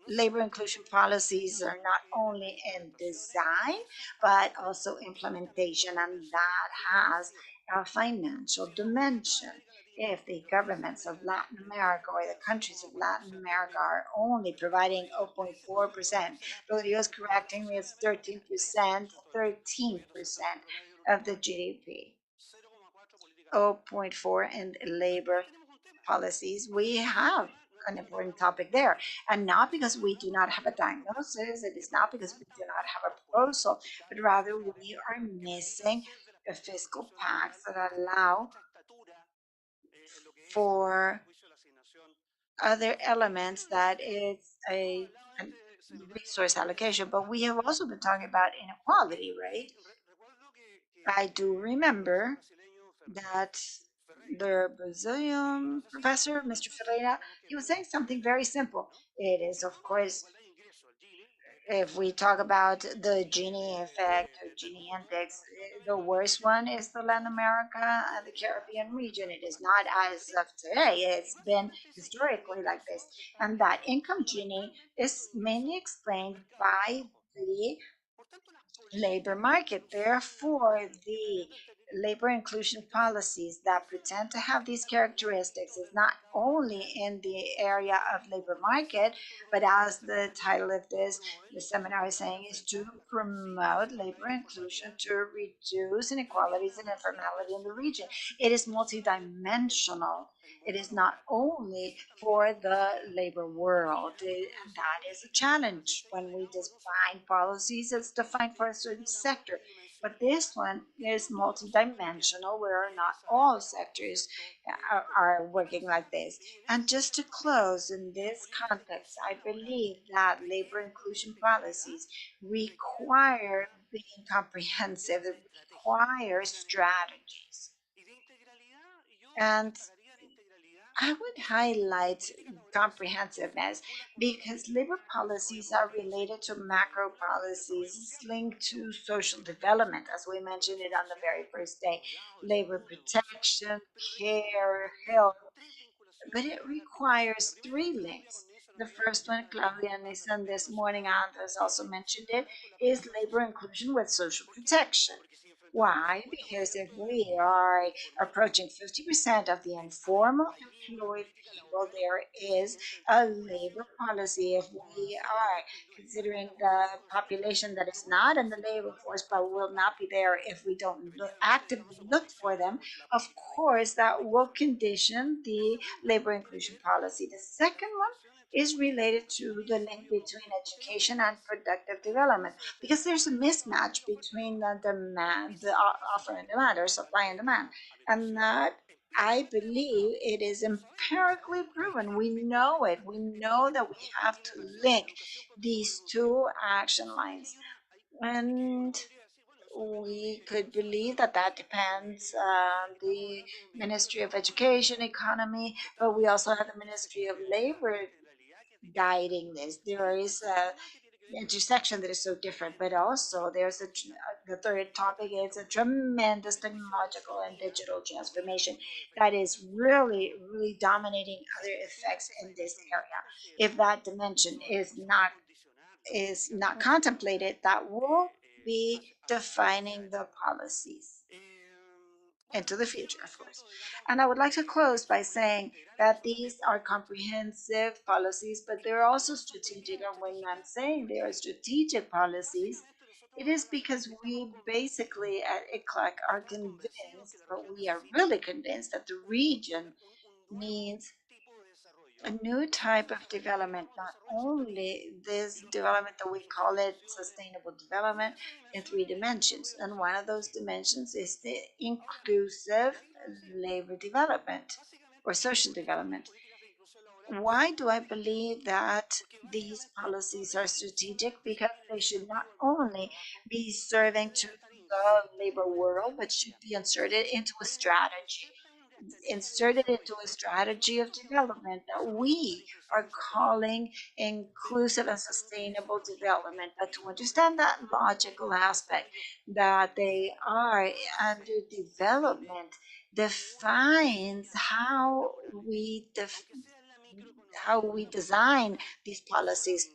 Speaker 8: labor inclusion policies are not only in design, but also implementation, and that has a financial dimension.
Speaker 12: if the governments of Latin America or the countries of Latin America are only providing 0.4%, Rodrigo is correcting me, it's 13%, 13% of the GDP. 0.4 in labor policies. We have an important topic there, and not because we do not have a diagnosis, it is not because we do not have a proposal, but rather we are missing a fiscal pacts that allow for other elements that it's a resource allocation. But we have also been talking about inequality, right? I do remember that the Brazilian professor, Mr. Ferreira, he was saying something very simple. It is, of course, if we talk about the Gini effect or Gini index, the worst one is the Latin America and the Caribbean region. It is not as of today, it's been historically like this. And that income Gini is mainly explained by the labor market. Therefore, the labor inclusion policies that pretend to have these characteristics is not only in the area of labor market, but as the title of this the seminar is saying, is to promote labor inclusion to reduce inequalities and informality in the region. It is multidimensional. It is not only for the labor world. And that is a challenge. When we define policies, it's defined for a certain sector. But this one is multidimensional, where not all sectors are working like this. And just to close in this context, I believe that labor inclusion policies require being comprehensive, it requires strategies. And I would highlight comprehensiveness because labor policies are related to macro policies. It's linked to social development, as we mentioned it on the very first day. Labor protection, care, health, but it requires three links. The first one, Claudia Nissen this morning, Andres also mentioned it, is labor inclusion with social protection. Why? Because if we are approaching 50% of the informal employed people, there is a labor policy. If we are considering the population that is not in the labor force but will not be there if we don't actively look for them, of course, that will condition the labor inclusion policy. The second one is related to the link between education and productive development, because there's a mismatch between the demand, the offer and demand, or supply and demand, and that I believe it is empirically proven. We know it. We know that we have to link these two action lines, and we could believe that that depends on the Ministry of Education, Economy, but we also have the Ministry of Labor guiding this. There is a intersection that is so different, but also there's the third topic is a tremendous technological and digital transformation that is really, really dominating other effects in this area. If that dimension is not contemplated, that will be defining the policies into the future, of course. And I would like to close by saying that these are comprehensive policies, but they're also strategic. And when I'm saying they are strategic policies, it is because we basically at ICLAC are convinced, but we are really convinced that the region needs a new type of development, not only this development that we call it sustainable development in three dimensions. And one of those dimensions is the inclusive labor development or social development. Why do I believe that these policies are strategic? Because they should not only be serving to the labor world, but should be inserted into a strategy of development that we are calling inclusive and sustainable development. But to understand that logical aspect, that they are under development, defines how we design these policies.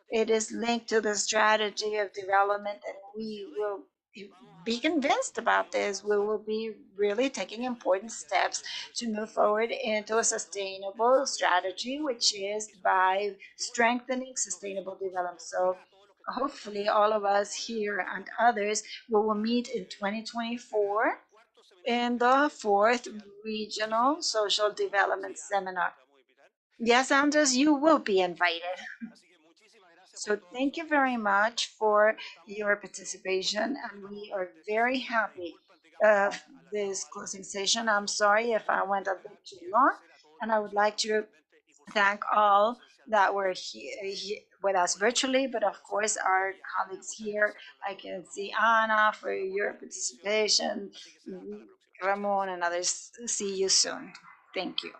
Speaker 12: It is linked to the strategy of development, and we will be convinced about this. We will be really taking important steps to move forward into a sustainable strategy, which is by strengthening sustainable development. So hopefully all of us here and others we will meet in 2024 in the fourth regional social development seminar. Yes, Andres, you will be invited. So thank you very much for your participation, and we are very happy of this closing session. I'm sorry if I went a bit too long, and I would like to thank all that were here with us virtually, but of course our colleagues here. I can see Anna for your participation, Ramon and others. See you soon. Thank you.